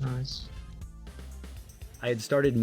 Nice. I had started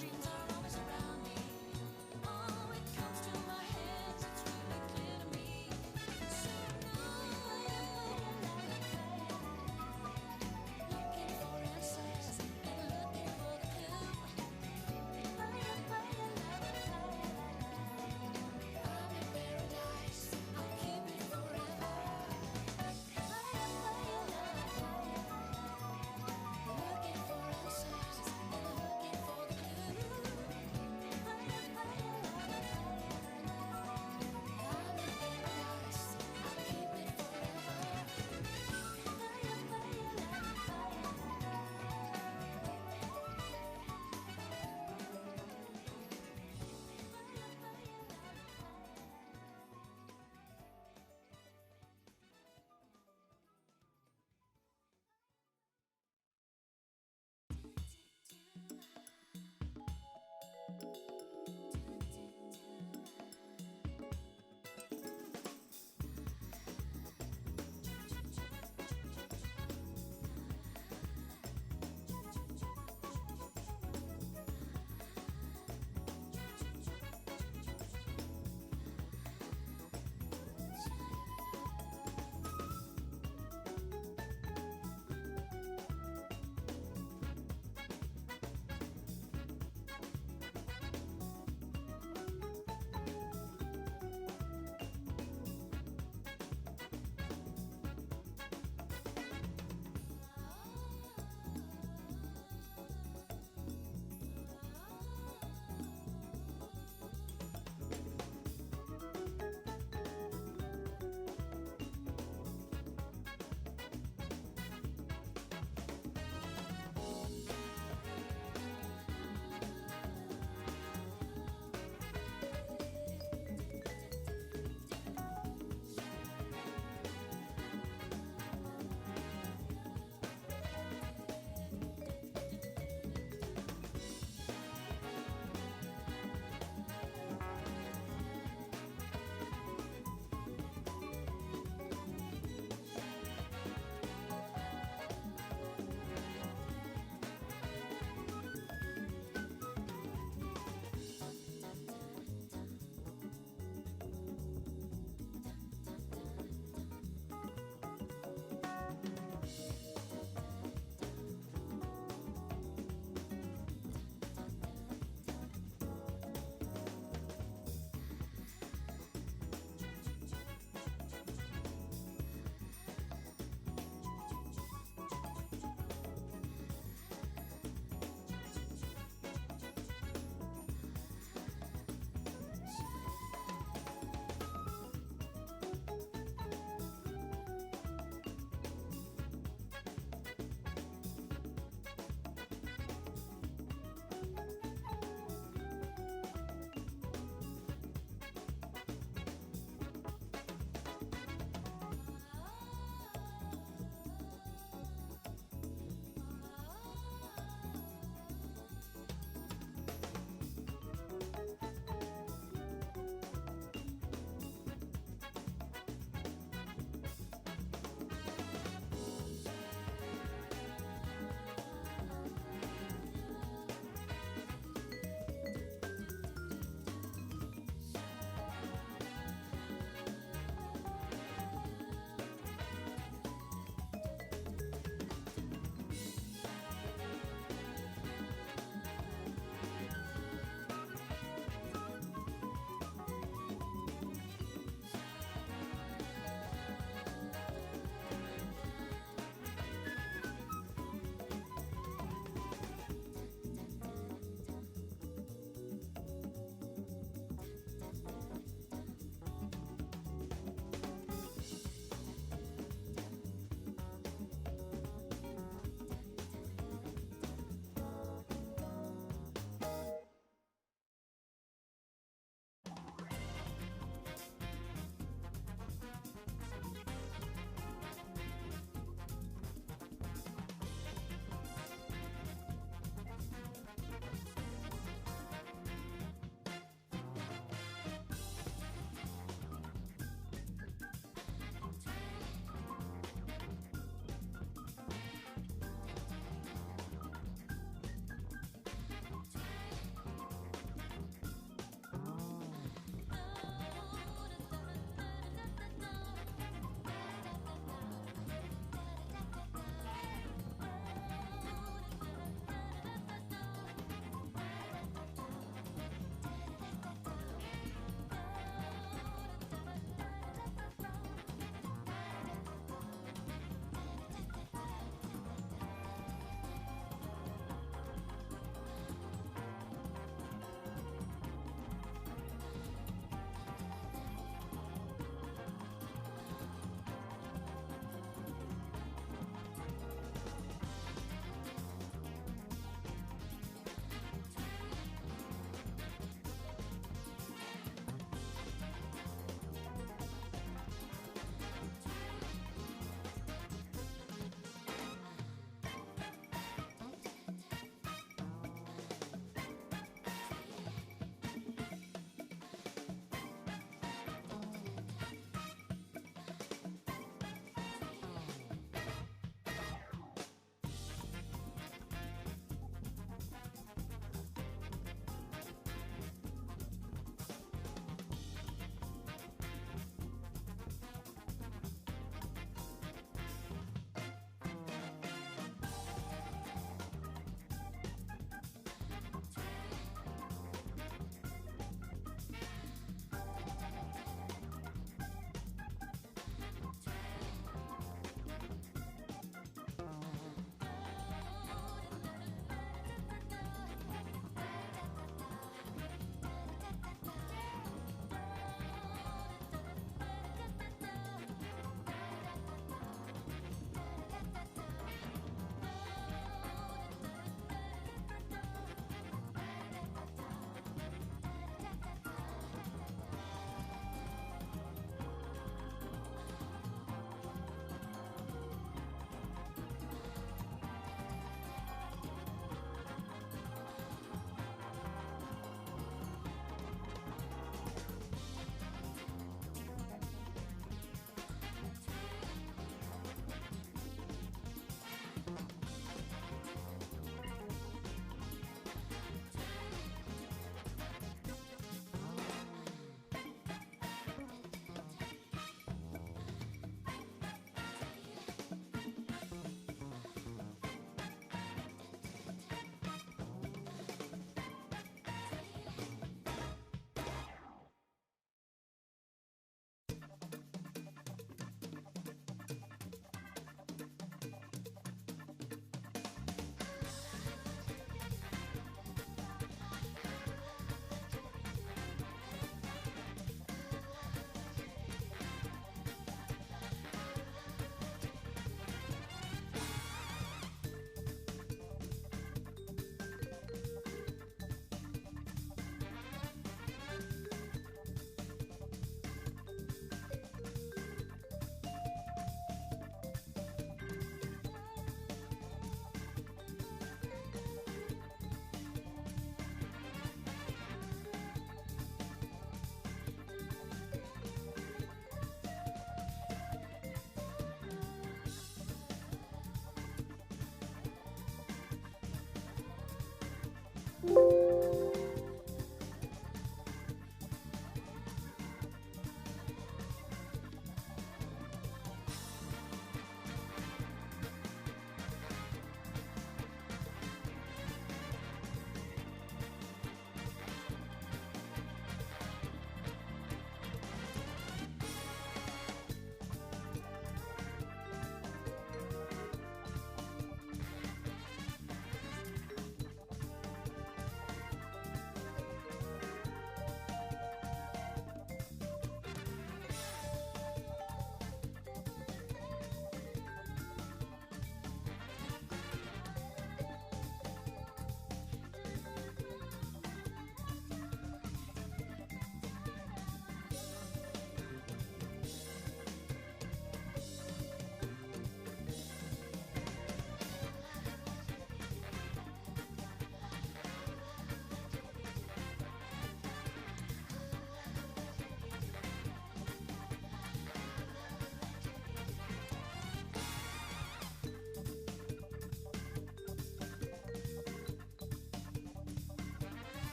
Dreams are always around me. Oh, it comes to my hands, it's really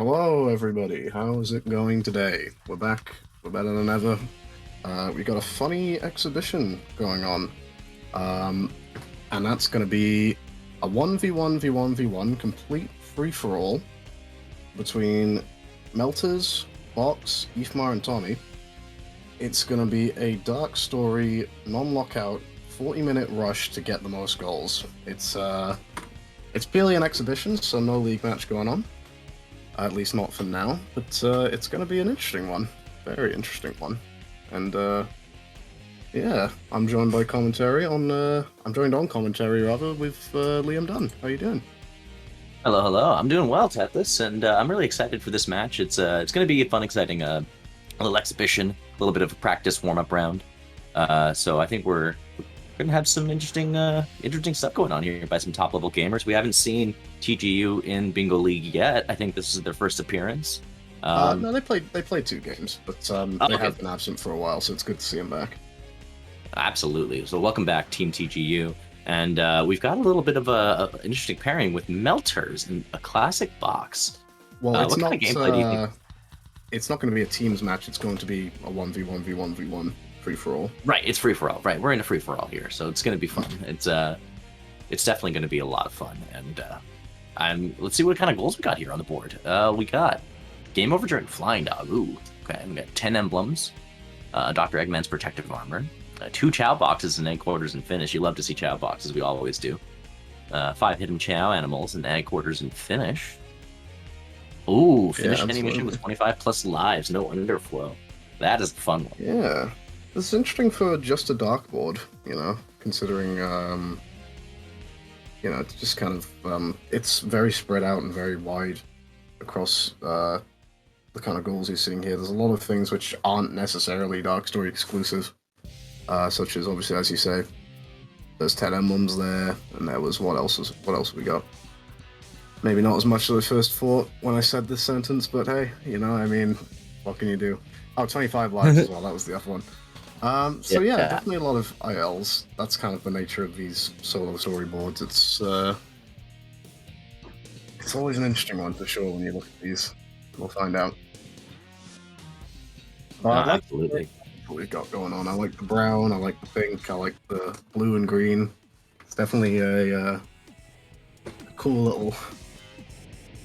Hello, everybody. How is it going today? We're back. We're better than ever. We got a funny exhibition going on, um, and that's going to be a 1v1v1v1 complete free-for-all between Melters, Box, Ifmar, and Tommy. It's going to be a dark story, non-lockout, 40-minute rush to get the most goals. It's purely an exhibition, so no league match going on. At least not for now, but it's going to be an interesting one. Very interesting one. And, yeah, I'm joined by commentary on, I'm joined on commentary, rather, with Liam Dunn. How you doing? Hello, hello. I'm doing well, Tethys, and I'm really excited for this match. It's going to be a fun, exciting little exhibition, a little bit of a practice warm-up round. So I think we're going to have some interesting stuff going on here by some top-level gamers. We haven't seen TGU in Bingo League yet. I think this is their first appearance. No, they played 2 games, but they have been absent for a while, so it's good to see them back. Absolutely. So welcome back, Team TGU. And we've got a little bit of an interesting pairing with Melters and a classic box. Well, it's what not. Kind of gameplay do you think? It's not going to be a teams match. It's going to be a 1v1v1v1 free for all. Right, it's free for all. Right, we're in a free for all here, so it's going to be fun. It's definitely going to be a lot of fun. And let's see what kind of goals we got here on the board. We got game over during Flying Dog. Ooh, okay. We got 10 emblems. Dr. Eggman's protective armor. 2 Chow boxes in egg quarters and finish. You love to see Chow boxes, we always do. 5 hidden Chow animals in egg quarters and finish. Ooh, finish animation with 25 plus lives, no underflow. That is a fun one. Yeah, this is interesting for just a dark board, considering, it's just kind of, it's very spread out and very wide across the kind of goals you're seeing here. There's a lot of things which aren't necessarily Dark Story exclusive, such as, obviously, as you say, there's 10 emblems there, and there was, what else we got? Maybe not as much as I first thought when I said this sentence, but hey, what can you do? Oh, 25 lives as well, that was the other one. So yeah, definitely a lot of ILs. That's kind of the nature of these solo storyboards. It's always an interesting one for sure when you look at these. We'll find out. Absolutely. What we've got going on. I like the brown, I like the pink, I like the blue and green. It's definitely a cool little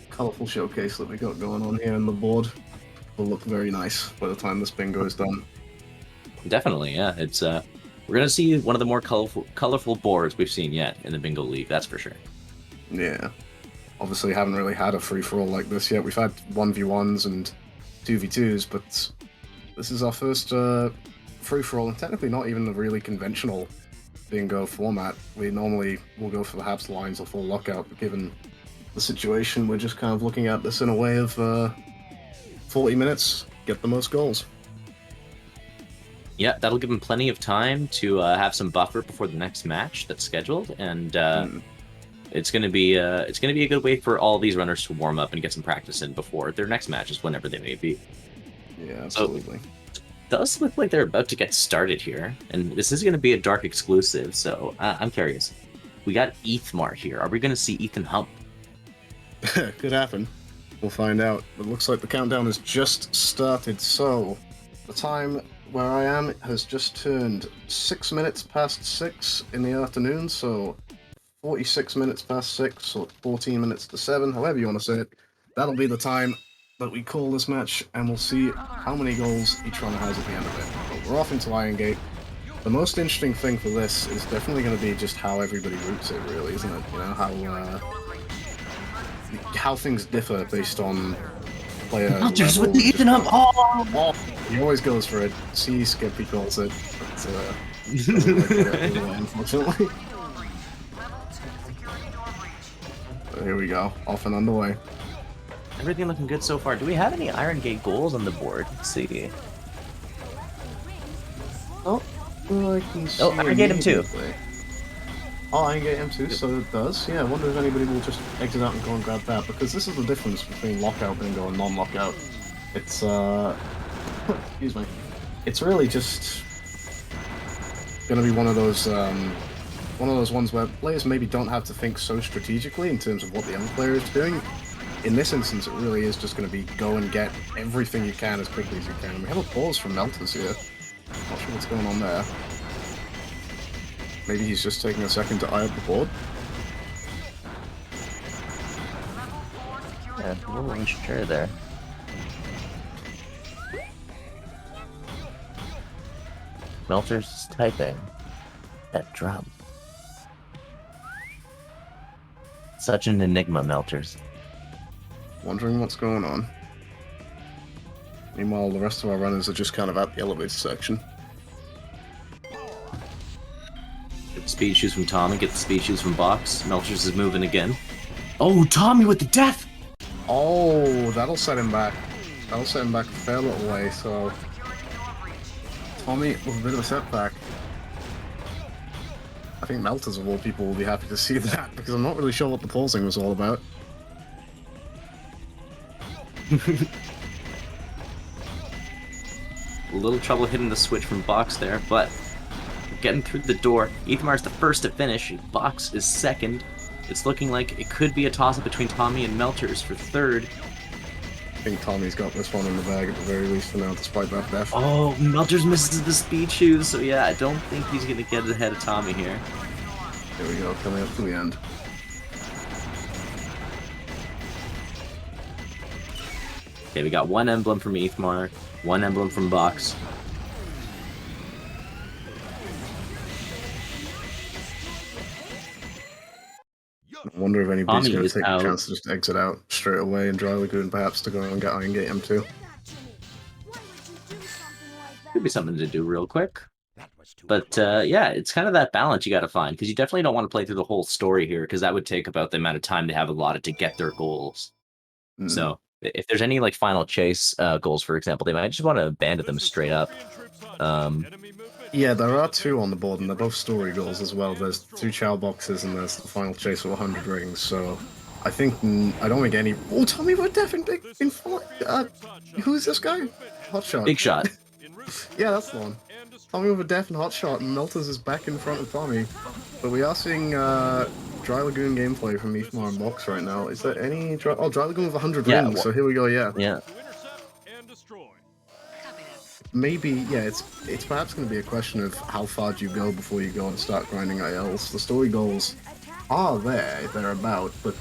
colourful showcase that we got going on here on the board. Will look very nice by the time this bingo is done. Definitely, yeah. It's we're gonna see one of the more colorful boards we've seen yet in the Bingo League. That's for sure. Yeah, obviously haven't really had a free for all like this yet. We've had 1v1s and 2v2s, but this is our first free for all, and technically not even the really conventional bingo format. We normally will go for perhaps lines or full lockout, but given the situation, we're just kind of looking at this in a way of 40 minutes, get the most goals. Yeah, that'll give them plenty of time to have some buffer before the next match that's scheduled, and it's gonna be a good way for all these runners to warm up and get some practice in before their next matches, whenever they may be. Yeah, absolutely. So, it does look like they're about to get started here, and this is going to be a dark exclusive. So I'm curious. We got Ethmar here. Are we going to see Ethan Hump? Could happen. We'll find out. It looks like the countdown has just started, so the time where I am has just turned 6 minutes past 6 in the afternoon, so 46 minutes past 6, or 14 minutes to 7, however you want to say it. That'll be the time that we call this match, and we'll see how many goals each runner has at the end of it. But we're off into Iron Gate. The most interesting thing for this is definitely going to be just how everybody routes it, really, isn't it? How things differ based on player Melters level. with the Ethan Hump! Oh, he always goes for it. See, Skip, he calls it. Unfortunately. So here we go, off and underway. Everything looking good so far. Do we have any Iron Gate goals on the board? Let's see. Oh, I can see. Oh, Iron Gate M2. Oh, Iron Gate M2, so it does. Yeah, I wonder if anybody will just exit out and go and grab that, because this is the difference between lockout bingo and non-lockout. It's, excuse me. It's really just gonna be one of those ones where players maybe don't have to think so strategically in terms of what the other player is doing. in this instance, it really is just going to be go and get everything you can as quickly as you can. And we have a pause from Melters here. Not sure what's going on there. Maybe he's just taking a second to eye up the board. Yeah, a little unsure there. Melter's is typing that drum. Such an enigma, Melters. Wondering what's going on. Meanwhile, the rest of our runners are just kind of at the elevator section. Get the speed shoes from Tommy, get the speed shoes from Box. Melters is moving again. Oh, Tommy with the death! Oh, that'll set him back. That'll set him back a fair little way, so... Tommy with a bit of a setback. I think Melters of all people will be happy to see that, because I'm not really sure what the pausing was all about. A little trouble hitting the switch from Box there, but getting through the door. Ethmar's the first to finish. Box is second. It's looking like it could be a toss-up between Tommy and Melters for third. I think Tommy's got this one in the bag at the very least for now, despite that death. Oh, Melters misses the speed shoes, so yeah, I don't think he's going to get ahead of Tommy here. Here we go, coming up to the end. Okay, we got one emblem from Ethmar, one emblem from Box. I wonder if anybody's Tommy going to is take out. the chance to just exit out straight away and Dry Lagoon perhaps to go and get Iron Gate M2. Could be something to do real quick. But yeah, it's kind of that balance you got to find, because you definitely don't want to play through the whole story here, because that would take about the amount of time they have allotted to get their goals. So if there's any like final chase goals, for example, they might just want to abandon them straight up. Yeah, there are two on the board, and they're both story goals as well. There's 2 Chow boxes, and there's the final chase for 100 rings. So, I think I don't think any. Oh, Tommy with Death in who's this guy? Hotshot. Big shot. Yeah, that's the one. Tommy with a Death and Hotshot, and Melters is back in front of Tommy. But we are seeing Dry Lagoon gameplay from Ethmar and Box right now. Is there any? Dry Lagoon with 100 rings. So here we go. Yeah. Yeah. Maybe, yeah, it's perhaps going to be a question of how far do you go before you go and start grinding ILs. The story goals are there, they're about, but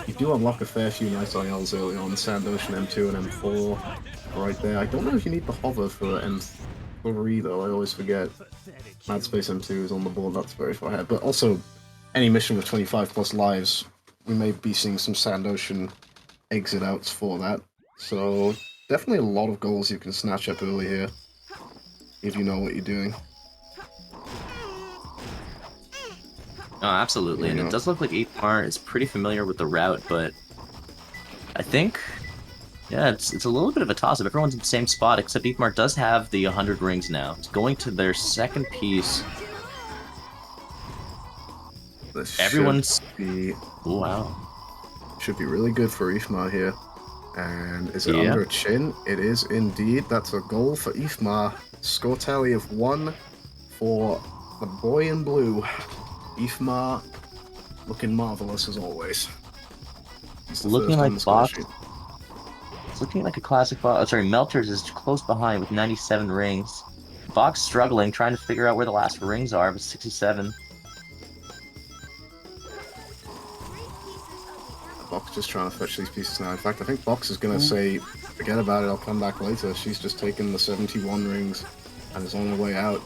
you do unlock a fair few nice ILs early on. Sand Ocean M2 and M4 right there. I don't know if you need the hover for M3 though, I always forget. Mad Space M2 is on the board, that's very far ahead. But also, any mission with 25 plus lives, we may be seeing some Sand Ocean exit outs for that. So... definitely a lot of goals you can snatch up early here, if you know what you're doing. Oh, absolutely, and it does look like Ethmar is pretty familiar with the route, but I think, yeah, it's a little bit of a toss-up. Everyone's in the same spot, except Ethmar does have the 100 rings now. It's going to their second piece. Everyone's... Oh, wow. Should be really good for Ethmar here. And is it under a chin? It is indeed. That's a goal for Ethmar. Score tally of 1 for the boy in blue. Ethmar looking marvelous as always. It's looking like Box. It's looking like a classic Box. Oh, sorry, Melters is close behind with 97 rings. Box struggling, trying to figure out where the last rings are, but 67. Box just trying to fetch these pieces now. In fact, I think Box is going to say, forget about it, I'll come back later. She's just taken the 71 rings and is on her way out.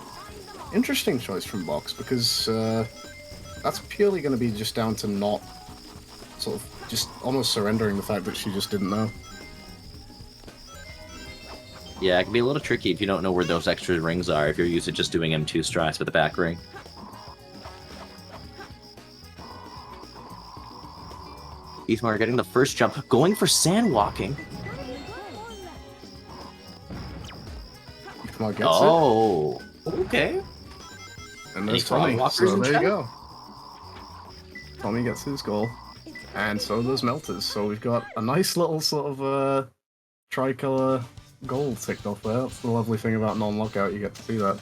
Interesting choice from Box, because that's purely going to be just down to not sort of just almost surrendering the fact that she just didn't know. Yeah, it can be a little tricky if you don't know where those extra rings are, if you're used to just doing M2 strikes with the back ring. Ethmar getting the first jump, going for sand walking. Ethmar gets it. Okay. And there's Tommy. So there you go. Tommy gets his goal. And so does Melters. So we've got a nice little sort of tricolor goal ticked off there. That's the lovely thing about non-lockout, you get to see that.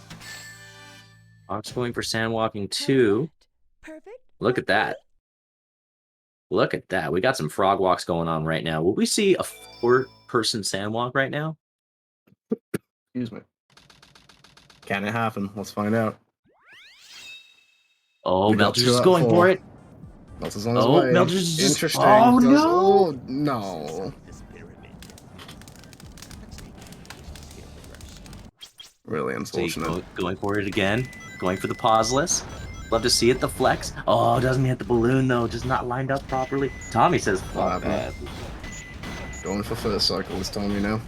Fox going for sand walking too. Look at that. Look at that. We got some frog walks going on right now. Will we see a 4-person sandwalk right now? Excuse me. Can it happen? Let's find out. Oh, We got Melter's 2 just out of going 4. for it. Melter's on his Oh, way. Melter's just... Interesting. Oh, Does... no! Oh, no. Really unfortunate. See, going for it again. Going for the pauseless. Love to see it, the flex. Oh, doesn't hit the balloon, though. Just not lined up properly. Tommy says, fuck that. Going for first cycle this time, you know.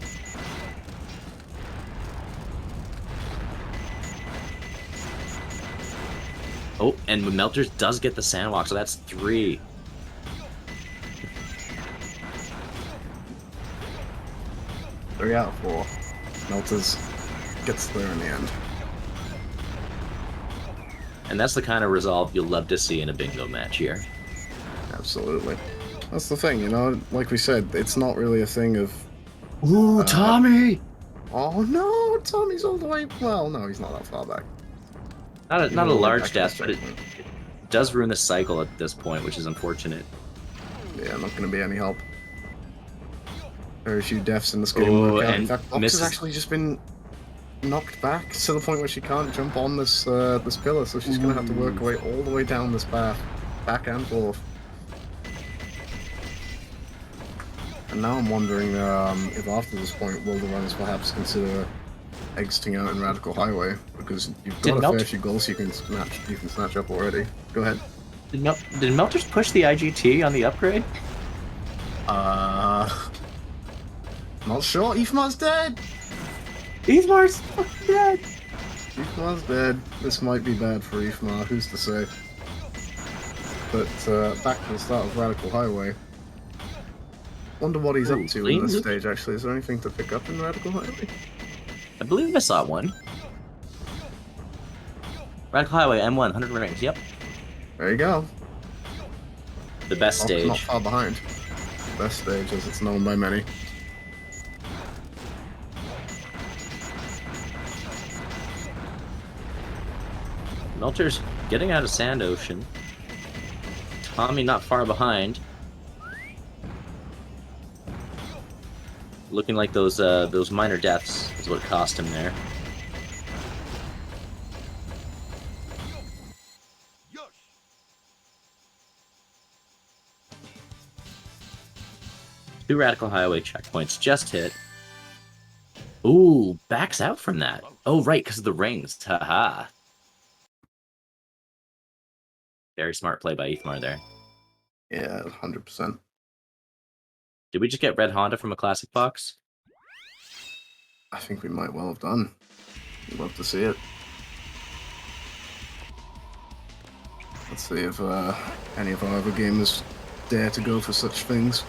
Oh, and Melters does get the sandwalk, so that's 3. Three out of 4. Melters gets there in the end. And that's the kind of resolve you'll love to see in a bingo match here. Absolutely. That's the thing, you know, like we said, it's not really a thing of... Ooh, Tommy! Oh no, Tommy's all the way... Well, no, he's not that far back. Not a large death, but but it does ruin the cycle at this point, which is unfortunate. Yeah, not going to be any help. Very few deaths in this game. Oh, In and fact, Box has actually just been knocked back to the point where she can't jump on this this pillar, so she's going to have to work her way all the way down this path, back and forth. And now I'm wondering if after this point will the runners perhaps consider exiting out in Radical Highway, because you've got a fair few goals you can snatch up already. Go ahead. Did Melters push the IGT on the upgrade? Not sure. Ifmar's dead! Ifmar's fucking dead! Ifmar's dead. This might be bad for Ifmar, who's to say? But back to the start of Radical Highway. Wonder what he's up to in this stage, actually. Is there anything to pick up in Radical Highway? I believe I saw one. Radical Highway, M1, 100 rings, yep. There you go. The best stage. Not far behind. The best stage, as it's known by many. Melter's getting out of Sand Ocean. Tommy not far behind. Looking like those minor deaths is what it cost him there. Two Radical Highway checkpoints just hit. Ooh, backs out from that. Oh, right, because of the rings. Haha. Very smart play by Ethmar there. Yeah, 100%. Did we just get Red Honda from a classic box? I think we might well have done. I'd love to see it. Let's see if any of our other gamers dare to go for such things.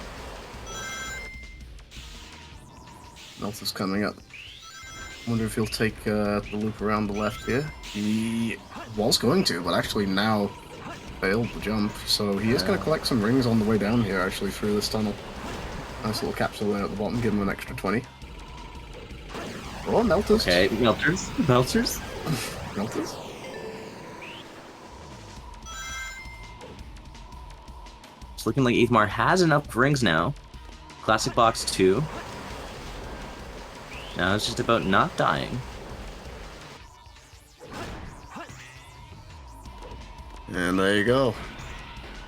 Melter's coming up. Wonder if he'll take the loop around the left here. He was going to, but actually now failed the jump, so he is going to collect some rings on the way down here, actually, through this tunnel. Nice little capsule there at the bottom, give him an extra 20. Oh, Melters. Okay, Melters. Melters. Melters. It's looking like Ethmar has enough rings now. Classic box 2. Now it's just about not dying. And there you go.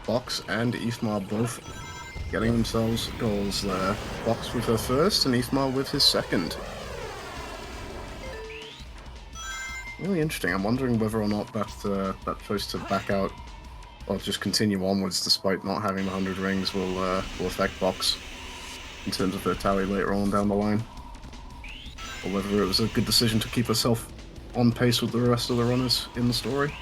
Box and Ethmar both getting themselves goals there. Box with her first and Ethmar with his second. Really interesting. I'm wondering whether or not that choice to back out or just continue onwards despite not having the 100 rings will affect Box in terms of her tally later on down the line. Or whether it was a good decision to keep herself on pace with the rest of the runners in the story.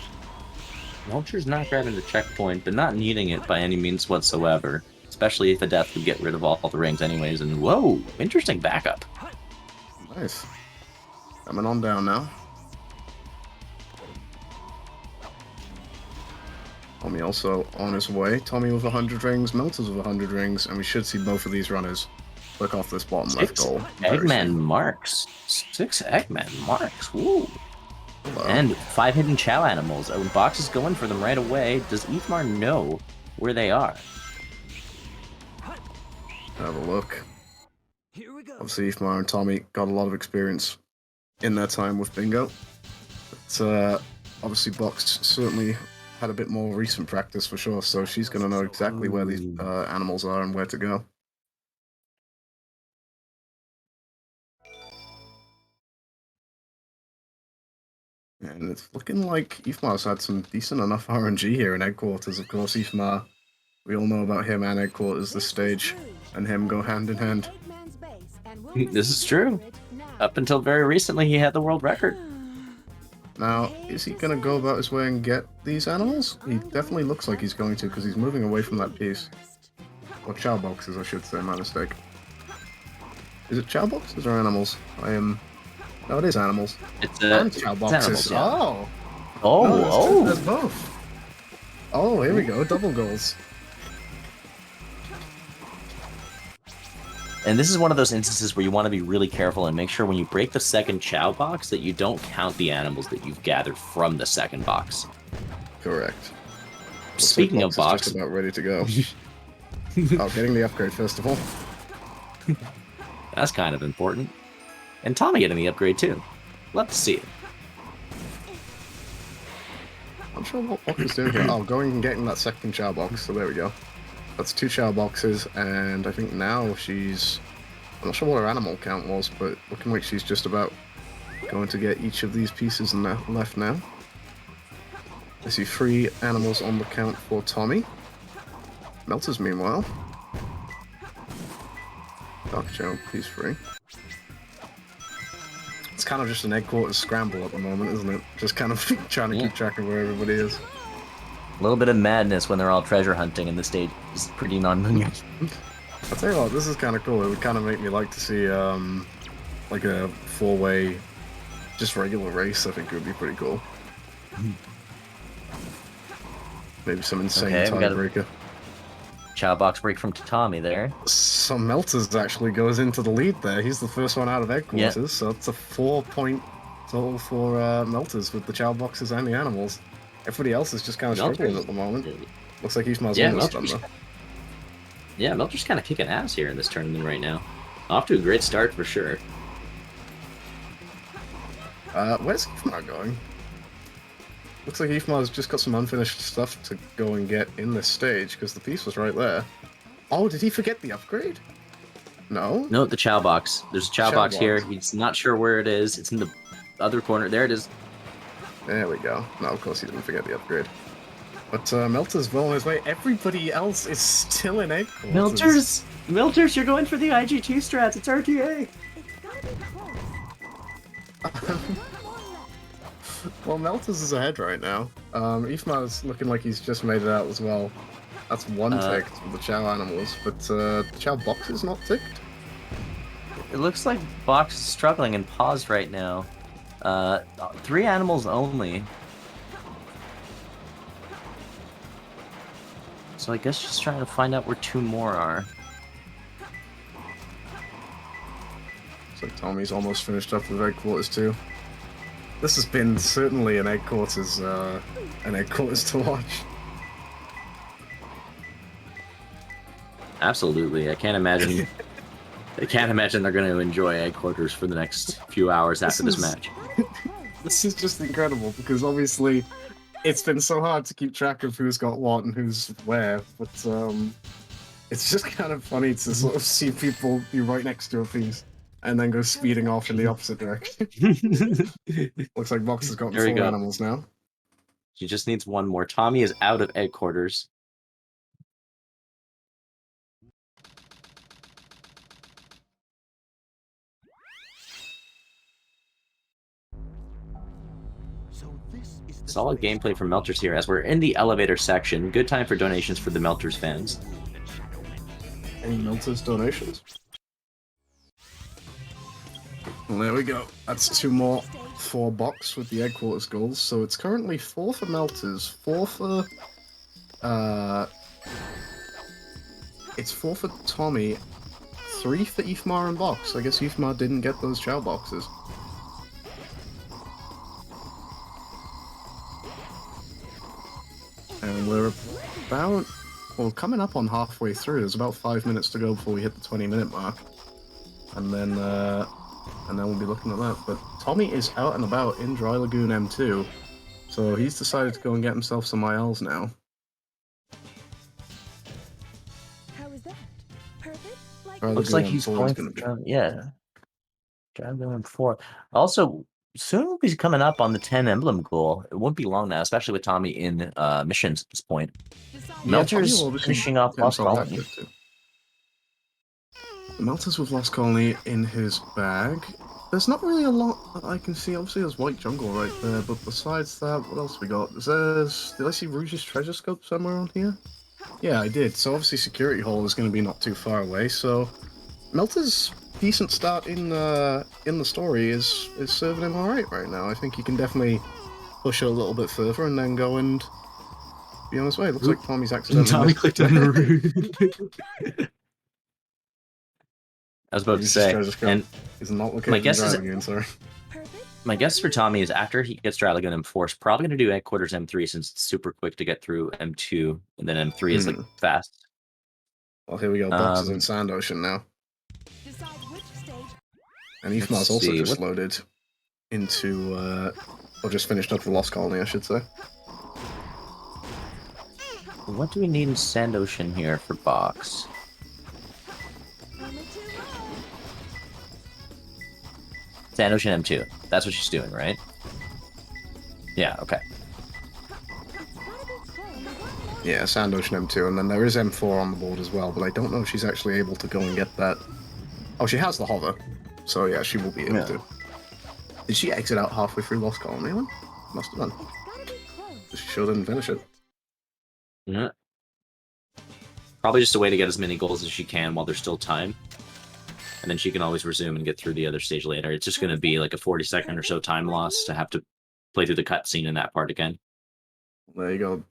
Vulture's not grabbing the checkpoint, but not needing it by any means whatsoever. Especially if a death would get rid of all the rings anyways, and whoa, interesting backup. Nice. Coming on down now. Tommy also on his way. Tommy with 100 rings, Melters with 100 rings, and we should see both of these runners click off this bottom left goal. Eggman marks. 6 Eggman marks. Woo. Hello. And 5 hidden Chow animals. Box is going for them right away. Does Ethmar know where they are? Have a look. Here we go. Obviously, Ifmar and Tommy got a lot of experience in their time with Bingo. But obviously, Box certainly had a bit more recent practice for sure, so she's going to know exactly where these animals are and where to go. And it's looking like Ifmar's had some decent enough RNG here in Headquarters. Of course, Ifmar, we all know about him and Headquarters. The stage and him go hand in hand. This is true. Up until very recently, he had the world record. Now, is he going to go about his way and get these animals? He definitely looks like he's going to, because he's moving away from that piece. Or chow boxes, I should say, my mistake. Is it chow boxes or animals? No, it is animals. It's and chow boxes. Animals, yeah. Oh! Oh, No, oh! there's both. Oh, here we go. Double goals. And this is one of those instances where you want to be really careful and make sure when you break the second chow box that you don't count the animals that you've gathered from the second box. Correct. Speaking of box, just about ready to go. Oh, getting the upgrade first of all. That's kind of important. And Tommy getting the upgrade too. Love to see it. I'm sure what Box is doing here. Oh, going and getting that second chow box. So there we go. That's 2 chow boxes, and I think now she's... I'm not sure what her animal count was, but looking like she's just about going to get each of these pieces left now. I see 3 animals on the count for Tommy. Melters, meanwhile. Dark chow, piece 3. It's kind of just an Headquarters scramble at the moment, isn't it? Just kind of trying to keep track of where everybody is. A little bit of madness when they're all treasure hunting, and the stage is pretty non-linear. I'll tell you what, this is kind of cool. It would kind of make me like to see, like a 4-way, just regular race. I think it would be pretty cool. Maybe some insane tiebreaker. Chow box break from Tommy there. So Melters actually goes into the lead there. He's the first one out of Headquarters, so it's a 4-point total for Melters with the chow boxes and the animals. Everybody else is just kind of struggling at the moment. Looks like he's almost done though. Yeah, Melter's kind of kicking ass here in this tournament right now. Off to a great start for sure. Where's Ifmar going? Looks like Ifmar's just got some unfinished stuff to go and get in this stage, because the piece was right there. Oh, did he forget the upgrade? No? No, the chow box. There's a chow box here. He's not sure where it is. It's in the other corner. There it is. There we go. No, of course he didn't forget the upgrade. But Melter's well on his way. Everybody else is still in Headquarters. Melters, you're going for the IGT strats. It's RTA. Well, Melters is ahead right now. Ifmar's looking like he's just made it out as well. That's 1 ticked with the chow animals, but the chow box is not ticked. It looks like Box is struggling and paused right now. 3 animals only. So I guess just trying to find out where 2 more are. So Tommy's almost finished up with Headquarters too. This has been certainly an Headquarters to watch. Absolutely, I can't imagine. I can't imagine they're going to enjoy Headquarters for the next few hours after this match. This is just incredible because obviously it's been so hard to keep track of who's got what and who's where, but it's just kind of funny to sort of see people be right next to a piece and then go speeding off in the opposite direction. Looks like Box has got 4 animals now. She just needs 1 more. Tommy is out of Headquarters. Solid gameplay from Melters here as we're in the elevator section. Good time for donations for the Melters fans. Any Melters donations? Well, there we go. That's 2 more for Box with the Headquarters goals. So it's currently 4 for Melters, 4 for... It's 4 for Tommy, 3 for Ifmar and Box. I guess Ifmar didn't get those chow boxes. And we're about Well, coming up on halfway through, there's about 5 minutes to go before we hit the 20-minute mark. And then we'll be looking at that. But Tommy is out and about in Dry Lagoon M2, so he's decided to go and get himself some ILs now. How is that? Perfect? Dry Looks Lagoon like he's M4 going is for gonna be. Drive going 4. Also, soon we'll be coming up on the 10 emblem goal. It won't be long now, especially with Tommy in missions at this point. Yeah, Tommy Melter's will obviously finishing off get Lost himself Colony. active too. Melters with Lost Colony in his bag. There's not really a lot that I can see. Obviously, there's White Jungle right there, but besides that, what else we got? Did I see Rouge's treasure scope somewhere on here? Yeah, I did. So obviously, Security Hole is going to be not too far away. So Melter's decent start in the story is serving him all right now. I think he can definitely push it a little bit further and then go and be on his way. Looks like Tommy's accidentally Tommy missed clicked it. on the I was about to Rouge's say, treasure scope and is not located my in guess is Dragon, sorry. my guess for Tommy is after he gets Dry Lagoon M4, he's probably going to do Headquarters M3 since it's super quick to get through M2, and then M3 is like fast. Well, here we go. Boxes in Sand Ocean now. Decide which stage. And Ifmar's Let's also see, just loaded into, or just finished up the Lost Colony, I should say. What do we need in Sand Ocean here for Box? Only 2 more. Sand Ocean M2. That's what she's doing, right? Yeah, okay. It's got a bit slow. Only 1 more. Yeah, Sand Ocean M2, and then there is M4 on the board as well, but I don't know if she's actually able to go and get that. Oh, she has the hover, so yeah, she will be able to. Did she exit out halfway through Lost Colony then? Must have done. It's gotta be close. She sure didn't finish it. Yeah. Probably just a way to get as many goals as she can while there's still time. And then she can always resume and get through the other stage later. It's just going to be like a 40-second or so time loss to have to play through the cutscene in that part again. There you go.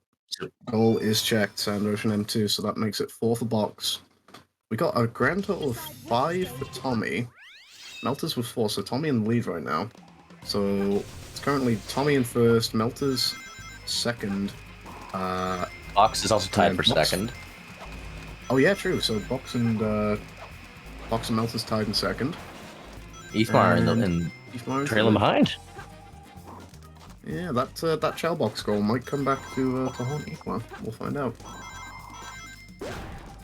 Goal is checked, Sand Ocean M2, so that makes it 4 for Box. We got a grand total of 5 for Tommy. Melters with 4, so Tommy in the lead right now. So it's currently Tommy in first, Melters second. Box is also tied for Box. second. Oh yeah, true. So Box and Melters tied in second. Ifmar And and Ifmar in trailing third. behind. Yeah, that shell box goal might come back to haunt Ifmar. We'll find out.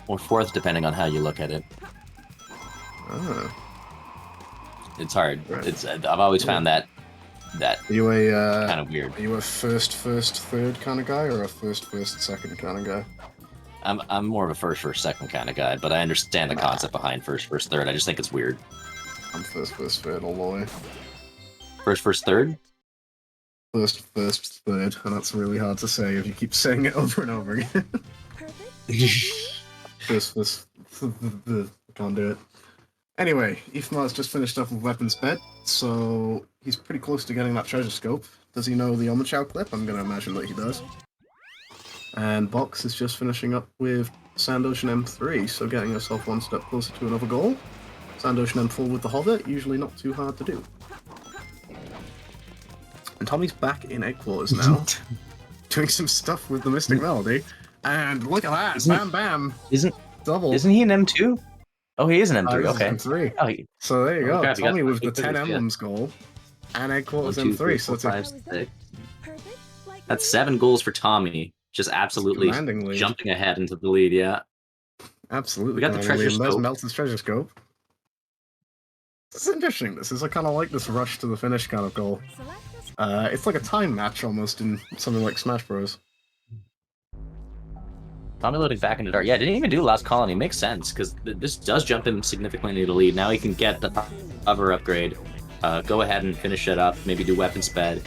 Or fourth, depending on how you look at it. Ah. It's hard. Right. I've always found that Are you a kind of weird. Are you a first, third kind of guy, or a first, second kind of guy? I'm more of a first, second kind of guy, but I understand the concept behind first, third. I just think it's weird. I'm first, third all the way. First, third? First, third, and that's really hard to say if you keep saying it over and over again. First, can't do it. Anyway, Ifmar's just finished up with Weapons Bet, so he's pretty close to getting that treasure scope. Does he know the Omochow clip? I'm going to imagine that he does. And Box is just finishing up with Sand Ocean M3, so getting herself one step closer to another goal. Sand Ocean M4 with the hover, usually not too hard to do. And Tommy's back in Headquarters now, doing some stuff with the Mystic Melody. And look at that, bam bam, double. Isn't he an M2? Oh, he is an M3, okay. M3. Oh, So there you go, crap, Tommy with the he 10 yeah. emblems goal, and Headquarters 1, 2, 3, M3, so 4, it's 5, a 6. That's 7 goals for Tommy. Just absolutely commanding lead. jumping ahead into the lead, yeah. Absolutely. We got the treasure There's scope. Melton's treasure scope. This is interesting. This is kind of like this rush to the finish kind of goal. It's like a time match almost in something like Smash Bros. Tommy loading back into Dart. Yeah, didn't even do Last Colony. Makes sense, because this does jump him significantly to the lead. Now he can get the hover upgrade, go ahead and finish it up, maybe do Weapon Sped,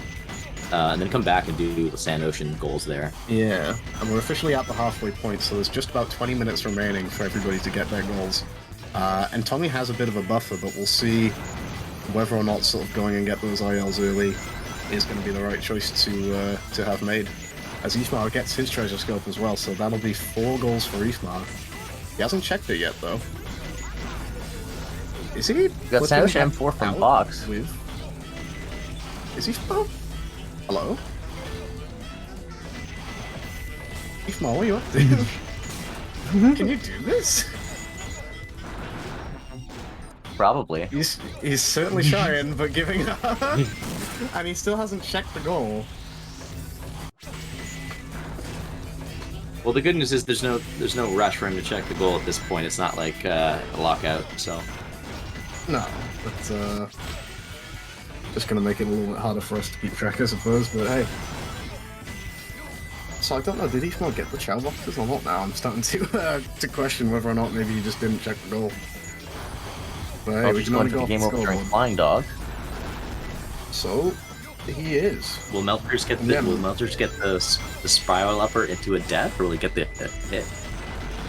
and then come back and do the Sand Ocean goals there. Yeah, and we're officially at the halfway point, so there's just about 20 minutes remaining for everybody to get their goals. And Tommy has a bit of a buffer, but we'll see whether or not sort of going and get those ILs early is going to be the right choice to have made. As Ifmar gets his treasure scope as well, so that'll be 4 goals for Ifmar. He hasn't checked it yet, though. Is he? Got Sand Ocean M4 from Box. With... Is Ifmar? Hello? Ifmar, what are you up to? Can you do this? Probably. He's certainly trying, but giving up. And he still hasn't checked the goal. Well, the good news is there's no rush for him to check the goal at this point. It's not like a lockout, so. No, but just gonna make it a little bit harder for us to keep track, I suppose. But hey. So I don't know. Did Eefmar get the chow boxes or not? Now I'm starting to question whether or not maybe he just didn't check the goal. But hey, Oh, we he's can going only for go the off game the over during scoreboard. Flying Dog. So he is. Will Melters get the Yeah. Will Melters get the spiral upper into a death, or will he get the hit?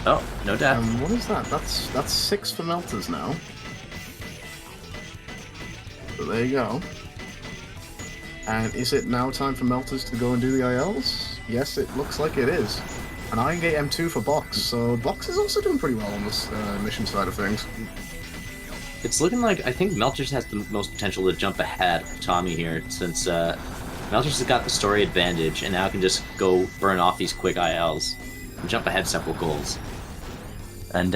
Oh, no death. What is that? That's 6 for Melters now. So there you go. And is it now time for Melters to go and do the ILs? Yes, it looks like it is. And Iron Gate M2 for Box, so Box is also doing pretty well on this mission side of things. It's looking like I think Melters has the most potential to jump ahead of Tommy here, since Melters has got the story advantage and now can just go burn off these quick ILs and jump ahead several goals. And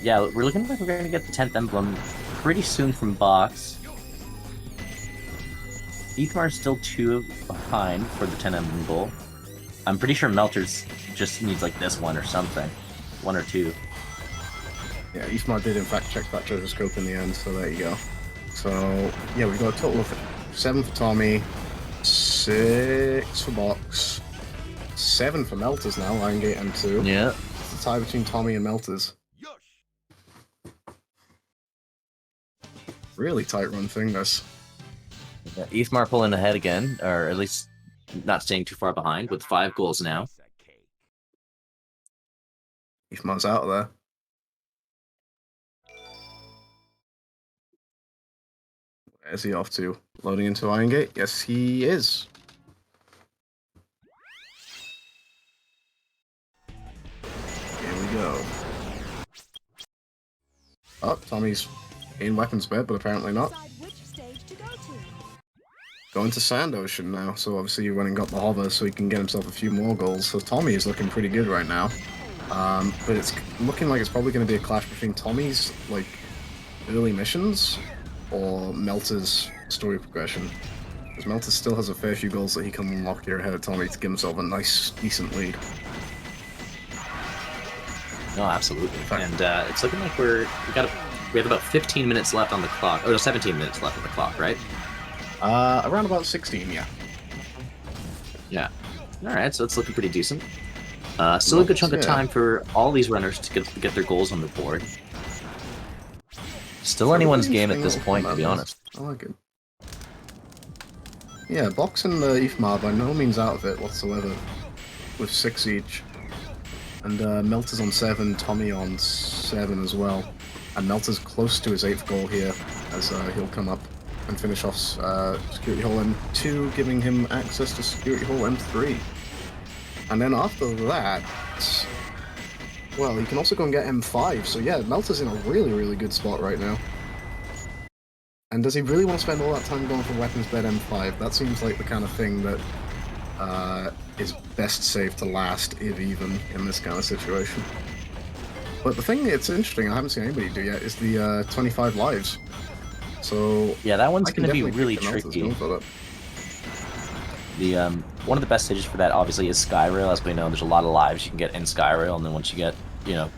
yeah, we're looking like we're going to get the 10th emblem pretty soon from Box. Eithmar's still 2 behind for the 10 emblem goal. I'm pretty sure Melters just needs like this one or something. 1 or 2. Yeah, Eefmar did in fact check that treasure scope in the end, so there you go. So, yeah, we've got a total of 7 for Tommy, 6 for Box, 7 for Melters now, Iron Gate M2. Yeah. It's a tie between Tommy and Melters. Really tight run thing, this. Yeah, Eithmar pulling ahead again, or at least not staying too far behind, with 5 goals now. Eefmar's out of there. Where's he off to? Loading into Iron Gate? Yes, he is. Here we go. Oh, Tommy's in weapons bed, but apparently not. Decide which stage to go to. Going to Sand Ocean now, so obviously he went and got the hover so he can get himself a few more goals. So Tommy is looking pretty good right now. But it's looking like it's probably going to be a clash between Tommy's like early missions or Melter's story progression. Because Melter still has a fair few goals that he can unlock here ahead of Tommy to give himself a nice, decent lead. No, absolutely. And it's looking like we have about 15 minutes left on the clock. Oh, no, 17 minutes left on the clock, right? Around about 16, yeah. Yeah. All right, so it's looking pretty decent. Still a good chunk of time for all these runners to get their goals on the board. Still anyone's game at this point, to be honest. I like it. Yeah, Box and Eefmar by no means out of it whatsoever, with 6 each. And Melter's on 7, Tommy on 7 as well. And Melter's close to his 8th goal here, as he'll come up and finish off Security Hole M2, giving him access to Security Hole M3. And then after that, well, he can also go and get M5, so yeah, Melter's in a really, really good spot right now. And does he really want to spend all that time going for Weapons Bed M5? That seems like the kind of thing that is best saved to last, if even, in this kind of situation. But the thing that's interesting, I haven't seen anybody do yet, is the 25 lives. So yeah, that one's I can going to be definitely really pick the Melters tricky. going for that. The one of the best stages for that, obviously, is Skyrail. As we know, there's a lot of lives you can get in Skyrail, and then once you get, you know,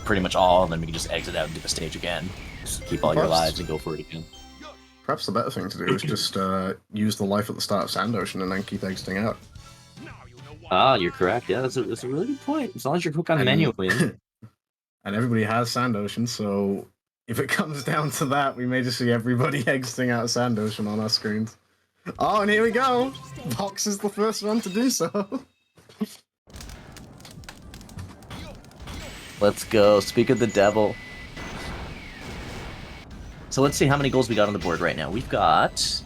pretty much all, then we can just exit out and do the stage again. Just keep all your lives and go for it again. Perhaps the better thing to do is just use the life at the start of Sand Ocean and then keep exiting out. Ah, you're correct. Yeah, that's a really good point. As long as you're hooked on the menu, And everybody has Sand Ocean, so if it comes down to that, we may just see everybody exiting out of Sand Ocean on our screens. Oh, and here we go! Box is the first one to do so. let's go. Speak of the devil. So let's see how many goals we got on the board right now. We've got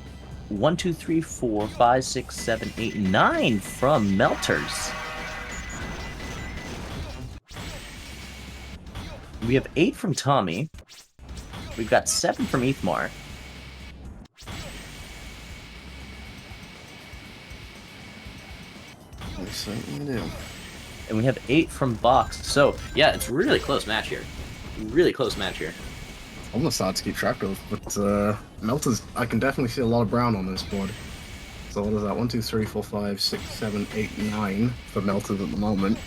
1, 2, 3, 4, 5, 6, 7, 8, 9 from Melters. We have 8 from Tommy. We've got 7 from Eithmar. I certainly do. And we have 8 from Box. So, yeah, it's really close match here. Really close match here. Almost hard to keep track of, but Melter's, I can definitely see a lot of brown on this board. So what is that? 1, 2, 3, 4, 5, 6, 7, 8, 9 for Melters at the moment.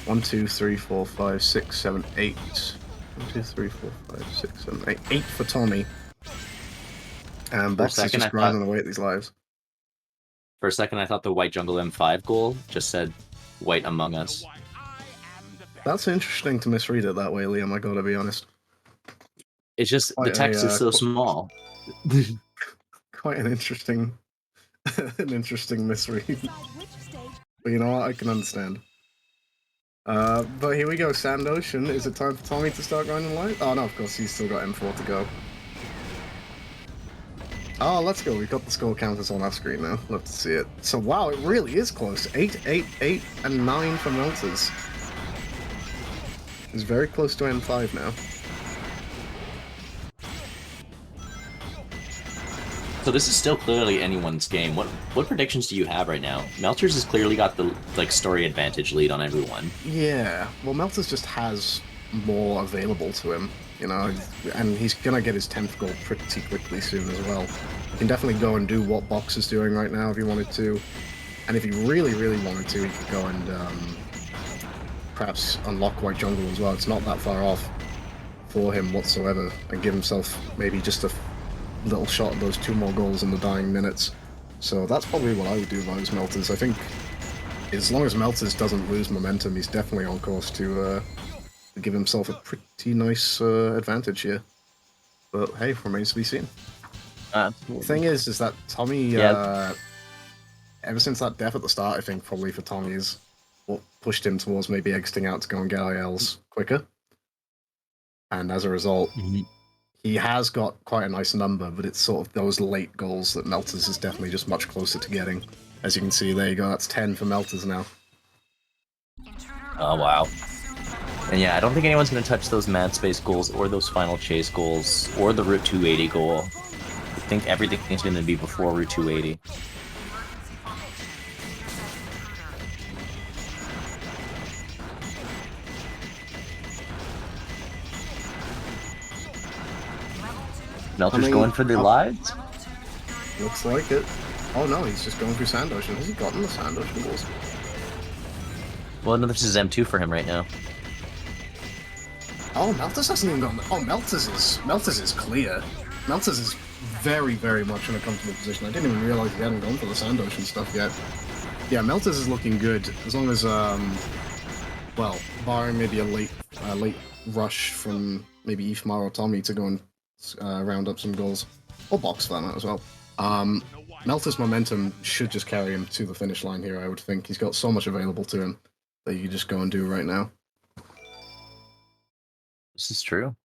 1, 2, 3, 4, 5, 6, 7, 8. 1, 2, 3, 4, 5, 6, 7, 8. 8 for Tommy. And Box is just grinding away at these lives. For a second, I thought the white jungle M5 goal just said white among us. That's interesting to misread it that way, Liam, I gotta be honest. It's just, the text is so small. Quite an interesting misread. But you know what, I can understand. But here we go, Sand Ocean. Is it time for Tommy to start grinding light? Oh no, of course, he's still got M4 to go. Oh, let's go. We've got the score counters on our screen now. Love to see it. So, wow, it really is close. 8, 8, 8, and 9 for Melters. He's very close to M5 now. So this is still clearly anyone's game. What predictions do you have right now? Melters has clearly got the story advantage lead on everyone. Yeah, well, Melters just has more available to him, you know, and he's gonna get his 10th goal pretty quickly soon as well. He can definitely go and do what Box is doing right now if he wanted to, and if he really, really wanted to, he could go and perhaps unlock White Jungle as well. It's not that far off for him whatsoever, and give himself maybe just a little shot at those 2 more goals in the dying minutes. So that's probably what I would do if I was Melters. I think as long as Melters doesn't lose momentum, he's definitely on course to give himself a pretty nice advantage here. But hey, remains to be seen. The thing is that Tommy, ever since that death at the start, I think probably for Tommy is what pushed him towards maybe exiting out to go and get ILs quicker. And as a result, he has got quite a nice number, but it's sort of those late goals that Melters is definitely just much closer to getting. As you can see, there you go, that's 10 for Melters now. Oh, wow. And yeah, I don't think anyone's going to touch those Mad Space goals, or those Final Chase goals, or the Route 280 goal. I think everything is going to be before Route 280. Melter's going for the lives? Looks like it. Oh no, he's just going through Sand Ocean. Has he gotten the Sand Ocean goals? Well, no, this is M2 for him right now. Oh, Melters hasn't even gotten... Oh, Melters is clear. Melters is very, very much in a comfortable position. I didn't even realize he hadn't gone for the Sand Ocean stuff yet. Yeah, Melters is looking good, as long as, well, barring maybe a late rush from maybe Ifmar or Tommy to go and round up some goals, or Box for that as well. Melter's momentum should just carry him to the finish line here, I would think. He's got so much available to him that you can just go and do right now. This is true.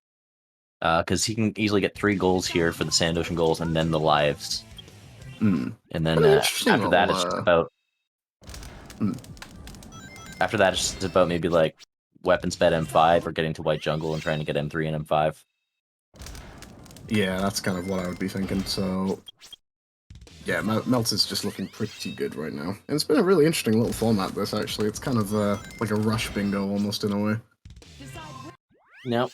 Because he can easily get 3 goals here for the Sand Ocean goals, and then the lives. And then after that, it's just about... After that, it's just about maybe like weapons bet M5 or getting to White Jungle and trying to get M3 and M5. Yeah, that's kind of what I would be thinking, so... Yeah, Melter's just looking pretty good right now. And it's been a really interesting little format, this, actually. It's kind of like a rush bingo, almost, in a way. Now,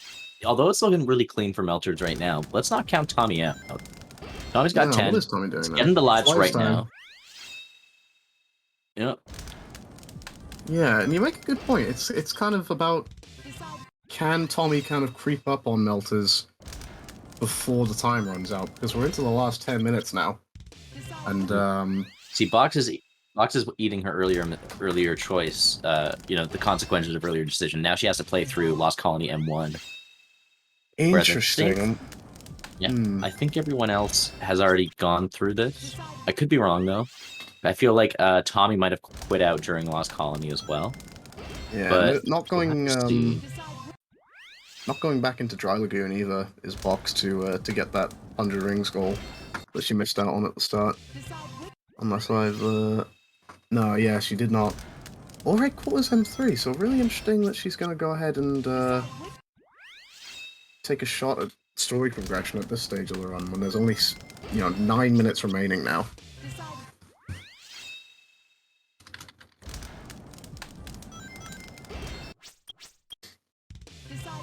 although it's looking really clean for Melters right now, let's not count Tommy out. Tommy's got 10. What is Tommy doing now? Getting the lives right now. Yep. Yeah, and you make a good point. It's kind of about, can Tommy kind of creep up on Melters before the time runs out? Because we're into the last 10 minutes now. And see, Box is eating her earlier choice. You know, the consequences of earlier decision. Now she has to play through Lost Colony M1. Interesting. I think everyone else has already gone through this. I could be wrong though. I feel like Tommy might have quit out during Lost Colony as well. Yeah, but not going back into Dry Lagoon either is Box to get that 100 rings goal that she missed out on at the start. Unless I've no, yeah, she did not. Alright, quarters M3, so really interesting that she's gonna go ahead and take a shot at story progression at this stage of the run when there's only, you know, 9 minutes remaining now.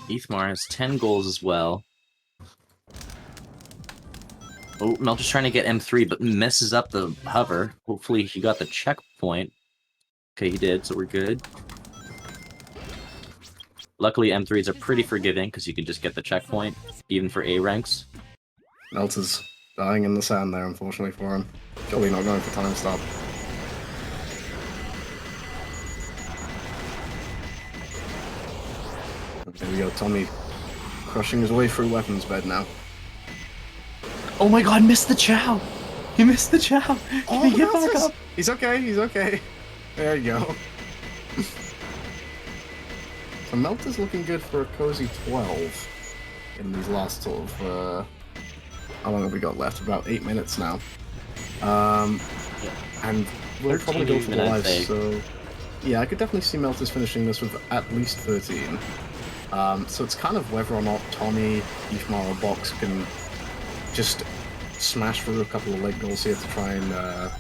Ethmar has 10 goals as well. Oh, Melter's trying to get M3, but messes up the hover. Hopefully he got the checkpoint. Okay, he did, so we're good. Luckily, M3s are pretty forgiving, because you can just get the checkpoint, even for A ranks. Melter's dying in the sand there, unfortunately for him. Surely not going for time stop. There we go, Tommy crushing his way through weapons bed now. Oh my god, missed the chow! He missed the chow! Can he get back up? He's okay, he's okay. There you go. So Melter's looking good for a cozy 12 in these last sort of, how long have we got left? About 8 minutes now. And we'll probably go for the lives, so... Yeah, I could definitely see Melter's finishing this with at least 13. So it's kind of whether or not Tommy, Ethmar, or Box can just smash through a couple of late goals here to try and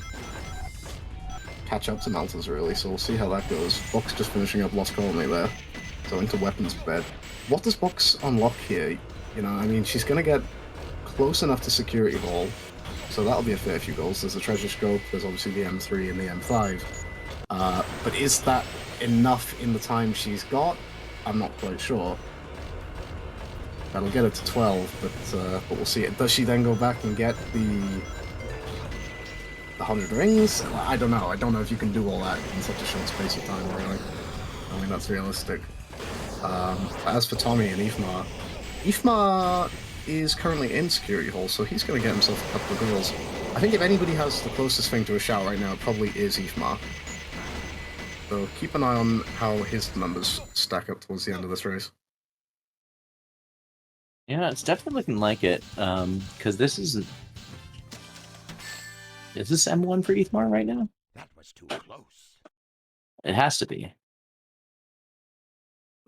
catch up to Melter's, really. So we'll see how that goes. Box just finishing up Lost Colony there. So into weapons bed. What does Box unlock here? You know, I mean, she's going to get close enough to Security Hall, so that'll be a fair few goals. There's the Treasure Scope, there's obviously the M3 and the M5. But is that enough in the time she's got? I'm not quite sure. That'll get her to 12, but we'll see. Does she then go back and get the 100 rings? I don't know. I don't know if you can do all that in such a short space of time, really. I mean, that's realistic. As for Tommy and Ethmar, Ethmar is currently in Security Hall, so he's going to get himself a couple of goals. I think if anybody has the closest thing to a shout right now, it probably is Ethmar. So keep an eye on how his numbers stack up towards the end of this race. Yeah, it's definitely looking like it, because this isn't... Is this M1 for Ethmar right now? That was too close. It has to be.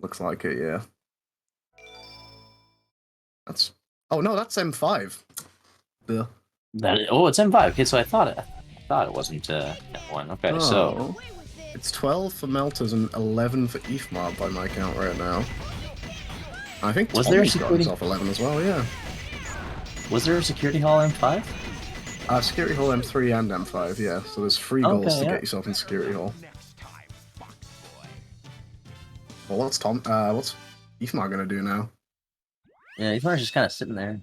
Looks like it, yeah. That's... Oh no, that's M5. Yeah. Oh, it's M5. Okay, so I thought it wasn't M1. Okay, so... It's 12 for Melters and 11 for Ethmar by my count right now. I think Was there a Tommy's got himself 11 as well, yeah. Was there a Security Hall M5? Security Hall M3 and M5, yeah. So there's 3 goals to get yourself in Security Hall. Well, what's Ethmar gonna do now? Yeah, Ethmar's just kind of sitting there.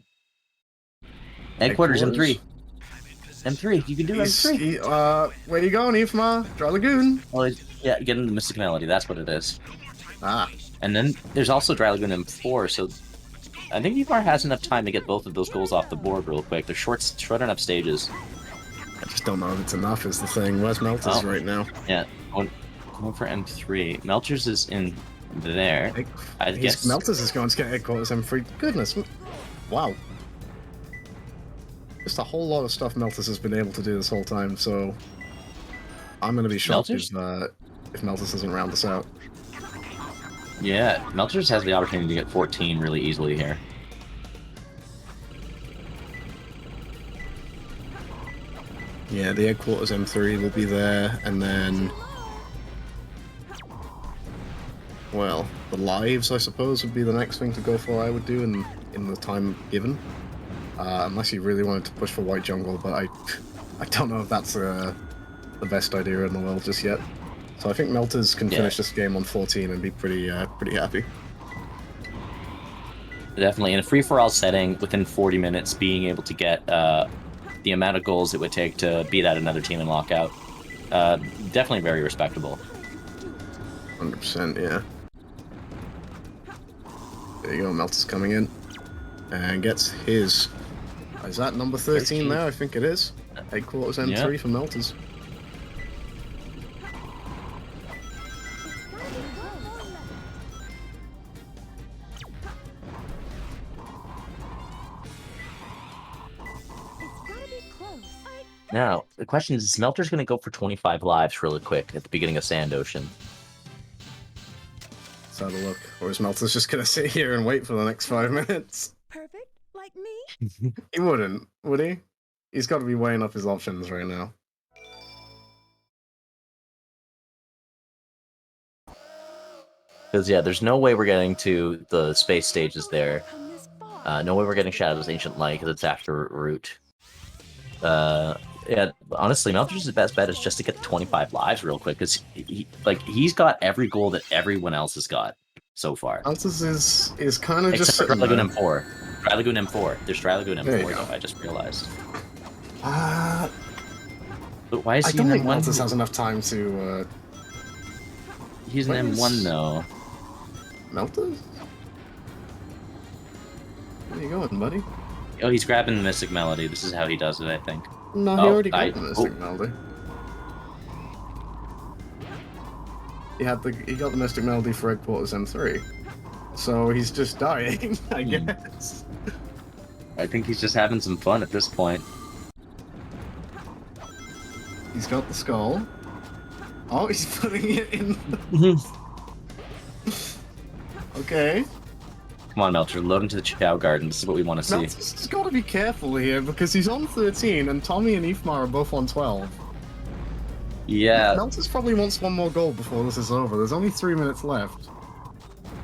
Headquarters M3. M3, you can do M3. Where you going, Ethmar? Dry Lagoon. Well, yeah, get into Mystic Melody, that's what it is. Ah. And then there's also Dry Lagoon M4, so I think Ethmar has enough time to get both of those goals off the board real quick. They're short enough stages. I just don't know if it's enough is the thing. Where's Melters right now? Yeah, going for M3. Melters is in there. I guess Melters is going to get headquarters M3. Goodness. Wow. Just a whole lot of stuff Melters has been able to do this whole time, so I'm going to be shocked if Melters doesn't round us out. Yeah, Melters has the opportunity to get 14 really easily here. Yeah, the headquarters M3 will be there, and then... Well, the lives, I suppose, would be the next thing to go for, I would do, in the time given. Unless you really wanted to push for White Jungle, but I don't know if that's the best idea in the world just yet. So I think Melters can finish this game on 14 and be pretty happy. Definitely, in a free-for-all setting, within 40 minutes, being able to get the amount of goals it would take to beat out another team in lockout, definitely very respectable. 100%, yeah. There you go, Melters coming in. And gets his... Is that number 13 there? I think it is. Headquarters M3 for Melters. Now, the question is, Melter's going to go for 25 lives really quick at the beginning of Sand Ocean. Let's have a look. Or is Melters just going to sit here and wait for the next 5 minutes? Perfect, like me? He wouldn't, would he? He's got to be weighing up his options right now. Because yeah, there's no way we're getting to the space stages there. No way we're getting Shadow's Ancient Light because it's after Root. Yeah, honestly, Melter's best bet is just to get 25 lives real quick because he's got every goal that everyone else has got so far. Alters is kind of just Except for sitting Dry Lagoon there. M4. Dry Lagoon M4. There's Dry Lagoon There you M4 go. though. I just realized. Uh, But why is I he don't an think M1? Maltus has enough time to. He's an Where M1 is- though. Meltus? Where you going, buddy? Oh, he's grabbing the Mystic Melody. This is how he does it, I think. No, he Oh, already got the Mystic Melody. He got the Mystic Melody for Egg Porters M3. So he's just dying, I guess. I think he's just having some fun at this point. He's got the skull. Oh, he's putting it in. Okay. Come on, Melcher, load into the Chow Garden. This is what we want to see. Meltus has got to be careful here because he's on 13 and Tommy and Ifmar are both on 12. Yeah, Meltus probably wants one more goal before this is over. There's only 3 minutes left.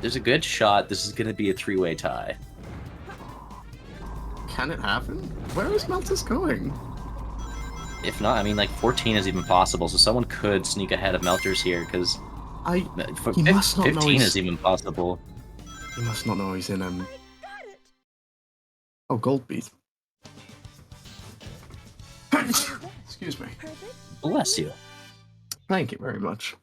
there's a good shot. This is going to be a three-way tie. Can it happen? Where is Meltus going? If not, I mean, like, 14 is even possible, so someone could sneak ahead of Melcher's here, because He must not know 15 he's- is even possible. He must not know he's in Oh, Gold Beat. Excuse me. Bless you. Thank you very much.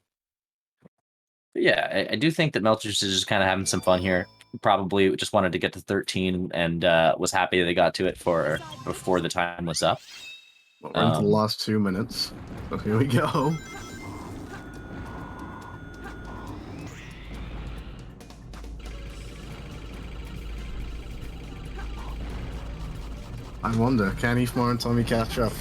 But yeah, I do think that Melcher's is just kind of having some fun here. Probably just wanted to get to 13 and was happy they got to it before the time was up. Well, we're into the last 2 minutes, so here we go. I wonder, can Ifmar and Tommy catch up?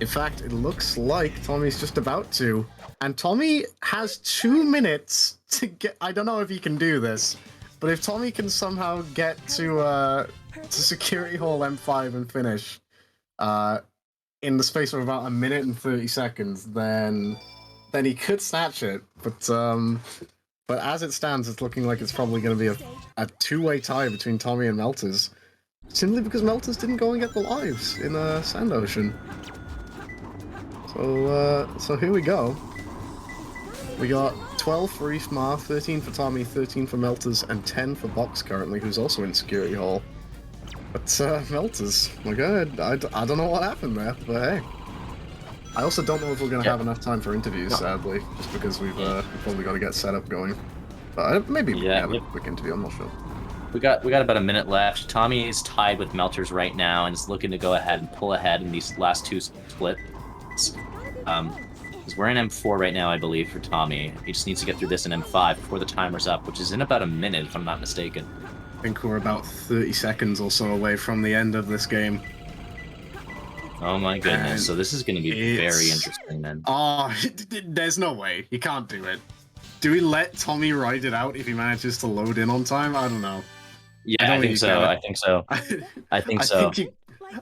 In fact, it looks like Tommy's just about to. And Tommy has 2 minutes to get... I don't know if he can do this, but if Tommy can somehow get to Security Hall M5 and finish in the space of about 1 minute and 30 seconds, then he could snatch it. But as it stands, it's looking like it's probably going to be a two-way tie between Tommy and Melters. Simply because Melters didn't go and get the lives in Sand Ocean. So here we go. We got 12 for Ifmar, 13 for Tommy, 13 for Melters, and 10 for Box currently, who's also in Security Hall. But Melters, my god, I don't know what happened there, but hey. I also don't know if we're going to have enough time for interviews, sadly, just because we've probably got to get set up going. But maybe we can have a quick interview, I'm not sure. We got about a minute left. Tommy is tied with Melters right now and is looking to go ahead and pull ahead in these last two splits. Because we're in M4 right now, I believe, for Tommy. He just needs to get through this in M5 before the timer's up, which is in about a minute, if I'm not mistaken. I think we're about 30 seconds or so away from the end of this game. Oh my goodness, And so this is going to be very interesting then. Oh, there's no way. He can't do it. Do we let Tommy ride it out if he manages to load in on time? I don't know. Yeah, I think so. I think so. I think so.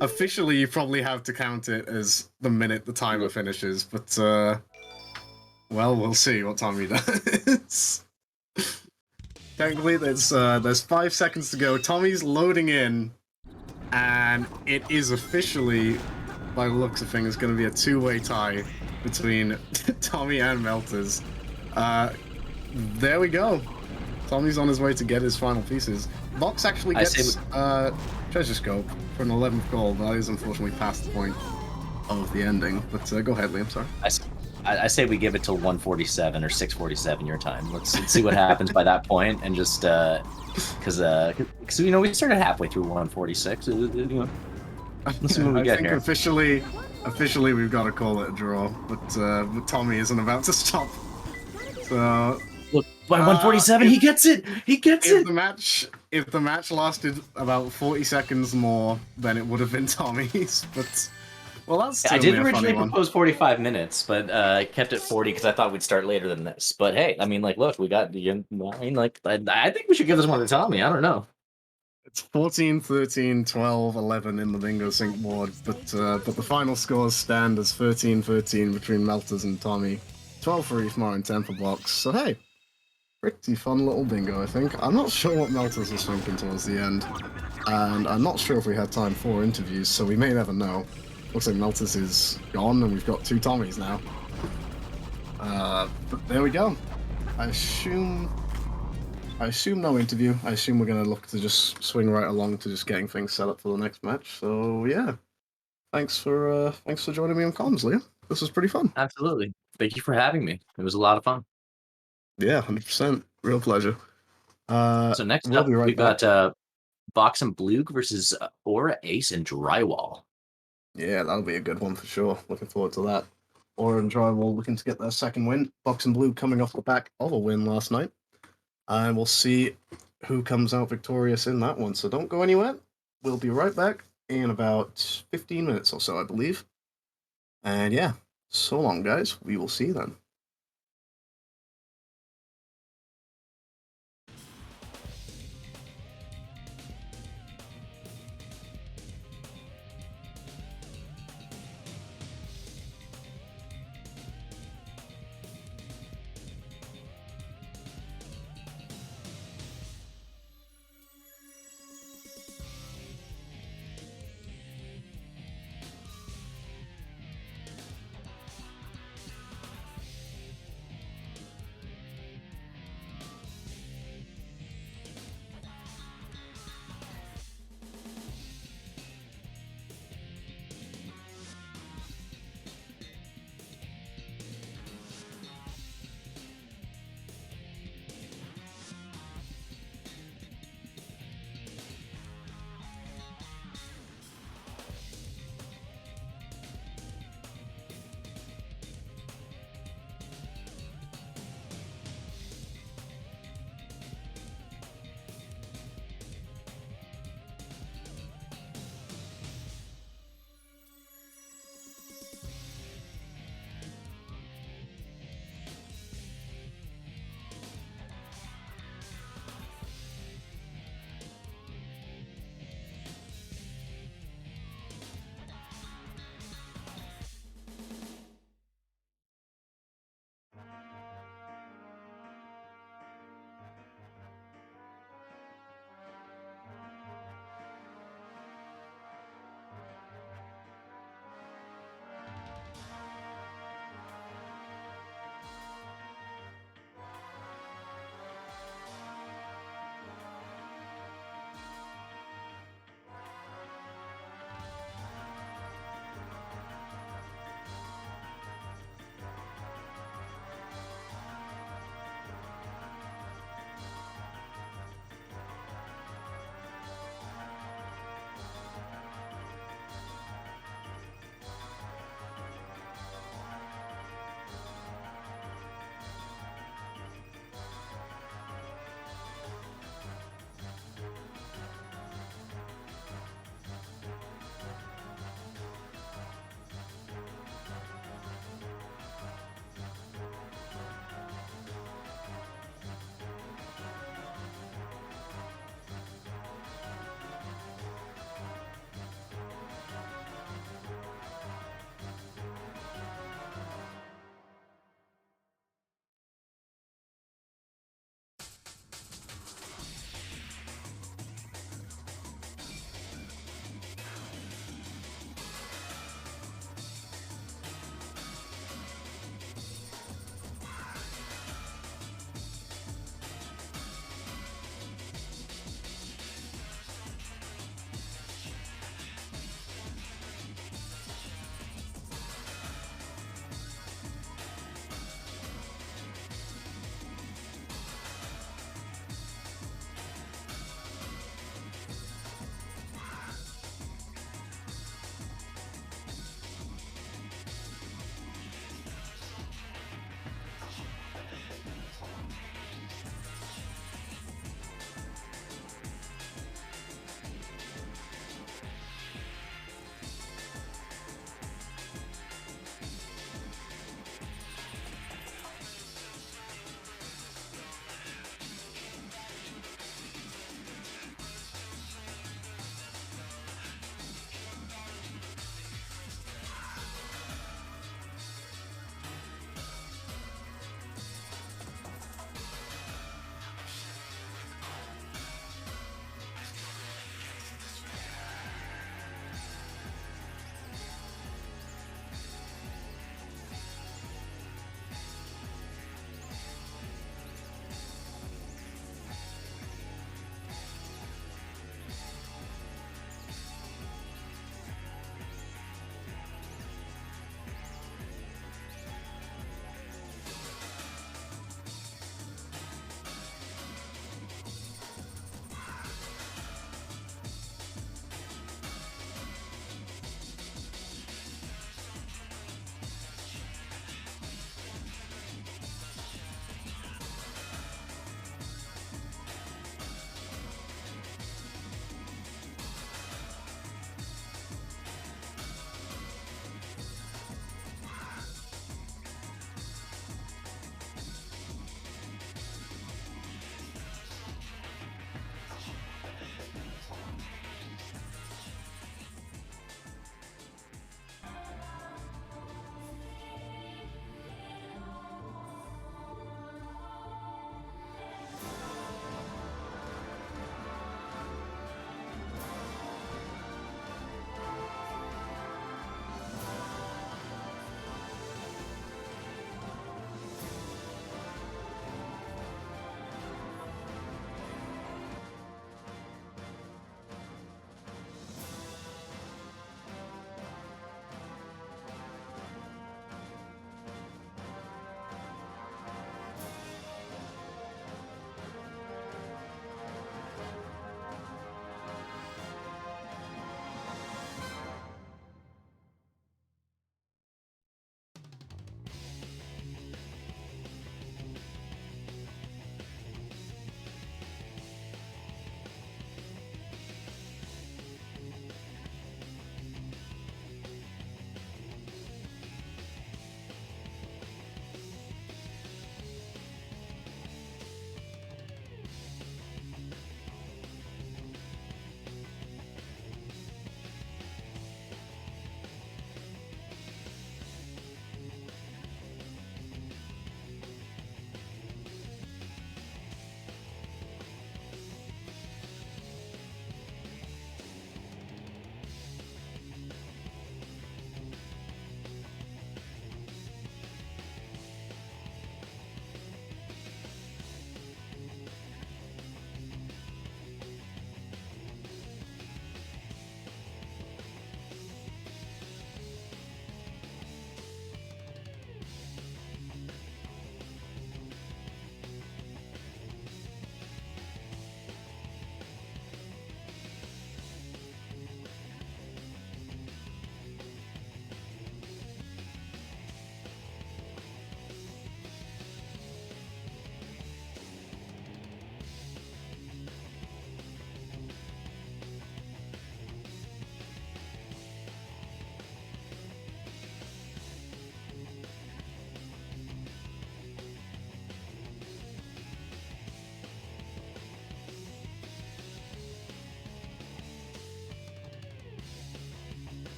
Officially, you probably have to count it as the minute the timer finishes, but, well, we'll see what Tommy does. Technically, there's 5 seconds to go. Tommy's loading in, and it is officially, by the looks of things, going to be a two-way tie between Tommy and Melters. There we go. Tommy's on his way to get his final pieces. Box actually gets Treasure Scope for an 11th goal, but that is unfortunately past the point of the ending. But go ahead, Liam, sorry. I say we give it till 1:47 or 6:47 your time. Let's see what happens by that point, and just because you know we started halfway through 1:46. You know, let's see what we get here. Officially, we've got to call it a draw, but Tommy isn't about to stop. So look, by 1:47, he gets it. He gets it. If the match lasted about 40 seconds more, then it would have been Tommy's. But well, that's I did originally propose 45 minutes, but I kept it 40 because I thought we'd start later than this. But hey, I mean, like, look, we got the. I mean, like, I think we should give this one to Tommy. I don't know. It's 14, 13, 12, 11 in the bingo sync board, but the final scores stand as 13-13 between Melters and Tommy, 12 for Ifmar and 10 for Box. So hey, pretty fun little bingo, I think. I'm not sure what Meltus was thinking towards the end, and I'm not sure if we had time for interviews, so we may never know. Looks like Meltus is gone, and we've got 2 Tommies now. But there we go. I assume no interview. I assume we're gonna look to just swing right along to just getting things set up for the next match. So yeah, thanks for joining me on comms, Liam. This was pretty fun. Absolutely. Thank you for having me. It was a lot of fun. Yeah, 100%. Real pleasure. So next We'll up, be right we've back. got Box and Blue versus Aura, Ace, and Drywall. Yeah, that'll be a good one for sure. Looking forward to that. Orange Drywall looking to get their second win. Box and Blue coming off the back of a win last night. And we'll see who comes out victorious in that one. So don't go anywhere. We'll be right back in about 15 minutes or so, I believe. And yeah, so long, guys. We will see you then.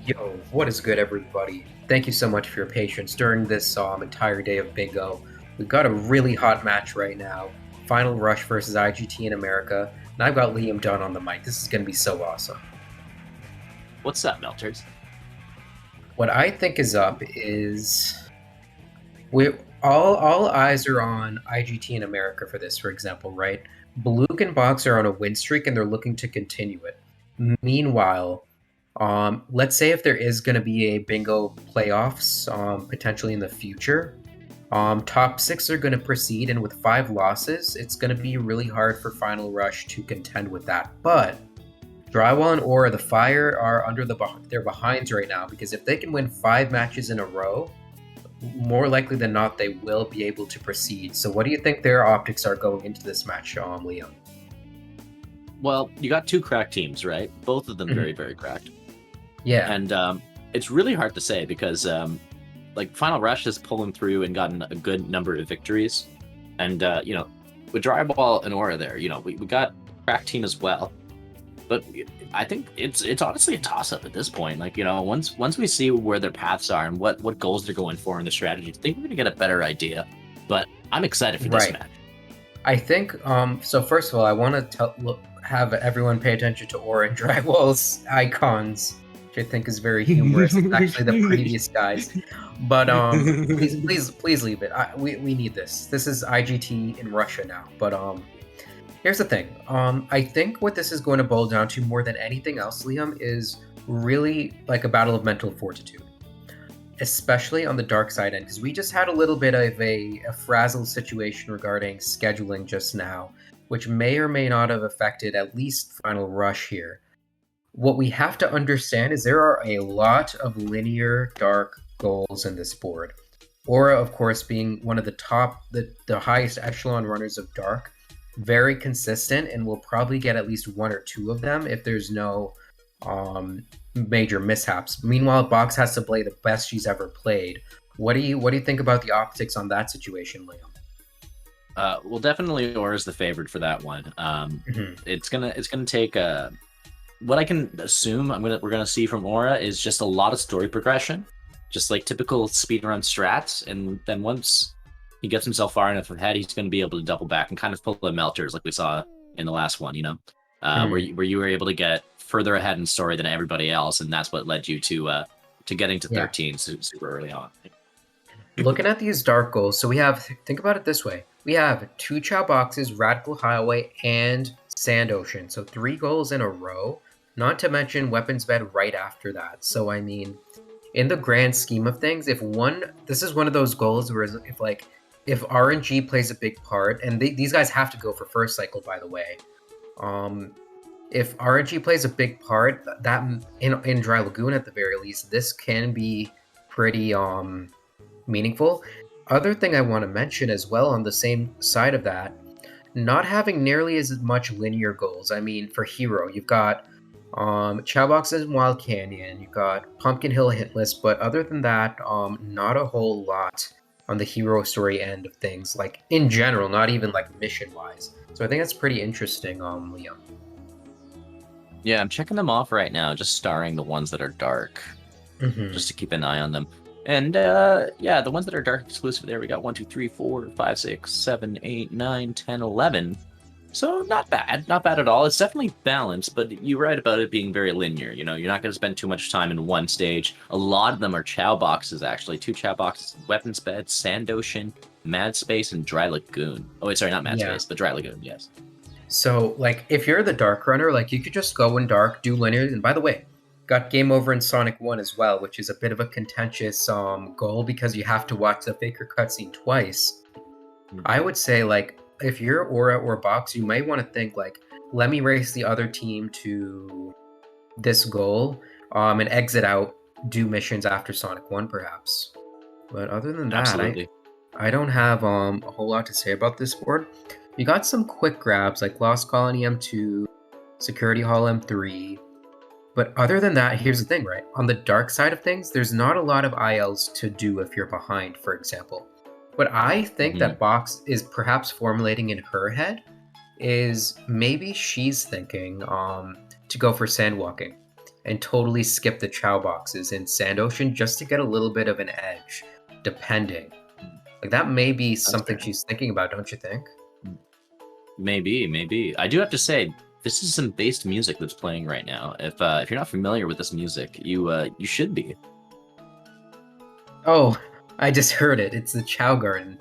Yo, what is good, everybody? Thank you so much for your patience during this entire day of bingo. We've got a really hot match right now. Final Rush versus IGT in America, and I've got Liam Dunn on the mic. This is going to be so awesome. What's up, Melters? What I think is up is we all eyes are on IGT in America for this, for example, right? Blue and Box are on a win streak and they're looking to continue it. Meanwhile, let's say if there is going to be a bingo playoffs potentially in the future, top six are going to proceed, and with 5 losses, it's going to be really hard for Final Rush to contend with that. But Drywall and Aura, the Fire, are under their behinds right now because if they can win 5 matches in a row, more likely than not, they will be able to proceed. So, what do you think their optics are going into this match, Liam? Well, you got 2 cracked teams, right? Both of them Mhm. very, very cracked. Yeah. And it's really hard to say because like Final Rush has pulling through and gotten a good number of victories. And with Dryball and Aura there, we got cracked team as well. But I think it's honestly a toss-up at this point. Like, once we see where their paths are and what goals they're going for in the strategy, I think we're gonna get a better idea. But I'm excited for this match. I think so first of all, I want to have everyone pay attention to Aura and Drywall's icons, which I think is very humorous. It's actually the previous guys. But please leave it. We need this. This is IGT in Russia now. But here's the thing. I think what this is going to boil down to more than anything else, Liam, is really like a battle of mental fortitude, especially on the dark side end, because we just had a little bit of a frazzled situation regarding scheduling just now, which may or may not have affected at least Final Rush here. What we have to understand is there are a lot of linear dark goals in this board. Aura, of course, being one of the top, the highest echelon runners of dark, very consistent, and we'll probably get at least 1 or 2 of them if there's no major mishaps. Meanwhile, Box has to play the best she's ever played. What do you think about the optics on that situation, Liam? Well, definitely Aura's the favorite for that one. It's gonna take what I can assume we're gonna see from Aura is just a lot of story progression, just like typical speedrun strats, and then once he gets himself far enough ahead, he's going to be able to double back and kind of pull the Melters like we saw in the last one, where you were able to get further ahead in story than everybody else, and that's what led you to getting to 13 super early on. Looking at these dark goals, so we have, think about it this way. We have 2 Chow Boxes, Radical Highway, and Sand Ocean. So 3 goals in a row, not to mention Weapons Bed right after that. So, I mean, in the grand scheme of things, this is one of those goals where if RNG plays a big part, and these guys have to go for first cycle, by the way. If RNG plays a big part, that in Dry Lagoon at the very least, this can be pretty meaningful. Other thing I want to mention as well on the same side of that, not having nearly as much linear goals. I mean, for Hero, you've got Chow Boxes in Wild Canyon, you've got Pumpkin Hill Hitless, but other than that, not a whole lot on the hero story end of things, like in general, not even like mission wise. So I think that's pretty interesting, Liam. Yeah, I'm checking them off right now, just starring the ones that are dark, just to keep an eye on them. And the ones that are dark exclusive there, we got 1, 2, 3, 4, 5, 6, 7, 8, 9, 10, 11. So not bad at all. It's definitely balanced, but you're right about it being very linear. You're not going to spend too much time in one stage. A lot of them are Chow Boxes, actually. 2 Chow Boxes, Weapons Bed, Sand Ocean, Mad Space, and Dry Lagoon. Oh, wait, sorry, not Mad Space, but Dry Lagoon, yes. So, like, if you're the Dark Runner, like, you could just go in Dark, do linear, and by the way, got Game Over in Sonic 1 as well, which is a bit of a contentious goal because you have to watch the Faker cutscene twice. I would say, like, if you're Aura or Box, you may want to think, like, let me race the other team to this goal and exit out, do missions after Sonic 1, perhaps. But other than that, I don't have a whole lot to say about this board. You got some quick grabs, like Lost Colony M2, Security Hall M3. But other than that, here's the thing, right? On the dark side of things, there's not a lot of ILs to do if you're behind, for example. What I think that Box is perhaps formulating in her head is maybe she's thinking to go for Sandwalking. and totally skip the Chow boxes in Sand Ocean just to get a little bit of an edge, depending. Like that may be something fair. she's thinking about, don't you think? Maybe. I do have to say, this is some based music that's playing right now. If you're not familiar with this music, you should be. Oh, I just heard it. It's the Chow Garden.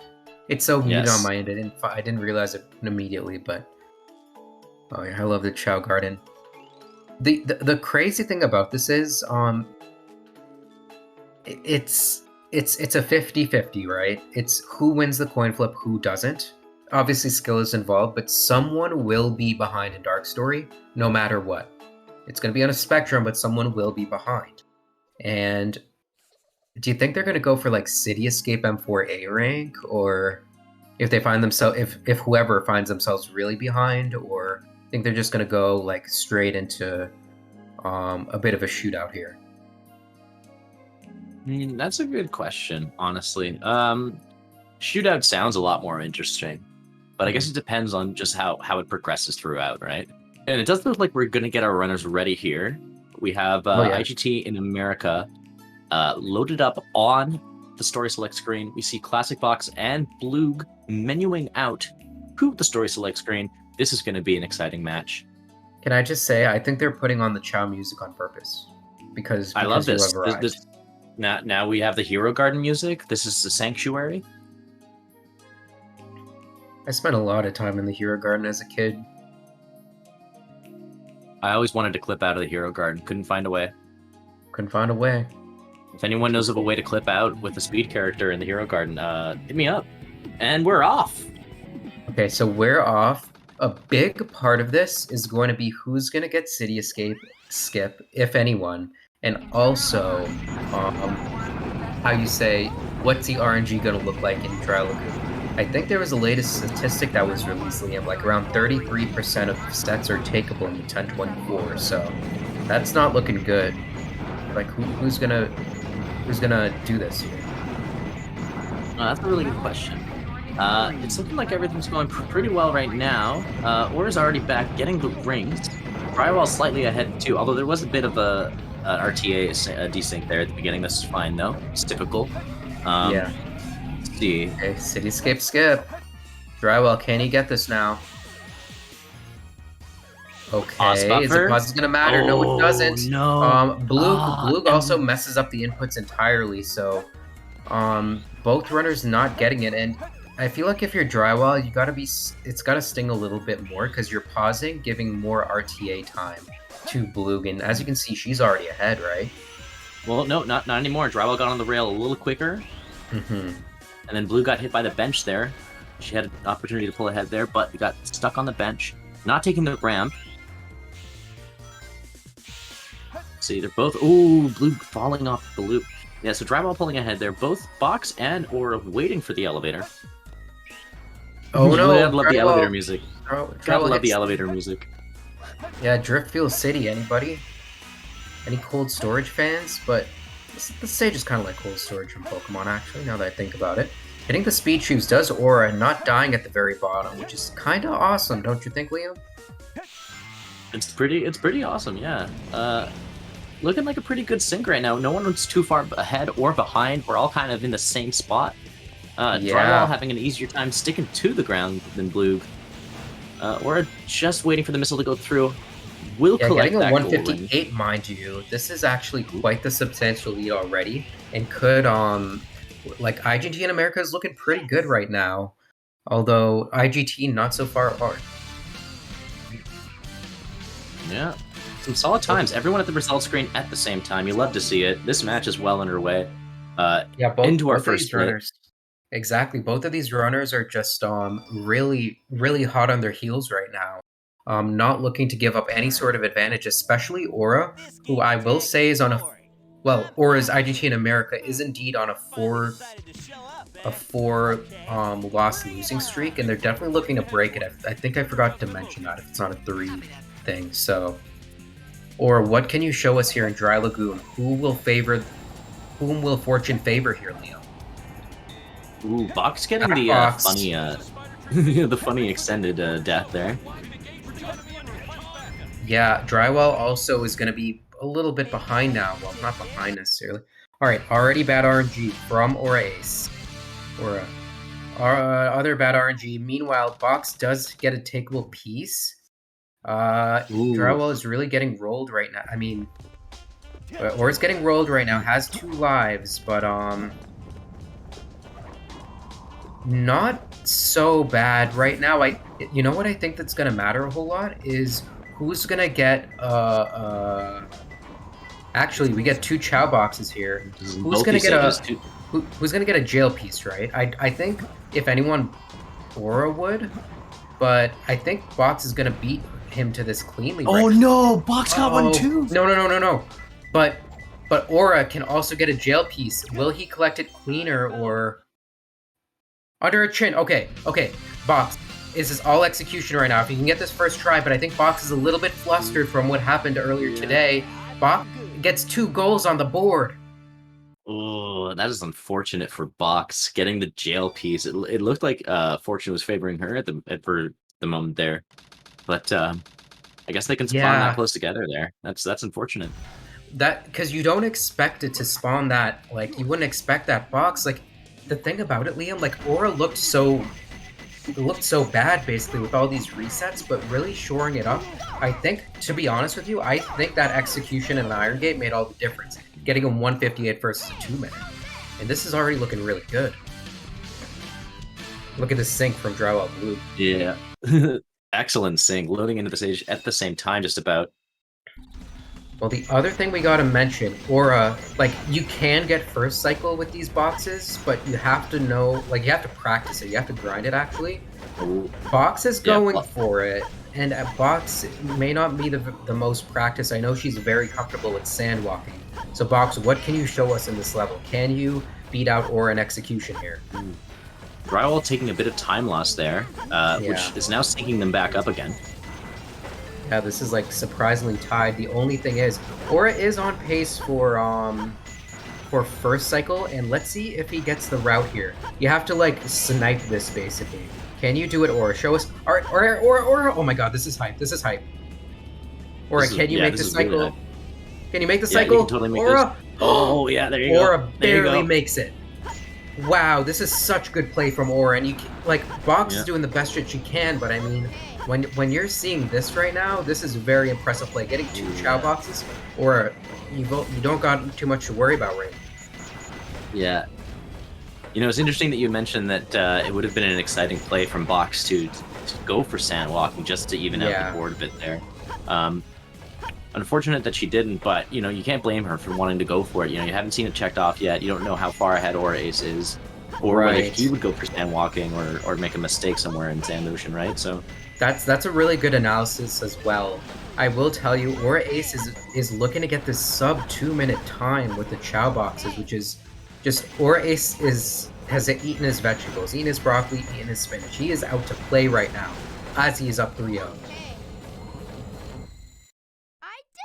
It's so muted on Yes. my end. I didn't realize it immediately, but oh yeah, I love the Chow Garden. The crazy thing about this is it's a 50-50, right? It's who wins the coin flip, who doesn't. Obviously skill is involved, but someone will be behind in Dark Story no matter what. It's going to be on a spectrum, but someone will be behind. And do you think they're going to go for like City Escape M4A rank, or if they find themselves if whoever finds themselves really behind, or think they're just going to go like straight into a bit of a shootout here? That's a good question, honestly. Shootout sounds a lot more interesting, but I guess it depends on just how it progresses throughout, right? And it does look like we're going to get our runners ready here. We have IGT in America loaded up on the story select screen. We see Classic Box and Bloog menuing out to the story select screen. This is going to be an exciting match. Can I just say, I think they're putting on the Chow music on purpose because I love you this. have arrived. Now we have the Hero Garden music. This is the Sanctuary. I spent a lot of time in the Hero Garden as a kid. I always wanted to clip out of the Hero Garden. Couldn't find a way. Couldn't find a way. If anyone knows of a way to clip out with a speed character in the Hero Garden, hit me up. And we're off. Okay, so we're off. A big part of this is going to be who's going to get City Escape skip, if anyone, and also how you say, what's the RNG going to look like in Dry Lagoon? I think there was a latest statistic that was released, Liam, like around 33% of sets are takeable in the 1024, so that's not looking good. Like who's gonna do this here? That's a really good question. It's looking like everything's going pretty well right now. Aura's already back, getting the rings. Drywall's slightly ahead too, although there was a bit of a RTA desync there at the beginning. This is fine though. It's typical. Yeah. Let's see. Okay, Cityscape skip. Drywall, can he get this now? Okay, is the pause gonna matter? No, it doesn't. No. Blue also messes up the inputs entirely, so both runners not getting it, and I feel like if you're Drywall, it's gotta sting a little bit more because you're pausing, giving more RTA time to Blue, and as you can see, she's already ahead, right? Well, no, not anymore. Drywall got on the rail a little quicker, and then Blue got hit by the bench there. She had an opportunity to pull ahead there, but got stuck on the bench, not taking the ramp. See, they're both... Ooh, Blue falling off the loop. Yeah, so Drywall pulling ahead there. Both Box and Aura waiting for the elevator. Oh no! I love the elevator music. I love the elevator music. Yeah, Driftfield City, anybody? Any cold storage fans? But the stage is kind of like cold storage from Pokemon, actually, now that I think about it. Hitting the speed shoes does Aura and not dying at the very bottom, which is kind of awesome, don't you think, Liam? It's pretty awesome, yeah. Looking like a pretty good sync right now. No one's too far ahead or behind. We're all kind of in the same spot. Drywall having an easier time sticking to the ground than Blue. Or just waiting for the missile to go through. Will collect getting a that 158, gold mind you. This is actually quite the substantial lead already, and could like IGT in America is looking pretty good right now. Although IGT not so far apart. Yeah. Some solid times. Everyone at the result screen at the same time. You love to see it. This match is well underway. Into our first runners. Exactly. Both of these runners are just really, really hot on their heels right now. Not looking to give up any sort of advantage, especially Aura, who I will say is on Aura's IGT in America is indeed on a four loss losing streak, and they're definitely looking to break it. I think I forgot to mention that if it's not a 3 thing. So, or what can you show us here in Dry Lagoon? Whom will fortune favor here, Leo? Ooh, Box getting the funny, the funny extended death there. Yeah, Drywall also is going to be a little bit behind now. Well, not behind necessarily. All right, already bad RNG from Aura Ace. Aura. Other bad RNG. Meanwhile, Box does get a takeable piece. Drywall is really getting rolled right now. I mean, Aura's getting rolled right now. Has 2 lives, but not so bad right now. You know what I think that's gonna matter a whole lot is who's gonna get actually we get 2 Chow boxes here. Who's gonna get who's gonna get a jail piece, right? I think if anyone, Aura would, but I think Box is gonna beat him to this cleanly. Oh right no, Box got one too. No. But Aura can also get a jail piece. Will he collect it cleaner or under a chin? Okay. Box. This is all execution right now. If you can get this first try, but I think Box is a little bit flustered from what happened earlier today. Box gets 2 goals on the board. Oh, that is unfortunate for Box getting the jail piece. It looked like Fortune was favoring her for the moment there, but I guess they can spawn that close together there. That's unfortunate. That because you don't expect it to spawn that. Like you wouldn't expect that Box. Like the thing about it, Liam, like Aura looked so bad basically with all these resets, but really shoring it up. I think, to be honest with you, I think that execution in the Iron Gate made all the difference. Getting him 158 versus a 2-minute. And this is already looking really good. Look at this sync from Drywall Blue. Yeah. Excellent sync. Loading into the stage at the same time, just about. Well, the other thing we gotta mention, Aura, like, you can get first cycle with these boxes, but you have to know, like, you have to practice it. You have to grind it, actually. Ooh. Box is going for it, and Box may not be the most practiced. I know she's very comfortable with sand walking. So, Box, what can you show us in this level? Can you beat out Aura in execution here? Drywall taking a bit of time loss there, which is now syncing them back up again. Yeah, this is like surprisingly tied. The only thing is, Aura is on pace for first cycle, and let's see if he gets the route here. You have to like snipe this basically. Can you do it, Aura? Show us. Aura! Oh my God, this is hype. This is hype. Aura, can you make the cycle? Really can you make the cycle? You can totally make Aura! Oh yeah, there you go. Aura barely makes it. Wow, this is such good play from Aura, and you can, like Box is doing the best shit she can, but I mean. When you're seeing this right now, this is a very impressive play. Getting 2 Chow boxes, or you don't got too much to worry about right now. Yeah. You know, it's interesting that you mentioned that it would have been an exciting play from Box to go for sand walking just to even out the board a bit there. Unfortunate that she didn't, but, you know, you can't blame her for wanting to go for it. You know, you haven't seen it checked off yet. You don't know how far ahead Aura Ace is, or whether he would go for sand walking or make a mistake somewhere in Sand Ocean, right? So. That's a really good analysis as well. I will tell you, Aura Ace is looking to get this sub 2-minute time with the Chow boxes, which is just Aura Ace has eaten his vegetables, eaten his broccoli, eaten his spinach. He is out to play right now, as he is up 3-0.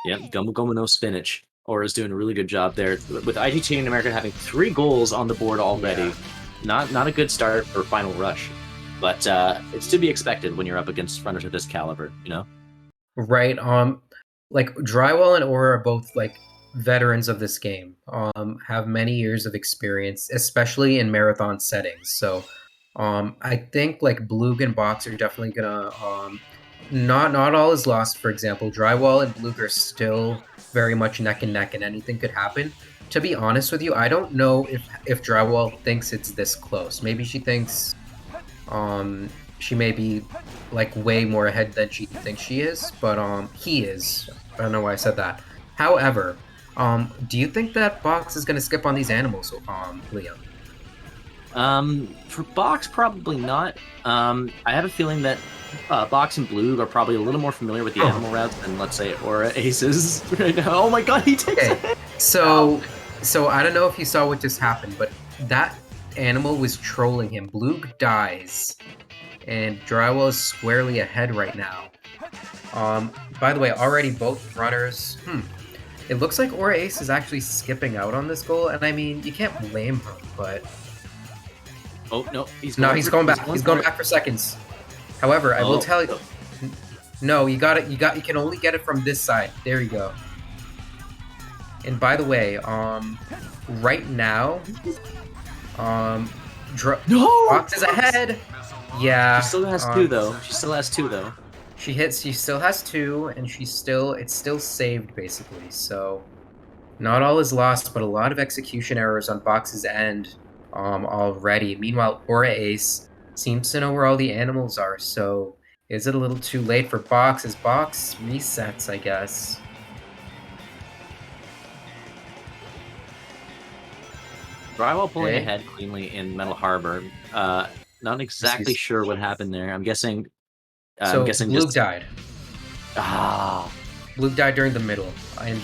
Yeah, Gomu no spinach. Aura's doing a really good job there. With IGT in America having 3 goals on the board already, not a good start for Final Rush. But it's to be expected when you're up against runners of this caliber, you know? Right. Like Drywall and Aura are both like veterans of this game. Have many years of experience, especially in marathon settings. So, I think like Blug and Box are definitely gonna not all is lost. For example, Drywall and Blug are still very much neck and neck, and anything could happen. To be honest with you, I don't know if Drywall thinks it's this close. Maybe she thinks. She may be like way more ahead than she thinks she is, but he is. I don't know why I said that. However, do you think that Box is gonna skip on these animals, Liam? For Box, probably not. I have a feeling that Box and Blue are probably a little more familiar with the animal routes than, let's say, Aura Aces right now. Oh my God, he takes it! So I don't know if you saw what just happened, but that animal was trolling him. Blue dies, and Drywall is squarely ahead right now. By the way, already both runners. It looks like Aura Ace is actually skipping out on this goal, and I mean, you can't blame her, but. Oh no, he's going back. He's going back for seconds. However, I will tell you. No, you got it. You can only get it from this side. There you go. And by the way, right now, No! Box is ahead. Yeah. She still has two though. She still has two though. She still has two, and it's still saved basically. So not all is lost, but a lot of execution errors on Box's end already. Meanwhile, Aura Ace seems to know where all the animals are. So is it a little too late for Box? As Box resets, I guess. Drywall pulling Okay. ahead cleanly in Metal Harbor. Not exactly sure what happened there. I'm guessing. So I'm guessing Blue just died. ah. Blue died during the middle, and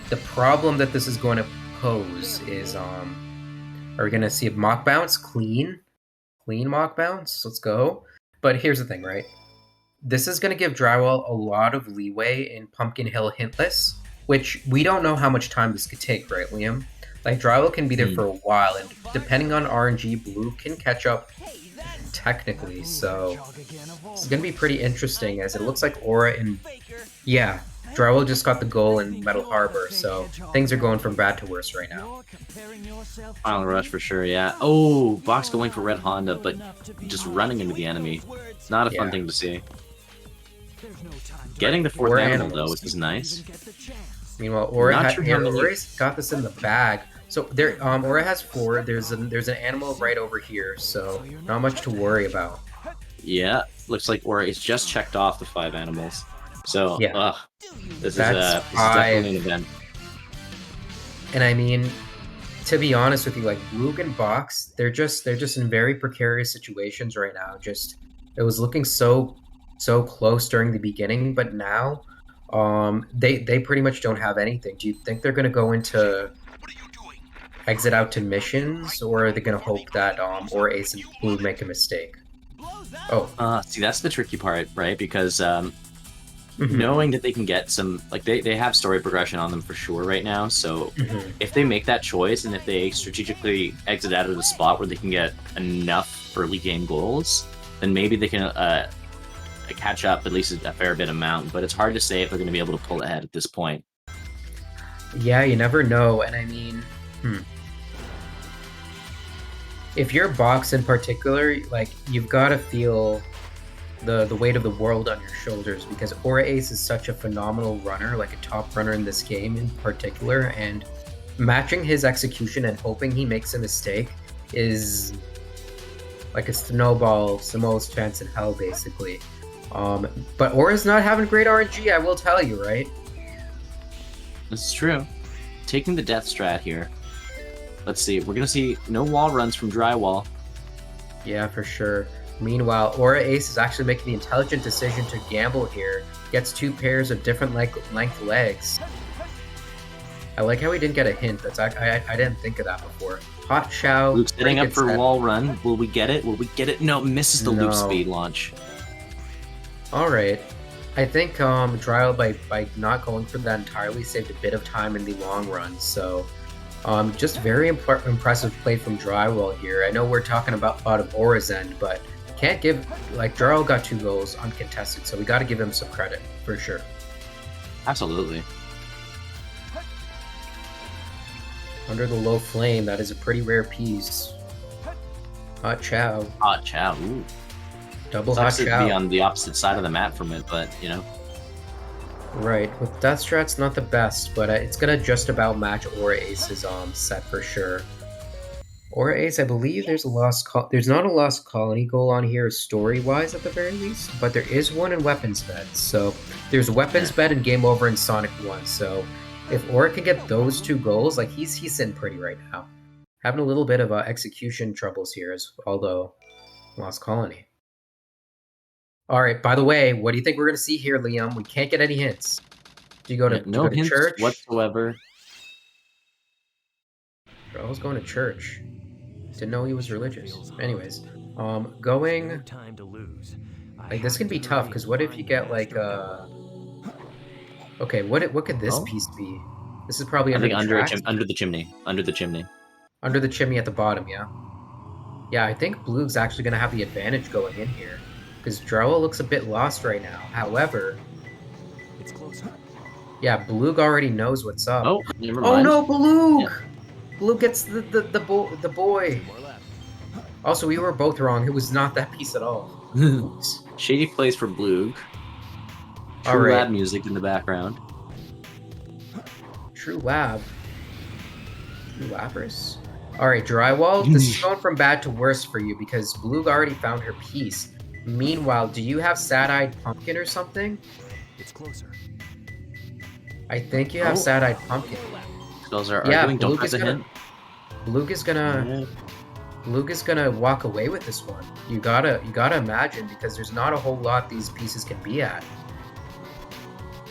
the problem that this is going to pose is are we going to see a mock bounce? Clean mock bounce. Let's go. But here's the thing, right? This is going to give Drywall a lot of leeway in Pumpkin Hill hintless, which we don't know how much time this could take, right, Liam? Like Drywall can be there for a while, and depending on RNG, Blue can catch up technically. So it's going to be pretty interesting, as it looks like Aura and Drywall just got the goal in Metal Harbor, so things are going from bad to worse right now. Final rush for sure, yeah. Oh, Box going for Red Honda, but just running into the enemy. Not a fun thing to see. Getting the fourth Four animal animals. though, which is nice. Meanwhile, Aura Not sure how many- Aura's got this in the bag. So there, Aura has 4. There's an animal right over here, so not much to worry about. Yeah, looks like Aura is just checked off the 5 animals. So, Yeah. this is That's definitely an event. And I mean, to be honest with you, like Luke and Box, they're just in very precarious situations right now. Just it was looking so close during the beginning, but now they pretty much don't have anything. Do you think they're gonna go into exit out to missions, or are they gonna hope that or Ace and Blue make a mistake? Oh, See, that's the tricky part, right? Because knowing that they can get some, like, they have story progression on them for sure right now. So if they make that choice and if they strategically exit out of the spot where they can get enough early game goals, then maybe they can catch up at least a fair bit amount. But it's hard to say if they're going to be able to pull ahead at this point. yeah, you never know. And I mean, if you're Box in particular, like you've got to feel the weight of the world on your shoulders, because Aura Ace is such a phenomenal runner, like a top runner in this game in particular, and matching his execution and hoping he makes a mistake is like a snowball's the most chance in hell, basically. But Aura's not having great RNG, I will tell you, right? This is true. Taking the death strat here. Let's see. We're going to see no wall runs from Drywall. Yeah, for sure. Meanwhile, Aura Ace is actually making the intelligent decision to gamble here. Gets 2 pairs of different length legs. I like how he didn't get a hint. That's I didn't think of that before. Hot Chow. Luke's setting up for set. wall run. Will we get it? Will we get it? No, misses the Luke No. speed launch. All right. I think Dryle by not going for that entirely saved a bit of time in the long run. So just very impressive play from Drywall here. I know we're talking about bottom Aura's end, but can't give, like, Dryle got 2 goals uncontested, so we got to give him some credit for sure. Absolutely. Under the low flame, that is a pretty rare piece. Hot Chow. Hot Chow. Ooh. Double Hot Sucks to be Chow. on the opposite side of the map from it, but, you know. Right. With Death Strat's not the best, but it's going to just about match Aura Ace's set for sure. Aura Ace, I believe there's not a lost colony goal on here story-wise at the very least, but there is one in weapons bed. So there's weapons bed and game over in Sonic 1. So if Aura can get those 2 goals, like he's sitting pretty right now. Having a little bit of execution troubles here, although lost colony. All right, by the way, what do you think we're going to see here, Liam? We can't get any hints. Do you go to, No hints church? whatsoever. I was going to church. Didn't know he was religious. Anyways, going time to lose. like this can be tough, because what if you get like okay, what could this piece be? This is probably I under think the tracks? under the chimney. Under the chimney. Under the chimney at the bottom, yeah. Yeah, I think Blue's actually going to have the advantage going in here, because Drell looks a bit lost right now. However, It's close. Yeah, Bloog already knows what's up. Oh, never Oh mind. no, Bloog! Bloog gets the boy. More left. Also, we were both wrong. It was not that piece at all. Oops. Shady plays for Bloog. All True right. Lab music in the background. True Lab. True Labbers? Alright, Drywall, this is going from bad to worse for you because Bloog already found her piece. Meanwhile, do you have Sad-Eyed Pumpkin or something? It's closer. I think you have Oh. Sad-Eyed Pumpkin. Those are Yeah, arguing. Don't Bloog press is a gonna- hint. Bloog is gonna walk away with this one. You gotta imagine because there's not a whole lot these pieces can be at.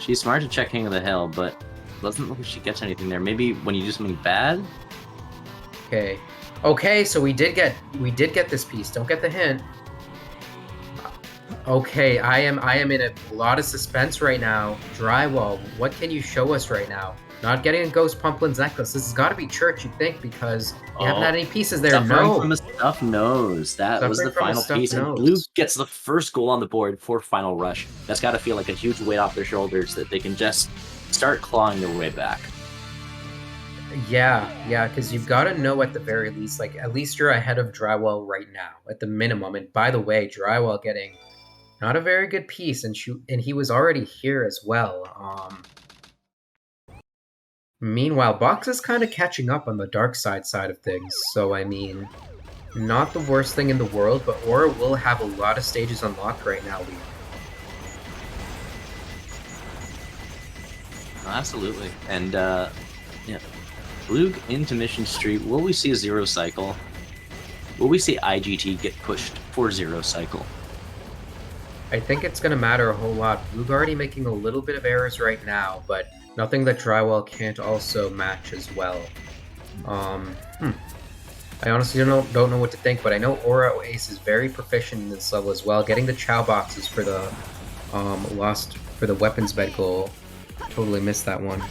She's smart to check King of the Hill, but doesn't look like she gets anything there. Maybe when you do something bad. Okay. Okay, so we did get this piece. Don't get the hint. Okay, I am in a lot of suspense right now. Drywall, what can you show us right now? Not getting a Ghost Pumplin's necklace. This has got to be church, you think, because you haven't had any pieces there. Suffering No. from a stuffed nose. That was Suffering the from a final stuffed piece. And nose. Blue gets the first goal on the board for Final Rush. That's got to feel like a huge weight off their shoulders that they can just start clawing their way back. Yeah, because you've got to know at the very least, like, at least you're ahead of Drywall right now, at the minimum. And by the way, Drywall getting not a very good piece, and he was already here as well. Meanwhile, Box is kind of catching up on the dark side of things, so I mean, not the worst thing in the world, but Aura will have a lot of stages unlocked right now, Liam. Absolutely. And, yeah. Blue into Mission Street. Will we see a zero cycle? Will we see IGT get pushed for zero cycle? I think it's going to matter a whole lot. Blue already making a little bit of errors right now, but nothing that Drywall can't also match as well. I honestly don't know what to think, but I know Aura Ace is very proficient in this level as well. Getting the Chow boxes for the weapons bed goal. Totally missed that one.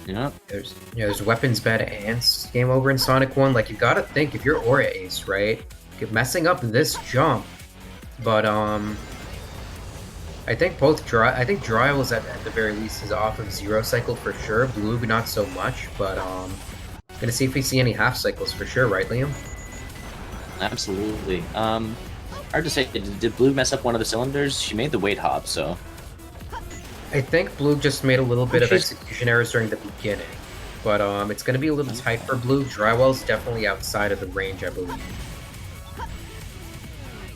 Yeah. There's weapons bed and game over in Sonic 1. Like, you gotta think, if you're Aura Ace, right? Messing up this jump. But I think Drywall's at the very least is off of zero cycle for sure. Blue not so much, but gonna see if we see any half cycles for sure, right, Liam? Absolutely. Hard to say. Did Blue mess up one of the cylinders? She made the weight hop, so. I think Blue just made a little bit of execution errors during the beginning, but it's gonna be a little tight for Blue. Drywall's definitely outside of the range, I believe.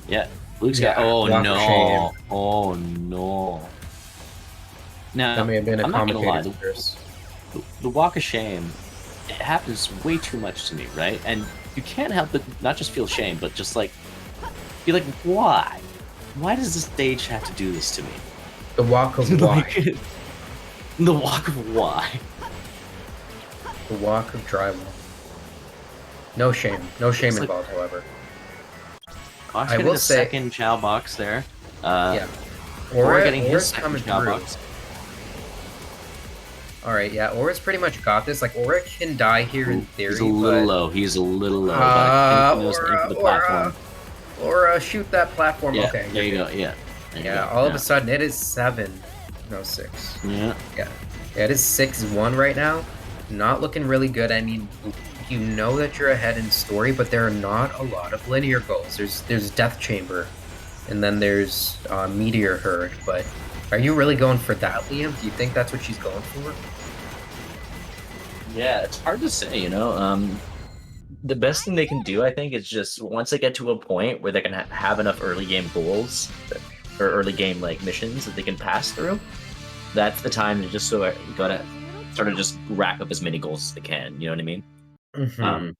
Yeah. Blue's got. Oh no! Oh no! Now That may have been a I'm not gonna lie. commentator's curse. The walk of shame, it happens way too much to me, right? And you can't help but not just feel shame, but just like be like, why? Why does the stage have to do this to me? The walk of why? The walk of why? The walk of Drywall. No shame. No shame It's like- involved, however. Box I getting will the say- second Chow box there. Yeah. Aura getting Aura's his second coming Chow through. box. Alright, yeah, Aura's pretty much got this. Like, Aura can die here in theory, He's a little but... low. He's a little low. But I think he knows to aim for the platform. Aura, shoot that platform. Yeah, Okay. there you go. Yeah. There you Yeah, go. all of a sudden it is 7. No, 6. Yeah. Yeah, it is 6-1 right now. Not looking really good. I mean, you know that you're ahead in story, but there are not a lot of linear goals. There's Death Chamber, and then there's Meteor Herd, but are you really going for that, Liam? Do you think that's what she's going for? Yeah, it's hard to say, you know. The best thing they can do, I think, is just once they get to a point where they can have enough early game goals or early game like missions that they can pass through. That's the time to just sort of just rack up as many goals as they can. You know what I mean? Mm-hmm.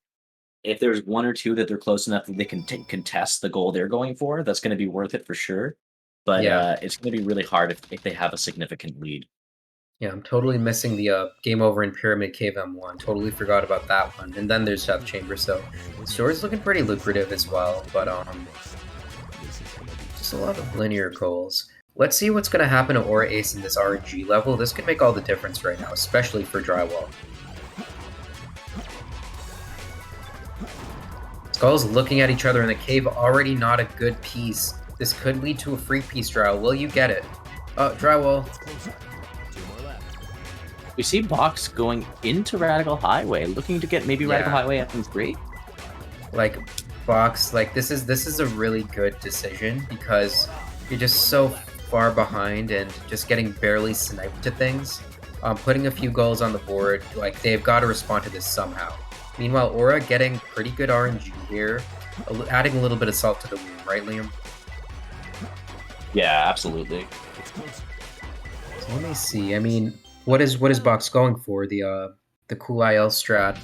If there's one or two that they're close enough that they can contest the goal they're going for, that's going to be worth it for sure. But Yeah. it's going to be really hard if they have a significant lead. Yeah, I'm totally missing the Game Over in Pyramid Cave M1. Totally forgot about that one. And then there's Death Chamber, so the story's looking pretty lucrative as well, but just a lot of linear goals. Let's see what's going to happen to Aura Ace in this RNG level. This could make all the difference right now, especially for Drywall. Skulls looking at each other in the cave, already not a good piece. This could lead to a free piece, Drywall. Will you get it? Oh, Drywall. We see Box going into Radical Highway, looking to get maybe Radical Yeah. Highway at 3. Like Box, like this is a really good decision because you're just so far behind and just getting barely sniped to things. Putting a few goals on the board, like they've got to respond to this somehow. Meanwhile, Aura getting pretty good RNG here, adding a little bit of salt to the wound, right, Liam? Yeah, absolutely. So let me see. I mean, what is Box going for? The cool IL strat.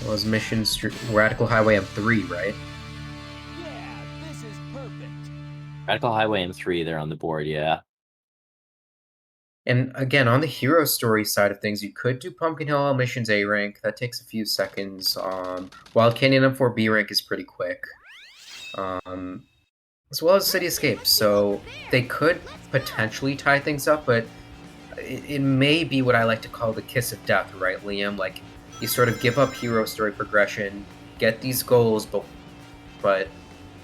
Was mission Radical Highway M3, right? Yeah, this is perfect. Radical Highway M3, they're on the board, yeah. And again, on the hero story side of things, you could do Pumpkin Hill missions A rank. That takes a few seconds. Wild Canyon M4 B rank is pretty quick. As well as City Escape. So they could potentially tie things up, but it may be what I like to call the kiss of death, right, Liam? Like, you sort of give up hero story progression, get these goals, but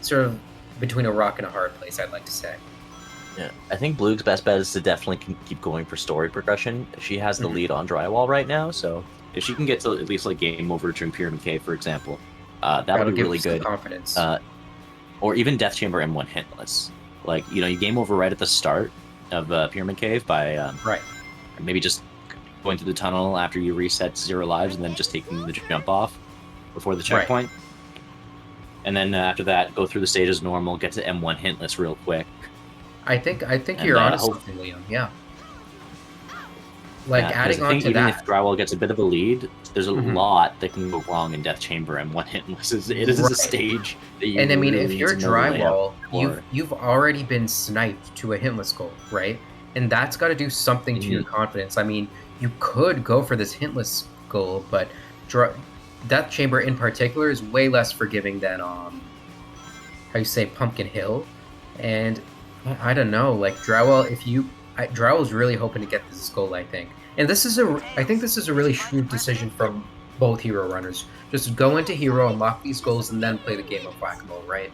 sort of between a rock and a hard place, I'd like to say. Yeah, I think Blue's best bet is to definitely keep going for story progression. She has the lead on Drywall right now, so if she can get to at least like game over during Pyramid Cave, for example, that would be really good. Confidence. Or even Death Chamber M1 hitless. Like, you know, you game over right at the start of Pyramid Cave by right. Maybe just going through the tunnel after you reset to 0 lives and then just taking the jump off before the checkpoint. Right. And then after that, go through the stage as normal, get to M1 hintless real quick. I think you're onto something, Liam. Yeah. Like adding on to even that. If Drywall gets a bit of a lead, there's a lot that can go wrong in Death Chamber M1 hitless. It is a stage that you and I mean, really if you're need to know Drywall, you've already been sniped to a hintless goal, right? And that's got to do something to your confidence. I mean, you could go for this hintless goal, but Death Chamber in particular is way less forgiving than how you say Pumpkin Hill, and I don't know, like Drywall. Drywall's really hoping to get this goal, I think, and I think this is a really shrewd decision from both hero runners. Just go into hero, unlock these goals, and then play the game of whack-a-mole, right?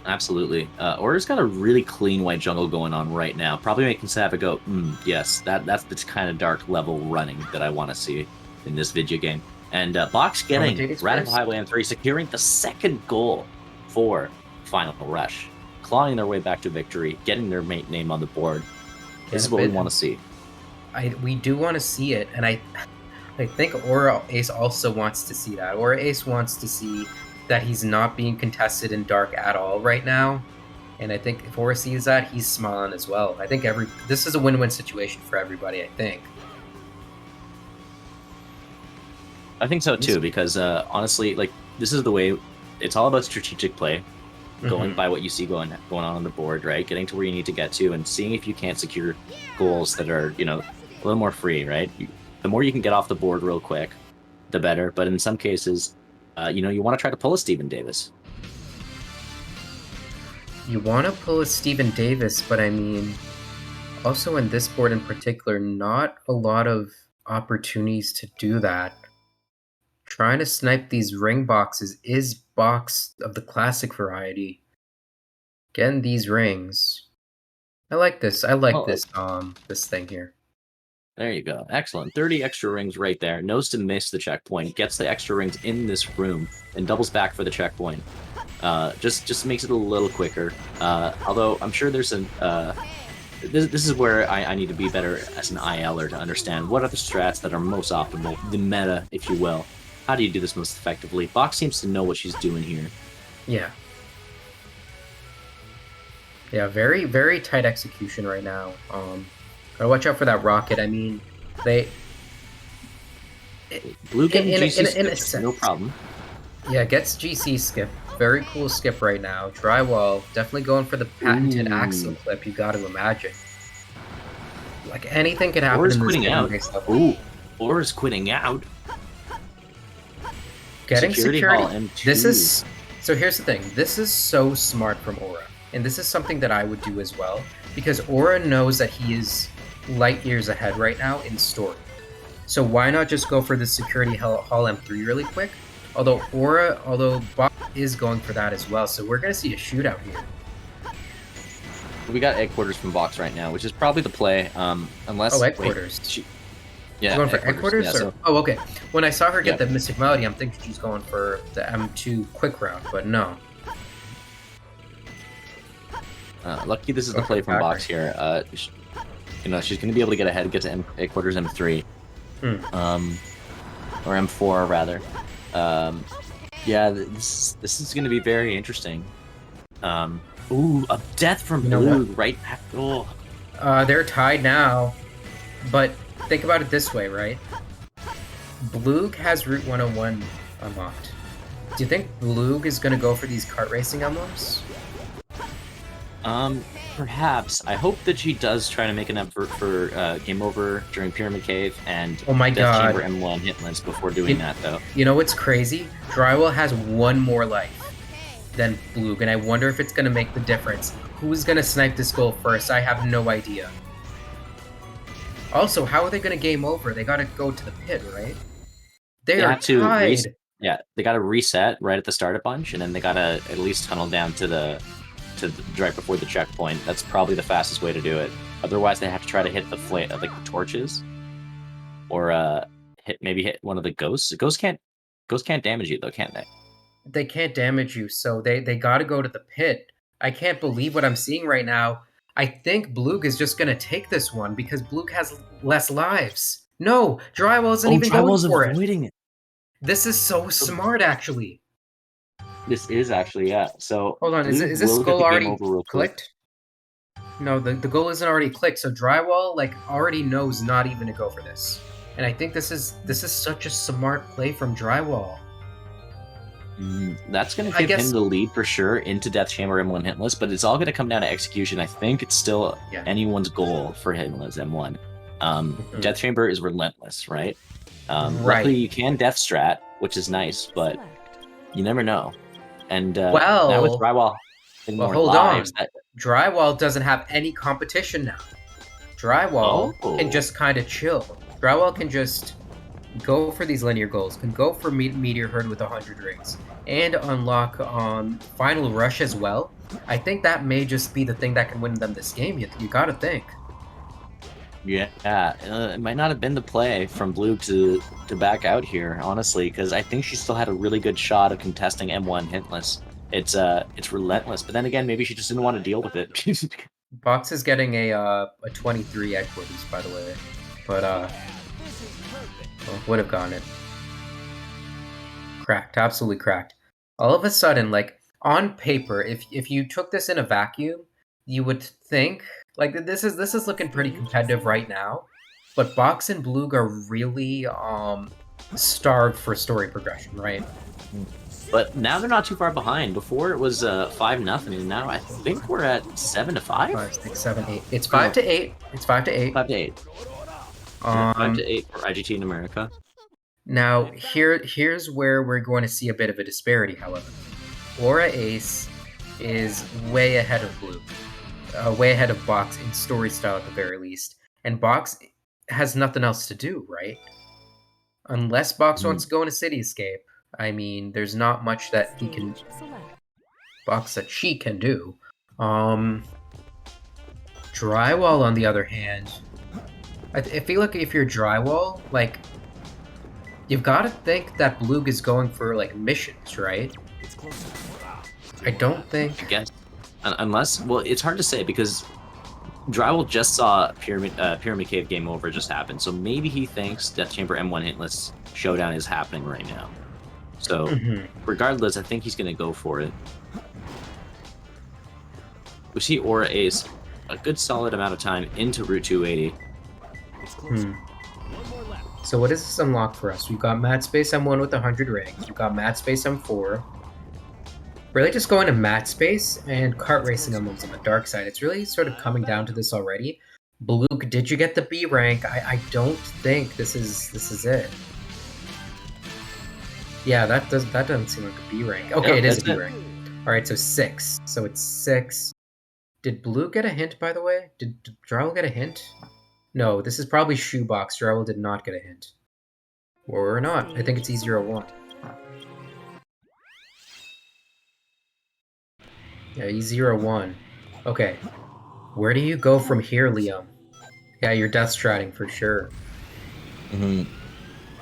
Absolutely. Aura's got a really clean white jungle going on right now. Probably making Sava go, yes, that's the kind of dark level running that I want to see in this video game. And Box getting Radical Highway M3, securing the second goal for Final Rush, clawing their way back to victory, getting their mate name on the board. This is what we want to see. We do want to see it, and I think Aura Ace also wants to see that. Aura Ace wants to see that he's not being contested in dark at all right now, and I think if Aura sees that, he's smiling as well. I think this is a win-win situation for everybody. I think so too, because honestly, like, this is the way. It's all about strategic play, going by what you see going on the board, right? Getting to where you need to get to, and seeing if you can't secure goals that are, you know, a little more free, right? The more you can get off the board real quick, the better. But in some cases, you know, you want to try to pull a Steven Davis. You want to pull a Steven Davis, but I mean, also in this board in particular, not a lot of opportunities to do that. Trying to snipe these ring boxes is Box of the classic variety. Getting these rings. I like this. This thing here. There you go. Excellent. 30 extra rings right there. Knows to miss the checkpoint. Gets the extra rings in this room and doubles back for the checkpoint. Just makes it a little quicker. Although I'm sure there's an... This is where I need to be better as an ILer to understand what are the strats that are most optimal, the meta, if you will. How do you do this most effectively? Box seems to know what she's doing here. Yeah. Yeah, very, very tight execution right now. Gotta watch out for that rocket. I mean, Blue getting GC skip, no problem. Yeah, gets GC skip. Very cool skip right now. Drywall, definitely going for the patented axle clip, you gotta imagine. Like, anything could happen Aura's in this quitting game. out. Ooh, Aura's quitting out. Getting security. M2. This is... So here's the thing. This is so smart from Aura. And this is something that I would do as well. Because Aura knows that he is light years ahead right now in story. So why not just go for the security hall M3 really quick? Although Bob is going for that as well. So we're going to see a shootout here. we got egg quarters from Box right now, which is probably the play. Unless Oh, egg wait, quarters. yeah, You're going for egg quarters? Yeah, Or... so, Oh, okay. When I saw her get yeah. the Mystic Melody, I'm thinking she's going for the M2 quick round, but no. Lucky this is the Okay, play from back Box here. You know, she's going to be able to get ahead, get to egg quarters M3. Or M4 rather. Yeah, this is going to be very interesting. Ooh, a death from Blue right back. Oh. They're tied now, but think about it this way, right? Blue has Route 101 unlocked. Do you think Blue is going to go for these kart racing emblems? Perhaps. I hope that she does try to make an effort for Game Over during Pyramid Cave and Oh my Death god. Chamber M1 hitless before doing that, though. You know what's crazy? Drywall has one more life than Blue, and I wonder if it's going to make the difference. Who's going to snipe this goal first? I have no idea. Also, how are they going to game over? They got to go to the pit, right? They are tied. Yeah, they got to reset right at the start a bunch, and then they got to at least tunnel down to the right before the checkpoint. That's probably the fastest way to do it. Otherwise, they have to try to hit the like the torches, or maybe hit one of the ghosts. Ghosts can't damage you though, can't they? They can't damage you, so they got to go to the pit. I can't believe what I'm seeing right now. I think Blug is just gonna take this one because Blug has less lives. No, Drywall isn't even going for avoiding it. This is so smart, actually. This is actually, yeah. So hold on, is this goal already clicked? No, the goal isn't already clicked. So Drywall like already knows not even to go for this, and I think this is such a smart play from Drywall. That's going to give him the lead for sure into Death Chamber M1 hitless, but it's all going to come down to execution. I think it's still anyone's goal for hitless M1. Death Chamber is relentless, right? Luckily, you can Death Strat, which is nice, but you never know. And now with Drywall, hold on. Drywall doesn't have any competition now. Drywall can just kind of chill. Drywall can just go for these linear goals, can go for Meteor Herd with 100 rings, and unlock Final Rush as well. I think that may just be the thing that can win them this game. You gotta think. Yeah, it might not have been the play from Blue to back out here, honestly, because I think she still had a really good shot of contesting M1 hitless. It's relentless, but then again, maybe she just didn't want to deal with it. Box is getting a 23 egg quarters, by the way, but would have gotten it. Cracked, absolutely cracked. All of a sudden, like on paper, if you took this in a vacuum, you would think like this is looking pretty competitive right now. But Box and Blug are really starved for story progression, right? But now they're not too far behind. Before it was 5-0, and now I think we're at 7-5. 5, 6, 7, 8. It's 5 to 8. It's 5 to 8. 5 to 8. 5 to 8 for IGT in America. Now here's where we're going to see a bit of a disparity. However, Aura Ace is way ahead of Blue, way ahead of Box in story style at the very least, and Box has nothing else to do, right? Unless Box wants to go into Cityscape. I mean, there's not much that he can Box that she can do. Drywall, on the other hand, I feel like if you're Drywall, like you've got to think that Blug is going for like missions, right? I don't think. I guess, unless it's hard to say because Drywall just saw Pyramid Cave game over just happen, so maybe he thinks Death Chamber M1 hitless showdown is happening right now. So regardless, I think he's going to go for it. We see Aura Ace a good solid amount of time into Route 280. So what does this unlock for us? We've got Mad Space M1 with 100 rings. We've got Mad Space M4. Really just going to Mad Space and kart racing emblems on the dark side. It's really sort of coming down to this already. Blug, did you get the B rank? I don't think this is it. Yeah, that doesn't seem like a B rank. Okay, it is a B rank. All right, so 6. So it's 6. Did Blue get a hint, by the way? Did Drywall get a hint? No, this is probably Shoebox. Drywall did not get a hint. Or not. I think it's E01. Yeah, E01. Okay. Where do you go from here, Liam? Yeah, you're death striding for sure.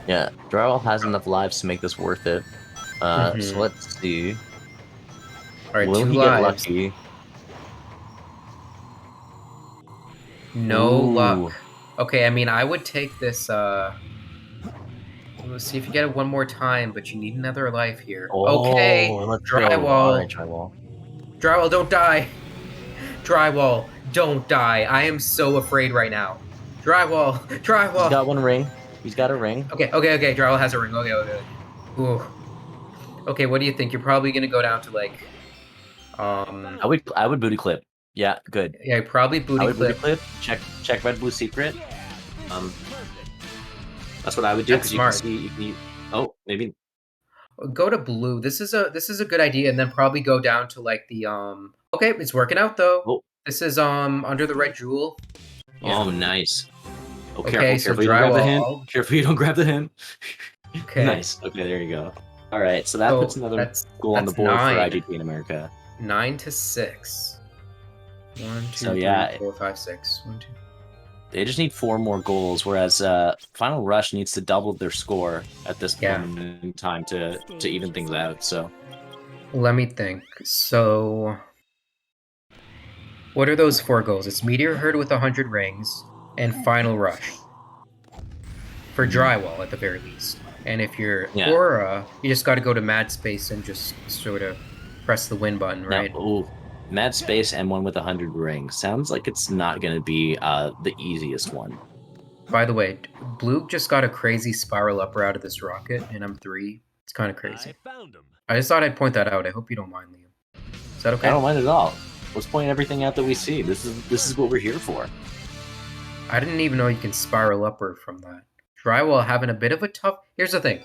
Yeah, Drywall has enough lives to make this worth it. So Mhm. let's see. All right, Will 2 he get lives. lucky? No Ooh. luck. Okay, I mean, I would take this. Let's see if you get it one more time, but you need another life here. Okay, Oh, let's go. All right, Drywall. Drywall. Drywall, don't die. Drywall, don't die. I am so afraid right now. Drywall, He's drywall. got one ring. He's got a ring. Okay. Drywall has a ring. Okay. Ooh. Okay, what do you think? You're probably gonna go down to like, I would booty clip. Yeah, good. yeah, probably I booty would booty clip. clip. Check red blue secret. Um, that's what I would do That's because you can smart. see. Oh, maybe. Go to blue. This is a good idea, and then probably go down to like the Okay, it's working out though. Oh, This is under the red jewel. Yeah. oh, nice. Oh, Okay, careful, so careful. You don't grab the hint. drywall. Careful, you don't grab the hint. Okay. Nice. Okay, there you go. All right, so that So puts another that's goal on the that's board for 9. IGT in America. 9-6. 1, 2, So 3, yeah, 4, 5, 6. 1, 2. they just need 4 more goals, whereas Final Rush needs to double their score at this Yeah. moment in time to even things out. So Let me think. So, what are those 4 goals? It's Meteor Herd with 100 rings and Final Rush for drywall at the very least. And if you're Yeah. Aura, you just got to go to Mad Space and just sort of press the win button, right? now, ooh, Mad Space and one with 100 rings sounds like it's not going to be the easiest one. By the way, Blue just got a crazy spiral upper out of this rocket, and I'm 3. It's kind of crazy. I found him. I just thought I'd point that out. I hope you don't mind, Liam. Is that okay? I don't mind at all. Let's point everything out that we see. This is what we're here for. I didn't even know you can spiral upward from that. Drywall having a bit of a tough... Here's the thing.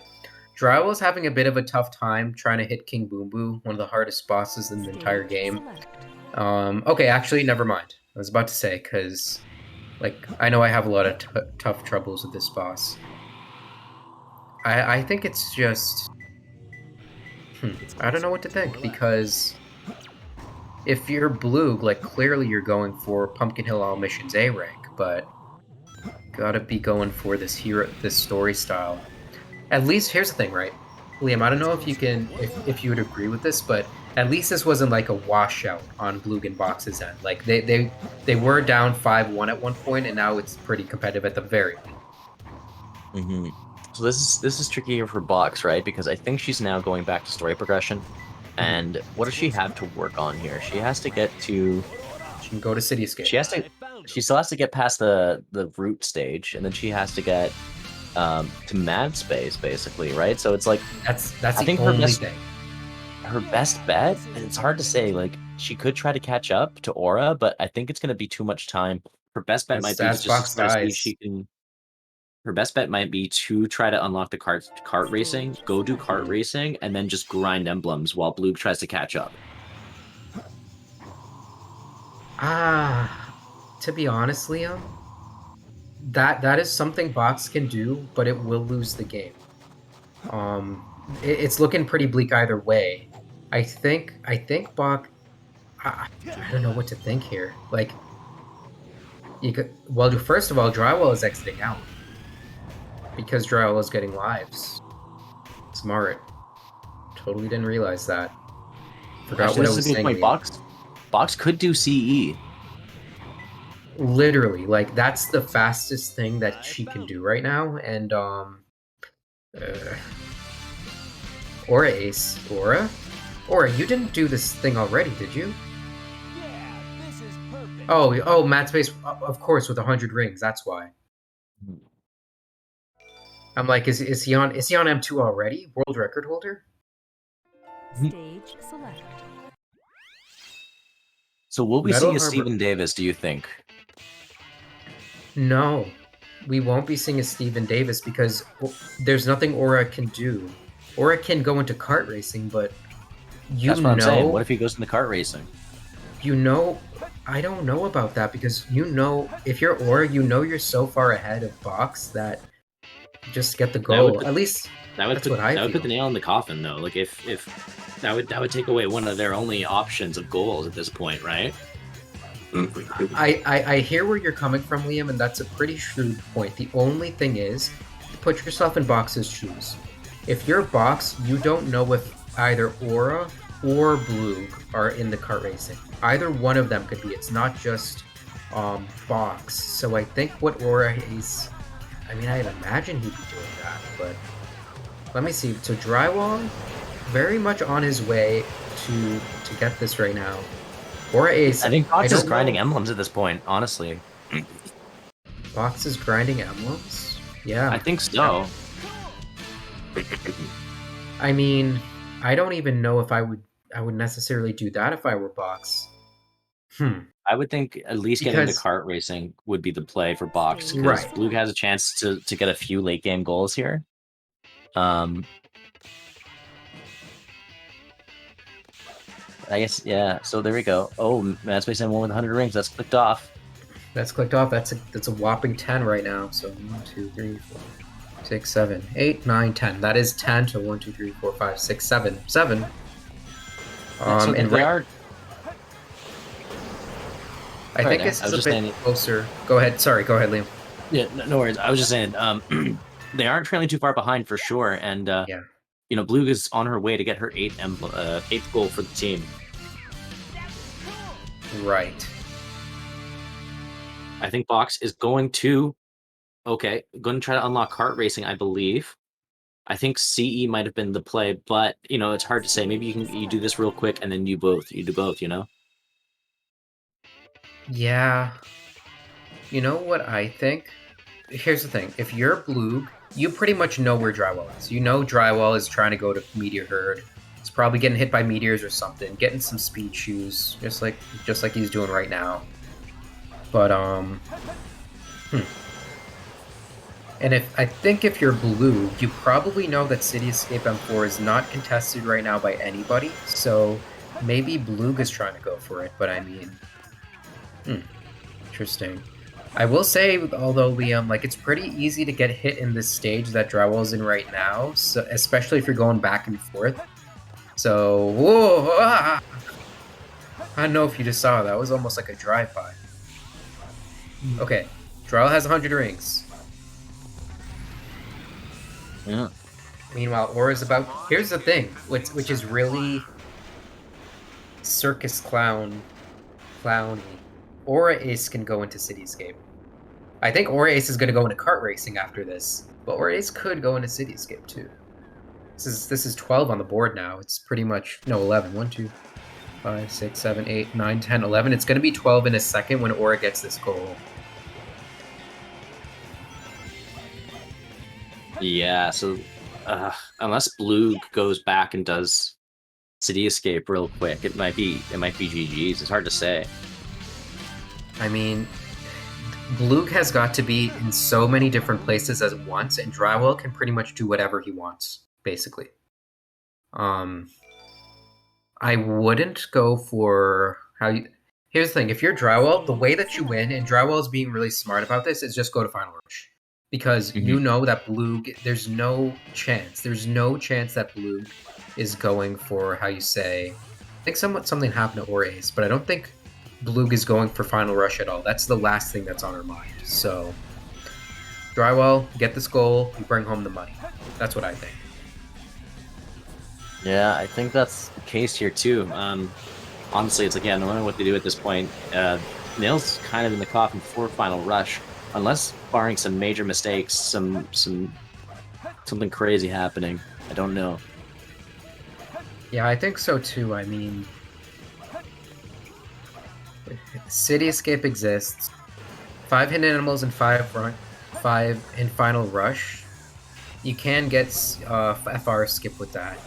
Drywall's having a bit of a tough time trying to hit King Boom Boo, one of the hardest bosses in the entire game. Okay, actually, never mind. I was about to say, because, like, I know I have a lot of tough troubles with this boss. I think it's just... I don't know what to think, because if you're blue, like, clearly you're going for Pumpkin Hill All Missions A rank, but gotta be going for this story style. At least, here's the thing, right? Liam, I don't know if you can, if you would agree with this, but at least this wasn't like a washout on Bluegan Box's end. Like, they were down 5-1 at one point, and now it's pretty competitive at the very least. So this is trickier for Box, right? Because I think she's now going back to story progression. And what does she have to work on here? She has to get to... She can go to Cityscape. She has to... She still has to get past the root stage, and then she has to get to Mad Space, basically, right? So it's like... That's I the think only thing. Her best bet, and it's hard to say, like, she could try to catch up to Aura, but I think it's going to be too much time. Her best bet might be to As Box just try to see if dies. she can... Her best bet might be to try to unlock the kart racing, go do kart racing, and then just grind emblems while Blue tries to catch up. To be honest, Liam, that is something Box can do, but it will lose the game. It's looking pretty bleak either way. I think Box. I don't know what to think here. Like, you could. Well, first of all, Drywall is exiting out because Drywall is getting lives. Smart. Totally didn't realize that. Forgot Actually, what I this was is a good saying. point. Box could do CE. Literally, like, that's the fastest thing that she can do right now, and Aura Ace. Aura, you didn't do this thing already, did you? Yeah, this is perfect. Oh, Mad Space, of course, with 100 rings, that's why. I'm like, is he on M2 already? World record holder? Stage select. So will we Metal see a Harbor- Steven Davis, do you think? No, we won't be seeing a Steven Davis because there's nothing Aura can do. Aura can go into kart racing, but That's what I'm saying. What if he goes into kart racing? I don't know about that because if you're Aura, you're so far ahead of Box that just get the goal. At least that's what I That would put feel. the nail in the coffin, though. Like if that would take away one of their only options of goals at this point, right? I hear where you're coming from, Liam, and that's a pretty shrewd point. The only thing is, put yourself in Box's shoes. If you're Box, you don't know if either Aura or Blue are in the kart racing. Either one of them could be. It's not just Box. So I think what Aura is... I mean, I'd imagine he'd be doing that, but... Let me see. So Drywall, very much on his way to get this right now. Aura Ace... I think Box is don't grinding know. emblems at this point, honestly. Box is grinding emblems? Yeah. I think so. I mean, I don't even know if I would necessarily do that if I were Box. I would think at least getting into Because- kart racing would be the play for Box, because Right. Blue has a chance to get a few late game goals here. I guess, yeah, so there we go. Oh, Madspace and one with 100 rings, that's clicked off. That's clicked off. That's a whopping 10 right now. So 1, 2, 3, 4, 6, 7, 8, 9, 10. That is 10 to 1, 2, 3, 4, 5, 6, 7. 7. So And they right, are... I think Sorry, this I was is a just bit saying- closer. Go ahead. Sorry, go ahead, Liam. Yeah, no worries. I was just saying, they aren't trailing too far behind for sure, and Yeah. you know, Blue is on her way to get her eighth goal for the team. Right. I think Box is going to try to unlock kart racing, I believe. I think CE might have been the play, but you know, it's hard to say. Maybe you do this real quick and then you do both, you know? Yeah. You know what I think? Here's the thing. If you're Blue, you pretty much know where Drywall is. You know Drywall is trying to go to Meteor Herd. He's probably getting hit by meteors or something, getting some speed shoes, just like he's doing right now. But And I think if you're Blue, you probably know that City Escape M4 is not contested right now by anybody. So maybe Blue is trying to go for it. But I mean, interesting. I will say, although Liam, like, it's pretty easy to get hit in this stage that Drywall's in right now, so especially if you're going back and forth. So, whoa! Ah! I don't know if you just saw that. It was almost like a drive-by. Okay, Drywall has 100 rings. Yeah. Meanwhile, Aura's about... Here's the thing, which is really circus clowny. Aura Ace can go into Cityscape. I think Aura Ace is going to go into kart racing after this, but Aura Ace could go into Cityscape too. This is 12 on the board now. It's pretty much... No, 11. 1, 2, 5, 6, 7, 8, 9, 10, 11. It's going to be 12 in a second when Aura gets this goal. Yeah, so unless Blue goes back and does City Escape real quick, it might be GG's. It's hard to say. I mean, Blue has got to be in so many different places at once, and Drywall can pretty much do whatever he wants, basically. I wouldn't go for how you... Here's the thing, if you're Drywall, the way that you win, and Drywall is being really smart about this, is just go to Final Rush. Because you know that Blue... There's no chance that Blue is going for, how you say... I think something happened to Aura Ace, but I don't think Blue is going for Final Rush at all. That's the last thing that's on her mind. So, Drywall, get this goal, you bring home the money. That's what I think. Yeah, I think that's the case here too. Honestly, it's like, yeah, no matter what they do at this point, Nail's kind of in the coffin for Final Rush, unless barring some major mistakes, something crazy happening. I don't know. Yeah, I think so too. I mean, City Escape exists. 5 hidden animals and 5 in Final Rush. You can get FR skip with that.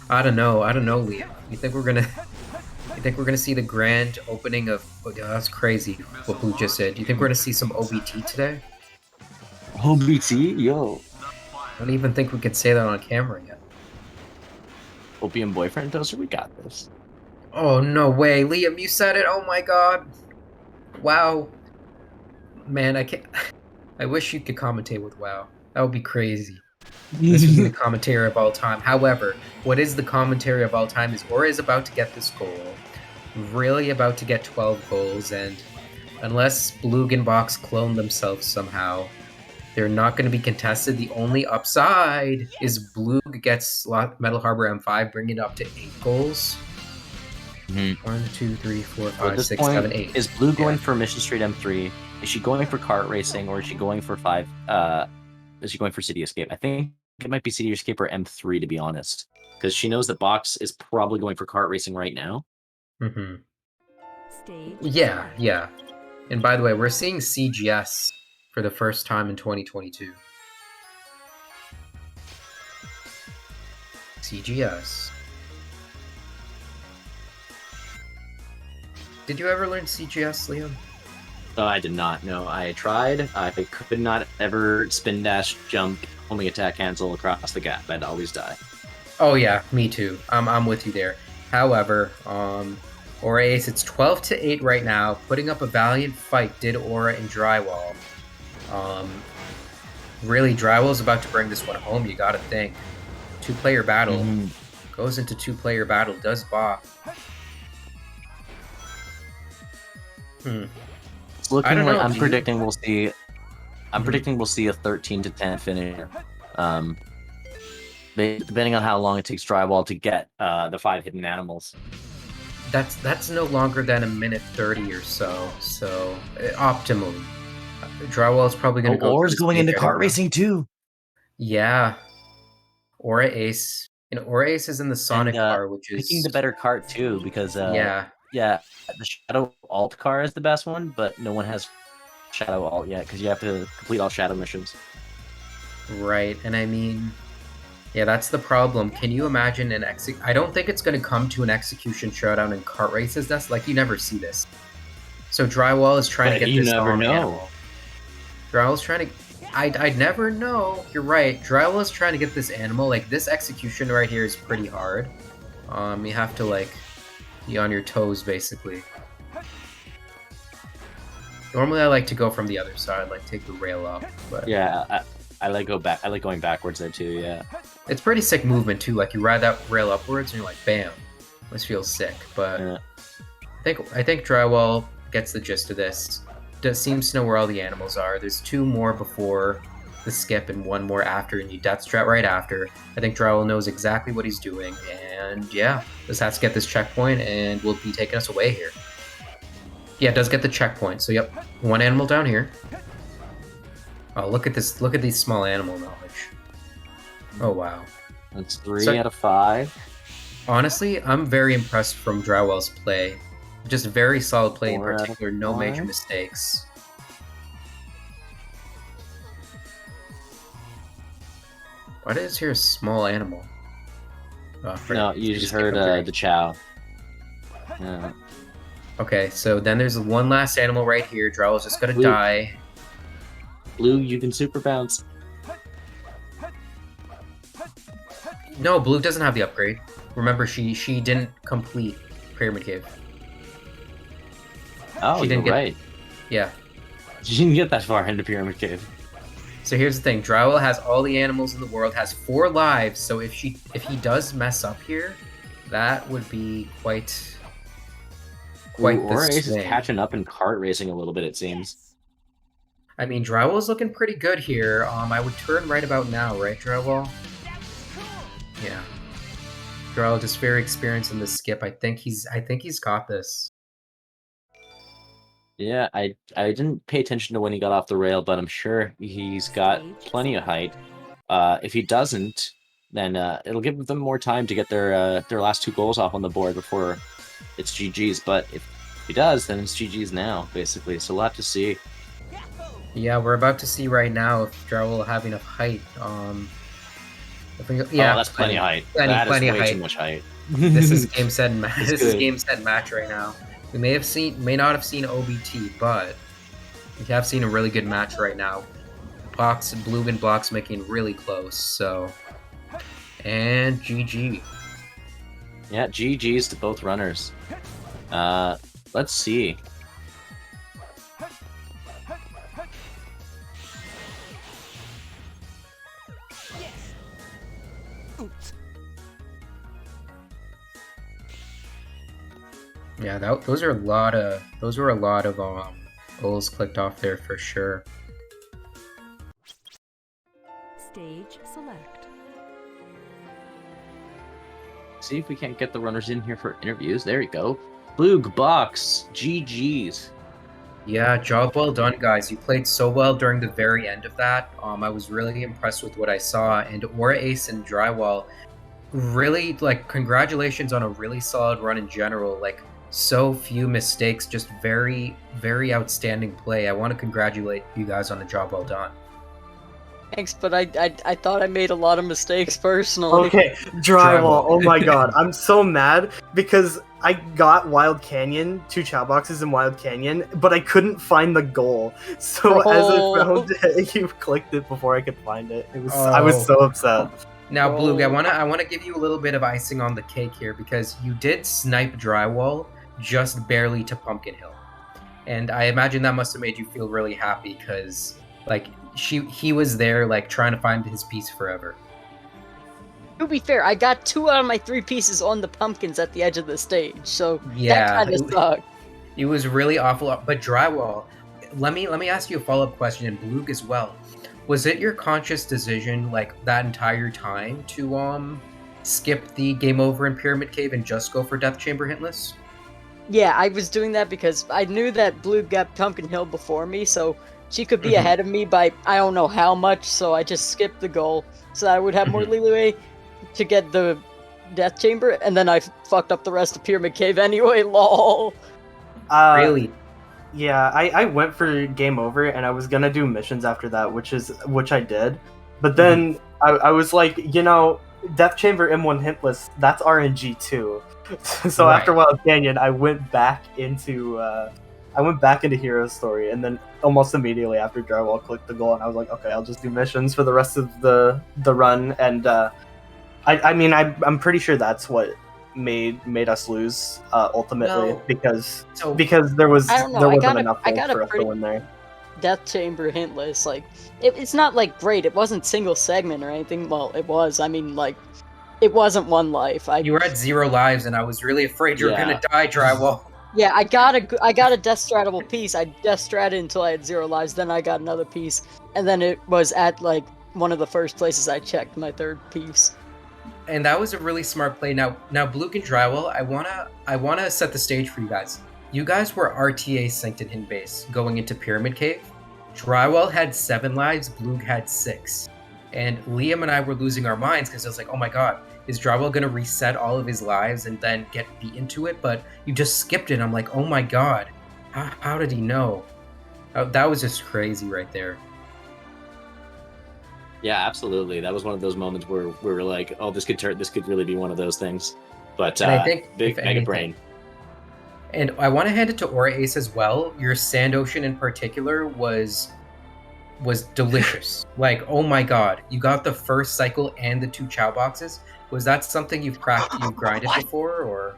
I don't know, Liam. You think we're gonna see the grand opening of? Oh, yeah, that's crazy what Blue just said. Do you think we're gonna see some OBT today? OBT? Yo. I don't even think we could say that on camera yet. Opium boyfriend toaster, we got this. Oh, no way. Liam, you said it. Oh my god. Wow. Man, I can't... I wish you could commentate with WoW. That would be crazy. This would be the commentary of all time. However, what is the commentary of all time is Aura is about to get this goal. really about to get 12 goals, and unless Blug and Box clone themselves somehow, they're not going to be contested. The only upside is Blug gets Metal Harbor M5, bringing it up to 8 goals. Mhm. 1, 2, 3, 4, So at 5, this 6, point, 7, 8. is Blue going Yeah. for Mission Street M3? Is she going for kart racing, or is she going for 5? Is she going for City Escape? I think it might be City Escape or M3, to be honest, because she knows that Box is probably going for kart racing right now. Mm-hmm. Stage Yeah, start. yeah. And by the way, we're seeing CGS for the first time in 2022. CGS. Did you ever learn CGS, Liam? Oh, I did not. No, I tried. I could not ever spin dash, jump, homing attack, cancel across the gap. I'd always die. Oh yeah, me too. I'm with you there. However, Aura Ace, it's 12-8 right now. Putting up a valiant fight did Aura and Drywall. Really, Drywall's about to bring this one home. You gotta think. Two-player battle. Mhm. Goes into two-player battle. Does Bop. It's looking I don't like know, I'm do you- predicting we'll see. I'm Mhm. predicting we'll see a 13-10 finish. Depending on how long it takes Drywall to get the 5 hidden animals. That's no longer than a minute 30 or so. So optimally, Drywall is probably going to go. Or's through going into stage right kart now. racing too. Yeah, Aura Ace. And Aura Ace is in the Sonic And car, which is picking the better cart too, because yeah. the Shadow Alt car is the best one, but no one has Shadow Alt yet because you have to complete all Shadow missions. Right, and I mean, yeah, that's the problem. Can you imagine an I don't think it's going to come to an execution showdown in kart races. That's like you never see this. So Drywall is trying to But get you this never know. animal. Drywall's trying to. I'd never know. You're right. Drywall is trying to get this animal. Like this execution right here is pretty hard. You have to like be on your toes basically. Normally, I like to go from the other side, like take the rail up. But Yeah, I like going backwards there too. Yeah. it's pretty sick movement too. Like you ride that rail upwards, and you're like, bam, this feels sick. But Yeah. I think Drywall gets the gist of this. Seems to know where all the animals are. There's 2 more before the skip and 1 more after, and you death strat right after. I think Drywall knows exactly what he's doing, and yeah, just has to get this checkpoint, and will be taking us away here. Yeah, it does get the checkpoint. So yep, 1 animal down here. Oh, look at this! Look at these small animal knowledge. Oh wow. That's 3 So- out of 5. Honestly, I'm very impressed from Drywall's play. Just very solid play in 4 out of particular, no major 5. mistakes. Why does here a small animal? Oh, No, you just heard the Chow. Yeah. Okay, so then there's 1 last animal right here. Drywall's just gonna Blue. die. Blue, you can super bounce. No, Blue doesn't have the upgrade. Remember, she didn't complete Pyramid Cave. Oh, She didn't you're get- right. Yeah. You didn't get that far into Pyramid Cave. So here's the thing: Drywall has all the animals in the world, has 4 lives. So if he does mess up here, that would be quite Ooh, the Aura Ace is swing. catching up in kart racing a little bit, it seems. I mean, Drywall's looking pretty good here. I would turn right about now, right, Drywall? Yeah. Drywall just very experienced in the skip. I think he's got this. Yeah, I didn't pay attention to when he got off the rail, but I'm sure he's got plenty of height. If he doesn't, then it'll give them more time to get their last 2 goals off on the board before it's GG's. But if he does, then it's GG's now, basically. So we'll have to see. Yeah, we're about to see right now if Drywall will have enough height. Yeah, oh, that's plenty of height. plenty That is of way height. too much height. This is game set and match. It's This is good. game set and match right now. We may not have seen OBT, but we have seen a really good match right now. Blue and Blocks making really close. So, and GG. Yeah, GG's to both runners. Let's see. Yeah, those are a lot of goals clicked off there for sure. Stage select. See if we can't get the runners in here for interviews. There you go. Boog, Box, GG's. Yeah, job well done, guys. You played so well during the very end of that. I was really impressed with what I saw, and Aura Ace and Drywall, really, like, congratulations on a really solid run in general. Like, so few mistakes, just very, very outstanding play. I want to congratulate you guys on the job well done. Thanks, but I thought I made a lot of mistakes personally. Okay, drywall. Oh my god, I'm so mad because I got Wild Canyon, 2 chow boxes in Wild Canyon, but I couldn't find the goal. So as I found it, you clicked it before I could find it. I was so upset. Now, Blue, I wanna give you a little bit of icing on the cake here because you did snipe Drywall just barely to Pumpkin Hill, and I imagine that must have made you feel really happy because, like, he was there, like, trying to find his piece forever. To be fair, I got 2 out of my 3 pieces on the pumpkins at the edge of the stage, so Yeah, that kind of sucked. It was really awful. But Drywall, let me ask you a follow-up question, and Blue as well. Was it your conscious decision, like, that entire time to skip the game over in Pyramid Cave and just go for Death Chamber Hintless? Yeah, I was doing that because I knew that Blue got Pumpkin Hill before me, so she could be ahead of me by I don't know how much, so I just skipped the goal so that I would have more leeway to get the Death Chamber, and then I fucked up the rest of Pyramid Cave anyway, lol. Really? Yeah, I went for game over and I was gonna do missions after that, which I did. But then I was like, Death Chamber M1 Hintless, that's RNG too. So Right. after Wild Canyon, I went back into Hero Story, and then almost immediately after Drywall clicked the goal, and I was like, okay, I'll just do missions for the rest of the run. And I'm pretty sure that's what made us lose ultimately, No. because So there was I don't know, there I wasn't got a- enough I gold got a for us to pretty- win there. Death Chamber Hintless, like, it's not, like, great, it wasn't single segment or anything, well, it was, I mean, like, it wasn't 1 life. you were at 0 lives, and I was really afraid you were gonna die, Drywall. Yeah, I got a Death Stratable piece. I Death Stratted until I had 0 lives. Then I got another piece, and then it was at like one of the first places I checked my 3rd piece. And that was a really smart play. Now, Blue and Drywall, I wanna set the stage for you guys. You guys were RTA synced in Hidden Base going into Pyramid Cave. Drywall had 7 lives, Blue had 6, and Liam and I were losing our minds because I was like, oh my god, is Drywall gonna reset all of his lives and then get beaten to it? But you just skipped it. I'm like, oh my god, how did he know? That was just crazy right there. Yeah, absolutely. That was one of those moments where we were like, "Oh, this could really be one of those things." But And I think, big if mega anything- brain. And I want to hand it to Aura Ace as well. Your Sand Ocean in particular was delicious. Like, oh my god, you got the first cycle and the 2 chow boxes. Was that something you've grinded before, or?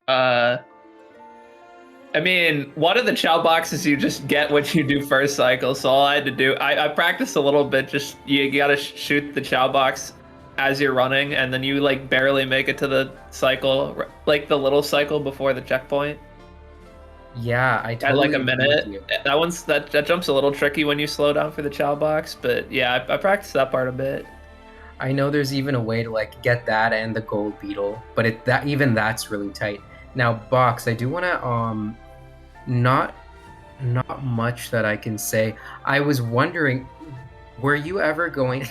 I mean, one of the chow boxes you just get when you do first cycle, so all I had to do, I practiced a little bit, just, you gotta shoot the chow box as you're running, and then you, like, barely make it to the cycle, like, the little cycle before the checkpoint. Yeah, I At, totally like, a agree minute. with you. That jump's a little tricky when you slow down for the chow box, but yeah, I practiced that part a bit. I know there's even a way to, like, get that and the gold beetle, but even that's really tight. Now, Box, I do want to not much that I can say. I was wondering, were you ever going?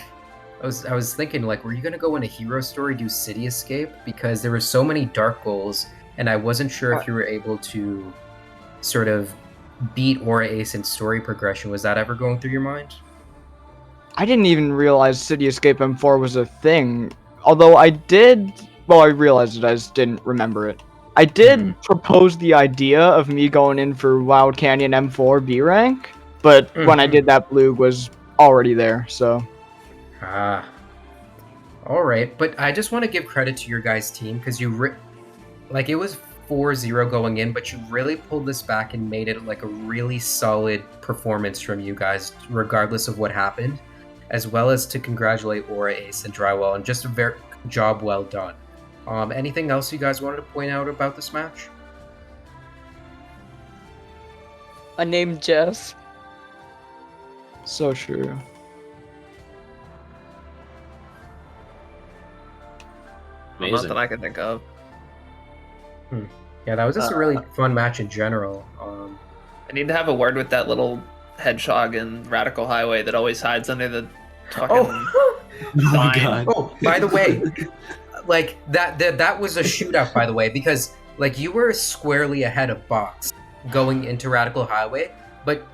I was thinking, like, were you gonna go in a Hero Story, do City Escape? Because there were so many dark goals, and I wasn't sure if you were able to sort of beat Aura Ace in story progression. Was that ever going through your mind? I didn't even realize City Escape M4 was a thing. Although I did, well, I realized it, I just didn't remember it. I did propose the idea of me going in for Wild Canyon M4 B rank, but when I did that, Blue was already there, so. All right, but I just want to give credit to your guys' team because like, it was 4-0 going in, but you really pulled this back and made it like a really solid performance from you guys, regardless of what happened, as well as to congratulate Aura Ace and Drywall, and just a very job well done. Anything else you guys wanted to point out about this match? I named Jeff. So true. Amazing. Nothing I can think of. Yeah, that was just a really fun match in general. I need to have a word with that little hedgehog in Radical Highway that always hides under the fucking Oh, my sign. God. oh, by the way, like that was a shootout, by the way, because like you were squarely ahead of Box going into Radical Highway, but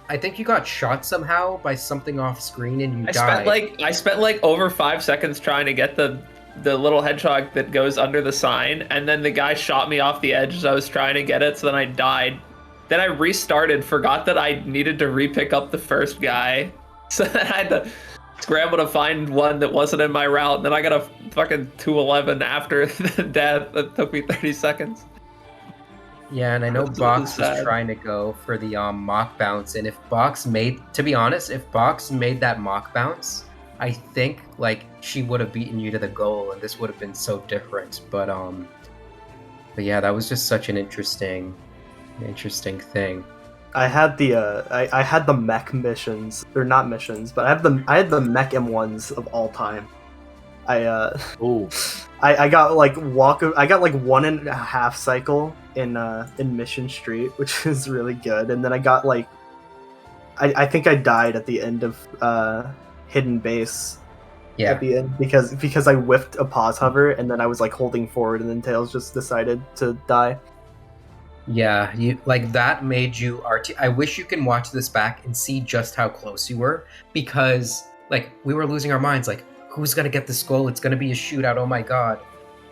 I think you got shot somehow by something off screen and you died. I spent like over 5 seconds trying to get the little hedgehog that goes under the sign, and then the guy shot me off the edge as I was trying to get it, so then I died. Then I restarted, forgot that I needed to re-pick up the first guy, so then I had to scramble to find one that wasn't in my route, and then I got a fucking 211 after the death. That took me 30 seconds. Yeah, and I know That's Box was sad. trying to go for the mock bounce, and if Box made, to be honest, if Box made that mock bounce, I think like she would have beaten you to the goal, and this would have been so different. But yeah, that was just such an interesting thing. I had the I had the mech missions, or not missions, but I had the mech M1s of all time. Oh, I got like I got like 1.5 cycle in Mission Street, which is really good, and then I got like I think I died at the end of Hidden Base. Yeah, At the end because I whiffed a pause hover and then I was like holding forward and then Tails just decided to die. yeah, you like that made you RT. I wish you can watch this back and see just how close you were, because like we were losing our minds, like who's gonna get this goal? It's gonna be a shootout. Oh my god!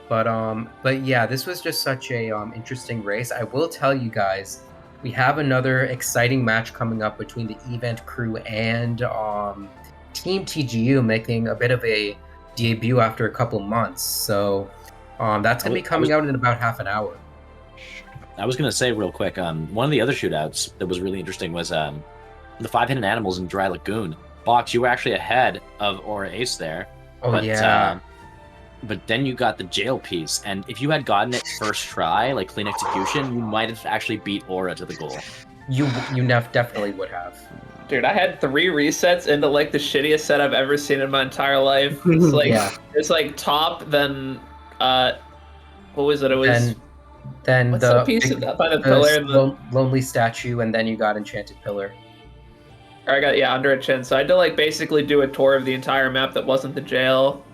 But yeah, this was just such a interesting race. I will tell you guys, we have another exciting match coming up between the event crew and Team TGU, making a bit of a debut after a couple months. So that's gonna be coming out in about half an hour. I was gonna say real quick. One of the other shootouts that was really interesting was the 5 hidden animals in Dry Lagoon. Box, you were actually ahead of Aura Ace there. Oh but, yeah. But then you got the jail piece, and if you had gotten it first try, like clean execution, you might have actually beat Aura to the goal. You definitely would have. Dude, I had 3 resets into like the shittiest set I've ever seen in my entire life. It's like Yeah. it's like top, then what was it? It was Then what's the that piece big- by the pillar and the lonely statue, and then you got enchanted pillar. or I got under a chin. So I had to like basically do a tour of the entire map that wasn't the jail.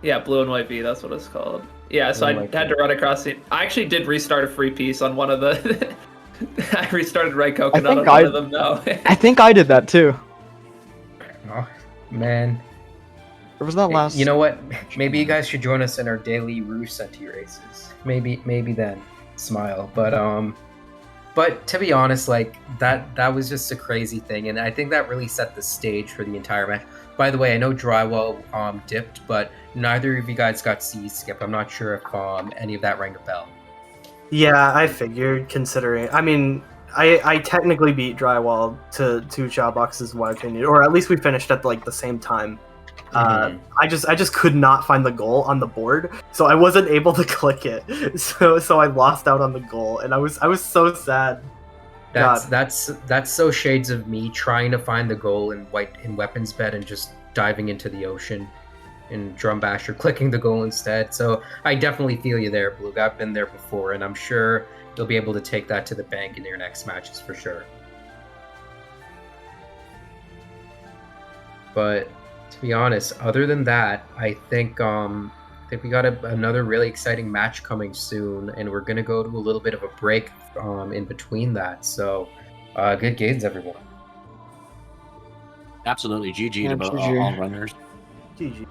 Yeah, blue and white V, that's what it's called. Yeah, so I had to run across the. I actually did restart a free piece on one of the. I restarted Red Coconut on one of them though. I think I did that too. Oh man. Or was that last? You know what? Maybe you guys should join us in our daily Rue Senti races. Maybe then. Smile. But to be honest, like that was just a crazy thing, and I think that really set the stage for the entire match. By the way, I know Drywall dipped, but neither of you guys got C skip. I'm not sure if any of that rang a bell. Yeah, I figured, considering. I mean, I technically beat Drywall to 2 shot boxes in my opinion, or at least we finished at like the same time. I just could not find the goal on the board, so I wasn't able to click it. So I lost out on the goal, and I was so sad. That's so shades of me trying to find the goal in weapons bed and just diving into the ocean in Drum Basher, clicking the goal instead. So I definitely feel you there, Blue. I've been there before, and I'm sure you'll be able to take that to the bank in your next matches for sure. But to be honest, other than that, I think we got another really exciting match coming soon, and we're gonna go to a little bit of a break in between that. So good games, everyone. Absolutely, GG Yeah, to GG. all runners. GG.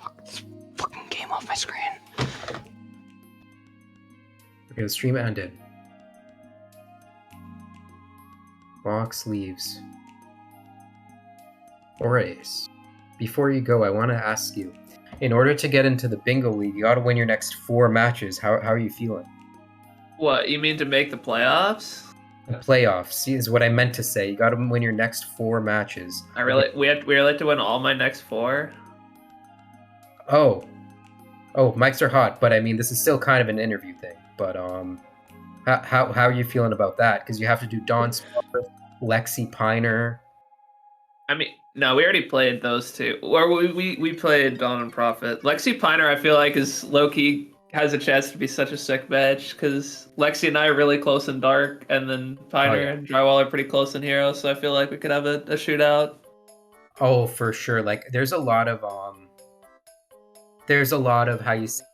Fuck this fucking game off my screen. Okay, the stream ended. Box leaves. Ace. Before you go, I want to ask you, in order to get into the bingo league, you got to win your next 4 matches. How are you feeling? What you mean to make the playoffs? The playoffs is what I meant to say. You got to win your next 4 matches. We really have to win all my next 4. Oh, mics are hot, but I mean, this is still kind of an interview thing. But how are you feeling about that? Because you have to do Dawn Spark, Lexi Piner. I mean, no, we already played those 2. Or we played Dawn and Prophet. Lexi Piner, I feel like, is low-key has a chance to be such a sick match, because Lexi and I are really close in Dark, and then Piner and Drywall are pretty close in Hero, so I feel like we could have a shootout. Oh, for sure. Like, there's a lot of how you say.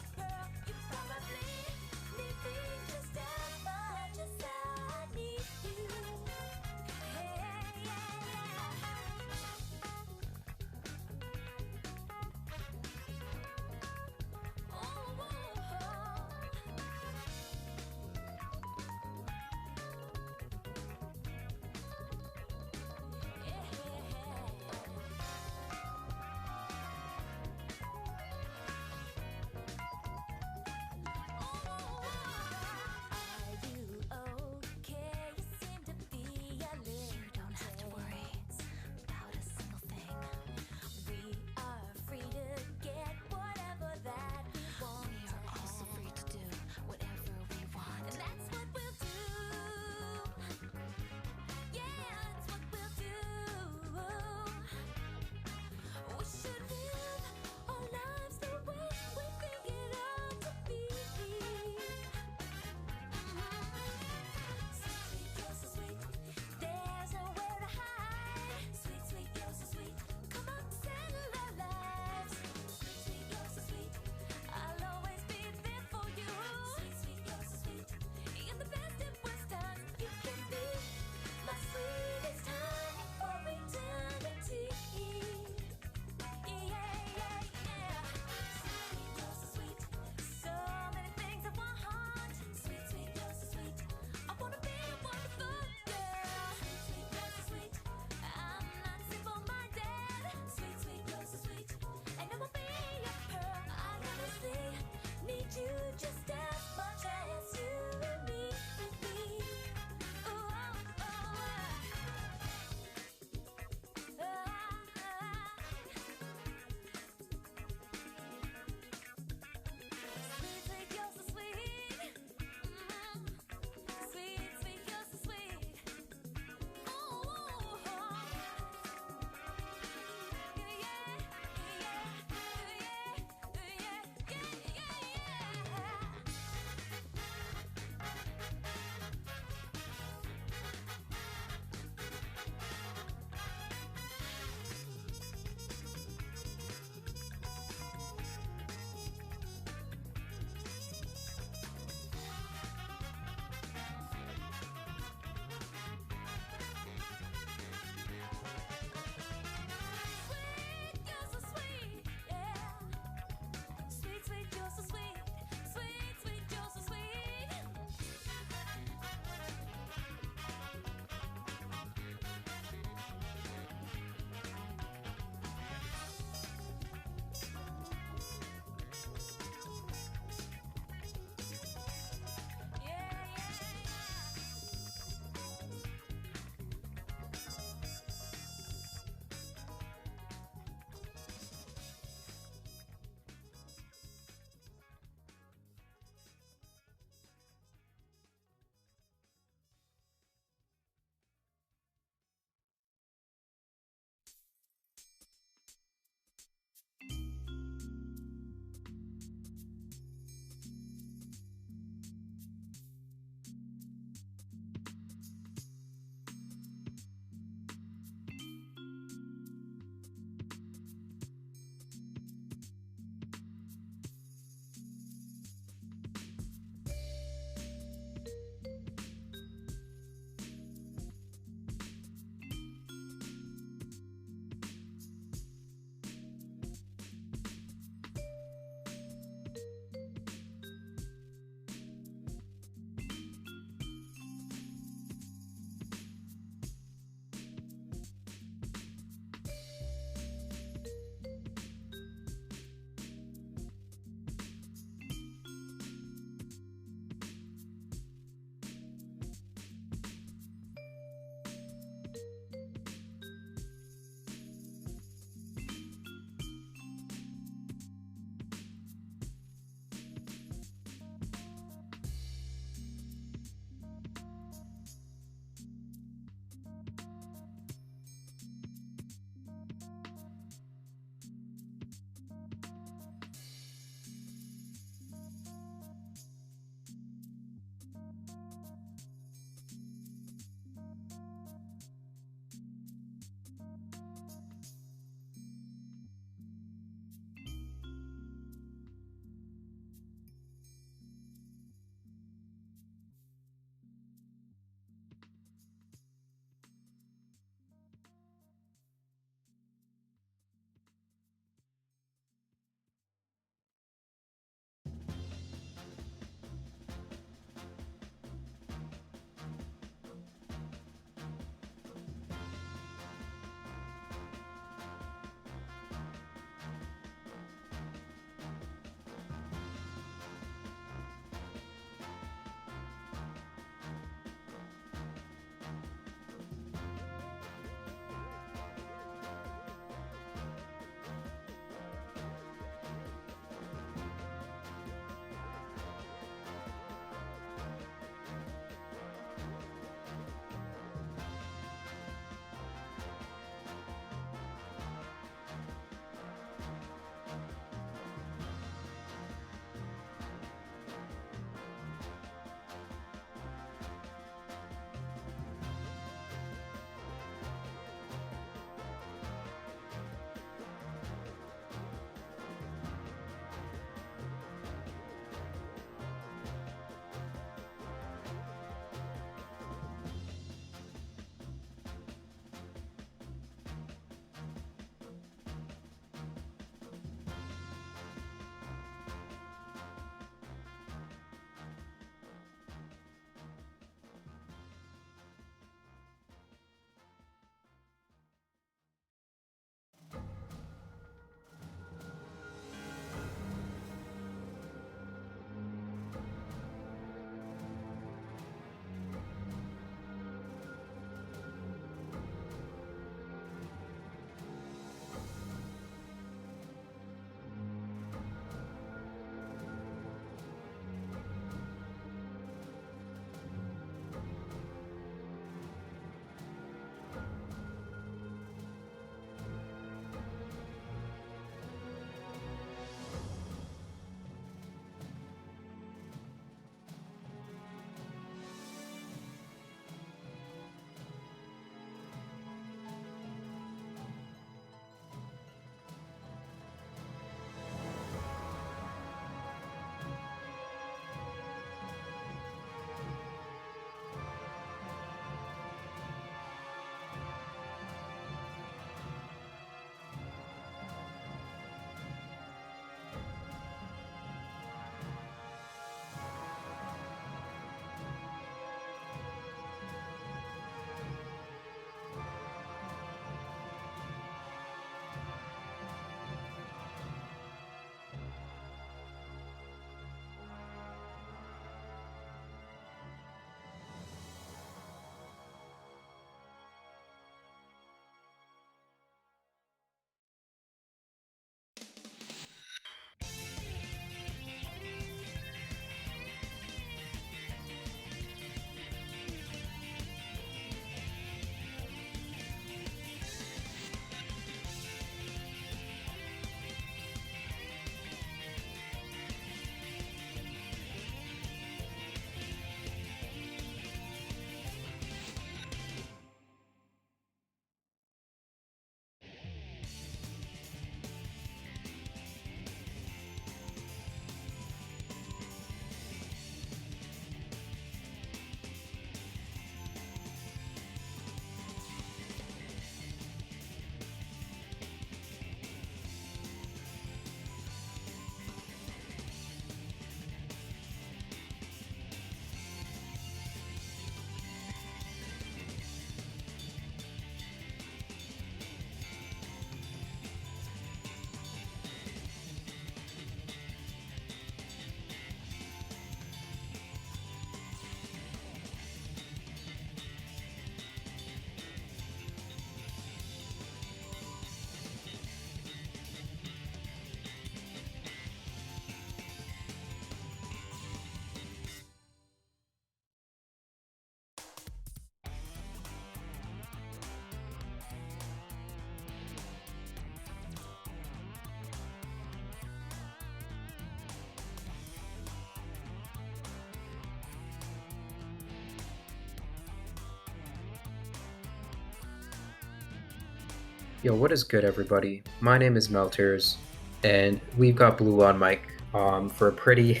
Yo, what is good, everybody? My name is Melters, and we've got Blue on mic for a pretty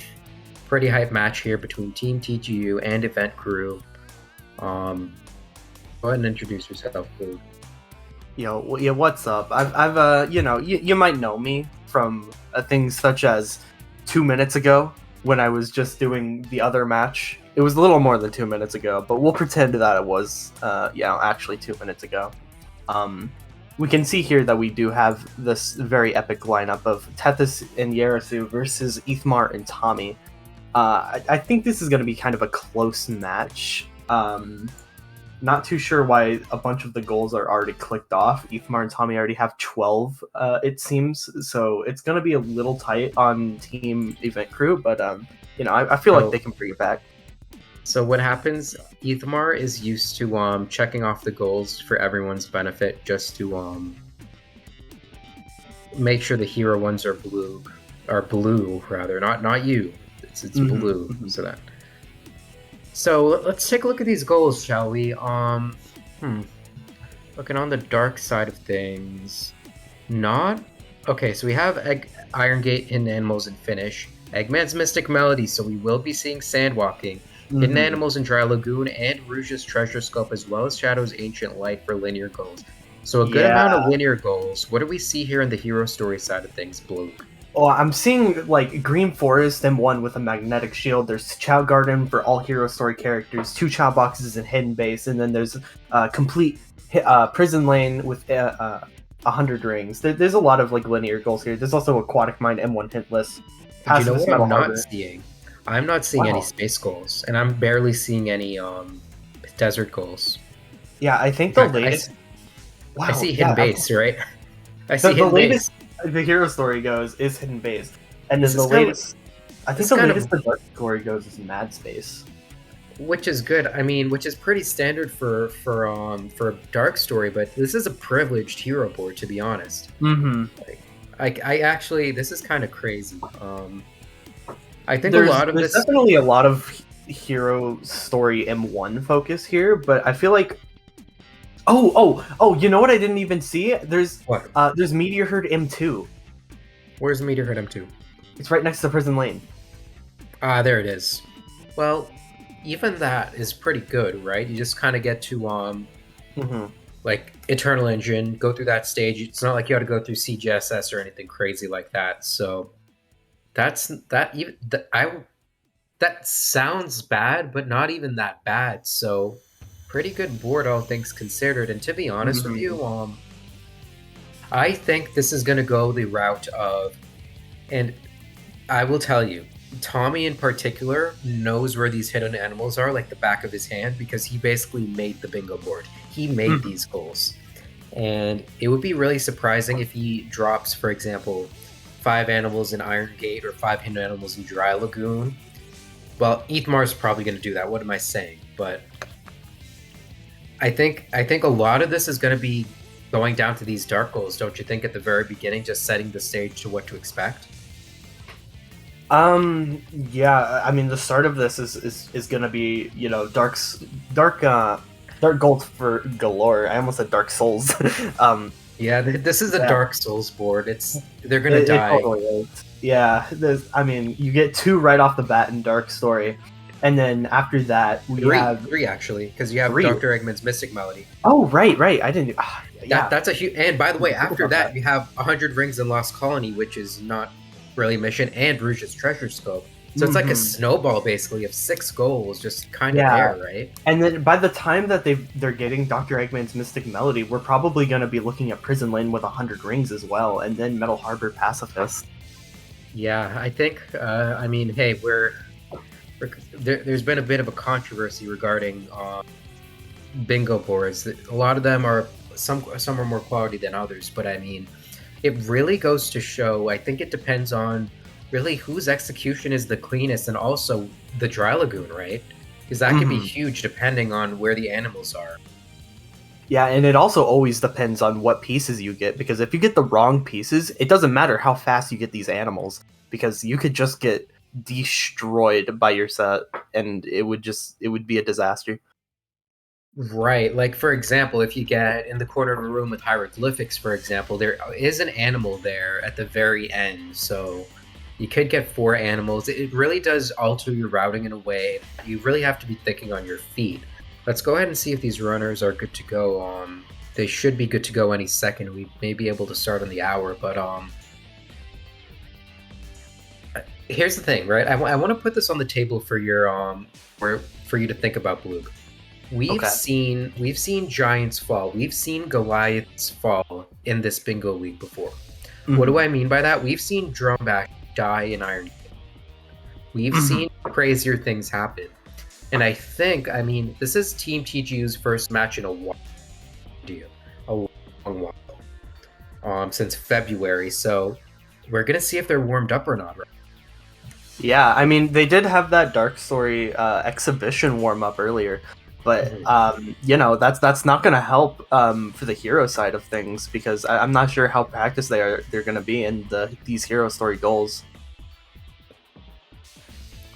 hype match here between Team TGU and Event Crew. Go ahead and introduce yourself, Blue. Yeah, what's up? You might know me from things such as 2 minutes ago when I was just doing the other match. It was a little more than 2 minutes ago, but we'll pretend that it was, actually 2 minutes ago. We can see here that we do have this very epic lineup of Tethys and Yarasu versus Ethmar and Tommy. I think this is going to be kind of a close match. Not too sure why a bunch of the goals are already clicked off. Ethmar and Tommy already have 12, it seems, so it's going to be a little tight on Team Event Crew, but I feel like they can bring it back. So what happens? Ethmar is used to checking off the goals for everyone's benefit, just to make sure the hero ones are blue rather, not you. It's blue, so that. So let's take a look at these goals, shall we? Looking on the dark side of things, not okay. So we have Iron Gate, Hidden Animals, and Finish. Eggman's Mystic Melody, so we will be seeing Sandwalking. Hidden Animals and Dry Lagoon, and Rouge's Treasure Scope, as well as Shadow's Ancient Light for linear goals. So a good amount of linear goals. What do we see here in the hero story side of things, Blue? Oh, I'm seeing like Green Forest M1 with a magnetic shield. There's Chow Garden for all hero story characters, 2 Chow boxes in Hidden Base, and then there's complete Prison Lane with 100 rings. There's a lot of like linear goals here. There's also Aquatic Mine M1 hit list. You know what I'm not seeing? I'm not seeing any space goals, and I'm barely seeing any desert goals. Yeah, I think the latest. I see Hidden Base, right? I see the Hidden latest. Base. The hero story goes is Hidden Base, and then the latest. I think the latest the dark story goes is Mad Space, which is good. I mean, which is pretty standard for dark story, but this is a privileged hero board, to be honest. I actually, this is kind of crazy. I think there's definitely a lot of hero story M1 focus here, but I feel like oh, you know what I didn't even see? There's Meteor Herd M2. Where's Meteor Herd M2? It's right next to Prison Lane. Ah, there it is. Well, even that is pretty good, right? You just kind of get to like Eternal Engine, go through that stage. It's not like you had to go through CGSS or anything crazy like that. So that sounds bad, but not even that bad. So pretty good board, all things considered. And to be honest with you, I think this is going to go the route of, and I will tell you, Tommy in particular knows where these hidden animals are like the back of his hand, because he basically made the bingo board. He made these goals. And it would be really surprising if he drops, for example, 5 animals in Iron Gate or 5 hidden animals in Dry Lagoon. Well, Ethmar's probably going to do that. What am I saying? But I think a lot of this is going to be going down to these dark goals, don't you think, at the very beginning, just setting the stage to what to expect? Yeah, I mean the start of this is gonna be, dark gold for galore. I almost said Dark Souls. Yeah, this is a Dark Souls board. They're gonna die. It totally is. Yeah, I mean, you get 2 right off the bat in Dark Story, and then after that we have 3 actually, because you have Dr. Eggman's Mystic Melody. Oh, right. I didn't. Yeah, that's a huge. And by the way, after that you have 100 Rings in Lost Colony, which is not really a mission, and Rouge's Treasure Scope. So it's like a snowball, basically, of 6 goals, just kind of there, right? And then by the time that they're getting Dr. Eggman's Mystic Melody, we're probably going to be looking at Prison Lane with 100 Rings as well, and then Metal Harbor Pacifist. Yeah, I think. I mean, hey, there's been a bit of a controversy regarding bingo boards. A lot of them are some are more quality than others, but I mean, it really goes to show. I think it depends on really whose execution is the cleanest, and also the Dry Lagoon, right? Because that can be huge depending on where the animals are. Yeah, and it also always depends on what pieces you get, because if you get the wrong pieces, it doesn't matter how fast you get these animals, because you could just get destroyed by your set, and it would be a disaster. Right. Like, for example, if you get in the corner of a room with hieroglyphics, for example, there is an animal there at the very end. So you could get 4 animals. It really does alter your routing in a way. You really have to be thinking on your feet. Let's go ahead and see if these runners are good to go. They should be good to go any second. We may be able to start on the hour, but here's the thing, right? I want to put this on the table for your for you to think about, Blue. We've seen giants fall. We've seen Goliaths fall in this bingo league before. What do I mean by that? We've seen Drumback die in Iron. We've seen crazier things happen. And I mean, this is Team TGU's first match in a while. A long while. Since February. So we're going to see if they're warmed up or not, right? Yeah, I mean, they did have that Dark Story exhibition warm-up earlier. But that's not going to help for the hero side of things, because I'm not sure how practiced they're going to be in these hero story goals.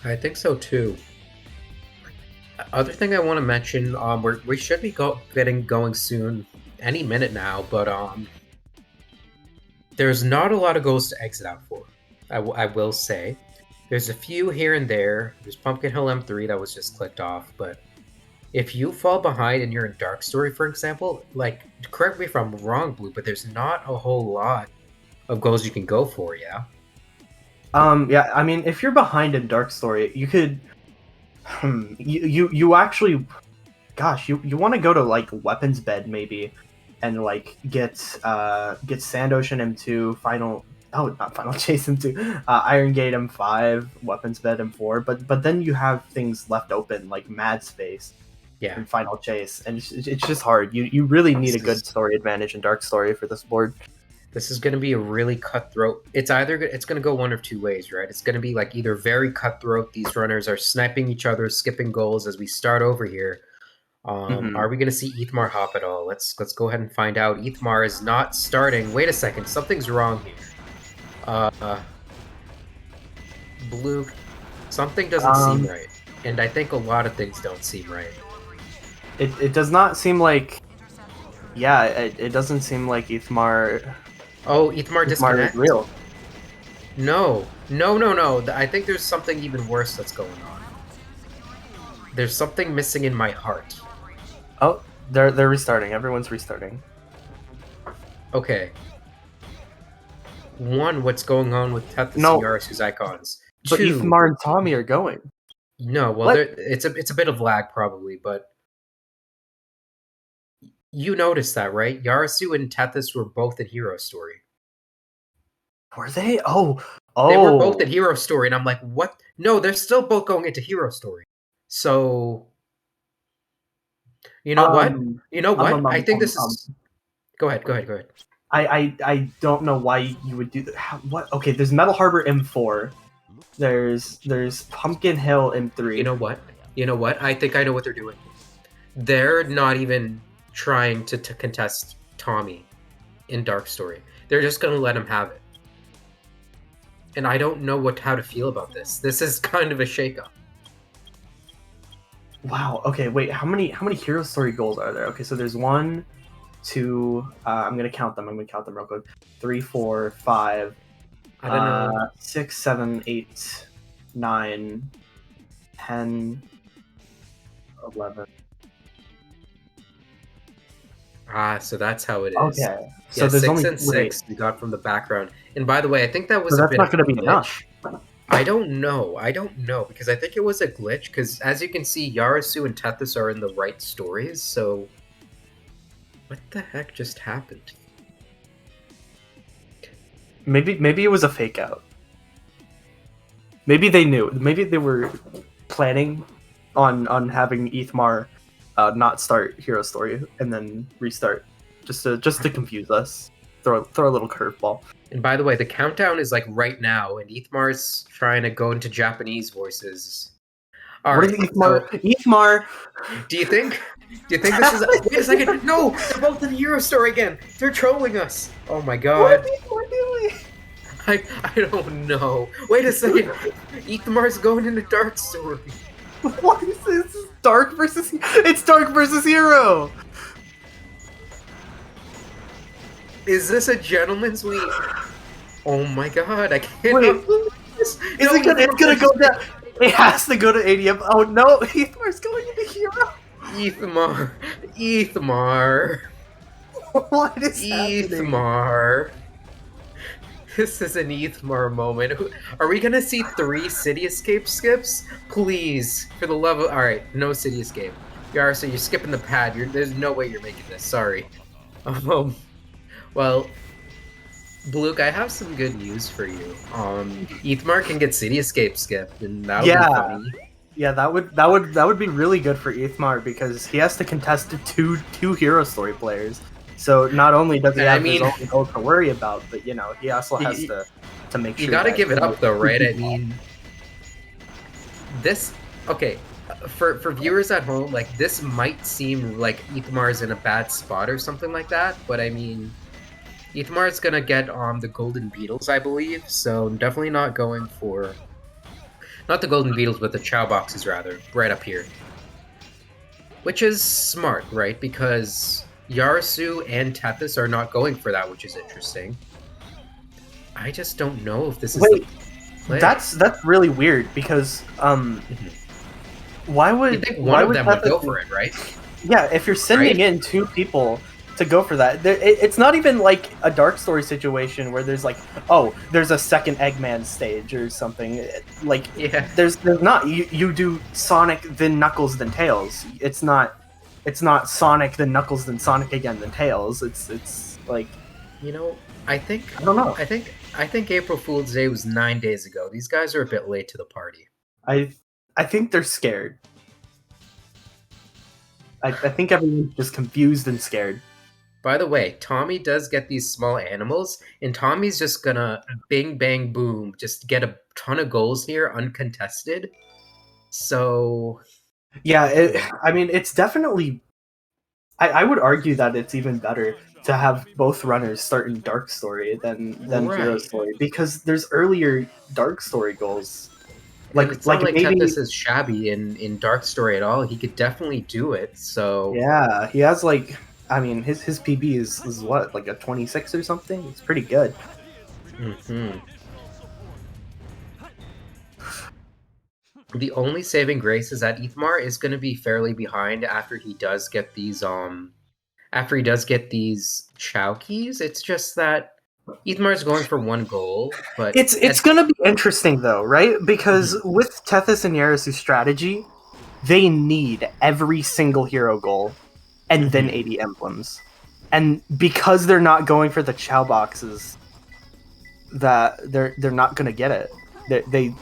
I think so too. Other thing I want to mention, we should be getting going soon, any minute now. But there's not a lot of goals to exit out for. I will say, there's a few here and there. There's Pumpkin Hill M3 that was just clicked off, but. If you fall behind and you're in Dark Story, for example, like, correct me if I'm wrong, Blue, but there's not a whole lot of goals you can go for, yeah? Yeah, I mean, if you're behind in Dark Story, you could... You actually... Gosh, you want to go to, like, Weapons Bed, maybe, and, like, get Sand Ocean M2, not Final Chase M2, Iron Gate M5, Weapons Bed M4, but then you have things left open, like Mad Space. Yeah. And Final Chase, and it's just hard. You really need a good story advantage in Dark Story for this board. This is going to be a really cutthroat. It's going to go one of two ways, right? It's going to be like either very cutthroat. These runners are sniping each other, skipping goals as we start over here. Are we going to see Ethmar hop at all? Let's go ahead and find out. Ethmar is not starting. Wait a second, something's wrong here. Blue, something doesn't seem right, and I think a lot of things don't seem right. It does not seem like... Yeah, it doesn't seem like Ethmar... Oh, Ethmar disconnect? Is real. No. I think there's something even worse that's going on. There's something missing in my heart. Oh, they're restarting. Everyone's restarting. Okay. One, what's going on with Tethys and Yarasu's icons? But Two, Ethmar and Tommy are going. No, well, it's a bit of lag probably, but you noticed that, right? Yarasu and Tethys were both in Hero Story. Were they? Oh. They were both in Hero Story, and I'm like, what? No, they're still both going into Hero Story. So, you know what? I think this is... Go ahead. I don't know why you would do that. What? Okay, there's Metal Harbor M4. There's Pumpkin Hill M3. You know what? I think I know what they're doing. They're not even trying to contest Tommy in Dark Story. They're just going to let him have it. And I don't know how to feel about this. This is kind of a shakeup. Wow. Okay. Wait. How many Hero Story goals are there? Okay. So there's 1, 2. I'm gonna count them. Real quick. 3, 4, 5. I don't know. 6, 7, 8, 9, 10, 11. So that's how it is. Okay. So yeah, there's 6 only and 6 we got from the background. And by the way, I think that was so that's not going to be enough. I don't know because I think it was a glitch. Because as you can see, Yarasu and Tethys are in the right stories. So what the heck just happened? Maybe it was a fake out. Maybe they knew. Maybe they were planning on having Ethmar not start Hero Story and then restart just to confuse us. Throw a little curveball. And by the way, the countdown is like right now, and Ethmar's trying to go into Japanese voices. All right, Ethmar. Do you think this is? Wait a second! No, they're both in Hero Story again. They're trolling us. Oh my god! What is Ethmar doing? I don't know. Wait a second. Ethmar's going into Dark Story. What is this? Dark versus Hero. Is this a gentleman's leap? Oh my god, I can't. Wait, This. Is it gonna? It's gonna go down. It has to go to ADM. Oh no, Heathmar's going into Hero. Ethmar. What is happening? Ethmar. This is an Ethmar moment. Are we gonna see 3 City Escape skips? Please, for the love of... Alright, no City Escape. So you're skipping the pad. There's no way you're making this. Sorry. Well, Bluke, I have some good news for you. Ethmar can get City Escape skipped, and that'll be funny. Yeah, that would be really good for Ethmar because he has to contest two Hero Story players. So not only does he have his own goal to worry about, but he also has to make sure. You gotta give it up though, right? I mean, this for viewers at home, like this might seem like Ethmar's in a bad spot or something like that, but I mean, Ethmar's gonna get the Golden Beetles, I believe. So definitely not going for not the Golden Beetles, but the Chow Boxes rather, right up here, which is smart, right? Because Yarasu and Tethys are not going for that, which is interesting. I just don't know if this is. Wait, that's really weird because why would one of them would go for it, right? Yeah, if you're sending in 2 people to go for that, it's not even like a Dark Story situation where there's like, oh, there's a second Eggman stage or something. Like, there's not. You do Sonic, then Knuckles, then Tails. It's not Sonic, then Knuckles, then Sonic again, then Tails. It's like, I think I don't know. I think April Fool's Day was 9 days ago. These guys are a bit late to the party. I think they're scared. I think everyone's just confused and scared. By the way, Tommy does get these small animals, and Tommy's just gonna bing bang boom, just get a ton of goals here uncontested. So yeah, it's definitely. I would argue that it's even better to have both runners start in Dark Story than Hero Story because there's earlier Dark Story goals. It's not like maybe Tethys is shabby in Dark Story at all. He could definitely do it. So yeah, he has his PB is what, like a 26 or something. It's pretty good. Mm-hmm. The only saving grace is that Ethmar is going to be fairly behind after he does get these Chow keys. It's just that Ethmar's going for 1 goal, but it's going to be interesting though, right? Because with Tethys and Yarasu's strategy, they need every single hero goal and then 80 emblems. And because they're not going for the Chow boxes, that they're not going to get it.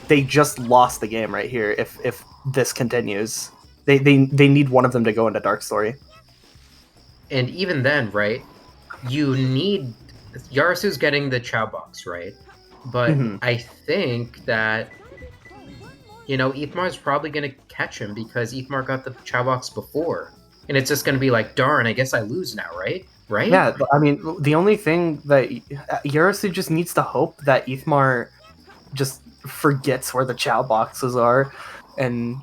They just lost the game right here. If this continues, they need one of them to go into Dark Story. And even then, right? You need Yarasu's getting the Chow box, right? But I think that Ethmar's probably gonna catch him because Ethmar got the Chow box before, and it's just gonna be like, darn, I guess I lose now, right? Right? Yeah, I mean, the only thing that Yarasu just needs to hope that Ethmar just forgets where the Chow boxes are and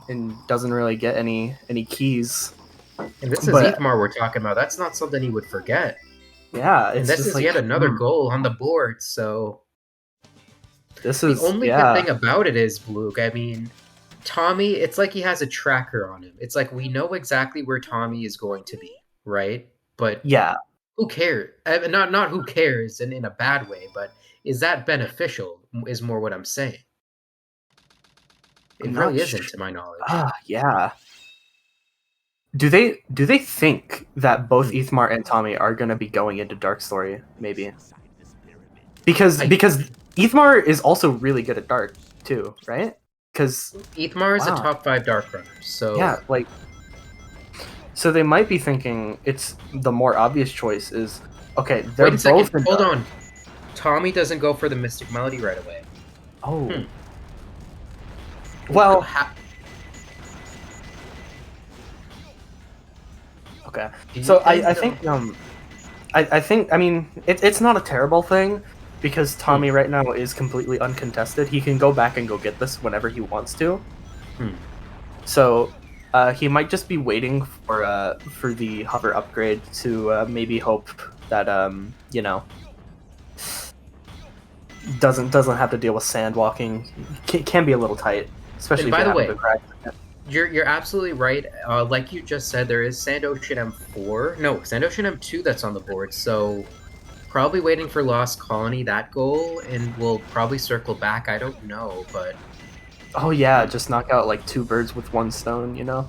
doesn't really get any keys. And this is Ethmar we're talking about. That's not something he would forget. Yeah, and this is yet another goal on the board. So this is the only good thing about it is Bluke. I mean, Tommy. It's like he has a tracker on him. It's like we know exactly where Tommy is going to be, right? But yeah, who cares? Not who cares, in a bad way. But is that beneficial? Is more what I'm saying. It really isn't, to my knowledge. Yeah. Do they think that both Ethmar and Tommy are gonna be going into Dark Story? Maybe because Ethmar is also really good at Dark too, right? Because Ethmar is a top 5 Dark runner. So yeah, so they might be thinking it's the more obvious choice is okay. They're both. Hold on. Tommy doesn't go for the Mystic Melody right away. Oh. Well. Okay. So I think I mean it's not a terrible thing because Tommy right now is completely uncontested. He can go back and go get this whenever he wants to. So He might just be waiting for the hover upgrade to maybe hope that you know, doesn't have to deal with sand walking. Can be a little tight, especially And if by you the have way, a good crack. you're absolutely right. Like you just said, there is Sand Ocean M4. No, Sand Ocean M2 that's on the board. So probably waiting for Lost Colony, that goal, and we'll probably circle back. I don't know, but Oh yeah, just knock out like 2 birds with 1 stone, you know?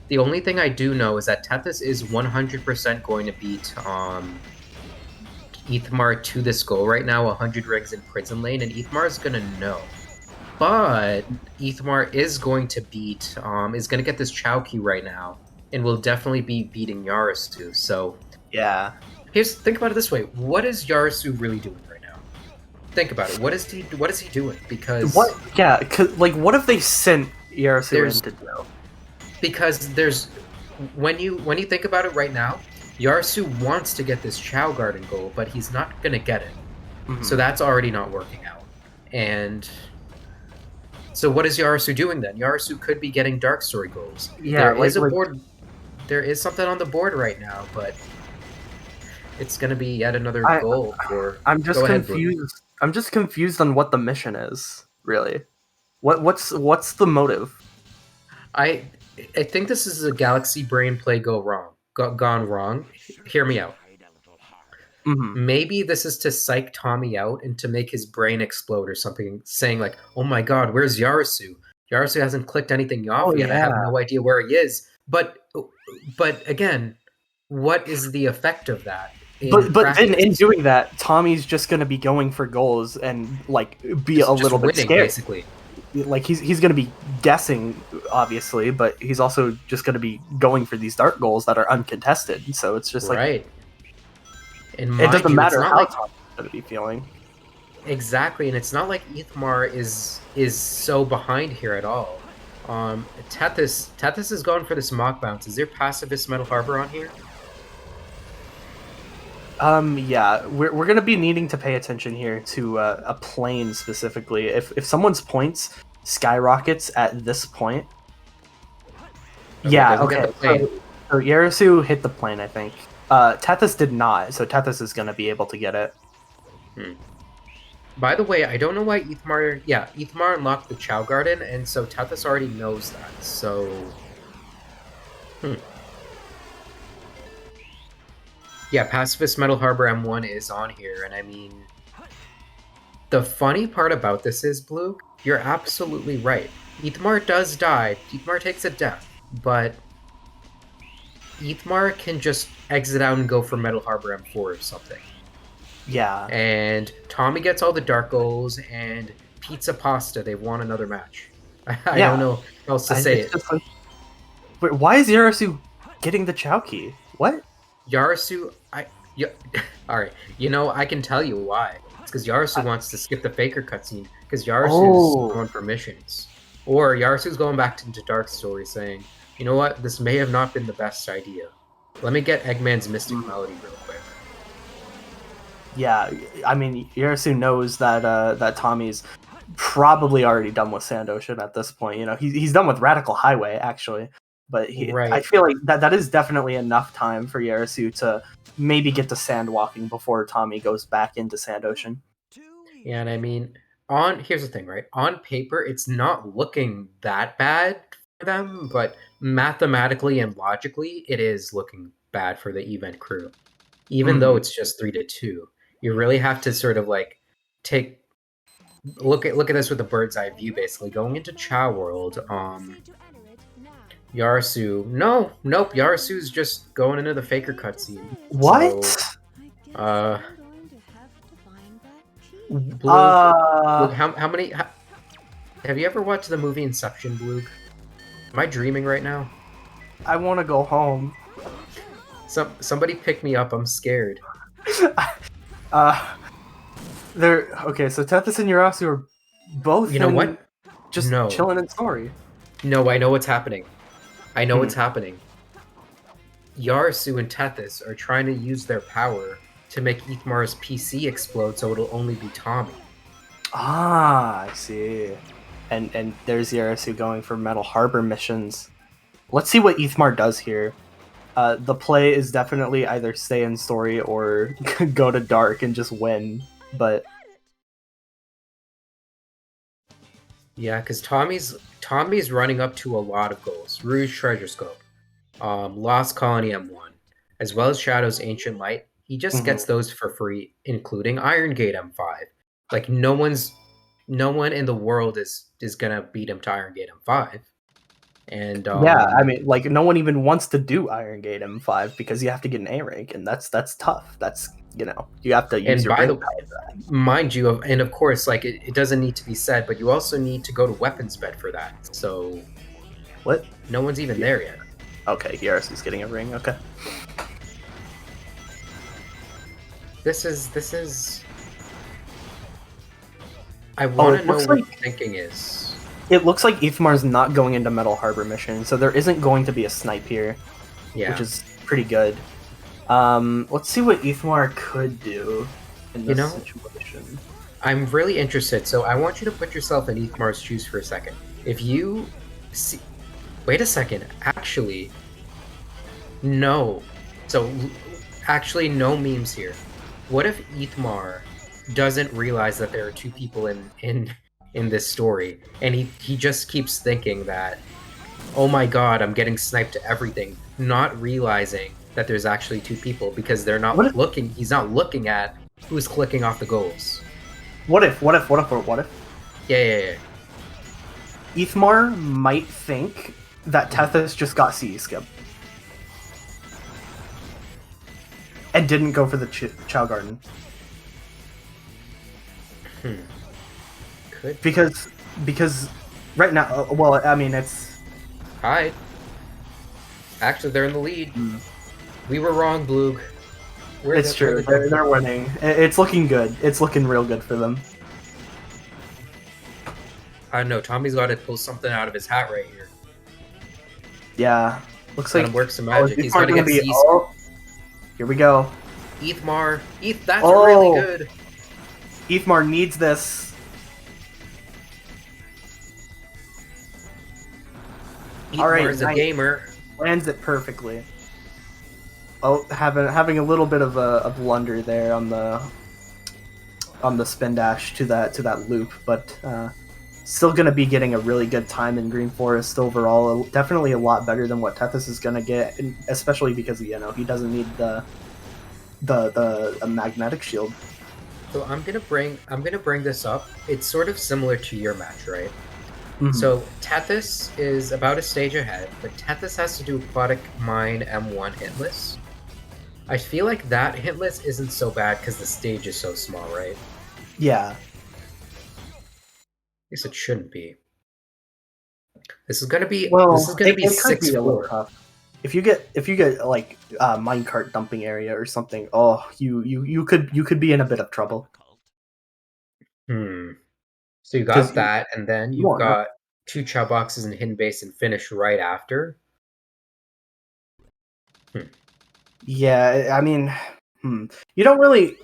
the only thing I do know is that Tethys is 100% going to beat Ethmar to this goal right now, 100 rings in Prison Lane, and Ethmar is going to know. But Ethmar is going to beat, is going to get this Chao key right now, and will definitely be beating Yarasu. So Yeah. think about it this way: what is Yarasu really doing right now? Think about it. What is he doing? Because What? Yeah, like, what if they sent Yarasu There's- in to do? because there's when you think about it right now, Yarasu wants to get this Chao Garden goal, but he's not going to get it. Mhm. So that's already not working out. And so what is Yarasu doing then? Yarasu could be getting Dark Story goals. Yeah, There is like- board. There is something on the board right now, but it's going to be yet another goal. For I'm just Go ahead, Blue. confused. I'm just confused on what the mission is, really. What's the motive? I think this is a Galaxy Brain play gone wrong. Hear me out. Mhm. Maybe this is to psych Tommy out and to make his brain explode or something, saying like, "Oh my God, where's Yarasu? Yarasu hasn't clicked anything off Oh, yet. I have yeah. no idea where he is." But again, what is the effect of that? But then in practice? doing that, Tommy's just gonna be going for goals and like be a Just little bit winning, scared. basically. Like he's gonna be guessing, obviously, but he's also just gonna be going for these dark goals that are uncontested. So it's just like Right. And it mind doesn't you, matter it's not how like Tommy's gonna be feeling. exactly, and it's not like Ethmar is so behind here at all. Tethys is going for this mock bounce. Is there pacifist Metal Harbor on here? Yeah, we're gonna be needing to pay attention here to a plane specifically. If someone's points skyrockets at this point, yeah, go get okay. the plane. So Yarasu hit the plane, I think. Tethys did not, so Tethys is gonna be able to get it. By the way, I don't know why Ethmar unlocked the Chao Garden, and so Tethys already knows that. So, yeah, Pacifist Metal Harbor M1 is on here, and I mean, the funny part about this is, Blue, you're absolutely right. Ethmar does die. Ethmar takes a death, but Ethmar can just exit out and go for Metal Harbor M4 or something. Yeah. And Tommy gets all the dark goals, and Pizza Pasta, they've won another match. I Yeah. don't know how else to say It's it. just like, wait, why is Yarasu getting the Chao key? What? Yarasu, all right. You know, I can tell you why. It's because Yarasu wants to skip the Faker cutscene because Yarasu's going for missions, or Yarasu's going back into Dark Story, saying, "You know what? This may have not been the best idea. Let me get Eggman's Mystic Melody real quick." Yeah, I mean, Yarasu knows that that Tommy's probably already done with Sand Ocean at this point. You know, he's done with Radical Highway actually, but Right. I feel like that is definitely enough time for Yarasu to maybe get to sand walking before Tommy goes back into Sand Ocean. Yeah, and I mean, here's the thing, right? On paper, it's not looking that bad for them, but mathematically and logically, it is looking bad for the event crew. Even though it's just 3-2, you really have to sort of like look at this with a bird's eye view, basically. Going into Chao World, Yarasu, nope, Yarasu's just going into the Faker cutscene. What? So, Blue, how many? Have you ever watched the movie Inception, Blue? Am I dreaming right now? I want to go home. Somebody pick me up. I'm scared. Okay. So Tethys and Yarasu are both. You know what? Just chilling in Story. No, I know what's happening. I know what's happening. Yarasu and Tethys are trying to use their power to make Ethmar's PC explode, so it'll only be Tommy. Ah, I see. And there's Yarasu going for Metal Harbor missions. let's see what Ethmar does here. The play is definitely either stay in story or go to dark and just win. But Yeah, because Tommy's running up to a lot of goals. Rouge Treasure Scope, Lost Colony M1, as well as Shadow's Ancient Light. He just gets those for free, including Iron Gate M5. Like no one in the world is gonna beat him to Iron Gate M5. And yeah, I mean, like no one even wants to do Iron Gate M5 because you have to get an A rank, and that's tough. That's you have to use and your by brain the power for that. mind you, and of course, like it doesn't need to be said, but you also need to go to weapons bed for that. So What? no one's even there yet. Okay, Yaris getting a ring. Okay. This is. I want to know looks what like- the thinking is. It looks like Ethmar's not going into Metal Harbor mission, so there isn't going to be a snipe here, Yeah. which is pretty good. Let's see what Ethmar could do in this situation. I'm really interested, so I want you to put yourself in Ethmar's shoes for a second. If you see... Wait a second. Actually, no. So, actually, no memes here. What if Ethmar doesn't realize that there are two people in this story, and he just keeps thinking that, oh my god, I'm getting sniped to everything, not realizing that there's actually two people because they're not looking. He's not looking at who's clicking off the goals. What if? Yeah. Ethmar might think that Tethys just got CE skip. And didn't go for the Chow Garden. Could Because right now, well, I mean, it's... Hi. Actually, they're in the lead. We were wrong, Bloog. It's true. They're winning. It's looking good. It's looking real good for them. I don't know. Tommy's got to pull something out of his hat right here. Yeah. Looks Gotta like... work some magic. He's Ethmar gonna get be... CC. Oh, here we go. Ethmar. That's really good. Ethmar needs this. Ethmar's a nice. gamer. Lands it perfectly. Oh, having a little bit of a blunder there on the spin dash to that loop, but still gonna be getting a really good time in Green Forest overall. Definitely a lot better than what Tethys is gonna get, and especially because he doesn't need the magnetic shield. So I'm gonna bring this up. It's sort of similar to your match, right? Mhm. So Tethys is about a stage ahead, but Tethys has to do Aquatic Mine M1 hitless. I feel like that hitless isn't so bad because the stage is so small, right? Yeah. I guess it shouldn't be. This is gonna be Well, this is gonna be it could be a little 6-4. tough. If you get like minecart dumping area or something, you could be in a bit of trouble. So you 'Cause got that, and then you you've won't, got 2 chow boxes and hidden base and finish right after. Yeah, I mean, you don't really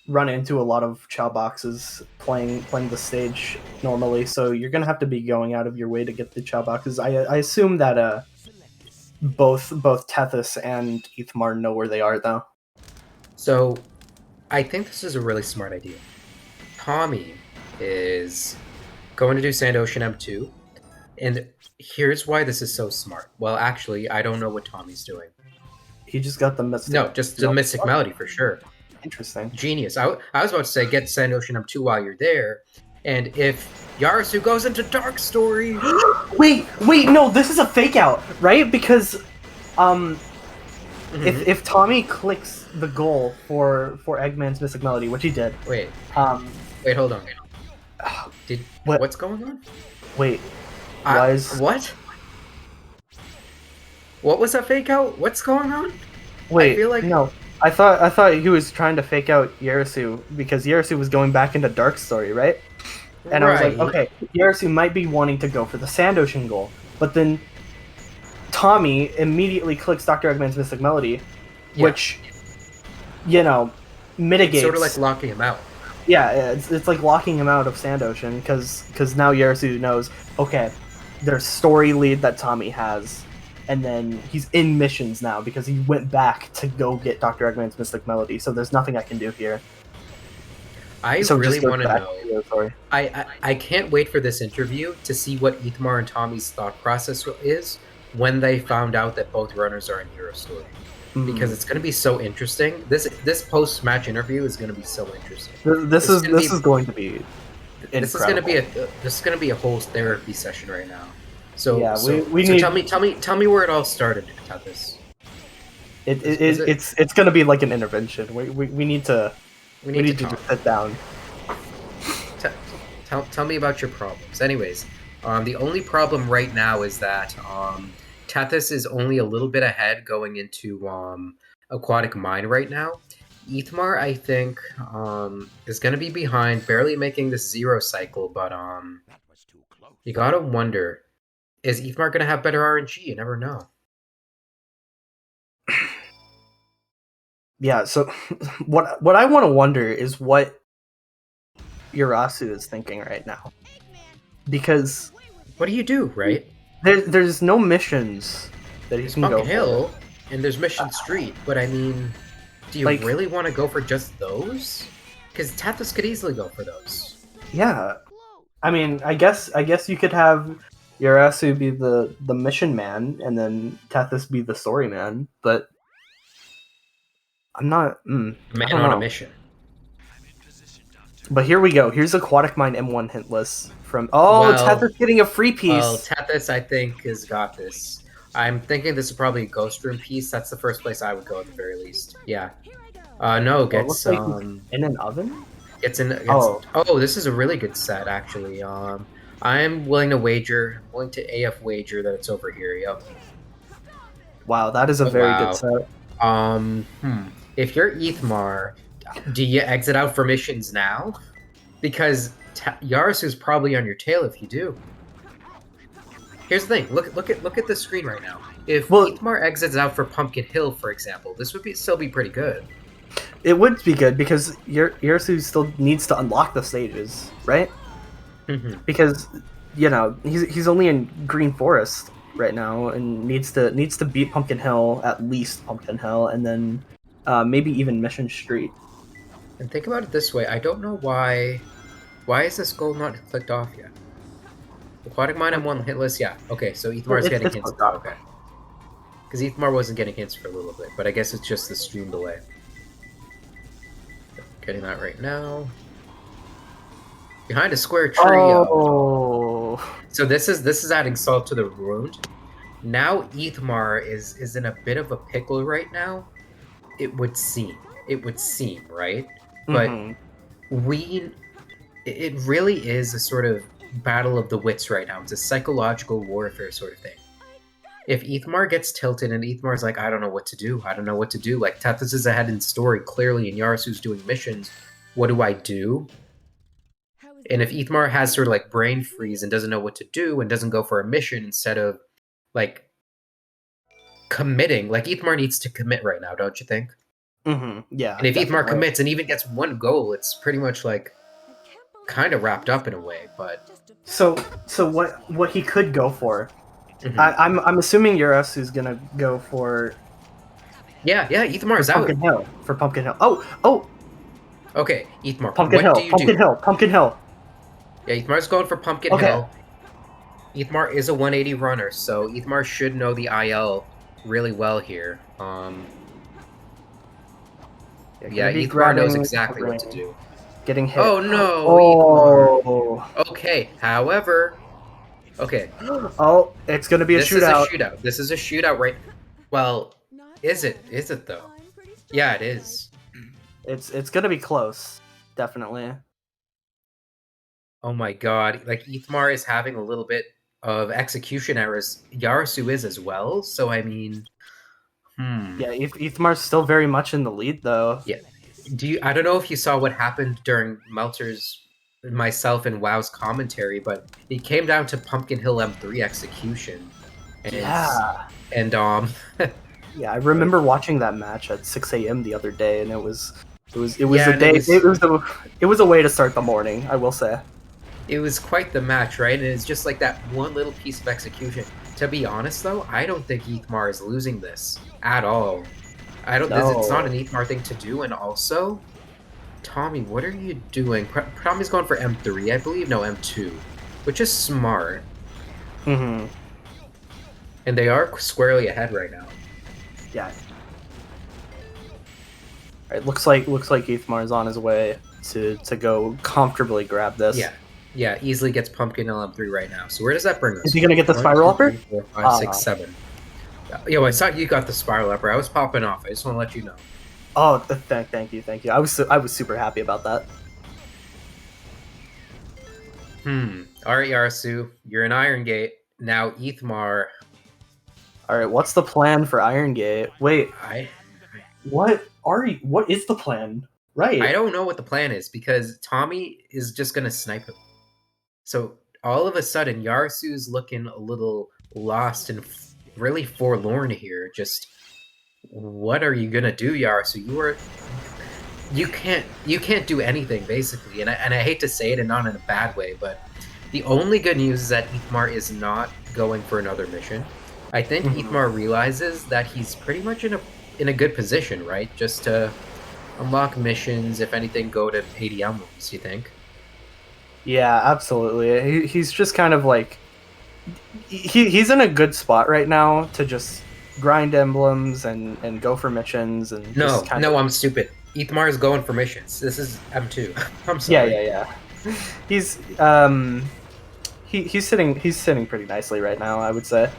run into a lot of chow boxes playing the stage normally, so you're gonna have to be going out of your way to get the chow boxes. I assume that both Tethys and Ethmar know where they are, though. So I think this is a really smart idea. Tommy is going to do Sand Ocean M2, and here's why this is so smart. Well, actually, I don't know what Tommy's doing. He just got the Mystic. No, just the Mystic Melody for sure. Interesting. Genius. I was about to say get Sand Ocean M2 while you're there, and if Yarasu goes into Dark Story... wait, no, this is a fake out, right? Because, if Tommy clicks the goal for Eggman's Mystic Melody, which he did. Wait, Wait, hold on. What's going on? Wait, what? What was that fake out? What's going on? Wait, I feel like... no. I thought he was trying to fake out Yarasu because Yarasu was going back into Dark Story, right? And I was like, okay, Yarasu might be wanting to go for the Sand Ocean goal, but then Tommy immediately clicks Dr. Eggman's Mystic Melody, which, mitigates. It's sort of like locking him out. Yeah, it's like locking him out of Sand Ocean because now Yarasu knows, okay, there's story lead that Tommy has, and then he's in missions now because he went back to go get Dr. Eggman's Mystic Melody. So there's nothing I can do here. I So really just go want to back know. to the story. I can't wait for this interview to see what Ethmar and Tommy's thought process is when they found out that both runners are in Hero Story. Because it's going to be so interesting. This post match interview is going to be so interesting. This is going to be this is going to be a whole therapy session right now. So Yeah, so, we so need- tell me where it all started, Tathis. It's going to be like an intervention. We need to talk. just sit down. Tell me about your problems. Anyways, the only problem right now is that Tethys is only a little bit ahead going into Aquatic Mine right now. Ethmar, I think, is going to be behind, barely making this 0 cycle, but you gotta wonder, is Ethmar going to have better RNG? You never know. Yeah, so what I want to wonder is what Urasu is thinking right now. Because what do you do, right? There's no missions that he can go Pumpkin for. Hill, and there's Mission Street, but I mean, do you Like- really want to go for just those? Because Tethys could easily go for those. Yeah. I mean, I guess you could have Urasu be the mission man and then Tethys be the story man, but I'm not Man I don't on know. a mission. But here we go. Here's Aquatic Mine M1 hint list from Tethys getting a free piece. Well, Tethys, I think, has got this. I'm thinking this is probably a Ghost Room piece. That's the first place I would go at the very least. Yeah. No, it gets looks like he's in an oven? Gets in. Oh. This is a really good set, actually. I'm willing to AF wager that it's over here. Yep. Wow, that is a very Wow. good set. If you're Ethmar, do you exit out for missions now? Because Yarasu's probably on your tail if you do. Here's the thing. Look at the screen right now. If Ethmar exits out for Pumpkin Hill, for example, this would still be pretty good. It would be good because Urasu still needs to unlock the stages, right? Because he's only in Green Forest right now and needs to beat Pumpkin Hill, at least Pumpkin Hill, and then maybe even Mission Street. And think about it this way. I don't know why is this goal not clicked off yet? Aquatic Mine M1 hit list, yeah. Okay, so Ethmar's getting hints. Okay. Because Ethmar wasn't getting hints for a little bit, but I guess it's just the stream delay. Getting that right now. Behind a square tree. Oh. So this is adding salt to the wound. Now Ethmar is in a bit of a pickle right now. It would seem, right? But it really is a sort of battle of the wits right now. It's a psychological warfare sort of thing. If Ethmar gets tilted and Ethmar's like, I don't know what to do. Like, Tethys is ahead in story, clearly, and Yarasu's doing missions. What do I do? And if Ethmar has sort of like brain freeze and doesn't know what to do and doesn't go for a mission instead of, like, committing, like, Ethmar needs to commit right now, don't you think? Yeah. And if Ethmar definitely. commits and even gets one goal, it's pretty much, like, kind of wrapped up in a way, but... So what he could go for... I'm assuming Urasu gonna go for Ethmar's out. Pumpkin Hill. For Pumpkin Hill. Oh! Okay, Ethmar, Pumpkin what Hill. do you Pumpkin do? Hill. Pumpkin Hill. Yeah, Ethmar's going for Pumpkin Hill. Ethmar is a 180 runner, so Ethmar should know the IL really well here. Ethmar knows exactly what to do. Getting hit. Oh no! Oh. Okay, however... Okay. Oh, it's gonna be a shootout. This is a shootout, right? Well, is it? Is it though? Yeah, it is. It's gonna be close, definitely. Oh my god! Like Ethmar is having a little bit of execution errors. Yarasu is as well. So I mean, Yeah, Ethmar's still very much in the lead, though. Yeah. I don't know if you saw what happened during Meltzer's, myself, and WoW's commentary, but it came down to Pumpkin Hill M3 execution. And yeah, I remember watching that match at 6 a.m. the other day, and it was a way to start the morning, I will say. It was quite the match, right? And it's just like that one little piece of execution. To be honest, though, I don't think Ethmar is losing this at all. I don't. No. It's not an Ethmar thing to do, and also, Tommy, what are you doing? Tommy's going for M3, I believe. No, M2, which is smart. Mm-hmm. And they are squarely ahead right now. Yeah. Alright, looks like Ethmar is on his way to go comfortably grab this. Yeah, easily gets Pumpkin LM3 right now. So where does that bring us? Is he gonna get the 1, spiral 2, upper? 3, 4, 5, 6, 7. Yo, I saw you got the spiral upper. I was popping off. I just want to let you know. Oh, thank you. I was super happy about that. Alright, Yarasu, you're in Iron Gate. Now Ethmar. Alright, what's the plan for Iron Gate? Wait, what is the plan? Right. I don't know what the plan is because Tommy is just gonna snipe him. So all of a sudden, Yarasu's looking a little lost and really forlorn here. Just what are you gonna do, Yarasu? You can't do anything basically, and I hate to say it, and not in a bad way, but the only good news is that Ethmar is not going for another mission. I think Ethmar realizes that he's pretty much in a good position, right? Just to unlock missions, if anything, go to 80 emblems, you think? Yeah, absolutely. He's just kind of like he's in a good spot right now to just grind emblems and go for missions and No, just I'm stupid. Ethmar is going for missions. This is M2. I'm sorry. Yeah. He's he's sitting pretty nicely right now, I would say.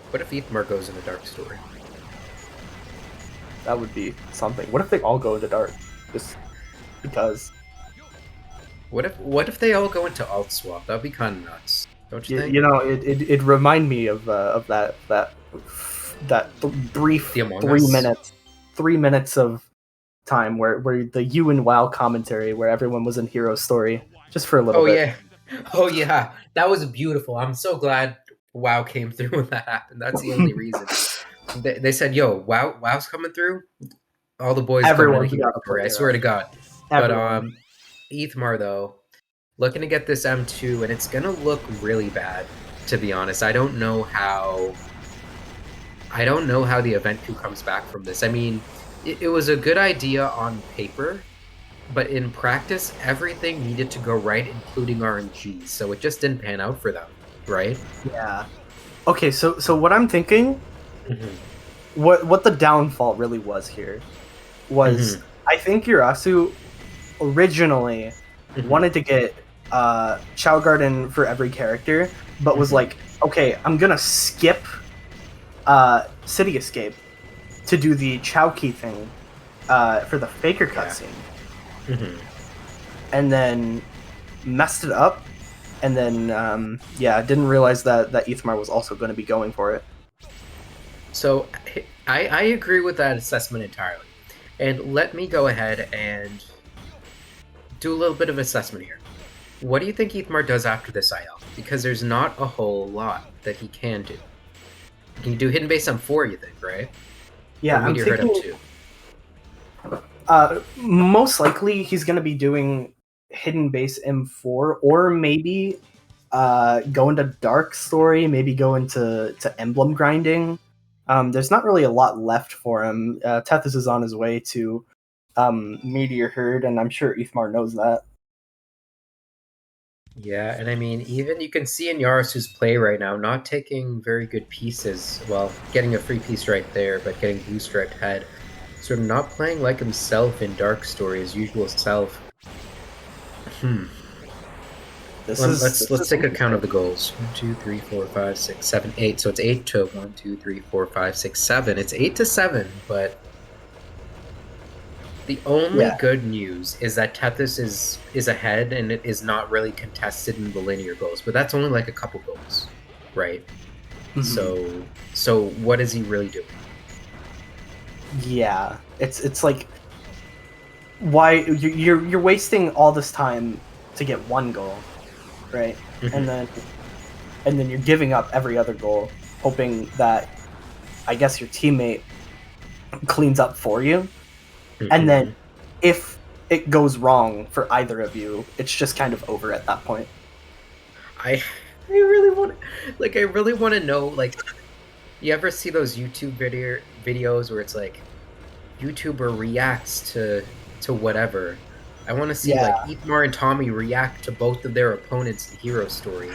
What if Ethmar goes in a dark story? That would be something. What if they all go into dark? Just because. What if they all go into alt swap? That'd be kind of nuts, don't you think? You know, it remind me of that 3 minutes of time where the you and WoW commentary where everyone was in Hero Story just for a little bit. Oh yeah, that was beautiful. I'm so glad WoW came through when that happened. That's the only reason. They said, "Yo, WoW's coming through." All the boys Everyone's coming in got a Hero, I player. swear to God. Everyone. But Ethmar though, looking to get this M2, and it's gonna look really bad. To be honest, I don't know how the event crew comes back from this. I mean, it was a good idea on paper, but in practice, everything needed to go right, including RNG. So it just didn't pan out for them, right? Yeah. Okay, so what I'm thinking, what the downfall really was here, was I think Urasu originally wanted to get Chow Garden for every character, but was like, okay, I'm gonna skip City Escape to do the Chowkey thing for the Faker cutscene. And then messed it up, and then didn't realize that Ethmar was also going to be going for it. So I agree with that assessment entirely. And let me go ahead and do a little bit of assessment here. What do you think Ethmar does after this IL? Because there's not a whole lot that he can do. He can do hidden base M4, you think, right? Yeah, or I'm Meteor thinking, M2. Most likely he's going to be doing hidden base M4, or maybe go into Dark Story, maybe go into emblem grinding. There's not really a lot left for him. Tethys is on his way to Meteor Herd, and I'm sure Ethmar knows that. Yeah, and I mean, even you can see in Yarasu's play right now, not taking very good pieces. Well, getting a free piece right there, but getting blue striped head. Sort of not playing like himself in Dark Story, his usual self. Let's take account of the goals. 1, 2, 3, 4, 5, 6, 7, 8. So it's 8 to 1, 2, 3, 4, 5, 6, 7. It's 8 to 7, but the only good news is that Tethys is ahead, and it is not really contested in the linear goals. But that's only like a couple goals, right? So what is he really doing? Yeah, it's like, why you're wasting all this time to get one goal, right? And then you're giving up every other goal, hoping that, I guess, your teammate cleans up for you. And then if it goes wrong for either of you, it's just kind of over at that point. I really want, like, I really want to know, like, you ever see those YouTube videos where it's like, YouTuber reacts to whatever? I want to see like Ethmar and Tommy react to both of their opponents' hero story.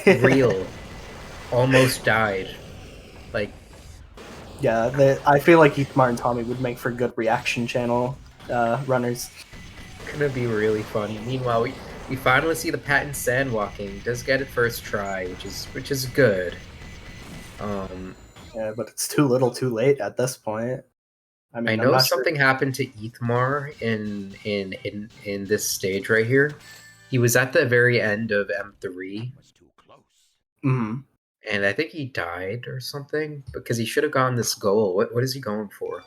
Real, almost died. Like, Yeah, I feel like Ethmar and Tommy would make for good reaction channel runners. gonna be really funny. Meanwhile, we finally see the patent sandwalking. He does get it first try, which is good. Yeah, but it's too little, too late at this point. I mean, I I'm know not something sure. happened to Ethmar in this stage right here. He was at the very end of M3, Mhm. and I think he died or something because he should have gotten this goal. What is he going for?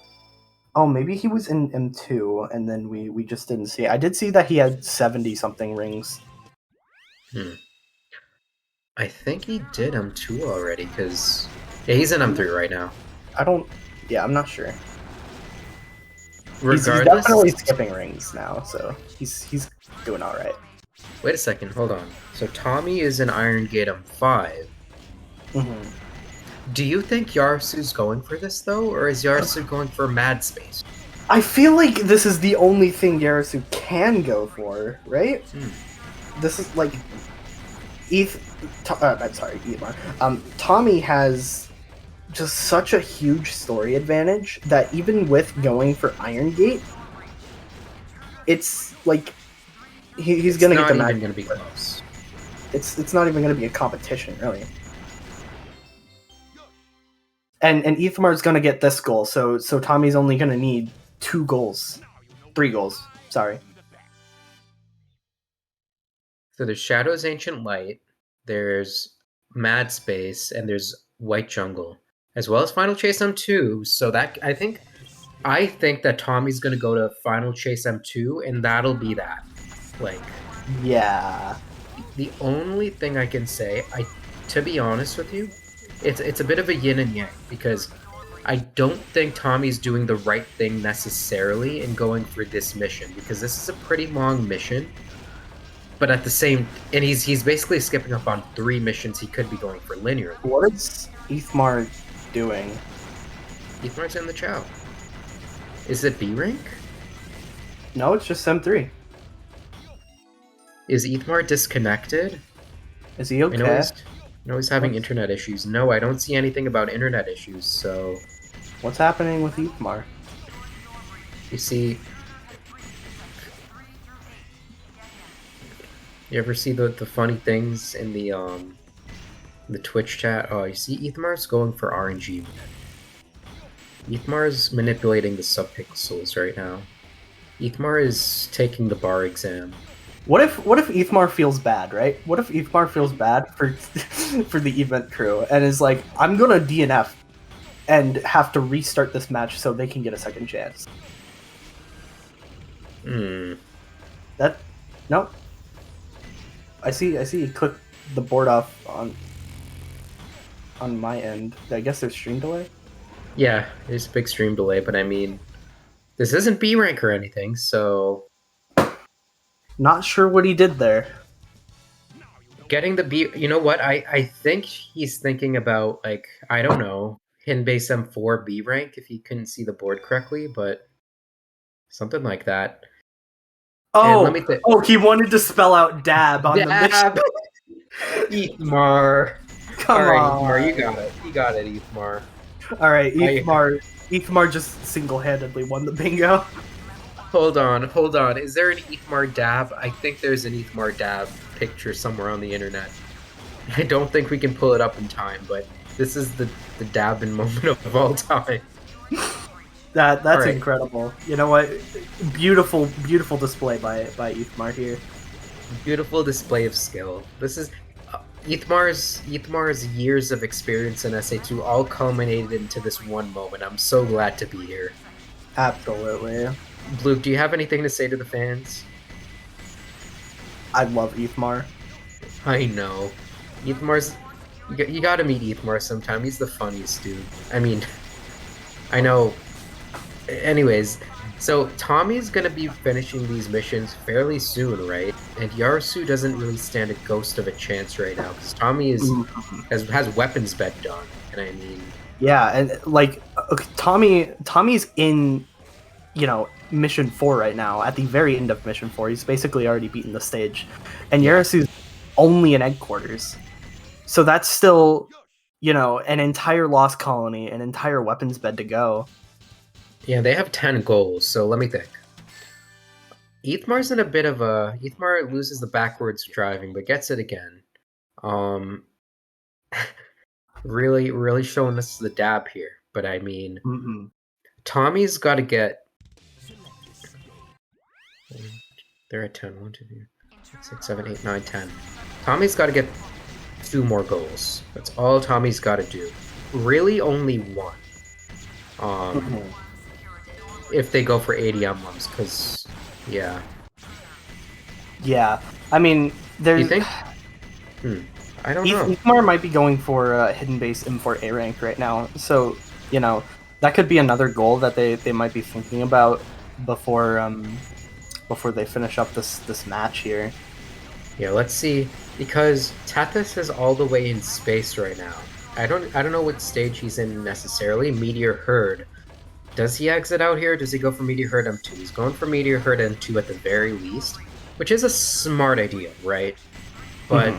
Oh, maybe he was in M2, and then we just didn't see it. I did see that he had 70 something rings. I think he did M2 already because yeah, he's in M3 right now. I don't. Yeah, I'm not sure. He's Regardless, definitely skipping rings now, so he's doing all right. wait a second, hold on. So Tommy is in Iron Gate M5. Mhm. Do you think Yarsu's going for this though, or is Yarsu going for Mad Space? I feel like this is the only thing Yarasu can go for, right? This is like I'm sorry, Ethmar. Tommy has just such a huge story advantage that even with going for Iron Gate, it's like he's gonna get the match. Not even gonna be close. It's not even gonna be a competition, really. And Ethmar's gonna get this goal, so Tommy's only gonna need 3 goals. Sorry. So there's Shadow's Ancient Light, there's Mad Space, and there's White Jungle, as well as Final Chase M2. So that I think that Tommy's gonna go to Final Chase M2, and that'll be that. Like, yeah. The only thing I can say, to be honest with you, it's a bit of a yin and yang because I don't think Tommy's doing the right thing necessarily in going for this mission because this is a pretty long mission. But at the same, and he's basically skipping up on 3 missions he could be going for linear. What is Ethmar doing? Ethmar's in the Chow. Is it B rank? No, it's just M3. Is Ethmar disconnected? Is he okay? I know he's having internet issues. No, I don't see anything about internet issues, so... What's happening with Ethmar? You see... You ever see the funny things in the Twitch chat? Oh, you see Ethmar's going for RNG. Ethmar's manipulating the subpixels right now. Ethmar is taking the bar exam. What if Ethmar feels bad, right? What if Ethmar feels bad for for the event crew and is like, I'm gonna DNF and have to restart this match so they can get a second chance? That no. I see you click the board off on my end. I guess there's stream delay? Yeah, there's a big stream delay, but I mean, this isn't B rank or anything, so... Not sure what he did there. Getting the B... You know what? I think he's thinking about, like, I don't know, Hin base M4 B rank if he couldn't see the board correctly, but something like that. Oh, he wanted to spell out dab on the mission. Ethmar. Come on. Ethmar, you got it. You got it, Ethmar. All right, Ethmar just single-handedly won the bingo. Hold on. Is there an Ethmar dab? I think there's an Ethmar dab picture somewhere on the internet. I don't think we can pull it up in time, but this is the dabbing moment of all time. That's right. Incredible. You know what? Beautiful display by Ethmar here. Beautiful display of skill. This is Ethmar's years of experience in SA2 all culminated into this one moment. I'm so glad to be here. Absolutely. Blue, do you have anything to say to the fans? I love Ethmar. I know. Ethmar's... You gotta meet Ethmar sometime. He's the funniest dude. I mean... I know... Anyways, So Tommy's gonna be finishing these missions fairly soon, right? And Yarasu doesn't really stand a ghost of a chance right now because Tommy has weapons bed done, and I mean, Yeah, and like okay, Tommy's in, mission 4 right now. At the very end of mission 4, he's basically already beaten the stage, and Yarasu's only in headquarters. So that's still, an entire lost colony, an entire weapons bed to go. yeah, they have 10 goals. So let me think. Ethmar's in a bit of a Ethmar loses the backwards driving, but gets it again. Really, really showing us the dab here. But I mean, Tommy's got to get. They're at 10. 1, 2, 3, 6, 7, 8, 9, 10. Tommy's got to get 2 more goals. That's all Tommy's got to do. Really, only 1. If they go for 80 emblems, because yeah. I mean, there's. You think? I don't know. Ethmar might be going for hidden base import A rank right now, so that could be another goal that they might be thinking about before they finish up this match here. Yeah, let's see, because Tethys is all the way in space right now. I don't know what stage he's in necessarily. Meteor Herd. Does he exit out here? Does he go for Meteor Herd M2? He's going for Meteor Herd M2 at the very least, which is a smart idea, right? But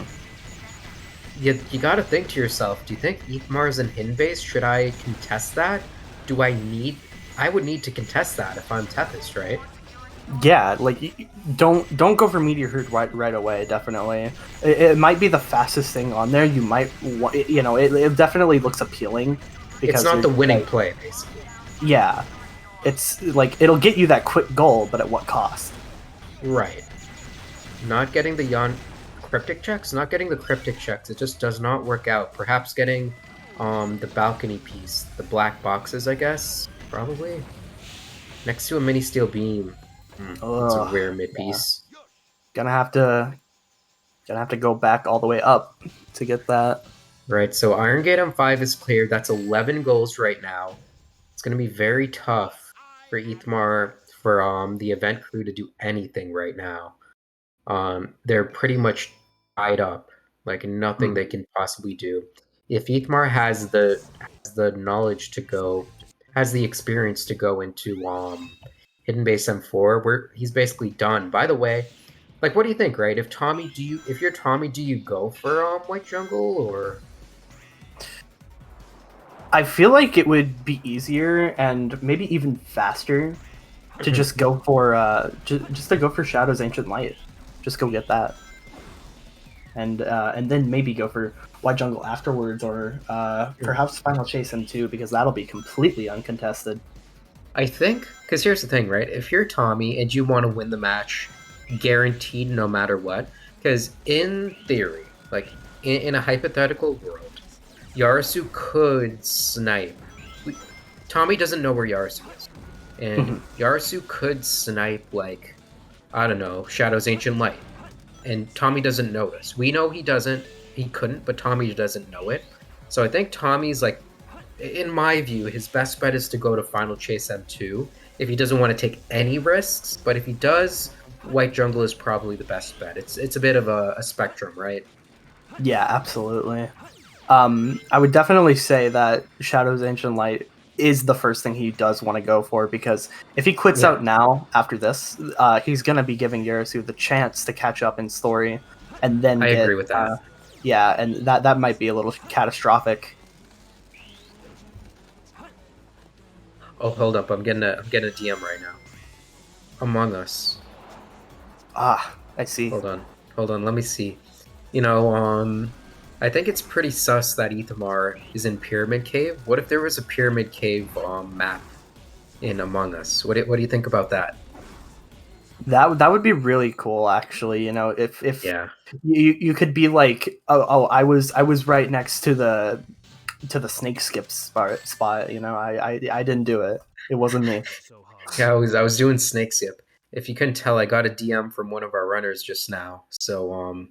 you gotta think to yourself, do you think Ethmar's in hidden base? Should I contest that? I would need to contest that if I'm Tethys, right? Yeah, like don't go for Meteor Herd right away. Definitely, it might be the fastest thing on there. You might, it definitely looks appealing. Because it's not the winning play, basically. Yeah, it's like it'll get you that quick goal, but at what cost? Right. Not getting the cryptic checks. Not getting the cryptic checks. It just does not work out. Perhaps getting the balcony piece, the black boxes, I guess, probably next to a mini steel beam. It's a rare mid piece. Gonna have to go back all the way up to get that. Right, so Iron Gate M5 is cleared. That's 11 goals right now. It's gonna be very tough for Ethmar, for the event crew to do anything right now. They're pretty much tied up, like nothing they can possibly do. If Ethmar has the knowledge to go, has the experience to go into Hidden Base M4, where he's basically done. By the way, like, what do you think, right? If you're Tommy, do you go for White Jungle, or? I feel like it would be easier and maybe even faster to just go for just to go for Shadow's Ancient Light. Just go get that, and then maybe go for White Jungle afterwards, or perhaps Final Chase M2, because that'll be completely uncontested. I think, because here's the thing, right? If you're Tommy and you want to win the match, guaranteed no matter what, because in theory, like in a hypothetical world, Yarasu could snipe. Tommy doesn't know where Yarasu is, and Yarasu could snipe, like, I don't know, Shadow's Ancient Light, and Tommy doesn't notice. We know he couldn't, but Tommy doesn't know it. So I think Tommy's, like, in my view, his best bet is to go to Final Chase M2 if he doesn't want to take any risks. But if he does, White Jungle is probably the best bet. It's a bit of a spectrum, right? Yeah, absolutely. I would definitely say that Shadow's Ancient Light is the first thing he does want to go for, because if he quits out now after this, he's going to be giving Yarasu the chance to catch up in story, and then I agree with that. Yeah, and that might be a little catastrophic. Oh, hold up! I'm getting a DM right now. Among Us. Ah, I see. Hold on. Let me see. I think it's pretty sus that Ethamar is in Pyramid Cave. What if there was a Pyramid Cave map in Among Us? What do you think about that? That would be really cool, actually. If you could be like, I was right next to the snake skip spot. I didn't do it. It wasn't me. Yeah, I was doing snake skip. If you couldn't tell, I got a DM from one of our runners just now. So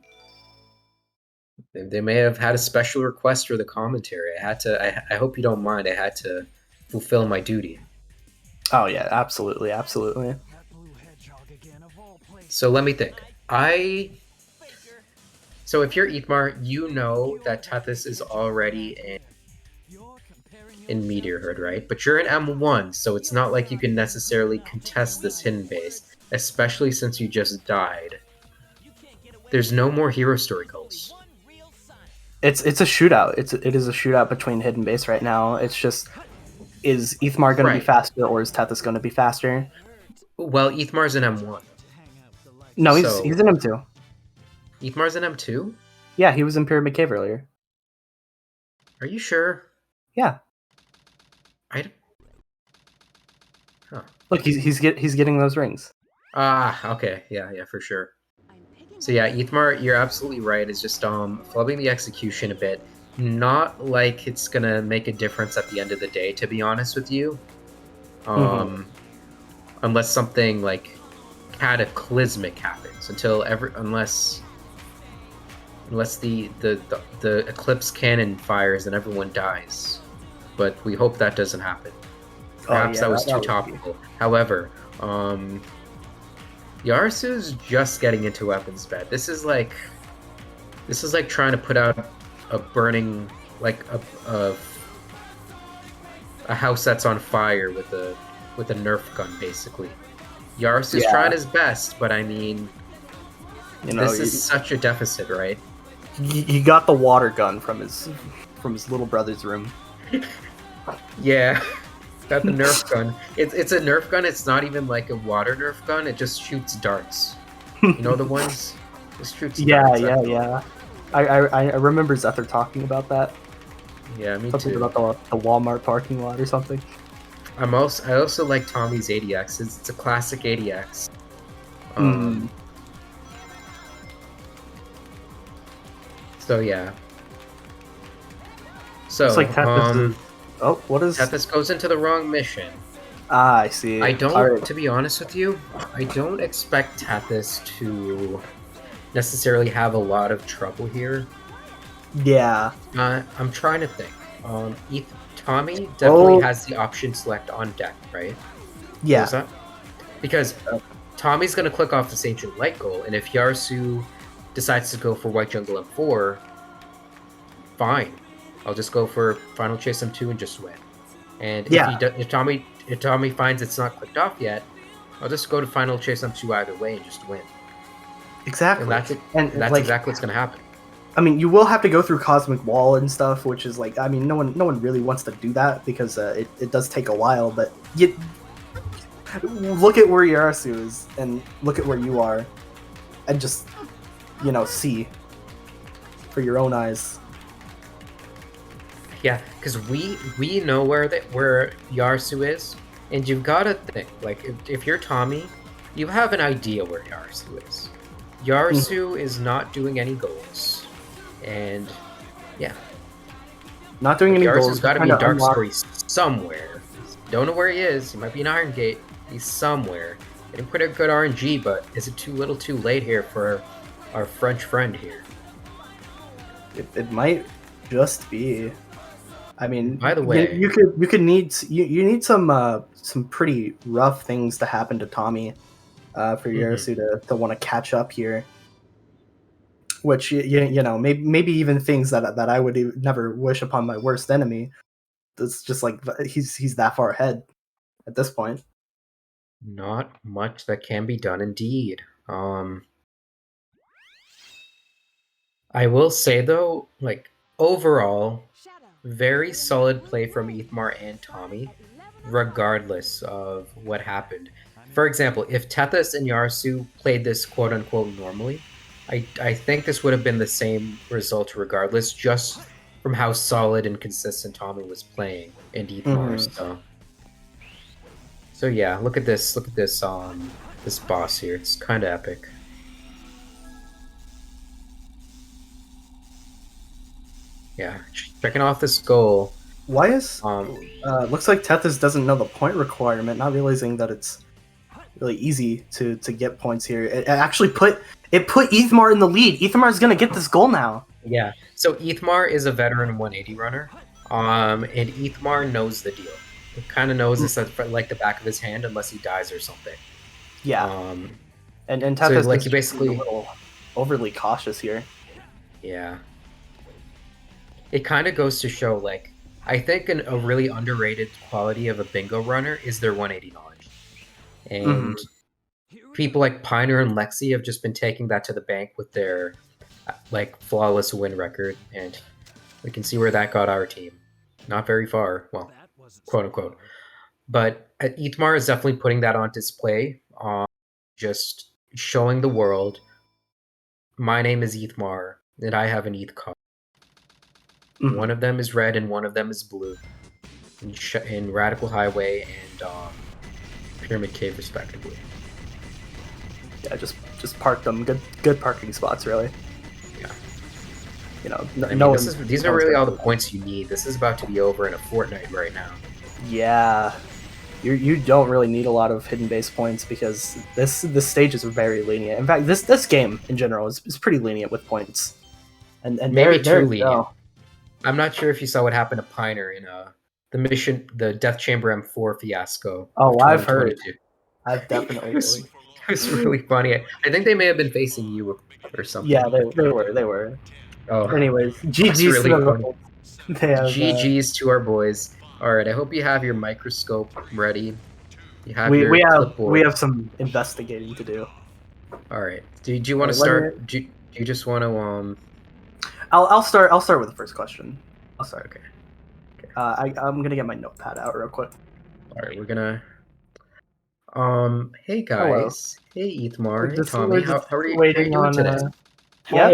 they may have had a special request for the commentary. I hope you don't mind. I had to fulfill my duty. Oh yeah, absolutely, absolutely. So let me think. So if you're Ethmar, you know that Tethys is already in Meteor Herd, right? But you're in M1, so it's not like you can necessarily contest this hidden base, especially since you just died. There's no more hero story goals. It's a shootout. It is a shootout between hidden base right now. It's just, is Ethmar going to be Right. faster or is Tethys going to be faster? Well, Ethmar's in M1. No, he's So- in M2. Ethmar's in M2? Yeah, he was in Pyramid Cave earlier. Are you sure? Yeah. Look, he's getting those rings. Ah, okay. Yeah, for sure. So yeah, Ethmar, you're absolutely right. It's just flubbing the execution a bit. Not like it's gonna make a difference at the end of the day, to be honest with you. Unless something like cataclysmic happens. Unless the Eclipse cannon fires and everyone dies. But we hope that doesn't happen. Perhaps that was too topical. However, Yarsu's just getting into weapons bed. This is like trying to put out a burning, like a house that's on fire with a Nerf gun, basically. Yarsu's trying his best, but I mean, this is such a deficit, right? He got the water gun from his little brother's room. Yeah. Got the Nerf gun. It's a Nerf gun. It's not even like a water Nerf gun. It just shoots darts. You know the ones? Just shoots darts. Yeah. I remember Zether talking about that. Yeah, me something too. about the Walmart parking lot or something. I also like Tommy's ADX. It's a classic ADX. So yeah. So it's like Tethys oh, what is Tethys goes into the wrong mission. Ah, I see. I don't, to be honest with you, I don't expect Tethys to necessarily have a lot of trouble here. Yeah. I'm trying to think. Tommy definitely has the option select on deck, right? Yeah. What was that? Because Tommy's going to click off this Ancient Light goal, and if Yarsu decides to go for White Jungle M4, fine. I'll just go for Final Chase M2 and just win. And if Tommy finds it's not clicked off yet, I'll just go to Final Chase M2 either way and just win. Exactly. And that's it. And that's like, exactly what's going to happen. I mean, you will have to go through Cosmic Wall and stuff, which is like, I mean, no one really wants to do that because it does take a while. But you look at where Yarasu is and look at where you are, and just see for your own eyes. Yeah, because we know where Yarsu is, and you've got to think like if you're Tommy, you have an idea where Yarsu is. Yarsu is not doing any goals, and yeah, not doing any goals. Yarsu's got to be in Dark Story somewhere. Don't know where he is. He might be in Iron Gate. He's somewhere. Getting pretty good RNG, but is it too little, too late here for our French friend here? It might just be. I mean, by the way, you need some pretty rough things to happen to Tommy for Yarasu to want to catch up here. Which maybe even things that I would never wish upon my worst enemy. It's just like he's that far ahead at this point. Not much that can be done, indeed. I will say though, like overall, very solid play from Ethmar and Tommy, regardless of what happened. For example, if Tethys and Yarsu played this quote-unquote normally, I think this would have been the same result regardless, just from how solid and consistent Tommy was playing and Ethmar. So yeah, look at this this boss here. It's kind of epic. Yeah, checking off this goal. Why is looks like Tethys doesn't know the point requirement, not realizing that it's really easy to get points here. It actually put Ethmar in the lead. Ethmar's gonna get this goal now. Yeah. So Ethmar is a veteran 180 runner, and Ethmar knows the deal. He kind of knows this like the back of his hand, unless he dies or something. Yeah. And So, Tethys like, is he basically- a little overly cautious here. Yeah. It kind of goes to show, like, I think a really underrated quality of a bingo runner is their 180 knowledge. And people like Piner and Lexi have just been taking that to the bank with their, like, flawless win record. And we can see where that got our team. Not very far. Well, quote unquote. But Ethmar is definitely putting that on display. Just showing the world, my name is Ethmar, and I have an ETH card. One of them is red and one of them is blue. In Radical Highway and Pyramid Cave, respectively. Yeah, just park them. Good parking spots, really. Yeah. You know, I mean, these are really all the points you need. This is about to be over in a fortnight right now. Yeah. You don't really need a lot of hidden base points because this stage is very lenient. In fact, this game in general is pretty lenient with points. And Maybe there too you lenient. go. I'm not sure if you saw what happened to Piner in the Death Chamber M4 fiasco. Oh, of I've heard. 2022. I've definitely It was really funny. I think they may have been facing you or something. Yeah, they were. Oh, Anyways, that's GG's really to the funny. Rebels. They have, GG's to our boys. All right, I hope you have your microscope ready. You have we your have clipboard. some investigating to do. All right. Do you want to Let start? Do you just want to I'll start with the first question. I'll start. Okay. I'm gonna get my notepad out real quick. All right, we're gonna. Hey guys. Hey Ethmar. Hey Just- Tommy. we're How just are you waiting doing on, today? Yeah.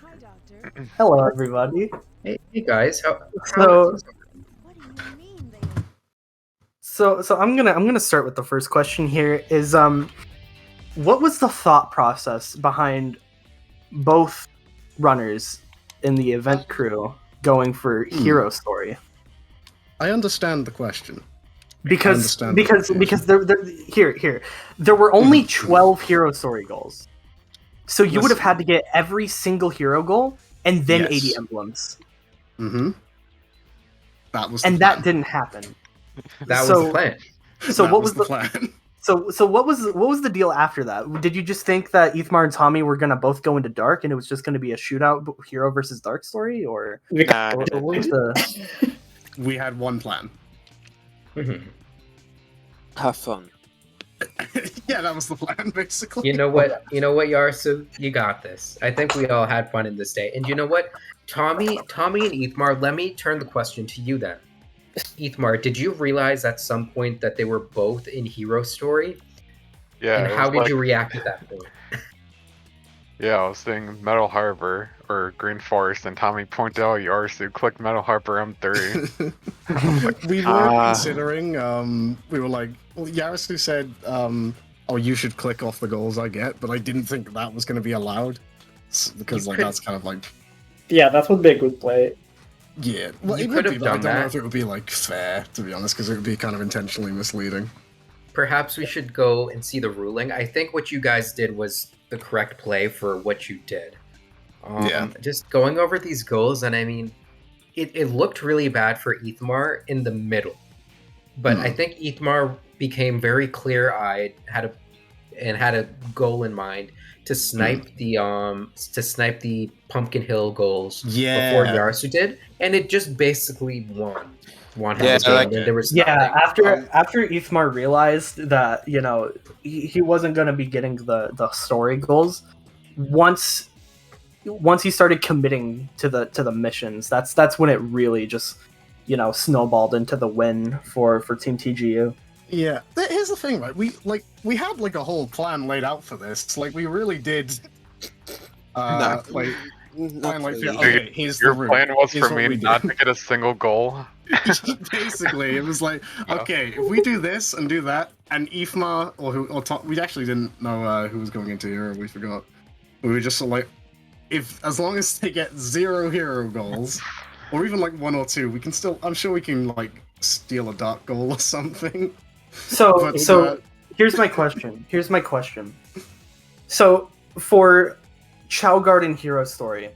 Hi, Doctor. Hello, everybody. Hey guys. How So- What do you mean they are? So I'm gonna start with the first question here. Is what was the thought process behind both runners in the event crew going for hero story? I understand the question. Because understand the because there were only 12 hero story goals, so you would have had to get every single hero goal and then Yes. 80 emblems, Mm-hmm. That was the and plan. that didn't happen. That was So- the plan. So That what was the plan? so what was the deal after that? Did you just think that Ethmar and Tommy were gonna both go into dark and it was just gonna be a shootout hero versus dark story, or what was the? We had one plan. Have fun. Yeah, that was the plan, basically. You know what, Yarsu? You got this. I think we all had fun in this day. And you know what? Tommy and Ethmar, let me turn the question to you then. Ethmar, did you realize at some point that they were both in Hero Story? Yeah. And it how was did like- you react at that point? Yeah, I was saying Metal Harbor or Green Forest, and Tommy pointed out Yarsu, click Metal Harbor M3. We were Ah. considering, we were like, well, Yarasu said, oh, you should click off the goals I get, but I didn't think that was going to be allowed. Because, like, that's kind of like... Yeah, that's what Big would play. Yeah, well, You it could would have be, but I done don't know that. if it would be, like, fair, to be honest, because it would be kind of intentionally misleading. Perhaps we should go and see the ruling. I think what you guys did was the correct play for what you did. Yeah. Just going over these goals, and I mean, it looked really bad for Ethmar in the middle. But I think Ethmar became very clear-eyed, had a goal in mind to snipe the Pumpkin Hill goals before Yarsu did, and it just basically won Yeah, the game. like- and there was Yeah, nothing. after Ethmar realized that he wasn't gonna be getting the story goals, once he started committing to the missions, that's when it really just snowballed into the win for Team TGU. Yeah, here's the thing, right? We had like a whole plan laid out for this. Like we really did. Not Like, Not like, really. okay, here's Your the route. plan was Here's for what me we not did. to get a single goal. Basically, it was like, okay, if we do this and do that, and Ifma or Tom, we actually didn't know who was going into hero. We forgot. We were just sort of like, as long as they get 0 hero goals, or even like 1 or 2, we can still. I'm sure we can like steal a dark goal or something. So But, here's my question. So for Chow Garden Hero Story,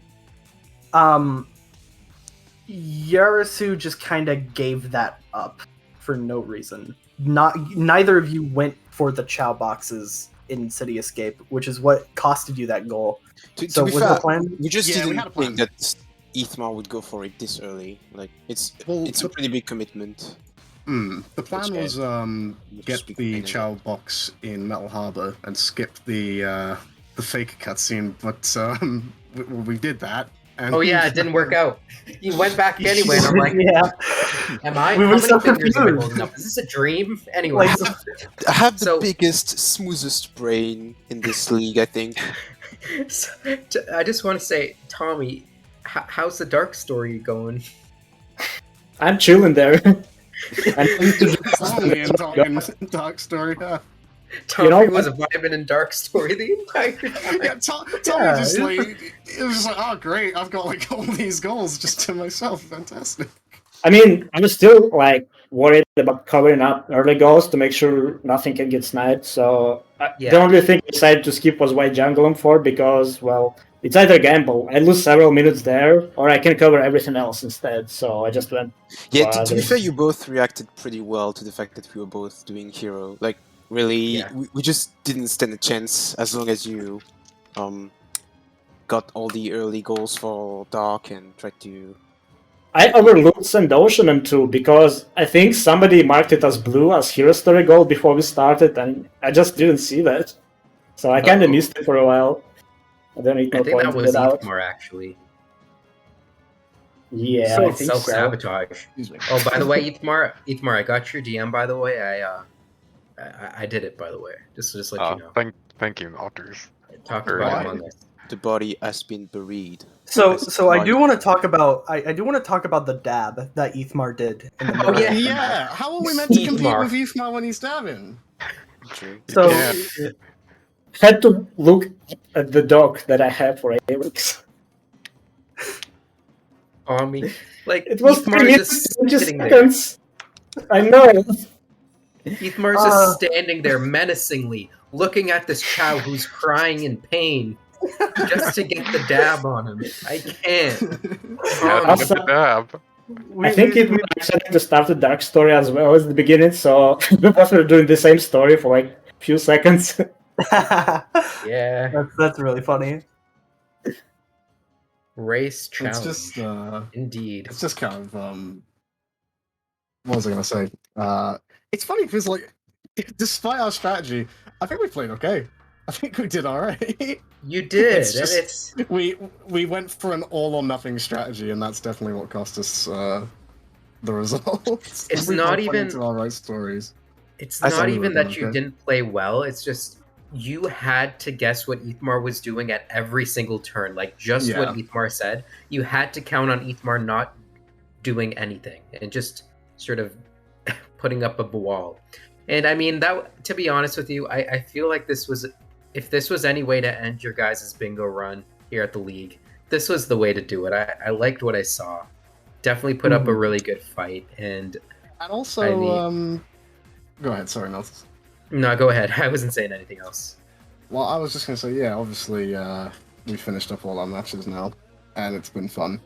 Yarasu just kind of gave that up for no reason. Neither of you went for the Chow boxes in City Escape, which is what costed you that goal. To be was fair, the plan? we just Yeah, we didn't had a plan. think that Ethmar would go for it this early. Like it's a pretty big commitment. The plan was get the Chow box in Metal Harbor and skip the fake cutscene, but we did that. And Oh yeah, it didn't work out. You went back anyway, and I'm like, Yeah. am I? We How were many so fingers am I confused. holding up? Is this a dream? Anyway, I have the So- biggest, smoothest brain in this league, I think. so, I just want to say, Tommy, how's the dark story going? I'm chilling there. Tommy and talking Dark Story. Tommy know was vibing in dark story the entire time. Yeah, Tommy Yeah, just like it was just like, oh great, I've got like all these goals just to myself. Fantastic. I mean, I'm still like worried about covering up early goals to make sure nothing can get sniped. So Yeah. the only thing I decided to skip was White Jungle on 4 because, well, it's either gamble. I lose several minutes there, or I can cover everything else instead. So I just went. Yeah, to be there's- fair, you both reacted pretty well to the fact that we were both doing hero. Like, really, Yeah. we just didn't stand a chance as long as you got all the early goals for Dark and tried to... I overlooked Sand Ocean and 2 because I think somebody marked it as blue as hero story goal before we started, and I just didn't see that. So I kind of missed it for a while. I don't need I no think that point to was get out. Ethmar actually. Yeah, So I think so. self-sabotage. Excuse me. Oh, by the way, Ethmar, I got your DM. By the way, I did it. By the way, just let you know. Thank you, authors. Talked Or, about it on this. The body has been buried. So That's I right. do want to talk about I do want to talk about the dab that Ethmar did. In the Oh, middle. yeah. Yeah, how are we meant to compete Ethmar. with Ethmar when he's dabbing? True. So Yeah. Had to look at the doc that I have for Apex. On me, like It was 3 Ethmar minutes, just 20 sitting there. seconds. I know. Ethmar's just standing there menacingly, looking at this Chow who's crying in pain, just to get the dab on him. I can't. Yeah, Tommy, get the dab. I think it was decided to start the dark story as well as the beginning, so we both were doing the same story for like a few seconds. yeah, that's really funny. race challenge. It's just Indeed. it's just kind of what was I gonna say? It's funny because like despite our strategy, I think we played okay. I think we did alright. You did, It's just- and it's we went for an all or nothing strategy, and that's definitely what cost us the results. It's We not both went even- into our right stories. it's I not thought we even were that you okay. didn't play well. It's just you had to guess what Ethmar was doing at every single turn, like just what Yeah. Ethmar said. You had to count on Ethmar not doing anything and just sort of putting up a wall. And I mean that. To be honest with you, I feel like this was, if this was any way to end your guys' bingo run here at the league, this was the way to do it. I liked what I saw. Definitely put up a really good fight. And And also, I mean- go ahead. Sorry, Nels. no, go ahead. I wasn't saying anything else. Well, I was just gonna say, yeah, obviously, we finished up all our matches now, and it's been fun.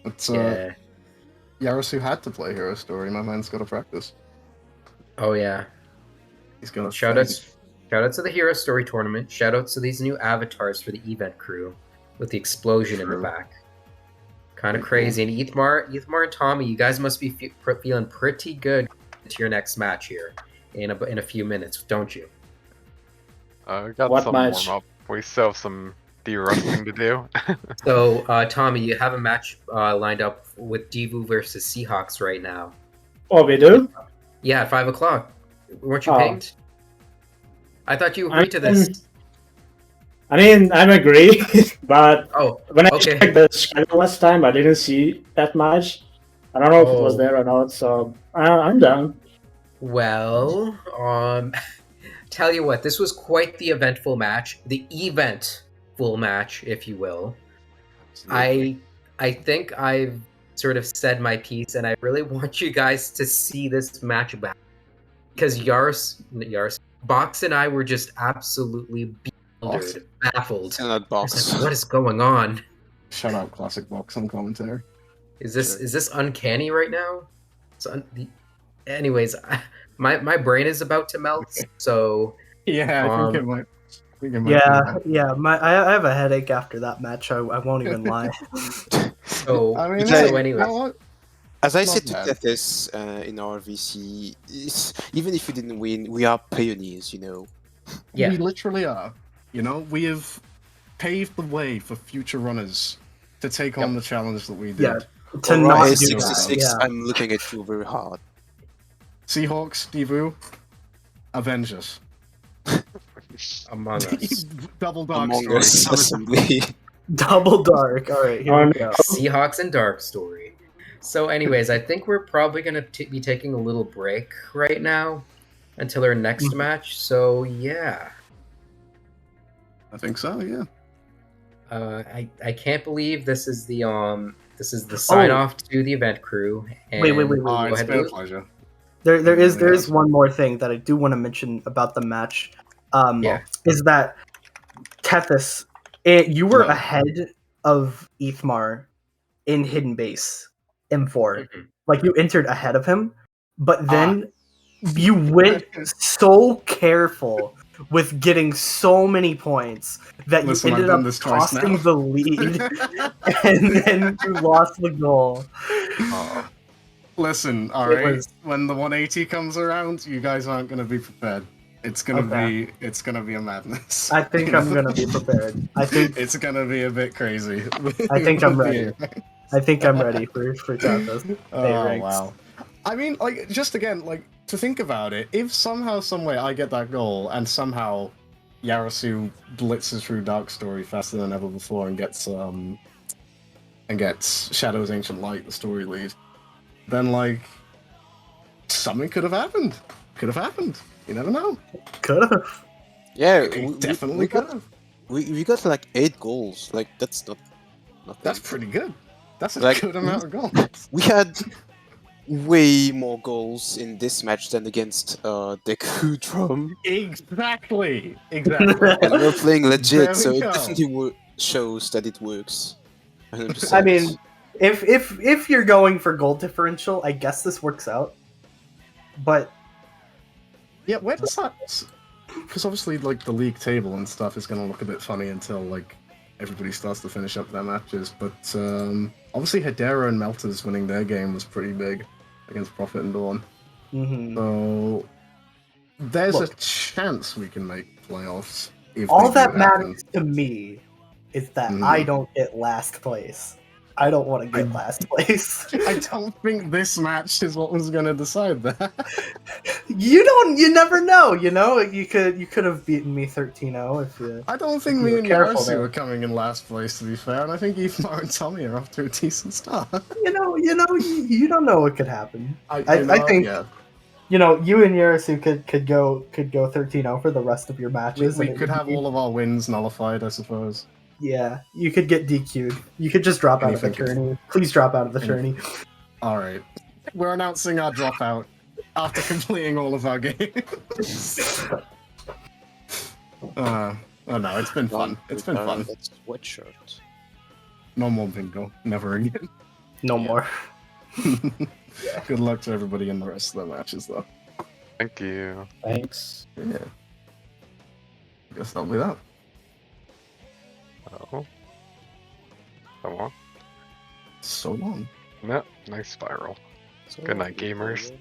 But Yeah. Yarasu had to play Hero Story. My man's got to practice. Oh yeah. He's got to Shout outs to the Hero Story tournament. Shout outs to these new avatars for the event crew with the explosion in the True. back. Kind of Pretty crazy. And Ethmar and Tommy, you guys must be feeling pretty good to your next match here in a few minutes, don't you? We got What some match? warm up. We still have some de-rusting to do. So, Tommy, you have a match lined up with Divu versus Seahawks right now. Oh, we do? Yeah, at 5 o'clock. Weren't you Oh. pinged? I thought you agreed to this. I mean, I agree, but Oh, when I okay. checked the schedule last time, I didn't see that match. I don't know if it was Oh. there or not, so I'm down. Well, tell you what, this was quite the eventful match, the eventful match, if you will. I think I've sort of said my piece, and I really want you guys to see this match back because Yars, Box, and I were just absolutely bewildered, baffled. And that I box. was like, what is going on? Shout out Classic Box on commentary. Is this uncanny right now? anyways, my brain is about to melt. So Yeah, I think it um, might. I think it might be Yeah, that. yeah. I have a headache after that match. I won't even lie. so I mean, But hey, so you anyways, know what? as I Not said to bad. Tethys in our VC, even if we didn't win, we are pioneers, yeah, We literally are. You know, we have paved the way for future runners to take on Yep. the challenge that we did. Yeah, to Alright, not do Massive that. overcome. A66, Yeah. I'm looking at you very hard. Seahawks, Divu, avenge us. Among Us. Double dark Among story. Us coming. Assembly. Double dark. All right, here we go. Seahawks and Dark Story. So, anyways, I think we're probably going to be taking a little break right now until our next match. So, yeah. I think so. Yeah. I can't believe this is the sign off to the event crew. And Wait. Oh, go it's ahead, been a Luke. pleasure. There is really has. one more thing that I do want to mention about the match. Yeah. Is that Tethys, you were Hello. ahead of Ethmar in hidden base M4. Mhm. Like you entered ahead of him, but then you went so careful with getting so many points that Listen, you I've ended done up this twice now. costing the lead, and then you lost the goal. Listen, It alright. was- When the 180 comes around, you guys aren't gonna be prepared. It's gonna Okay. be a madness. I think I'm gonna be prepared. I think it's gonna be a bit crazy. I think I'm ready. Yeah. I think I'm ready for Tethys. Oh wow. I mean, like, just again, like, to think about it, if somehow, someway I get that goal, and somehow Yarasu blitzes through Dark Story faster than ever before and gets Shadow's Ancient Light, the story lead, then like something could have happened. Could have happened. You never know. Could have. Yeah, It definitely could have. We got like 8 goals. Like that's not. That's pretty good. That's a Like, good amount of goals. We had way more goals in this match than against Deku Drum. Exactly. And we're playing There legit, so we it go. definitely shows that it works. 100%. I mean, if you're going for goal differential, I guess this works out. But yeah, where does that? Because obviously, like the league table and stuff is going to look a bit funny until like everybody starts to finish up their matches. But obviously, Hedera and Melters winning their game was pretty big against Prophet and Dawn. Mhm. So there's Look. a chance we can make playoffs. If all they that do happen. matters to me is that Mhm. I don't get last place. I don't want to get last place. I don't think this match is what was going to decide that. You never know, you know? You could have beaten me 13-0 if you I don't think if you me were and careful Yarasu there. are coming in last place, to be fair, and I think Ethan and Tommy are off to a decent start. You don't know what could happen. I I think yeah. you and Yarasu could go 13-0 for the rest of your matches. We and it could would have be- all of our wins nullified, I suppose. Yeah, you could get DQ'd. You could just drop out of the Anything could- tourney. Please drop out of the tourney. Alright. We're announcing our dropout after completing all of our games. Oh no, it's been fun. It's been fun. That's sweatshirt. No more bingo. Never again. No more. Good luck to everybody in the rest of the matches, though. Thank you. Thanks. Yeah. Guess that'll be that. Oh. So long. So long. No, nice spiral. Good night, gamers.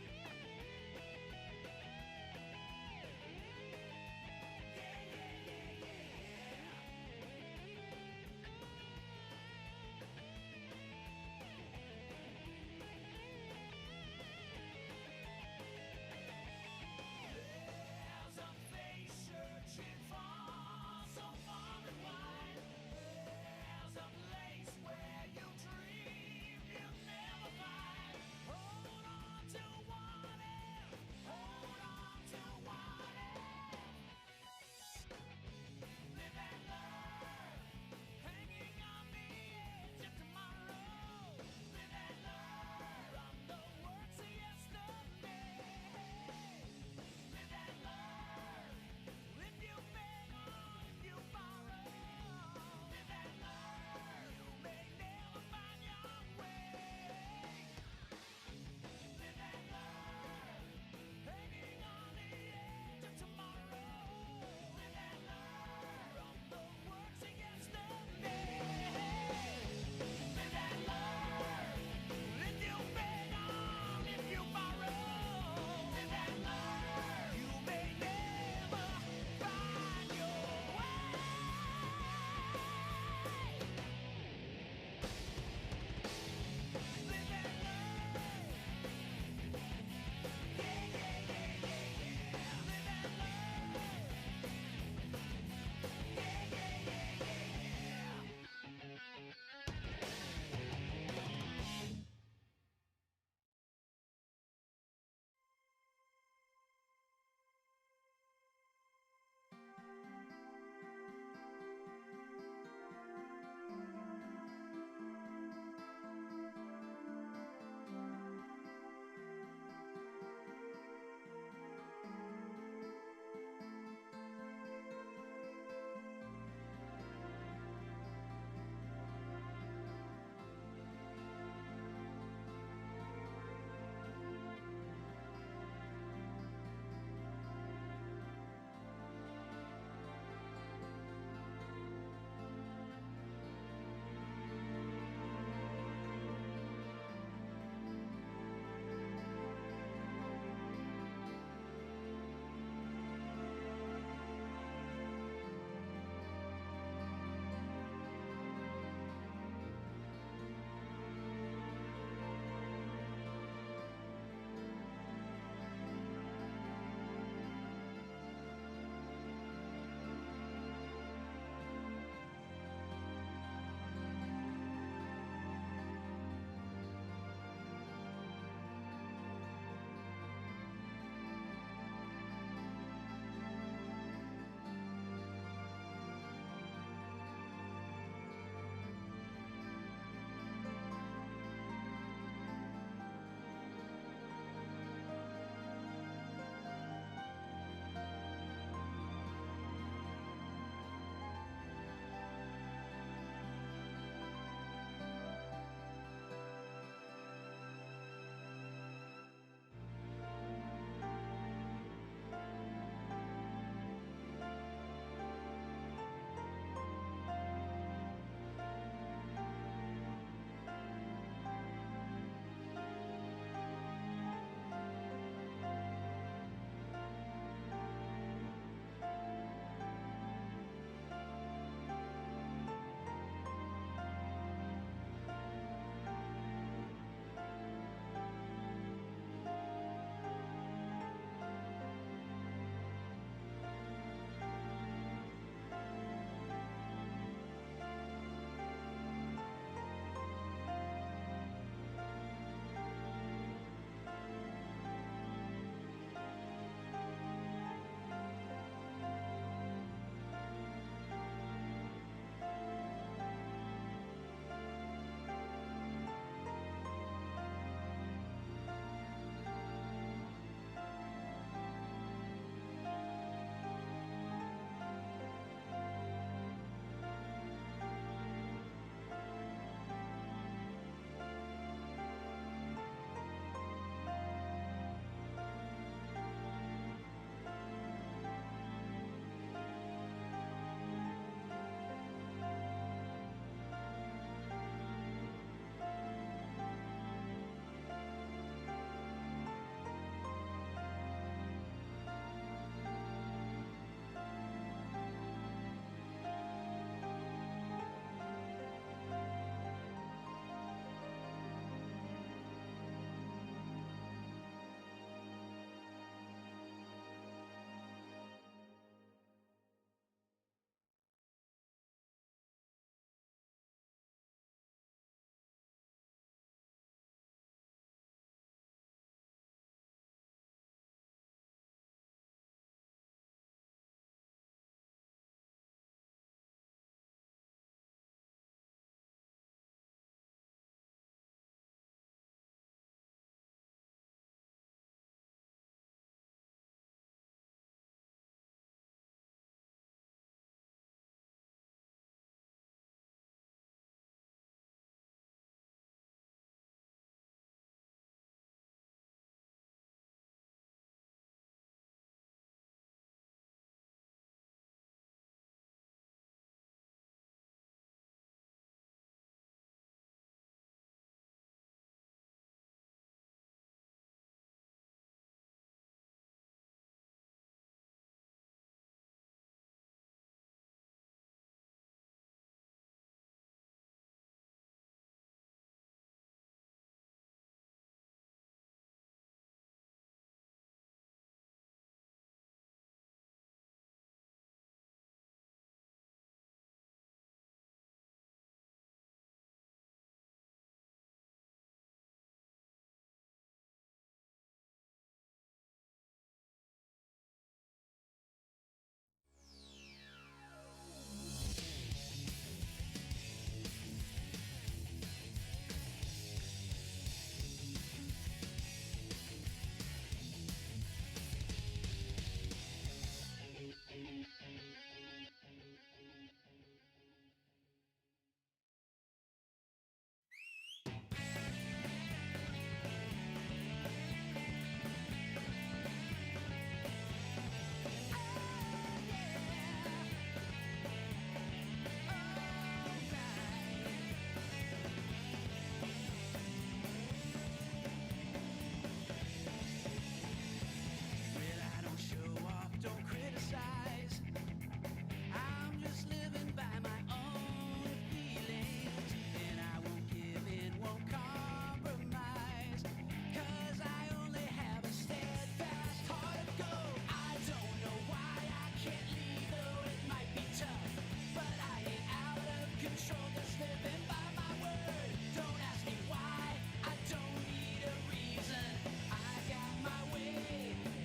shoulder slipping by my word. Don't ask me why, I don't need a reason. I got my way,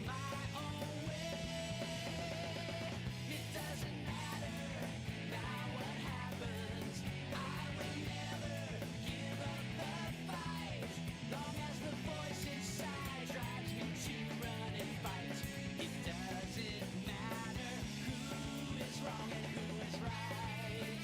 my own way. It doesn't matter now what happens. I will never give up the fight. Long as the voice inside drives me to run and fight. It doesn't matter who is wrong and who is right.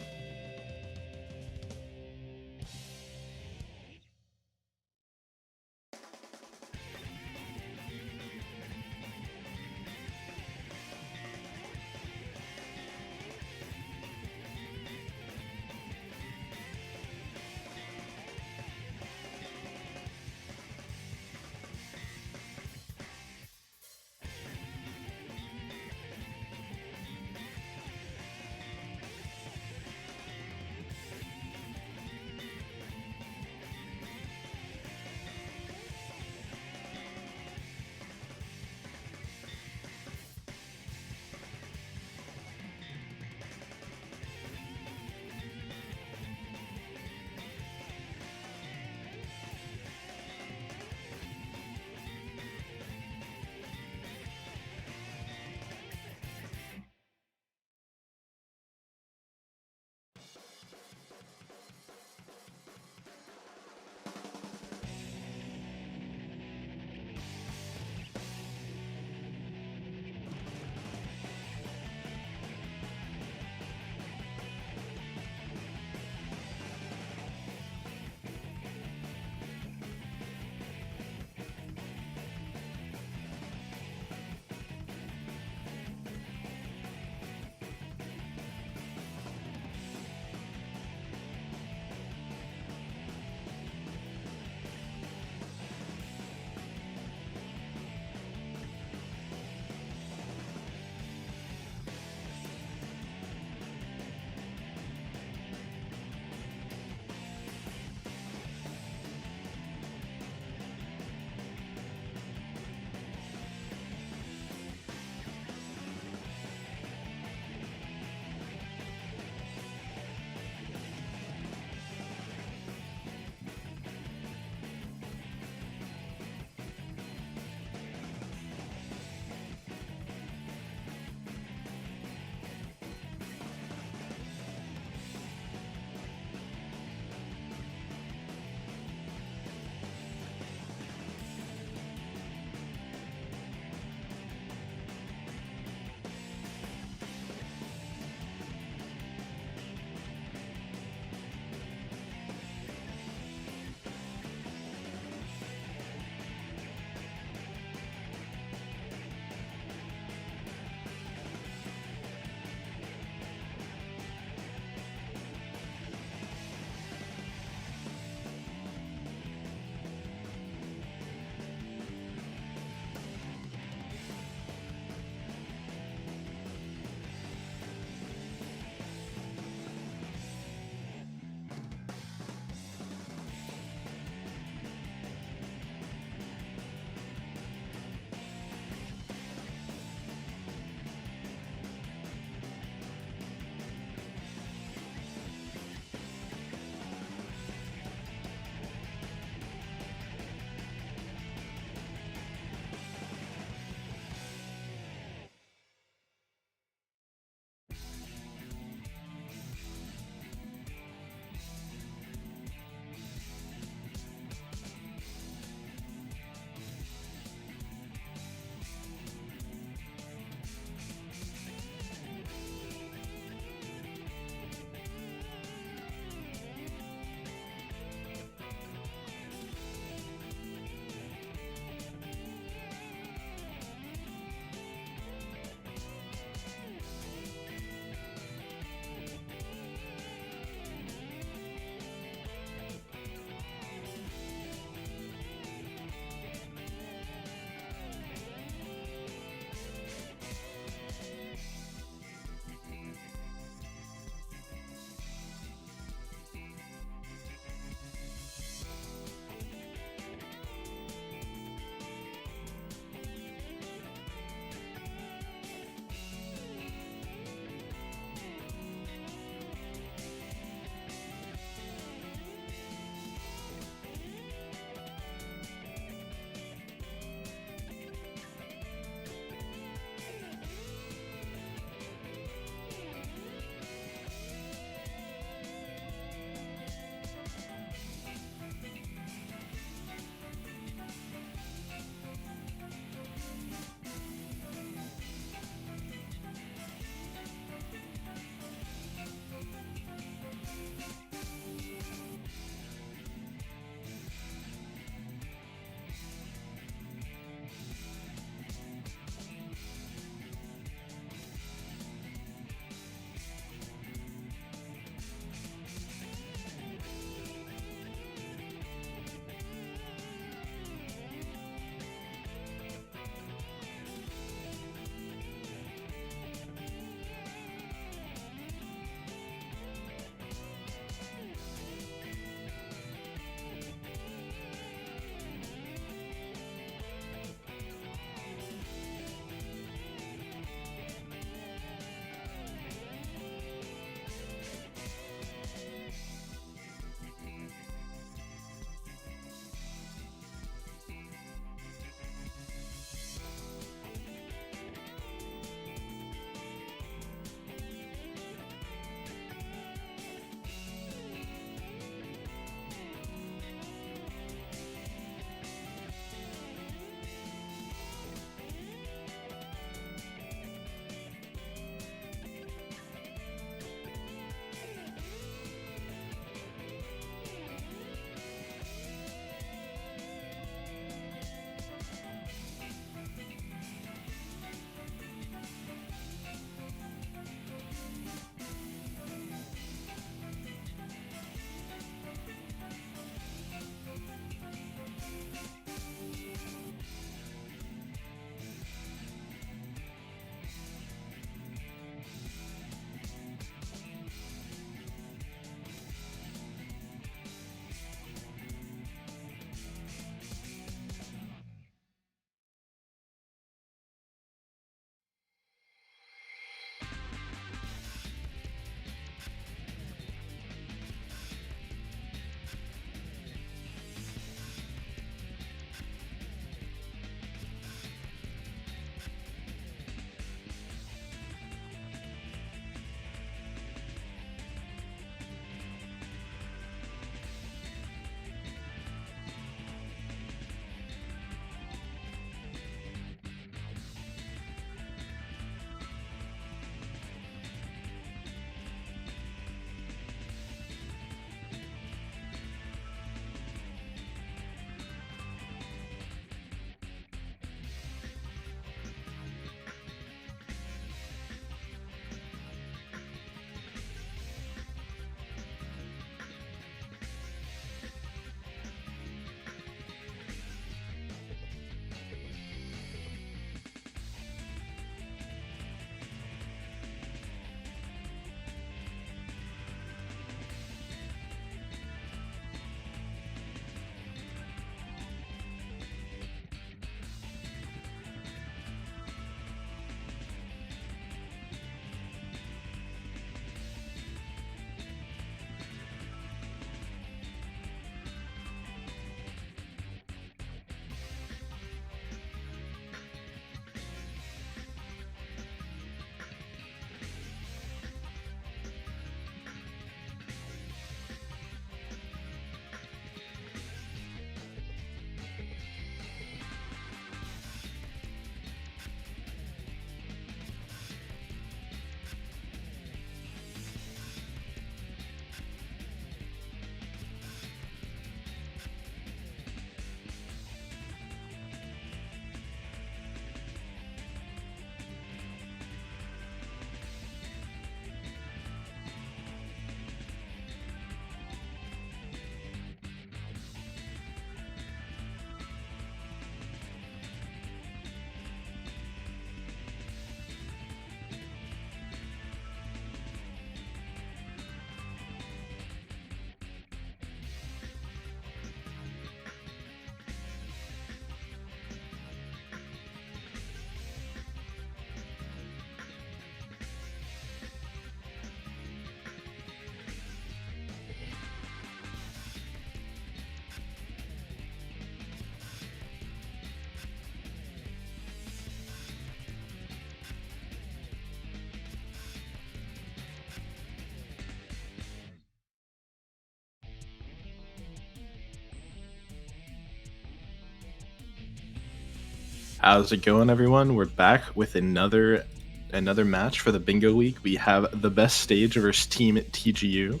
How's it going, everyone? We're back with another match for the Bingo League. We have ThaBesStage versus Team TGU.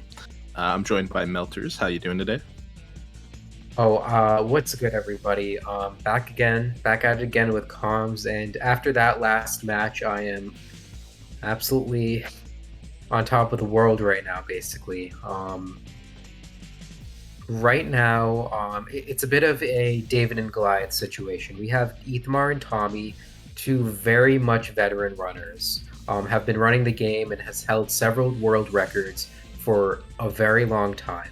I'm joined by Melters. How you doing today? What's good, everybody? Back at it again with comms, and after that last match, I am absolutely on top of the world right now, basically. Right now, it's a bit of a David and Goliath situation. We have Ethmar and Tommy, two very much veteran runners, have been running the game and has held several world records for a very long time.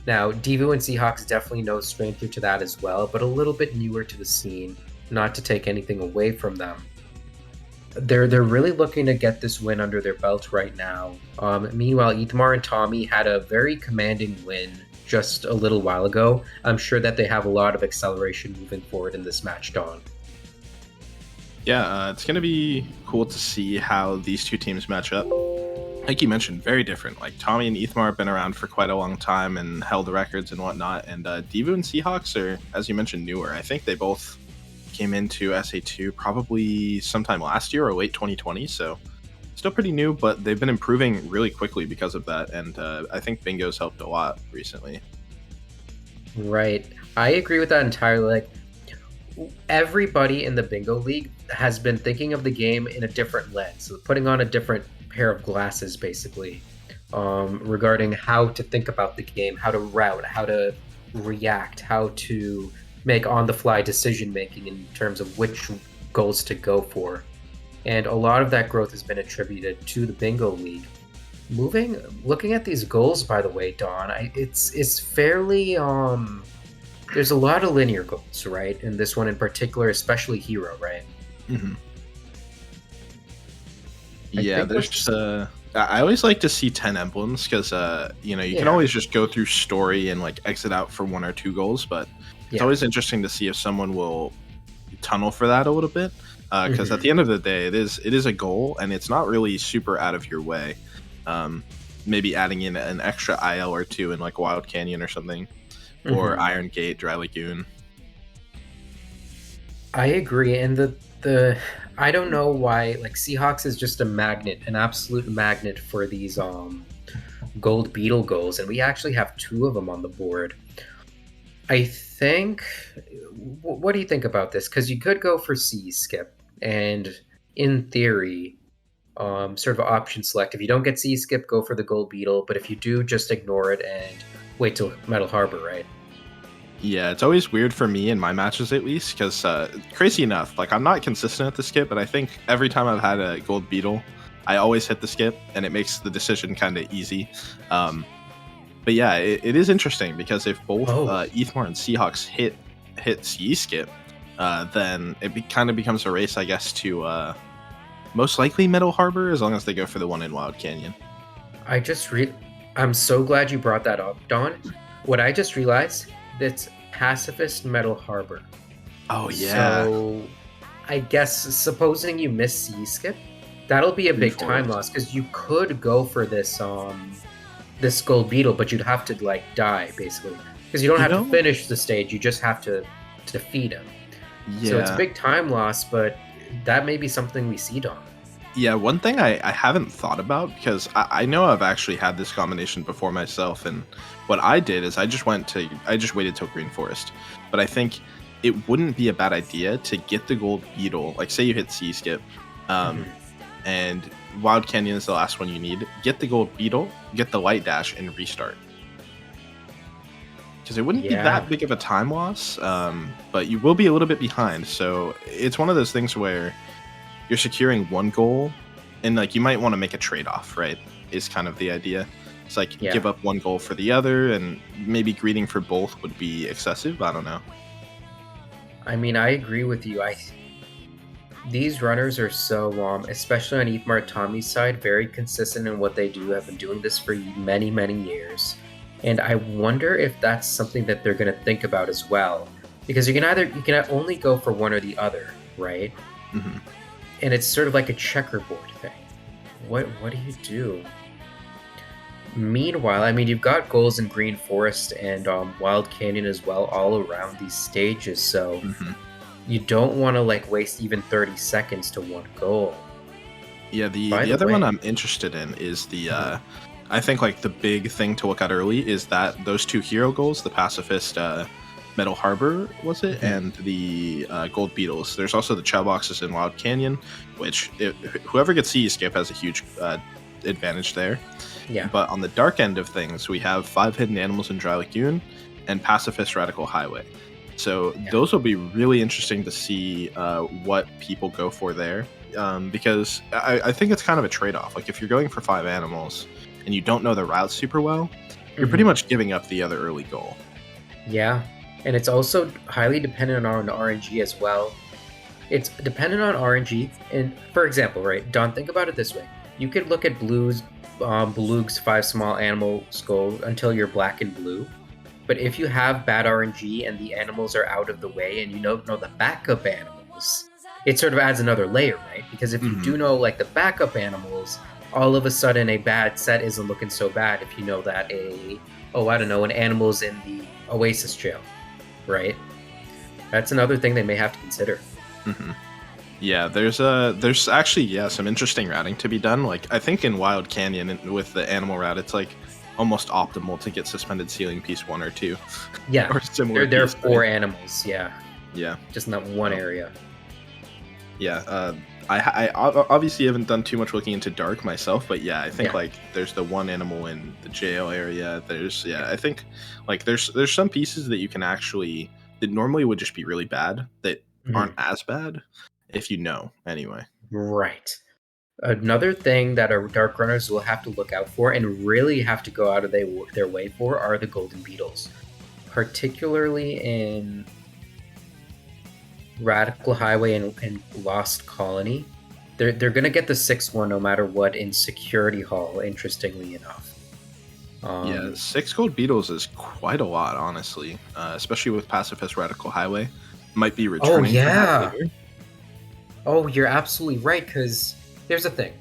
Now, Devo and Seahawks definitely no stranger to that as well, but a little bit newer to the scene, not to take anything away from them. They're really looking to get this win under their belt right now. Meanwhile, Ethmar and Tommy had a very commanding win just a little while ago. I'm sure that they have a lot of acceleration moving forward in this match, Dawn. Yeah, it's going to be cool to see how these two teams match up. Like you mentioned, very different. Like Tommy and Ethmar have been around for quite a long time and held records and whatnot. And Devo and Seahawks are, as you mentioned, newer. I think they both came into SA2 probably sometime last year or late 2020. So still pretty new, but they've been improving really quickly because of that. And I think Bingo's helped a lot recently. Right. I agree with that entirely. Like, everybody in the Bingo League has been thinking of the game in a different lens, so putting on a different pair of glasses, basically, regarding how to think about the game, how to route, how to react, how to make on-the-fly decision-making in terms of which goals to go for. And a lot of that growth has been attributed to the Bingo League. Looking at these goals, by the way, Dawn, it's fairly there's a lot of linear goals, right? In this one in particular, especially Hero, right? Mm-hmm. Yeah, there's just I always like to see 10 emblems because you can always just go through story and like exit out for 1 or 2 goals, but it's always interesting to see if someone will tunnel for that a little bit because at the end of the day, it is a goal and it's not really super out of your way. Maybe adding in an extra IL or 2 in like Wild Canyon or something, or Iron Gate, Dry Lagoon. I agree, and the I don't know why, like, Seahawks is just a magnet, an absolute magnet for these gold beetle goals, and we actually have 2 of them on the board. I think, what do you think about this? Because you could go for C skip, and in theory, sort of option select. If you don't get C skip, go for the gold beetle, but if you do, just ignore it and wait till Metal Harbor, right? Yeah, it's always weird for me in my matches, at least, because crazy enough, like I'm not consistent at the skip, but I think every time I've had a gold beetle, I always hit the skip, and it makes the decision kind of easy. But yeah, it is interesting because if both Ethmar and Seahawks hit C skip, then it kind of becomes a race, I guess, to most likely Metal Harbor, as long as they go for the one in Wild Canyon. I'm so glad you brought that up, Don. What I just realized, that's Pacifist Metal Harbor. Oh, yeah. So, I guess, supposing you miss C skip, that'll be a big time loss, because you could go for this this gold beetle, but you'd have to, like, die, basically. Because you don't have to finish the stage, you just have to defeat him. Yeah. So it's a big time loss, but that may be something we see, Don. Yeah, one thing I haven't thought about, because I know I've actually had this combination before myself, and what I did is I just waited till Green Forest. But I think it wouldn't be a bad idea to get the gold beetle, like say you hit C skip, and Wild Canyon is the last one you need. Get the gold beetle, get the light dash, and restart. Because it wouldn't be that big of a time loss, but you will be a little bit behind. So it's one of those things where you're securing one goal, and like you might want to make a trade-off, right? Is kind of the idea. It's like give up one goal for the other, and maybe greeting for both would be excessive. I don't know. I mean, I agree with you. These runners are so, especially on Ethmar Tommy's side, very consistent in what they do. Have been doing this for many, many years. And I wonder if that's something that they're going to think about as well. Because you can only go for one or the other, right? Mm-hmm. And it's sort of like a checkerboard thing. What do you do? Meanwhile, I mean, you've got goals in Green Forest and Wild Canyon as well, all around these stages. So you don't want to like waste even 30 seconds to one goal. Yeah, the By the other one way- I'm interested in is the I think like the big thing to look at early is that those 2 hero goals, the Pacifist Metal Harbor, was it, and the Gold Beetles. There's also the Chow Boxes in Wild Canyon, which whoever gets Sea Escape has a huge advantage there. Yeah. But on the dark end of things, we have 5 Hidden Animals in Dry Lagoon and Pacifist Radical Highway. So those will be really interesting to see what people go for there. Because I think it's kind of a trade-off. Like if you're going for 5 animals and you don't know the route super well, you're pretty much giving up the other early goal. Yeah, and it's also highly dependent on RNG as well. It's dependent on RNG, and for example, right, Don, think about it this way: you could look at Blue's 5 small animals goal until you're black and blue, but if you have bad RNG and the animals are out of the way and you don't know the backup animals, it sort of adds another layer, right? Because if you do know like the backup animals, all of a sudden a bad set isn't looking so bad if you know that an animal's in the Oasis jail, right? That's another thing they may have to consider. Yeah, there's actually some interesting routing to be done. Like I think in Wild Canyon with the animal route, it's like almost optimal to get suspended ceiling piece 1 or 2. Yeah, or similar. There are piece, 4 right? animals. Yeah, just in that one area. Yeah, I obviously haven't done too much looking into dark myself, but yeah, I think like there's the 1 animal in the jail area. There's I think like there's some pieces that you can actually that normally would just be really bad that aren't as bad if you know anyway. Right. Another thing that our dark runners will have to look out for and really have to go out of their way for are the golden beetles, particularly in Radical Highway and Lost Colony. They're gonna get the 6-1 no matter what in Security Hall. Interestingly enough. 6 gold beetles is quite a lot, honestly, especially with Pacifist Radical Highway. Might be returning. Oh yeah. Oh, you're absolutely right. Because here's the thing.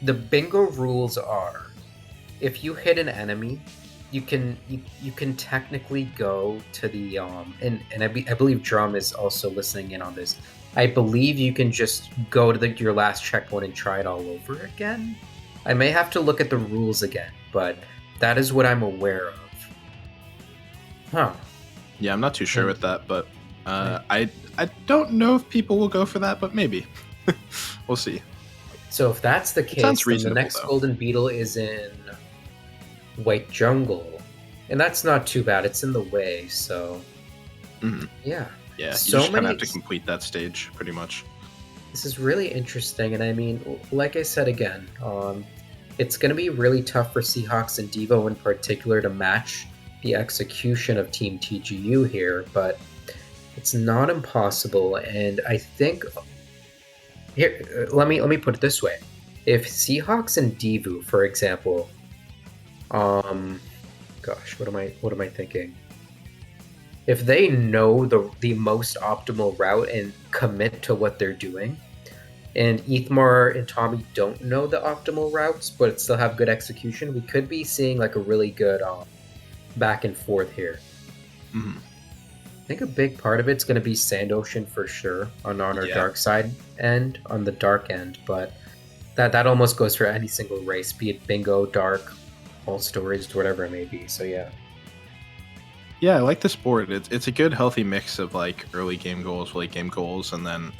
The bingo rules are, if you hit an enemy, you can technically go to the and I believe Drum is also listening in on this. I believe you can just go to your last checkpoint and try it all over again. I may have to look at the rules again, but that is what I'm aware of. Huh. Yeah, I'm not too sure with that, but I don't know if people will go for that, but maybe. We'll see. So if that's the case, then the next golden beetle is in White Jungle, and that's not too bad. It's in the way, so yeah. Yeah, you so just kind many. of have to complete that stage, pretty much. This is really interesting, and I mean, like I said again, it's going to be really tough for Seahawks and Devo in particular to match the execution of Team TGU here, but it's not impossible. And I think here, let me put it this way: if Seahawks and Devo, for example, gosh, what am I thinking? If they know the most optimal route and commit to what they're doing, and Ethmar and Tommy don't know the optimal routes but still have good execution, we could be seeing like a really good back and forth here. I think a big part of it's going to be Sand Ocean for sure on our dark side end, on the dark end, but that almost goes for any single race, be it bingo, dark, all stories, whatever it may be. So yeah. Yeah, I like this board. It's a good, healthy mix of like early game goals, late game goals, and then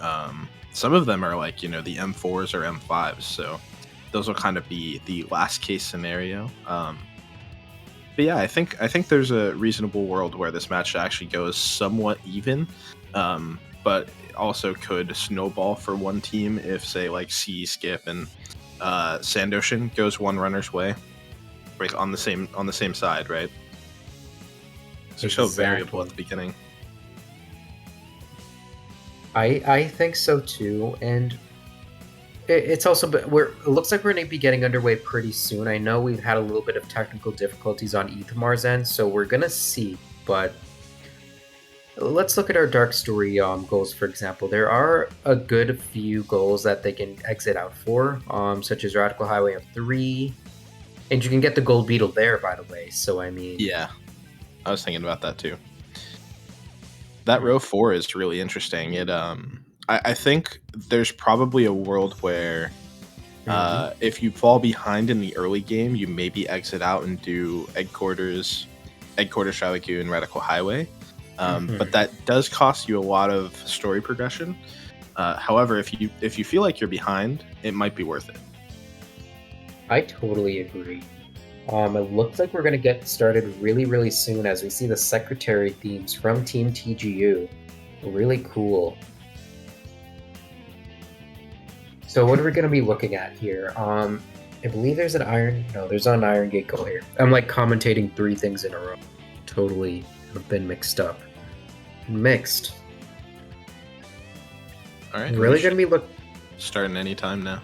some of them are like the M4s or M5s. So those will kind of be the last case scenario. But yeah, I think there's a reasonable world where this match actually goes somewhat even, but also could snowball for one team if say like Sea Skip and Sand Ocean goes one runner's way, like on the same side, right? So so variable at the beginning. I think so too, and it's also it looks like we're going to be getting underway pretty soon. I know we've had a little bit of technical difficulties on Ethamar's end, so we're gonna see. But let's look at our dark story goals, for example. There are a good few goals that they can exit out for, such as Radical Highway M3, and you can get the gold beetle there, by the way. So I mean, yeah. I was thinking about that too. That row 4 is really interesting. I think there's probably a world where if you fall behind in the early game, you maybe exit out and do Egg Quarters, Shalagoon, Radical Highway. But that does cost you a lot of story progression. However, if you feel like you're behind, it might be worth it. I totally agree. It looks like we're going to get started really, really soon as we see the secretary themes from Team TGU. Really cool. So what are we going to be looking at here? I believe there's an iron... No, there's not an iron gate goal here. I'm like commentating 3 things in a row. Totally have been mixed up. Mixed. Alright. Really going to be starting anytime now.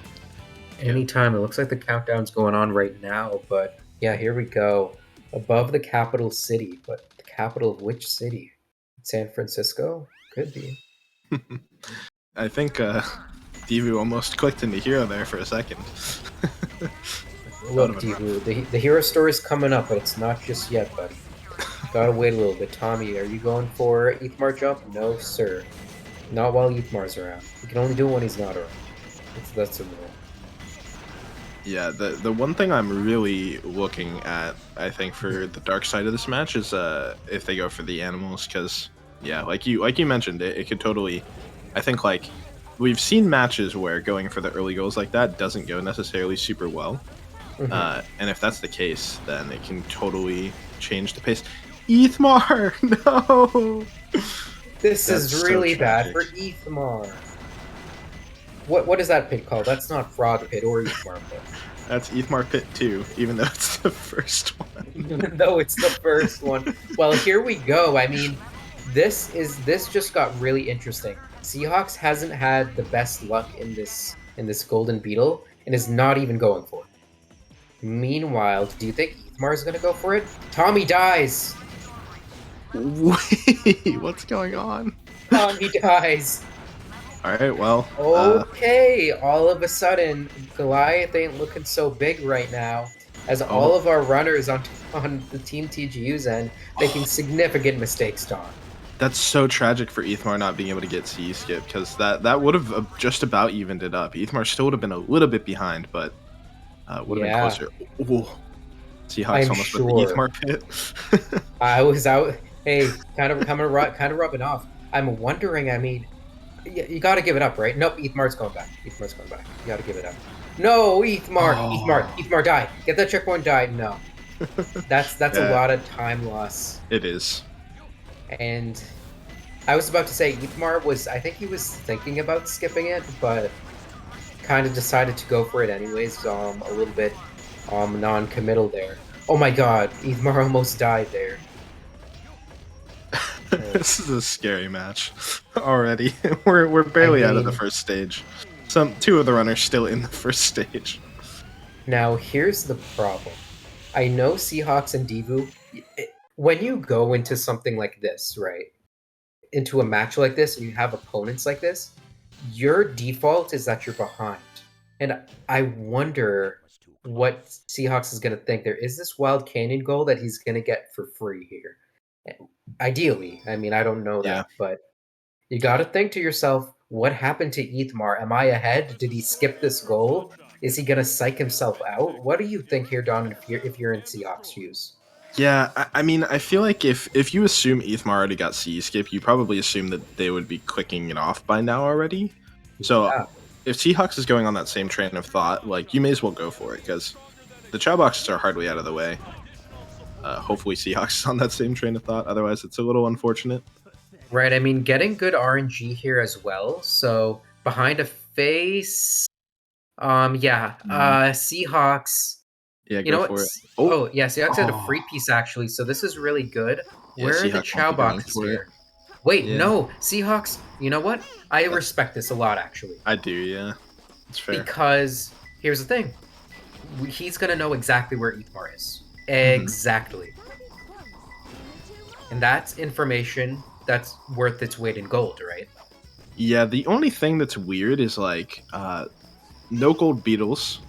Anytime. It looks like the countdown's going on right now, but yeah, here we go. Above the capital city, but the capital of which city? San Francisco? Could be. I think Divu almost clicked into hero there for a second. Look, Divu, the hero story is coming up, but it's not just yet, buddy. Gotta wait a little bit. Tommy, are you going for Ethmar jump? No, sir. Not while Ethmar's around. He can only do it when he's not around. That's the rule. Yeah, the one thing I'm really looking at, I think, for the dark side of this match is if they go for the animals, because yeah, like you mentioned, it could totally. I think like we've seen matches where going for the early goals like that doesn't go necessarily super well, and if that's the case, then it can totally change the pace. Ethmar, no. This is really bad for Ethmar. What is that pit called? That's not Frog Pit or Ethmar Pit. That's Ethmar Pit 2, even though it's the first one. Even though it's the first one. Well, here we go. I mean, this just got really interesting. Seahawks hasn't had the best luck in this Golden Beetle and is not even going for it. Meanwhile, do you think Ethmar is going to go for it? Tommy dies. Wait, what's going on? Tommy dies. Alright, well. Okay, all of a sudden, Goliath ain't looking so big right now, as all of our runners on the Team TGU's end making significant mistakes, Don. That's so tragic for Ethmar not being able to get C skip, because that would have just about evened it up. Ethmar still would have been a little bit behind, but would have been closer. Ooh. Seahawks almost with the Ethmar pit. I was out. Hey, kind of rubbing off. I'm wondering. I mean, you got to give it up, right? Nope, Ethmar's going back. You got to give it up. No, Ethmar, Ethmar, die. Get that checkpoint, die. No, that's a lot of time loss. It is. And I was about to say Ethmar I think he was thinking about skipping it, but kind of decided to go for it anyways. A little bit non-committal there. Oh my God, Ethmar almost died there. This is a scary match already. We're barely out of the first stage. Two of the runners still in the first stage. Now here's the problem. I know Seahawks and Divu. When you go into something like this, right? Into a match like this, and you have opponents like this, your default is that you're behind. And I wonder what Seahawks is going to think. There is this Wild Canyon goal that he's going to get for free here. Ideally, I mean, I don't know that, but you got to think to yourself, what happened to Ethmar? Am I ahead? Did he skip this goal? Is he going to psych himself out? What do you think here, Don, if you're in Seahawks' shoes? Yeah, I mean, I feel like if you assume Ethmar already got C skip, you probably assume that they would be clicking it off by now already. So if Seahawks is going on that same train of thought, like, you may as well go for it, because the chow boxes are hardly out of the way. Hopefully Seahawks is on that same train of thought, otherwise it's a little unfortunate. Right, I mean, getting good RNG here as well, so behind a face... Seahawks... Yeah, you know go what? for it. Seahawks had a free piece, actually, so this is really good. Yeah, Where are the Seahawks chow won't be going boxes for it. here? Wait, no, Seahawks, you know what? I respect this a lot, actually. I do, yeah. It's fair. Because, here's the thing. He's going to know exactly where Ethmar is. Exactly. And that's information that's worth its weight in gold, right? Yeah, the only thing that's weird is, like, no gold beetles.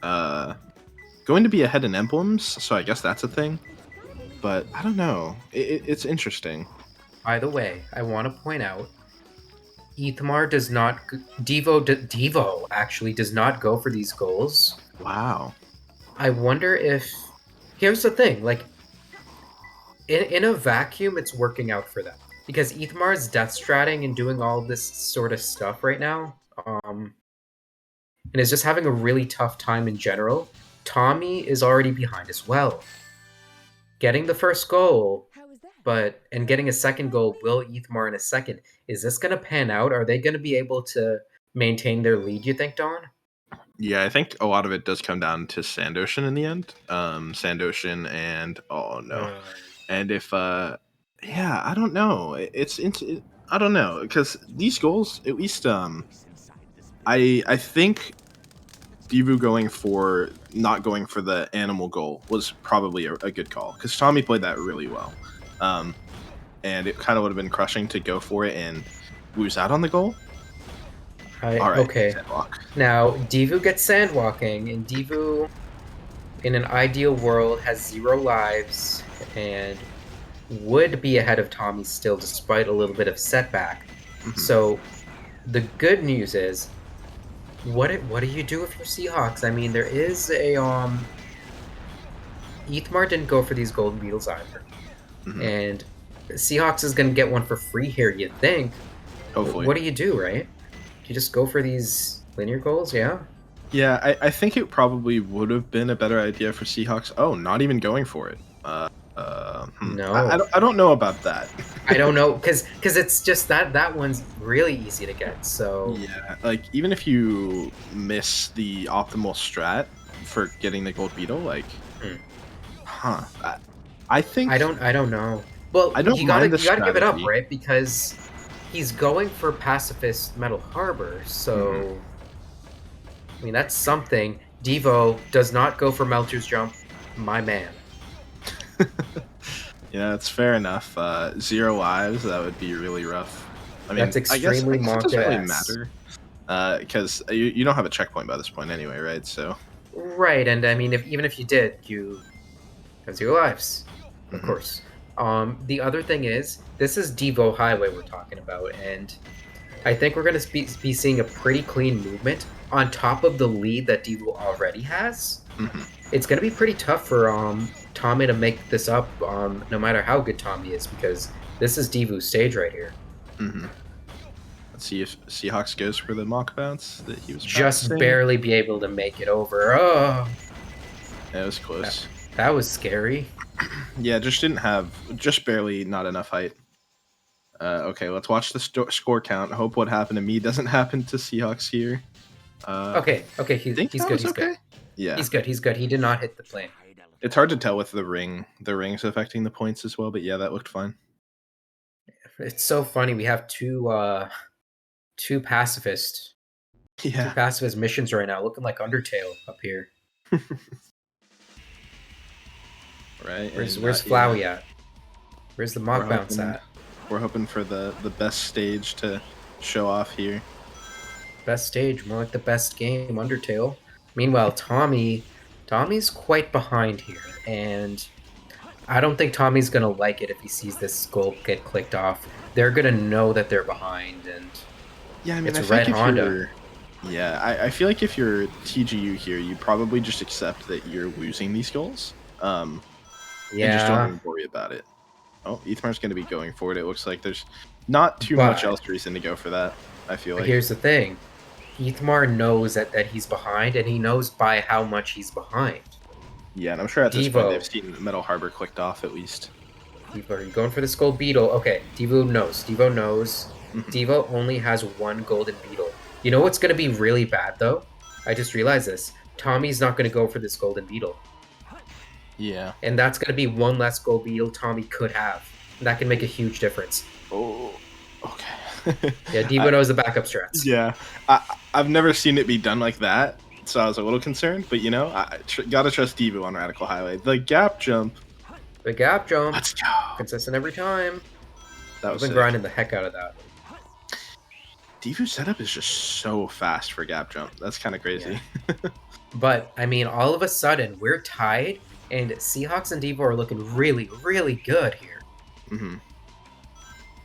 Going to be ahead in emblems, so I guess that's a thing. But I don't know. It's interesting. By the way, I want to point out, Ethmar does not. Devo actually does not go for these goals. Wow. I wonder if. Here's the thing, like, in a vacuum, it's working out for them because Ethmar is death stratting and doing all this sort of stuff right now, and is just having a really tough time in general. Tommy is already behind as well, getting the first goal, and getting a second goal. Will Ethmar in a second? Is this going to pan out? Are they going to be able to maintain their lead? You think, Don? Yeah, I think a lot of it does come down to Sandocean in the end. Sandocean and oh no, and if yeah, I don't know. I don't know because these goals, at least I think Divu not going for the animal goal was probably a good call because Tommy played that really well, and it kind of would have been crushing to go for it and lose out on the goal. All right, okay. Sandwalk. Now, Divu gets sandwalking, and Divu, in an ideal world, has 0 lives and would be ahead of Tommy still, despite a little bit of setback. So, the good news is, what do you do if you're Seahawks? I mean, there is a Ethmar didn't go for these golden beetles either, and Seahawks is going to get one for free here. You think? Hopefully. What do you do, right? You just go for these linear goals, yeah? Yeah, I think it probably would have been a better idea for Seahawks. Oh, not even going for it. No. I don't know about that. I don't know, because it's just that one's really easy to get, so... Yeah, like, even if you miss the optimal strat for getting the gold beetle, like... I think... I don't know. Well, I don't you gotta mind the give it up, strategy. right? Because he's going for Pacifist Metal Harbor, so... I mean, that's something. Devo does not go for Melter's Jump, my man. Yeah, it's fair enough. 0 lives, that would be really rough. I mean, That's extremely I guess it doesn't really monk-ass. matter. Because you don't have a checkpoint by this point anyway, right? So... Right, and I mean, even if you did, you have 0 lives, of course. The other thing is, this is Devo Highway we're talking about, and I think we're going to be seeing a pretty clean movement on top of the lead that Devo already has. It's going to be pretty tough for Tommy to make this up, no matter how good Tommy is, because this is Devu's stage right here. Let's see if Seahawks goes for the mock bounce that he was Just practicing. barely be able to make it over. Oh, Yeah, it was close. that was scary. Yeah, just barely not enough height. Okay, let's watch the score count. I hope what happened to me doesn't happen to Seahawks here. Okay, he's good. He's good. Yeah, He's good. He did not hit the plane. it's hard to tell with the rings affecting the points as well, but yeah, that looked fine. It's so funny. We have two pacifist missions right now, looking like Undertale up here. Right. Where's and, Flowey at? Where's the mock bounce at? We're hoping for the best stage to show off here. Best stage, more like the best game, Undertale. Meanwhile, Tommy's quite behind here, and I don't think Tommy's gonna like it if he sees this goal get clicked off. They're gonna know that they're behind, and yeah, I mean, it's I Red think if Honda. I feel like if you're TGU here, you probably just accept that you're losing these goals. And just don't even worry about it. Oh, Ethmar's going to be going for it. It looks like there's not too much else reason to go for that, I feel like. Here's the thing. Ethmar knows that he's behind, and he knows by how much he's behind. Yeah, and I'm sure at this point they've seen Metal Harbor clicked off at least. Devo, are you going for this gold beetle? Okay, Devo knows. Devo only has 1 golden beetle. You know what's going to be really bad, though? I just realized this. Tommy's not going to go for this golden beetle. Yeah. And that's going to be 1 less gold beetle Tommy could have. And that can make a huge difference. Oh, okay. Yeah, Devo knows the backup strats. Yeah. I've never seen it be done like that, so I was a little concerned. But, you know, I gotta trust Devo on Radical Highway. The gap jump. Let's go. Consistent every time. I've been grinding the heck out of that. Devo's setup is just so fast for gap jump. That's kind of crazy. Yeah. But, I mean, all of a sudden, we're tied, and Seahawks and Devo are looking really, really good here.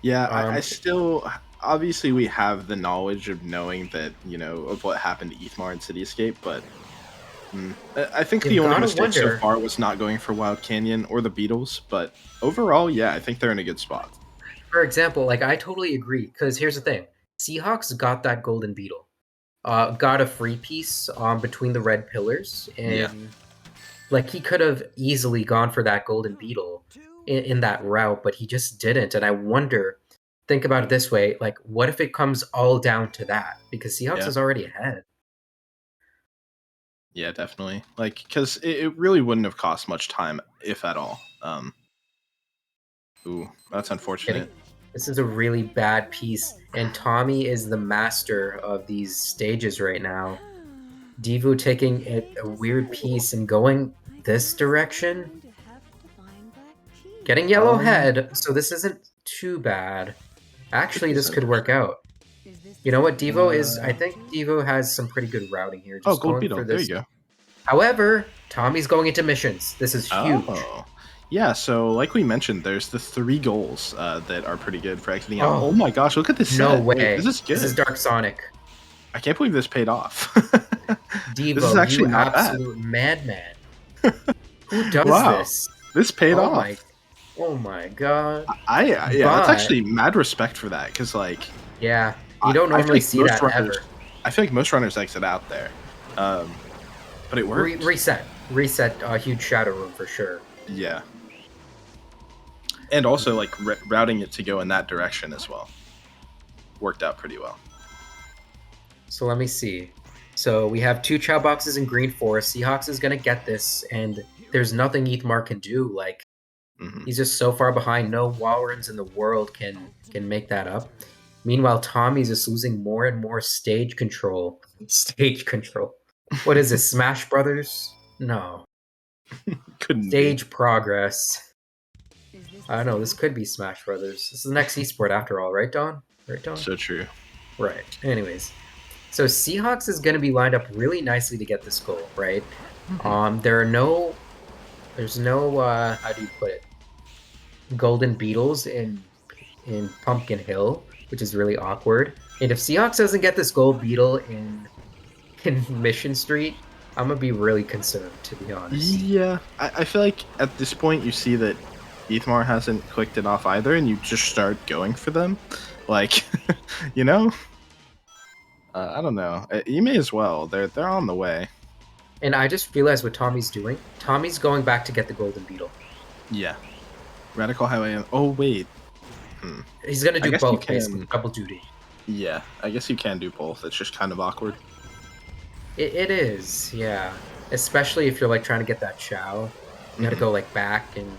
Yeah, I Um, still obviously we have the knowledge of knowing that of what happened to Ethmar and Cityscape, but I think the You've only gotta mistake so wonder. far was not going for Wild Canyon or the Beatles. But overall, yeah, I think they're in a good spot. For example, like I totally agree. Because here's the thing: Seahawks got that golden beetle, got a free piece between the red pillars, Yeah. and like he could have easily gone for that golden beetle in that route, but he just didn't. And I wonder, think about it this way: like, what if it comes all down to that? Because Seahawks Yeah. is already ahead. Yeah, definitely. Like, because it really wouldn't have cost much time, if at all. Ooh, that's unfortunate. This is a really bad piece, and Tommy is the master of these stages right now. Devo taking a weird piece and going this direction. Getting yellow head, so this isn't too bad. Actually, this could work out. You know what Devo is? I think Devo has some pretty good routing here. Just Gold going Beetle. for There this. you go. However, Tommy's going into missions. This is huge. Oh. Yeah, so like we mentioned, there's the 3 goals that are pretty good for exiting out. Oh my gosh, look at this No set. way. Wait, this is good. This is Dark Sonic. I can't believe this paid off. Devo, this is actually you not absolute madman. Who does Wow. this? This paid off. Oh my god. Yeah, that's actually mad respect for that, because like... Yeah, you don't normally see that runners, ever. I feel like most runners exit out there. But it worked. Reset a huge shadow room for sure. Yeah. And also, like, routing it to go in that direction as well. Worked out pretty well. So let me see. So we have 2 chow boxes in green forest. Seahawks is going to get this, and there's nothing Ethmar can do. Like, he's just so far behind. No Walrens in the world can make that up. Meanwhile, Tommy's just losing more and more stage control. Stage control. What is this, Smash Brothers? No. Couldn't Stage progress. I don't know, this could be Smash Brothers. This is the next esport after all, right, Don? Right, Don? So true. Right. Anyways. So Seahawks is going to be lined up really nicely to get this goal, right? There's no how do you put it? Golden Beetles in Pumpkin Hill, which is really awkward. And if Seahawks doesn't get this gold beetle in Mission Street, I'm gonna be really concerned, to be honest. Yeah, I feel like at this point you see that Ethmar hasn't clicked it off either, and you just start going for them. Like, you know? I don't know. You may as well. They're on the way. And I just realized what Tommy's doing. Tommy's going back to get the golden beetle. Yeah. Radical Highway. Oh, wait. He's gonna do guess both, you can- basically. Double duty. Yeah, I guess you can do both. It's just kind of awkward. It is, yeah. Especially if you're like trying to get that chow. You gotta go like back, and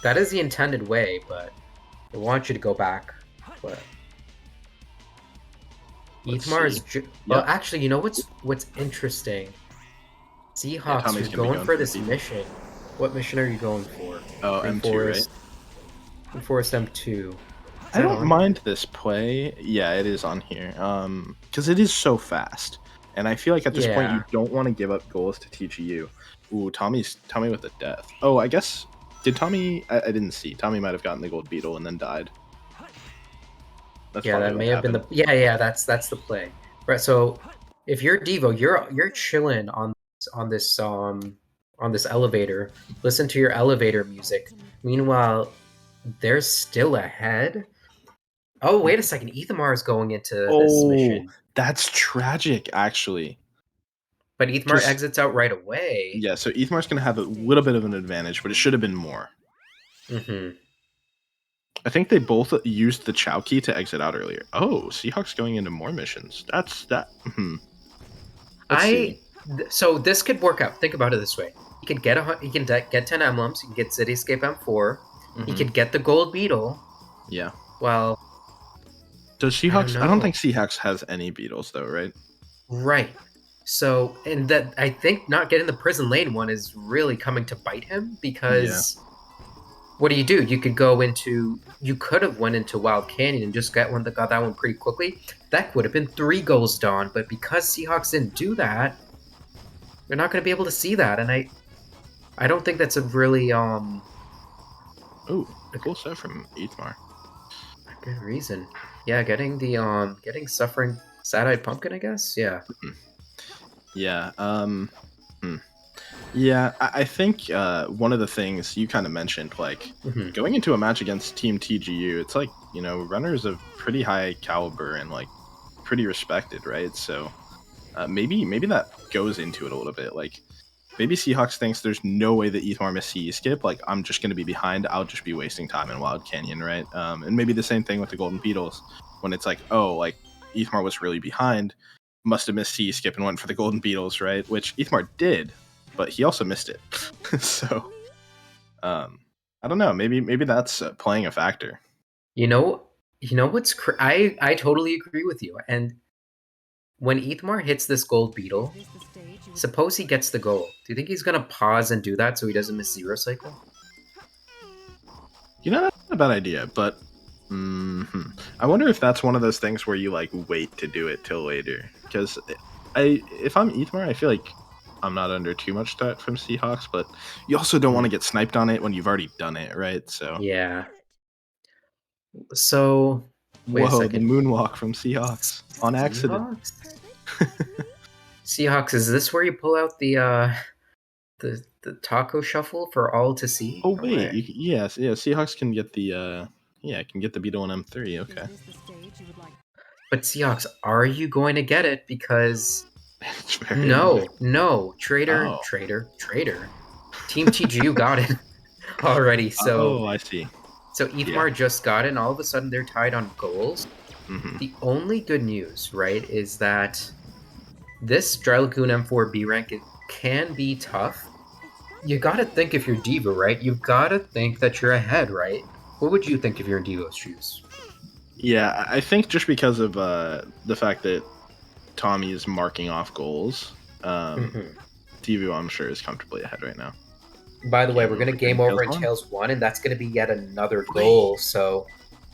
that is the intended way, but they want you to go back. But Ethmar is well, actually, you know what's interesting? Seahawks Tommy's are gonna be going for this beetle. mission. What mission are you going for? Oh, Green M2, Forest. Green Forest M2. Is I that don't on? mind this play. Yeah, it is on here. Because it is so fast, and I feel like at this point you Yeah. don't want to give up goals to TGU. Ooh, Tommy with the death. Oh, I guess did Tommy? I didn't see. Tommy might have gotten the gold beetle and then died. That's Yeah, probably that what may have been the happened. yeah. That's the play, right? So if you're Devo, you're chilling on this elevator. Listen to your elevator music. Meanwhile, they're still ahead. Oh, wait a second. Ethmar is going into this mission, That's tragic, actually. but Ethmar Just- exits out right away. Yeah, so Ethmar's gonna have a little bit of an advantage, but it should have been more. Mm-hmm. I think they both used the Chow key to exit out earlier. Oh, Seahawks going into more missions. That's that. Let's see. So this could work out. Think about it this way: he could get get 10 emblems. He can get Cityscape M4. He Mhm. could get the gold beetle. Yeah. Well, Does Seahawks? I don't know. think Seahawks has any beetles though, right? Right. So, and that I think not getting the prison lane one is really coming to bite him because what do? You could have went into Wild Canyon and just got that one pretty quickly. That would have been 3 goals, Dawn. But because Seahawks didn't do that, they're not going to be able to see that, and I don't think that's a really Ooh, cool stuff from Ethmar. Good reason. Yeah, getting suffering sad-eyed pumpkin, I guess. Yeah. Yeah. Yeah, I think one of the things you kind of mentioned, like Mhm. going into a match against Team TGU, it's like, you know, runners of pretty high caliber and like pretty respected, right? So maybe that goes into it a little bit. Like maybe Seahawks thinks there's no way that Ethmar missed CE skip. Like I'm just going to be behind. I'll just be wasting time in Wild Canyon, right? And maybe the same thing with the Golden Beetles when it's like, oh, like Ethmar was really behind, must have missed CE skip and went for the Golden Beetles, right? Which Ethmar did, but he also missed it. So I don't know. Maybe that's playing a factor. You know what's I totally agree with you. And when Ethmar hits this gold beetle, suppose he gets the goal. Do you think he's gonna pause and do that so he doesn't miss zero cycle? You know, that's not a bad idea, but I wonder if that's one of those things where you like wait to do it till later. Because if I'm Ethmar, I feel like I'm not under too much threat from Seahawks, but you also don't want to get sniped on it when you've already done it, right? So Yeah. So wait a whoa, the second. moonwalk from Seahawks on accident. Seahawks, is this where you pull out the taco shuffle for all to see? Oh Or wait, what? yes, Seahawks can get the can get the beetle in M3. Okay. But Seahawks, are you going to get it? Because It's very no, traitor. Team TGU got it already. So oh, I see. So Ethmar just got it, and all of a sudden they're tied on goals. Mhm. The only good news, right, is that this Dry Lagoon M4 B rank can be tough. You gotta think if you're Diva, right? You've gotta think that you're ahead, right? What would you think if you're in Divo's shoes? Yeah, I think just because of the fact that Tommy is marking off goals, Divu, I'm sure, is comfortably ahead right now. By the way, we're gonna game over in Tails Tails 1, and that's gonna be yet another goal, so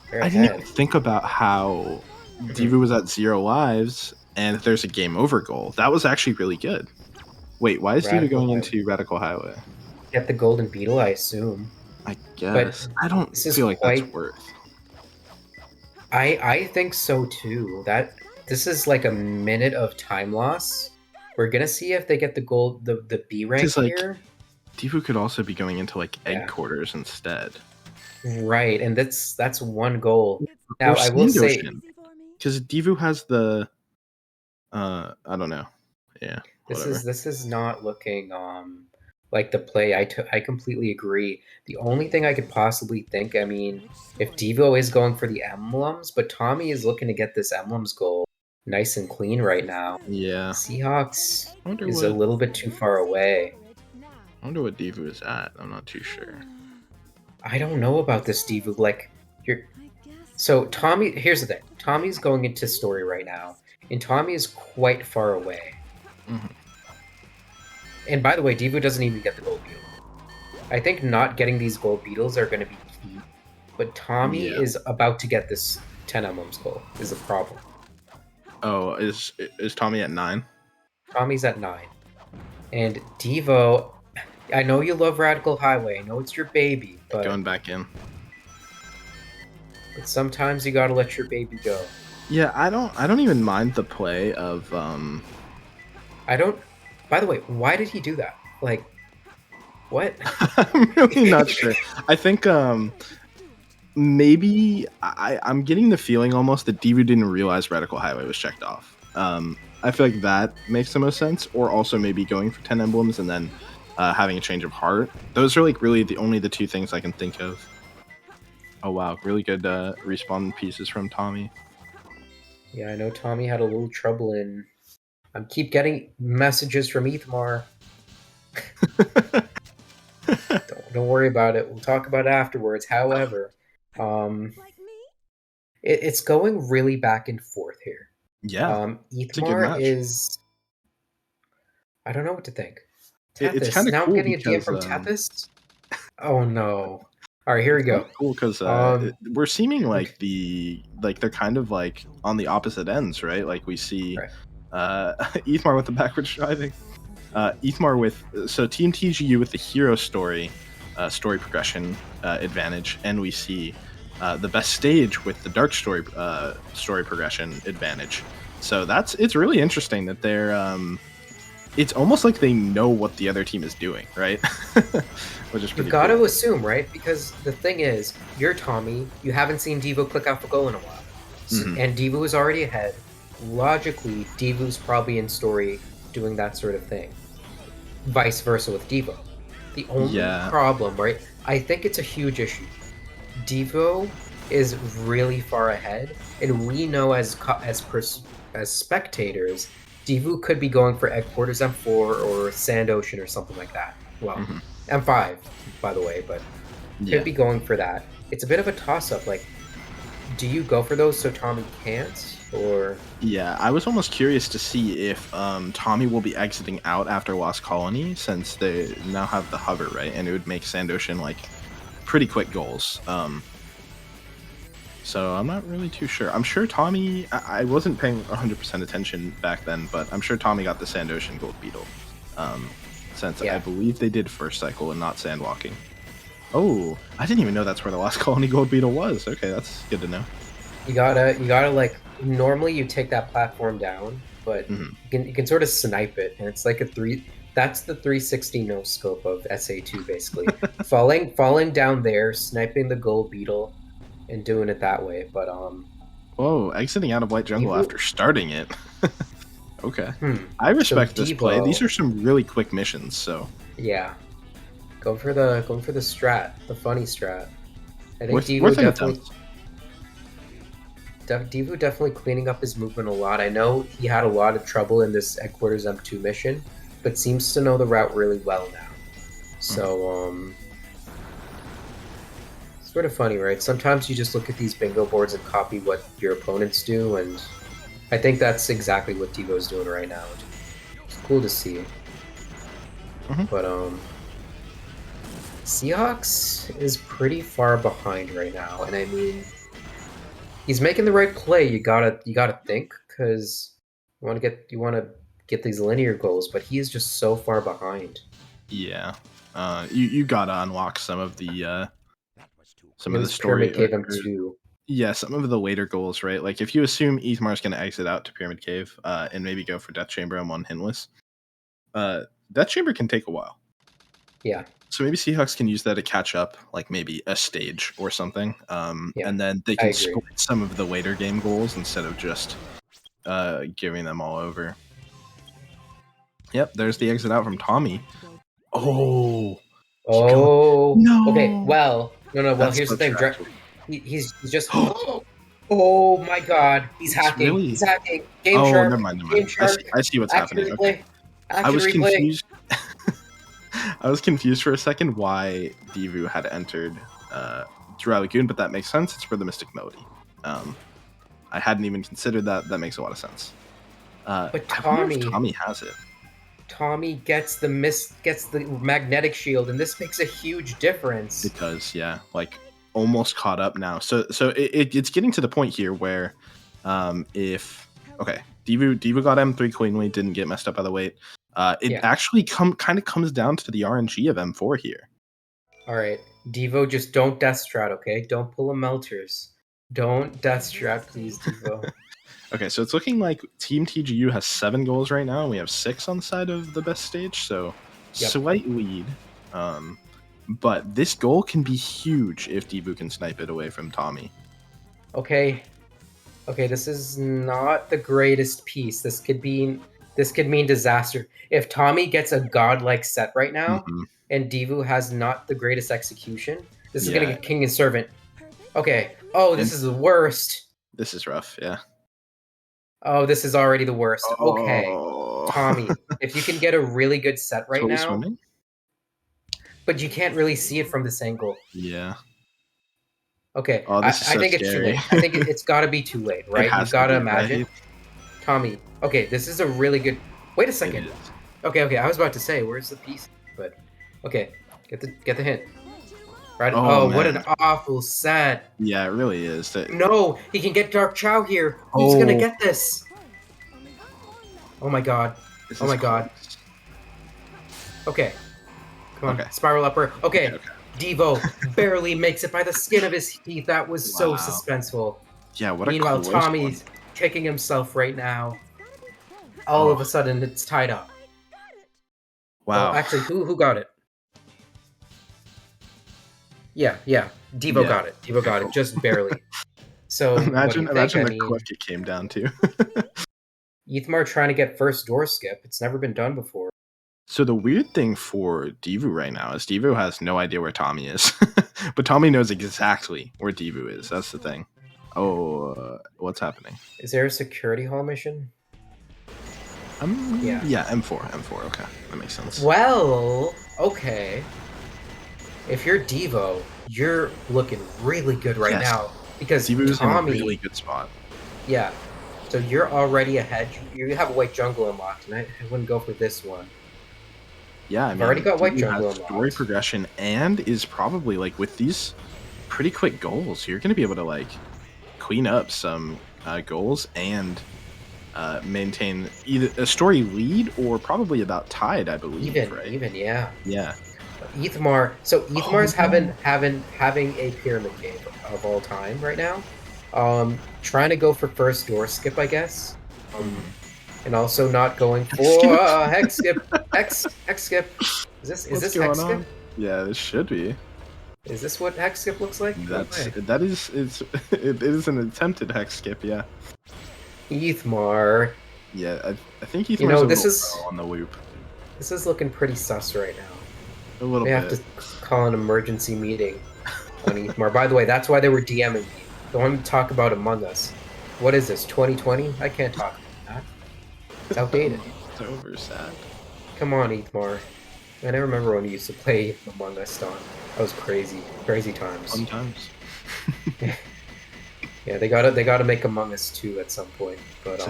they're I didn't ahead. even think about how Divu was at 0 lives, and if there's a game over goal, that was actually really good. Wait, why is Divu Radical going Highway. into Radical Highway? Get the Golden Beetle, I assume. I guess. I don't this is feel like that's quite- worth. I think so too. That this is like a minute of time loss. We're gonna see if they get the gold, the B rank Because like here. Divu could also be going into like egg quarters instead. Right, and that's one goal. Now I will say because Divu has the I don't know. Yeah. this is not looking like the play. I completely agree. The only thing I could possibly think, I mean, if Devo is going for the emblems, but Tommy is looking to get this emblems goal nice and clean right now. Yeah. Seahawks wonder is a what- little bit too far away. I wonder what Divu is at. I'm not too sure. I don't know about this Devo. Like, so Tommy. Here's the thing. Tommy's going into story right now, and Tommy is quite far away. And by the way, Devo doesn't even get the gold beetle. I think not getting these gold beetles are going to be key. But Tommy is about to get this 10 emblems goal. Is a problem. Oh, is Tommy at 9? Tommy's at 9, and Devo. I know you love Radical Highway. I know it's your baby, but Going back in. But sometimes you gotta let your baby go. Yeah, I don't even mind the play of I don't. By the way, why did he do that? Like, what? I'm really not sure. I think maybe I'm getting the feeling almost that Divu didn't realize Radical Highway was checked off. I feel like that makes the most sense, or also maybe going for 10 emblems and then having a change of heart. Those are like really the two things I can think of. Oh wow, really good respawn pieces from Tommy. Yeah, I know Tommy had a little trouble in. I keep getting messages from Ethmar. don't worry about it. We'll talk about it afterwards. However, it's going really back and forth here. Yeah, it's a good Ethmar match. is. I don't know what to think. It's Tethys. kinda Now cool I'm getting a DM because, from Tethys. Oh no! All right, here we go. Cool, because we're seeming like they're kind of like on the opposite ends, right? Like we see Ethmar with the backwards driving, Ethmar with Team TGU with the hero story progression advantage, and we see the best stage with the dark story story progression advantage. So it's really interesting that they're it's almost like they know what the other team is doing, right? Which is pretty You gotta cool. assume, right? Because the thing is, you're Tommy. You haven't seen Devo click out for goal in a while, and Devo is already ahead. Logically, Devo's probably in story doing that sort of thing. Vice versa with Devo. The only problem, right? I think it's a huge issue. Devo is really far ahead, and we know as spectators, Devo could be going for Headquarters M4 or Sand Ocean or something like that. Well, M5, by the way, but could be going for that. It's a bit of a toss-up. Like, do you go for those so Tommy can't, or? Yeah, I was almost curious to see if Tommy will be exiting out after Lost Colony, since they now have the hover, right? And it would make Sand Ocean like pretty quick goals. So I'm not really too sure. I'm sure Tommy, I wasn't paying 100% attention back then, but I'm sure Tommy got the Sand Ocean Gold Beetle. Since I believe they did first cycle and not Sandwalking. Oh, I didn't even know that's where the Lost Colony Gold Beetle was. Okay, that's good to know. You gotta like, normally you take that platform down, but you can sort of snipe it, and it's like that's the 360 no scope of SA2 basically. falling down there, sniping the gold beetle, and doing it that way. But whoa, exiting out of White Jungle after starting it. Okay. I respect this play. These are some really quick missions, so yeah. Go for the strat, the funny strat. I think Devo definitely cleaning up his movement a lot. I know he had a lot of trouble in this Headquarters M2 mission, but seems to know the route really well now. So, sort of funny, right? Sometimes you just look at these bingo boards and copy what your opponents do, and I think that's exactly what Devo's doing right now. It's cool to see. But, Seahawks is pretty far behind right now, and I mean, he's making the right play. You gotta think, because you want to get these linear goals, but he is just so far behind. Yeah, you gotta unlock some of the story. Pyramid Cave M2. Yeah, some of the later goals, right? Like if you assume Ethmar's gonna exit out to Pyramid Cave, and maybe go for Death Chamber M1 hintless, Death Chamber can take a while. Yeah. So maybe Seahawks can use that to catch up, like maybe a stage or something, and then they can split some of the later game goals instead of just giving them all over. Yep, there's the exit out from Tommy. Oh. No. Okay. Well, no. Well, here's the thing. He's just. Oh my God! He's hacking. Really? He's hacking. Game Shark. Never mind. Game Shark. I see what's happening. Replay. Okay. I was confused. I was confused for a second why Devo had entered Dry Lagoon, but that makes sense. It's for the Mystic Melody. I hadn't even considered that. That makes a lot of sense. But Tommy has it. Tommy gets the magnetic shield, and this makes a huge difference. It does, yeah. Like almost caught up now. So it's getting to the point here where, if Devo got M3 cleanly, didn't get messed up by the weight. It actually kind of comes down to the RNG of M4 here. All right, Devo, just don't death strat, okay? Don't pull a melters. Don't death strat, please, Devo. Okay, so it's looking like Team TGU has 7 goals right now, and we have 6 on the side of the best stage, so slight lead. But this goal can be huge if Devo can snipe it away from Tommy. Okay, this is not the greatest piece. This could mean disaster. If Tommy gets a godlike set right now, and Devo has not the greatest execution, this is gonna get King and Servant. Okay. Oh, this is the worst. This is rough, yeah. Oh, this is already the worst. Okay, Tommy, if you can get a really good set right now, swimming? But you can't really see it from this angle. Yeah. Okay, Oh, I think it's too late. I think it's got to be too late, right? You've got to imagine. Right? Tommy, okay, this is a really good... Wait a second. Okay, I was about to say, where's the piece? But, okay, get the hint. Right? Oh, what an awful set. Yeah, it really is. No, he can get Dark Chow here. He's gonna get this. Oh my god. Oh my god. Okay. Come on, spiral upper. Okay. Devo barely makes it by the skin of his teeth. That was so Wow. suspenseful. Yeah, what a Meanwhile, close Tommy's kicking himself right now. All of Oh. a sudden, it's tied up. Wow. Oh, actually, who got it? Yeah. Devo Yeah. got it. Devo got it, just barely. So Imagine what do you think? I the mean, clip it came down to. Ethmar trying to get first door skip. It's never been done before. So the weird thing for Devu right now is Devu has no idea where Tommy is, but Tommy knows exactly where Devu is. That's the thing. Oh, what's happening? Is there a security hall mission? Yeah, M4. Okay, that makes sense. Well, okay. If you're Devo, you're looking really good right Yes. now because Devu's Tommy. in a really good spot. Yeah. So you're already ahead. You have a white jungle unlocked, and I wouldn't go for this one. Yeah, I I've mean, already got white Devu jungle has unlocked. story progression and is probably like with these pretty quick goals, you're gonna be able to like clean up some goals and maintain either a story lead or probably about tied, I believe. Even, yeah. Yeah. Ethmar. So Ethmar's having a pyramid cave of all time right now. Trying to go for first door skip, I guess. And also not going for hex skip. Hex skip. Is this What's hex going skip? on? Yeah, this should be. Is this what hex skip looks like? No way. It is an attempted hex skip, yeah. Ethmar. Yeah, I think Ethmar's this a is little on the loop. This is looking pretty sus right now. A little We bit. have to call an emergency meeting on Ethmar. By the way, that's why they were DMing me. They wanted to talk about Among Us. What is this, 2020? I can't talk about that. It's outdated. It's over, sad. Come on, Ethmar. I remember when we used to play Among Us, Don. That was crazy. Crazy times. Fun times. Yeah, they gotta make Among Us 2 at some point. But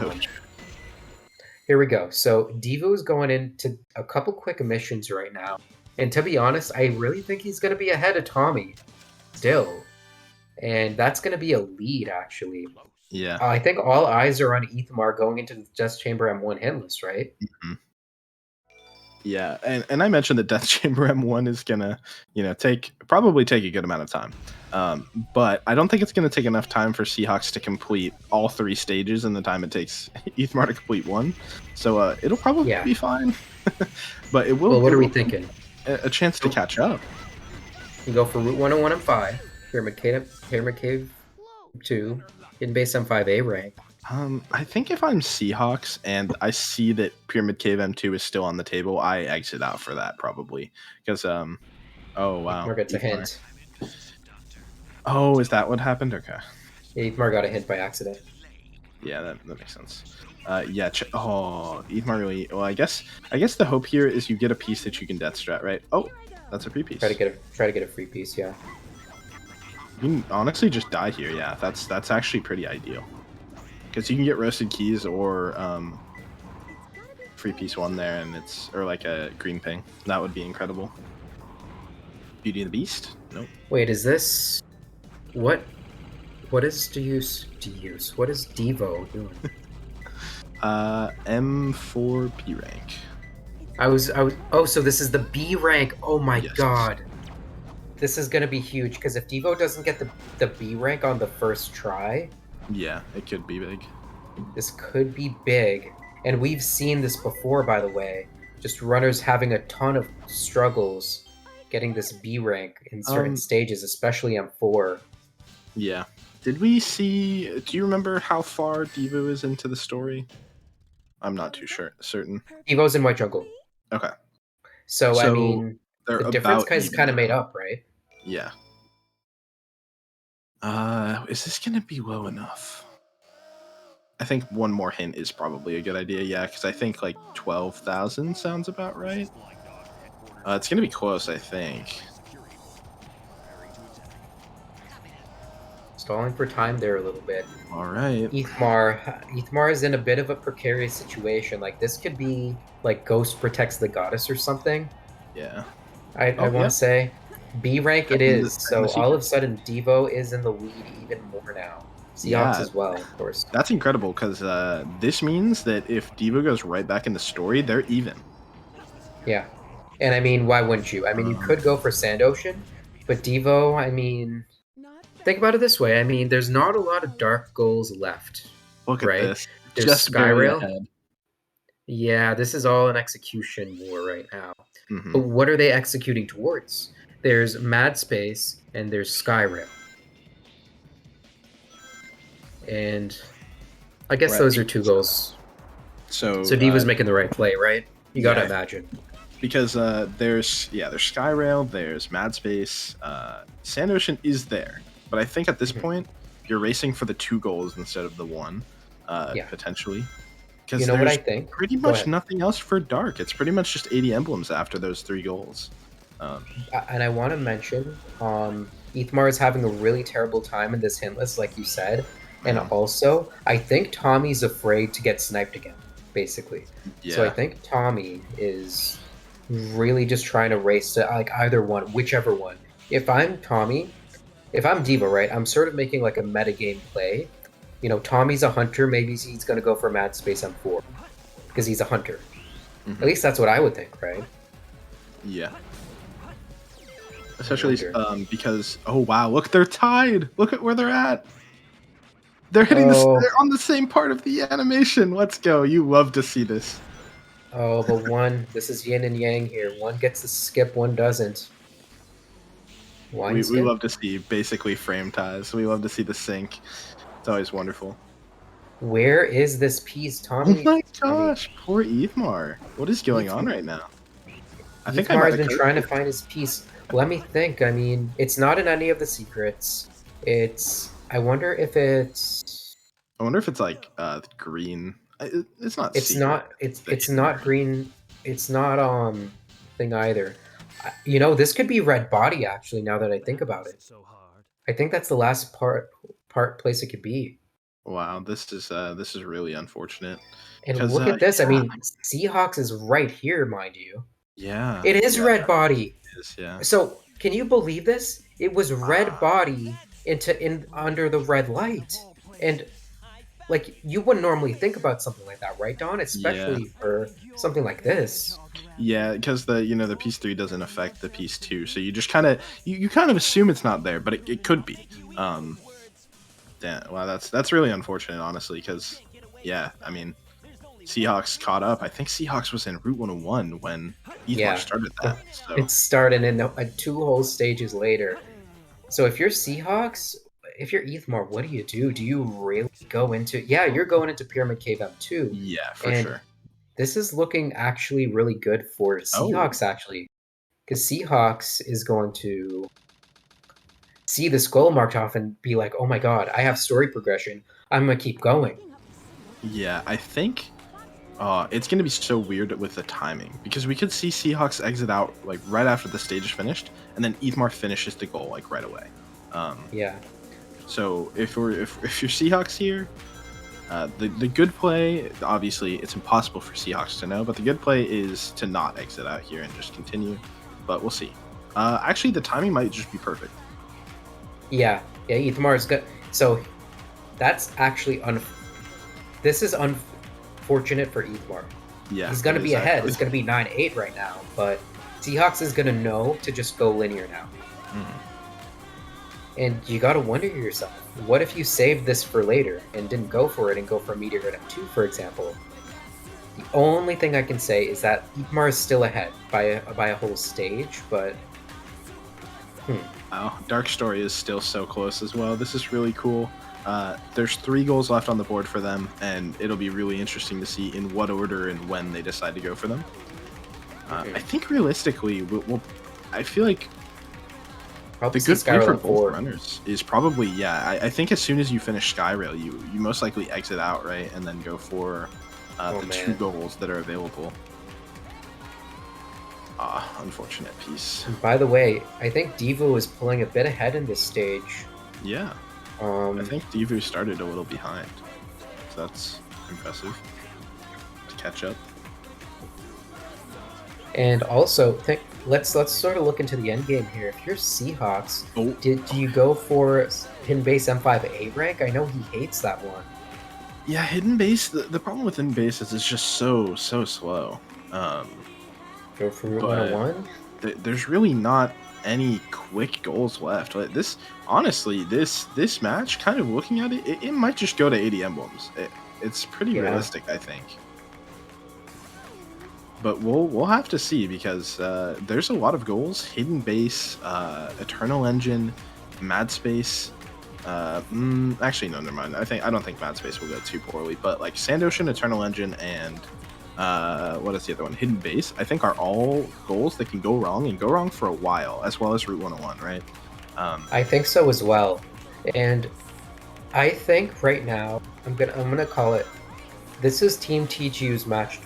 here we go. So Devo's going into a couple quick missions right now. And to be honest, I really think he's gonna be ahead of Tommy. Still. And that's gonna be a lead, actually. Yeah. I think all eyes are on Ethmar going into the Death Chamber M1 Hitless, right? Yeah, and I mentioned that Death Chamber M1 is gonna, probably take a good amount of time. But I don't think it's gonna take enough time for Seahawks to complete all 3 stages in the time it takes Ethmar to complete 1. So it'll probably be fine. But it will. Well, what are we thinking? A chance to catch up. You go for Route 101 and 5. Pyramid Cave 2. Hidden Base M5A rank. I think if I'm Seahawks and I see that Pyramid Cave M2 is still on the table, I exit out for that probably. Because, oh wow. Ethmar gets a hint. Oh, is that what happened? Okay. Yeah, Ethmar got a hint by accident. Yeah, that makes sense. Yeah, Ethmar really... Well, I guess the hope here is you get a piece that you can death strat, right? Oh, that's a free piece. Try to get a free piece, yeah. You can honestly just die here, yeah. That's actually pretty ideal. Because you can get roasted keys or free piece 1 there, and or like a green ping. That would be incredible. Beauty and the Beast? Nope. Wait, is this what is Deus? What is Devo doing? M4 B rank. Oh, so this is the B rank. Oh my god. This is gonna be huge because if Devo doesn't get the B rank on the first try, yeah, it could be big. This could be big. And we've seen this before, by the way. Just runners having a ton of struggles getting this B rank in certain stages, especially M4. Yeah. Did we see... Do you remember how far Devo is into the story? I'm not too certain. Devo's in White Jungle. Okay. So I mean, the difference is kind of made up, right? Yeah. Is this going to be low enough? I think one more hint is probably a good idea, yeah, because I think like 12,000 sounds about right. It's going to be close, I think. Stalling for time there a little bit. All right. Ethmar is in a bit of a precarious situation. Like, this could be like Ghost protects the goddess or something. Yeah. I want to say B rank it is. So all of a sudden, Devo is in the lead even more now. Seahawks as well, of course. That's incredible because this means that if Devo goes right back in the story, they're even. Yeah. And I mean, why wouldn't you? I mean, you could go for Sand Ocean, But Devo, I mean, think about it this way. I mean, there's not a lot of dark goals left. Look right? at this. There's Just barely Skyrail. ahead. Yeah, this is all an execution war right now. Mhm. But what are they executing towards? There's Mad Space and there's Skyrail. And I guess Right. those are two goals. So Deva's making the right play, right? You gotta yeah. imagine. Because there's Skyrail, there's Mad Space, Sand Ocean is there, but I think at this point you're racing for the 2 goals instead of the 1, potentially. Because You know what I there's think? pretty Go much ahead. nothing else for Dark. It's pretty much just 80 emblems after those 3 goals. And I want to mention, Ethmar is having a really terrible time in this hint list, like you said. And also, I think Tommy's afraid to get sniped again, basically. So I Yeah. think Tommy is really just trying to race to like either one, whichever one. If I'm Tommy, if I'm Diva, right, I'm sort of making like a metagame play. You know, Tommy's a hunter, maybe he's going to go for Mad Space M4 because he's a hunter. At least that's what I would think, right? Yeah. Especially because oh wow, look, they're tied. Look at where they're at. They're hitting this. They're on the same part of the animation. Let's go. You love to see this. Oh, but this is yin and yang here. One gets the skip, one doesn't. We love to see basically frame ties. We love to see the sync. It's always wonderful. Where is this piece, Tommy? Oh my gosh, poor Ethmar. What is going on right now? I think Ethmar has been trying to find his piece. Let me think. I mean, it's not in any of the secrets. I wonder if it's like green. It's not. It's not. It's not green. It's not thing either. You know, this could be red body actually. Now that I think about it, I think that's the last place it could be. Wow, this is really unfortunate. And look at this. I mean, Seahawks is right here, mind you. Yeah. It is red body. It is, yeah. So can you believe this? It was red body under the red light, and like you wouldn't normally think about something like that, right, Don? Especially for something like this. Yeah, because the piece 3 doesn't affect the piece 2, so you just kind of you kind of assume it's not there, but it could be. Damn, wow, that's really unfortunate, honestly, because I mean, Seahawks caught up. I think Seahawks was in Route 101 when Ethmar started that. So. It started in 2 whole stages later. So if you're Seahawks, if you're Ethmar, what do? Do you really go into? Yeah, you're going into Pyramid Cave M2. Yeah, for sure. This is looking actually really good for Seahawks, actually, because Seahawks is going to see this goal marked off and be like, "Oh my god, I have story progression. I'm gonna keep going." Yeah, I think it's gonna be so weird with the timing because we could see Seahawks exit out like right after the stage is finished, and then Ethmar finishes the goal like right away. Yeah. So if you're Seahawks here, the good play, obviously it's impossible for Seahawks to know, but the good play is to not exit out here and just continue. But we'll see. Actually, the timing might just be perfect. Yeah, Ethmar is good. So that's actually this is unfortunate for Ethmar. Yeah, he's gonna be ahead. It's gonna be 9-8 right now, but Seahawks is gonna know to just go linear now. And you gotta wonder to yourself, what if you saved this for later and didn't go for it and go for Meteor at M2, for example? The only thing I can say is that Ethmar is still ahead by a whole stage, but Wow, Dark Story is still so close as well. This is really cool. There's 3 goals left on the board for them, and it'll be really interesting to see in what order and when they decide to go for them. I think realistically, I feel like probably the good play for Skyrail both runners is probably I think as soon as you finish Skyrail, you most likely exit out, right, and then go for the 2 goals that are available. Unfortunate piece. And by the way, I think Devo is pulling a bit ahead in this stage. Yeah. I think Devo started a little behind, so that's impressive to catch up. And also, let's sort of look into the end game here. If you're Seahawks, do you go for Hidden Base M5 A rank? I know he hates that one. Yeah, Hidden Base. The problem with Hidden Base is it's just so slow. Go for Route But 101. there's really not any quick goals left. Like this, honestly, this match, kind of looking at it, it might just go to 80 emblems. It's pretty Yeah. realistic, I think. But we'll have to see because there's a lot of goals: Hidden Base, Eternal Engine, Mad Space. Actually, no, never mind. I don't think Mad Space will go too poorly. But like Sand Ocean, Eternal Engine, and what is the other one? Hidden Base. I think are all goals that can go wrong and go wrong for a while, as well as Route 101, right? I think so as well, and I think right now I'm gonna call it. This is Team TGU's match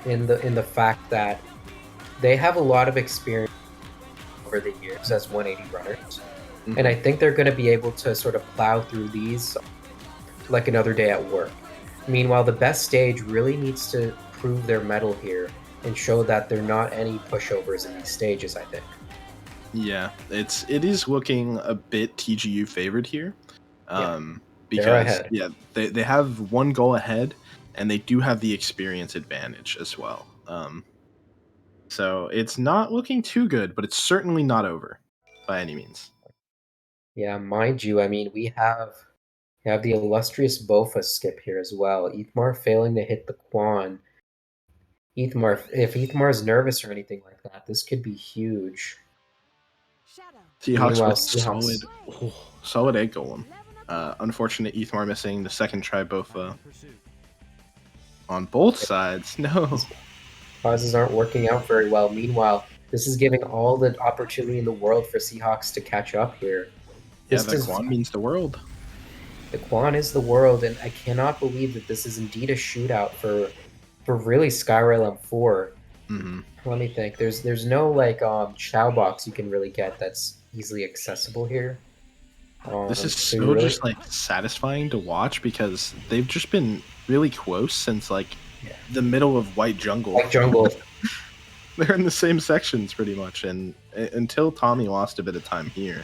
in the fact that they have a lot of experience over the years as 180 runners, and I think they're going to be able to sort of plow through these like another day at work. Meanwhile, the best stage really needs to prove their mettle here and show that they're not any pushovers in these stages, I think. Yeah, it is looking a bit TGU favored here. They're Because ahead. yeah, they have one goal ahead, and they do have the experience advantage as well. So it's not looking too good, but it's certainly not over by any means. Yeah, mind you, I mean, we have the illustrious Bofa skip here as well. Ethmar failing to hit the Quan. Ethmar, if Ethmar's nervous or anything like that, this could be huge. Seahawks Meanwhile, with Seahawks. solid egg golem. Unfortunate Ethmar missing the second try Bofa. On both sides, no. Causes aren't working out very well. Meanwhile, this is giving all the opportunity in the world for Seahawks to catch up here. Yeah, that Quan means the world. The Quan is the world, and I cannot believe that this is indeed a shootout for really Skyrail M4. Let me think. There's no like Chow box you can really get that's easily accessible here. This is so so you really- just like satisfying to watch because they've just been really close since like the middle of White Jungle. White Jungle. They're in the same sections pretty much, and until Tommy lost a bit of time here,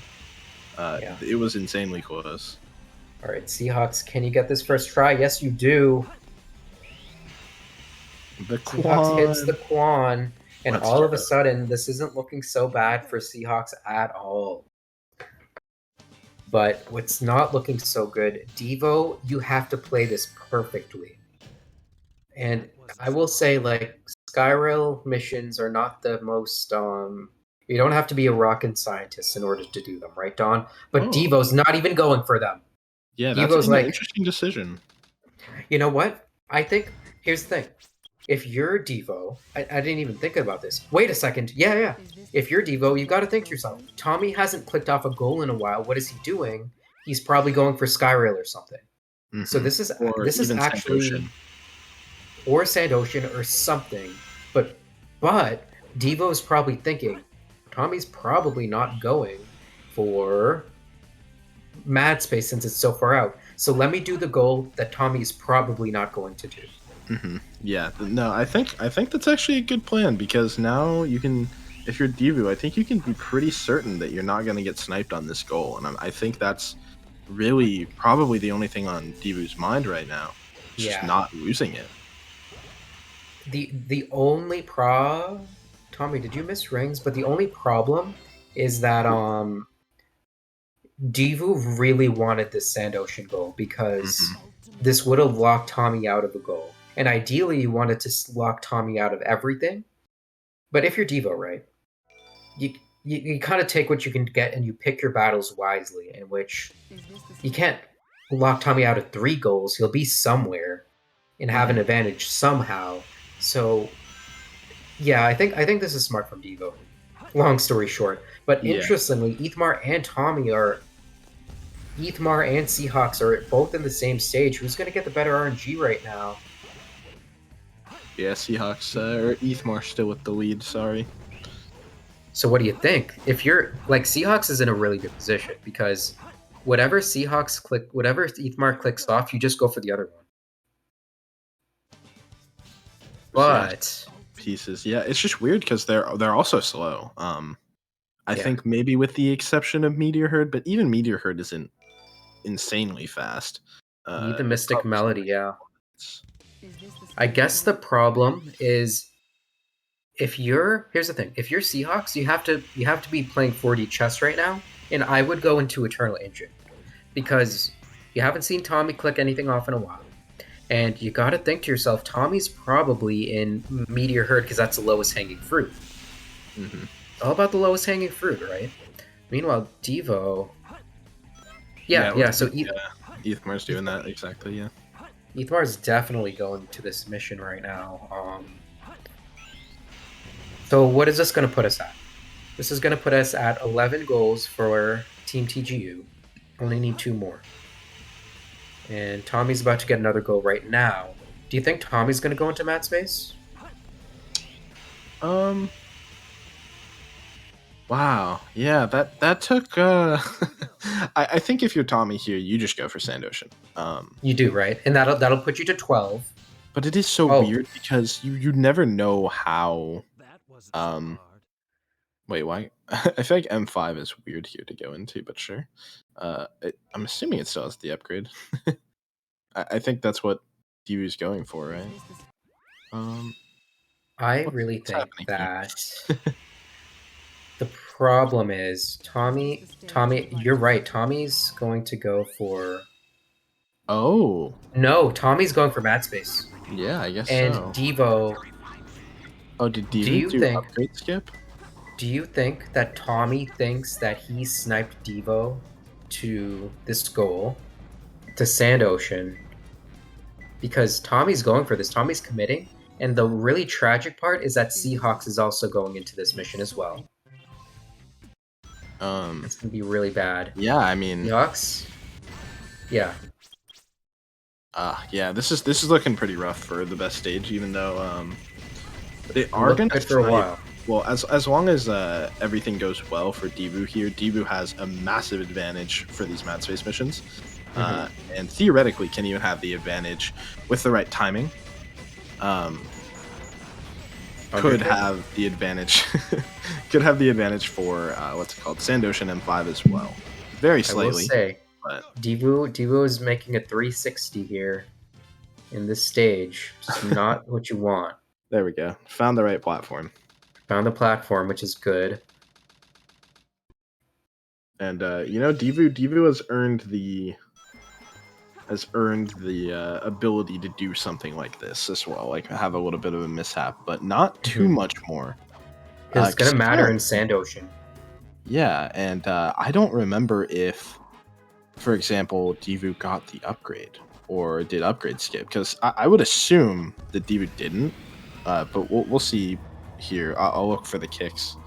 it was insanely close. All right, Seahawks, can you get this first try? Yes, you do. The Seahawks hits the Quan, and Let's all of go. a sudden, this isn't looking so bad for Seahawks at all. But what's not looking so good, Devo, you have to play this perfectly. And I will say, like, Skyrail missions are not the most, you don't have to be a rocket scientist in order to do them, right, Don? But Oh. Devo's not even going for them. Yeah, that's Devo's an like, interesting decision. you know what? I think, here's the thing. If you're Devo, I didn't even think about this. Wait a second. Yeah. If you're Devo, you got to think to yourself, Tommy hasn't clicked off a goal in a while. What is he doing? He's probably going for Skyrail or something. So this is Or this is even Sand actually Ocean. or Sand Ocean or something. But Devo's probably thinking Tommy's probably not going for Mad Space since it's so far out. So let me do the goal that Tommy's probably not going to do. Yeah, no, I think that's actually a good plan because now you can, if you're Devu, I think you can be pretty certain that you're not going to get sniped on this goal, and I think that's really probably the only thing on Devu's mind right now, just not losing it. The only Tommy, did you miss rings? But the only problem is that Devu really wanted this Sand Ocean goal because this would have locked Tommy out of the goal. And ideally, you wanted to lock Tommy out of everything. But if you're Devo, right, you kind of take what you can get and you pick your battles wisely, in which you can't lock Tommy out of 3 goals. He'll be somewhere and have an advantage somehow. So, yeah, I think this is smart from Devo. Long story short. But interestingly, Ethmar and Seahawks are both in the same stage. Who's going to get the better RNG right now? Yeah, Seahawks or Ethmar still with the lead. Sorry. So what do you think? If you're like Seahawks is in a really good position because whatever Ethmar clicks off, you just go for the other one. But pieces, yeah, it's just weird because they're also slow. I think maybe with the exception of Meteor Herd, but even Meteor Herd isn't insanely fast. Need the Mystic Melody, yeah. I guess the problem is here's the thing, if you're Seahawks, you have to be playing 4D chess right now, and I would go into Eternal Engine because you haven't seen Tommy click anything off in a while. And you gotta think to yourself, Tommy's probably in Meteor Herd because that's the lowest hanging fruit. It's all about the lowest hanging fruit, right? Meanwhile, Devo. Yeah. So Ethmar's doing that exactly. Yeah. Ethmar's definitely going to this mission right now. So what is this going to put us at? This is going to put us at 11 goals for Team TGU. Only need 2 more. And Tommy's about to get another goal right now. Do you think Tommy's going to go into mat space? Wow. Yeah, that took I think if you're Tommy here, you just go for Sand Ocean. You do, right? And that'll put you to 12. But it is so weird because you never know how wait, why? I feel like M5 is weird here to go into, but sure. I'm assuming it still has the upgrade. I think that's what DU's going for, right? I really think that the problem is Tommy, you're right. Tommy's going to go for. Oh. No, Tommy's going for mat space. Yeah, I guess and so. Devo. Oh, did Devo do upgrade skip? Do you think that Tommy thinks that he sniped Devo to this goal, to Sand Ocean? Because Tommy's going for this. Tommy's committing. And the really tragic part is that Seahawks is also going into this mission as well. It's gonna be really bad. Yeah, I mean Seahawks. Yeah. Yeah, this is looking pretty rough for the best stage, even though they are gonna good for a while. Well, as long as everything goes well for Devu here, Devu has a massive advantage for these mat space missions, and theoretically can even have the advantage with the right timing. Could have the advantage. Could have the advantage for what's it called, Sand Ocean M5 as well, very slightly. I will say, but Devu is making a 360 here in this stage. It's not what you want. There we go. Found the right platform. Found the platform, which is good. And Devu has earned the ability to do something like this as well, like have a little bit of a mishap, but not too much more. It's gonna matter in Sand Ocean. Yeah, and I don't remember if, for example, Devu got the upgrade or did upgrade skip, because I would assume that Devu didn't, but we'll see here. I'll look for the kicks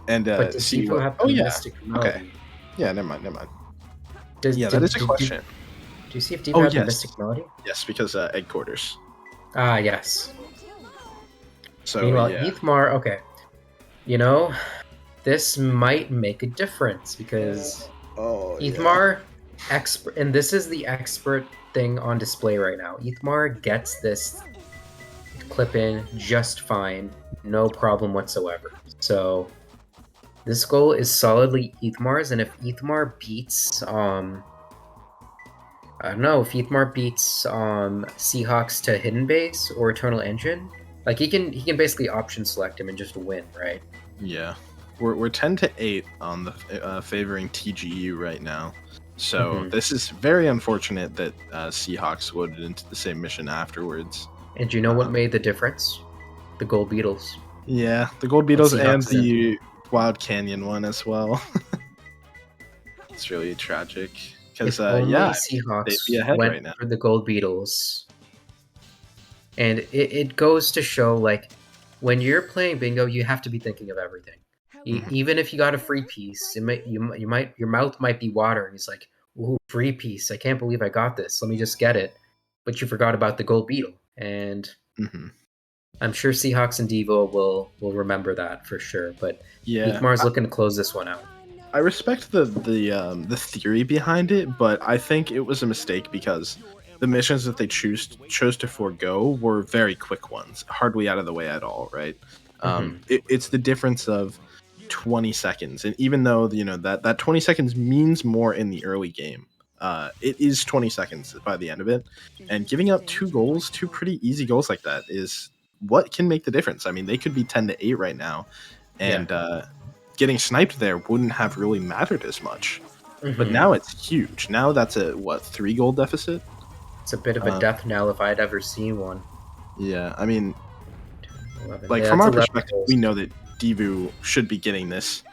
and see what. Have Mystic Melody? Okay. Yeah, never mind. That is a question. Do you see if Devo has the Mystic Melody? Yes, because egg quarters. Ah, yes. So meanwhile, Ethmar, okay. This might make a difference because Ethmar expert, and this is the expert thing on display right now. Ethmar gets this clip in just fine, no problem whatsoever. So this goal is solidly Ethmar's, and if Ethmar beats I don't know, if Ethmar beats Seahawks to Hidden Base or Eternal Engine, like he can basically option select him and just win, right? Yeah. We're 10-8 on the favoring TGU right now. So this is very unfortunate that Seahawks loaded into the same mission afterwards. And do you know what made the difference? The Gold Beetles. Yeah, the Gold Beetles and the Wild Canyon one as well. It's really tragic. Because Seahawks went right now for the Gold Beetles. And it goes to show, like, when you're playing bingo, you have to be thinking of everything. Even if you got a free piece, your mouth might be watering. It's like, ooh, free piece! I can't believe I got this. Let me just get it. But you forgot about the Gold Beetle, and I'm sure Seahawks and Devo will remember that for sure. But Ethmar's looking to close this one out. I respect the theory behind it, but I think it was a mistake because the missions that they chose to forego were very quick ones, hardly out of the way at all, right? It's the difference of 20 seconds, and even though that 20 seconds means more in the early game, it is 20 seconds by the end of it, and giving up 2 goals, 2 pretty easy goals like that is what can make the difference? I mean, they could be 10-8 right now, and getting sniped there wouldn't have really mattered as much. But now it's huge. Now that's a 3 gold deficit. It's a bit of a death knell if I'd ever seen one. Yeah, I mean, 11. like Yeah, from it's our 11 perspective, goals. we know that Divu should be getting this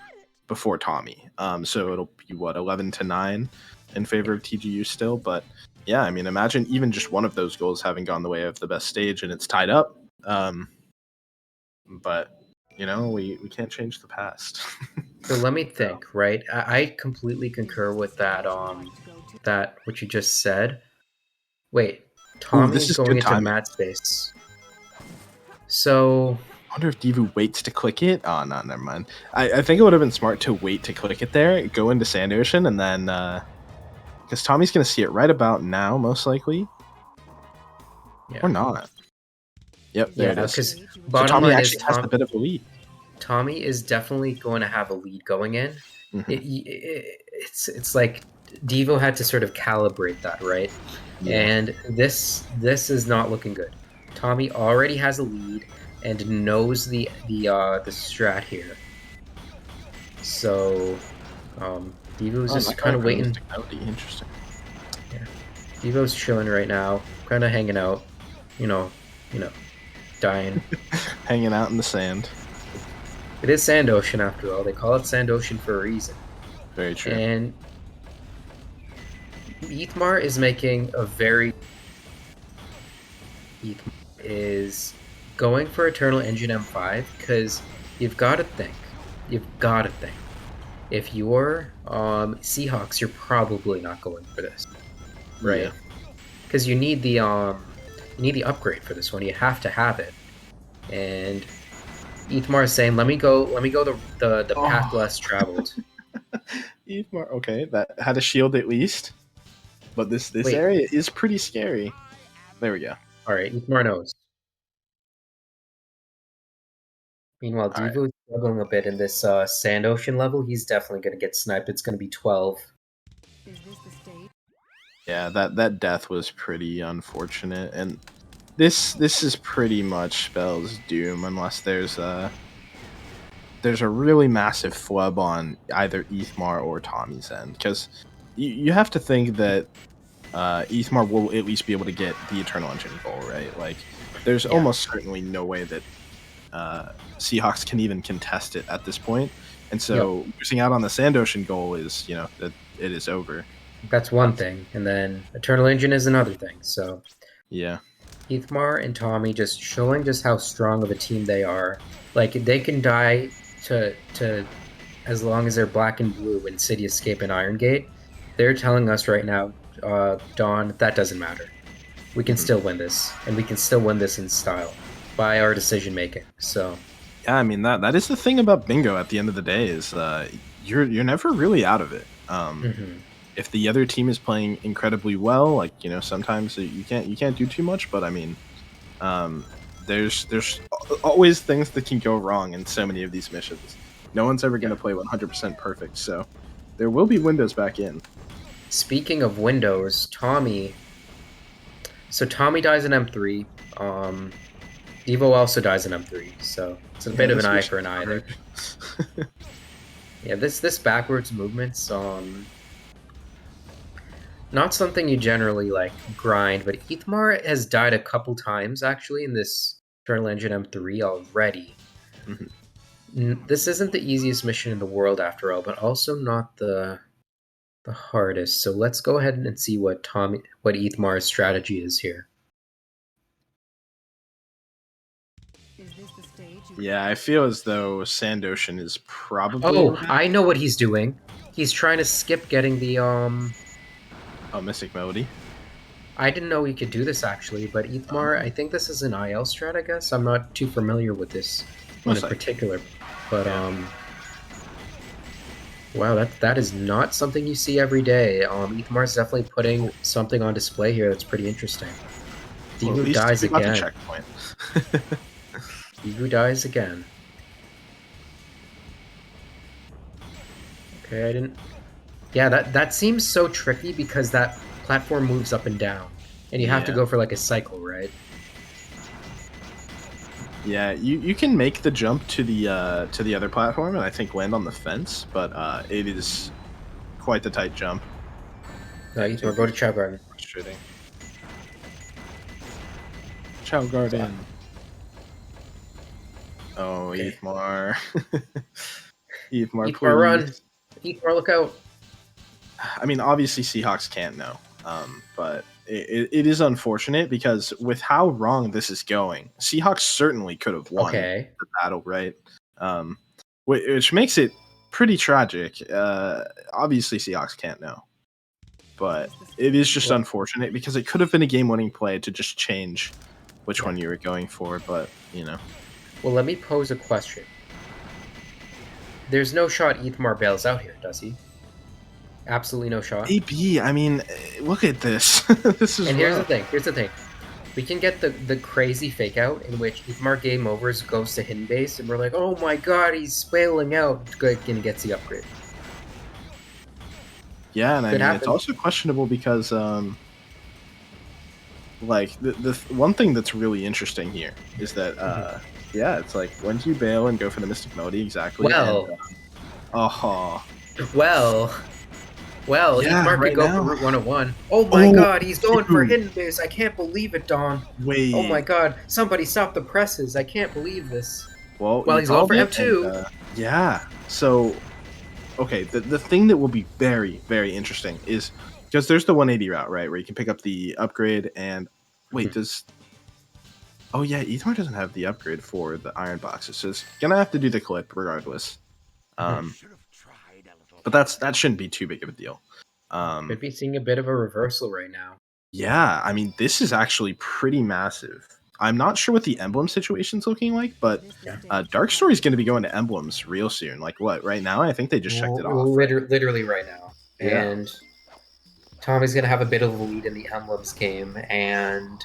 before Tommy. So it'll be 11-9 in favor of TGU still. But yeah, I mean, imagine even just one of those goals having gone the way of the best stage and it's tied up. But you know, we can't change the past. So let me think, right? I completely concur with that. That what you just said. Wait, Tommy this is is going good into timing. mat space. So I wonder if Divu waits to click it. Oh no, never mind. I think it would have been smart to wait to click it there, go into Sand Ocean, and then because Tommy's gonna see it right about now, most likely, or not. Yep, there it is. Because So bottom Tommy line actually is has a bit of a lead. Tommy is definitely going to have a lead going in. It's like Devo had to sort of calibrate that, right? Yeah. And this is not looking good. Tommy already has a lead and knows the strat here. So Devo's just kind of waiting. Interesting. Yeah, Devo's chilling right now, kind of hanging out, you know, dying. Hanging out in the sand. It is Sand Ocean after all. They call it Sand Ocean for a reason. Very true. And Ethmar is making a very... Ethmar is going for Eternal Engine M5 because you've got to think. If you're Seahawks, you're probably not going for this, right? Because you need the upgrade for this one. You have to have it. And Ethmar is saying, "Let me go the path less traveled." Ethmar, okay, that had a shield at least, but this Wait. area is pretty scary. There we go. All right, Ethmar knows. Meanwhile, Devo is struggling a bit in this Sand Ocean level. He's definitely going to get sniped. It's going to be 12. Yeah, that death was pretty unfortunate, and this is pretty much spells doom unless there's a really massive flub on either Ethmar or Tommy's end, because you have to think that Ethmar will at least be able to get the Eternal Engine goal, right? Like, there's almost certainly no way that Seahawks can even contest it at this point, and so losing out on the Sand Ocean goal is, that it is over. That's one thing, and then Eternal Engine is another thing. So yeah, Ethmar and Tommy just showing just how strong of a team they are. Like, they can die to as long as they're black and blue in City Escape and Iron Gate. They're telling us right now, Dawn, that doesn't matter. We can still win this, and we can still win this in style by our decision making. So yeah, I mean that is the thing about bingo. At the end of the day, is you're never really out of it. If the other team is playing incredibly well, like, sometimes you can't do too much, but I mean, there's always things that can go wrong in so many of these missions. No one's ever going to play 100% perfect, so there will be windows back in. Speaking of windows, Tommy dies in M3. Devo also dies in M3, so it's a bit of an eye for an eye there. Yeah, this backwards movement's not something you generally grind, but Ethmar has died a couple times actually in this Eternal Engine M3 already. This isn't the easiest mission in the world after all, but also not the hardest. So let's go ahead and see what Ethmar's strategy is here. Yeah, I feel as though Sand Ocean is probably... Oh, I know what he's doing. He's trying to skip getting the Oh, Mystic Melody. I didn't know he could do this actually, but Ethmar, I think this is an IL strat, I guess. I'm not too familiar with this one in particular. But wow, that is not something you see every day. Ethmar's definitely putting something on display here that's pretty interesting. Devu dies again. Devu dies again. Okay, I didn't... Yeah, that seems so tricky because that platform moves up and down. And you have to go for a cycle, right? Yeah, you can make the jump to the other platform and I think land on the fence, but it is quite the tight jump. You can go to Chow Garden. Frustrating. Chow Garden. Oh, Okay. Ethmar. Ethmar, Ethmar, run! please. Ethmar, look out! I mean, obviously Seahawks can't know, but it is unfortunate because with how wrong this is going, Seahawks certainly could have won the battle, right? Which makes it pretty tragic. Obviously Seahawks can't know, but it is just unfortunate because it could have been a game-winning play to just change which one you were going for, but, you know. Well, let me pose a question. There's no shot Ethmar bails out here, does he? Absolutely no shot. AB, I mean, look at this. This is And here's rough. the thing. Here's the thing. We can get the crazy fake out in which Ethmar game overs goes to hidden base, and we're like, oh my god, he's bailing out. Good, and he gets the upgrade. Yeah, and I Could mean, happen. it's also questionable because, like, the one thing that's really interesting here is that, yeah, it's like, when do you bail and go for the Mystic Melody exactly? Well. And, Well, Yeah, Ethmar right could go now. for Route 101. Oh my Oh, god, he's going for dude. hidden base. I can't believe it, Don. Wait. Oh my god, somebody stop the presses. I can't believe this. Well, He's going for F2. and, yeah. So, okay, the thing that will be very, very interesting is because there's the 180 route, right, where you can pick up the upgrade and wait, does? Oh yeah, Ethmar doesn't have the upgrade for the iron boxes, so it's gonna have to do the clip regardless. But that shouldn't be too big of a deal. Could be seeing a bit of a reversal right now. Yeah, I mean, this is actually pretty massive. I'm not sure what the emblem situation's looking like, but Dark Story's going to be going to emblems real soon. Like what? Right now, I think they just checked it off. Literally right now. Yeah. And Tommy's gonna have a bit of a lead in the emblems game, and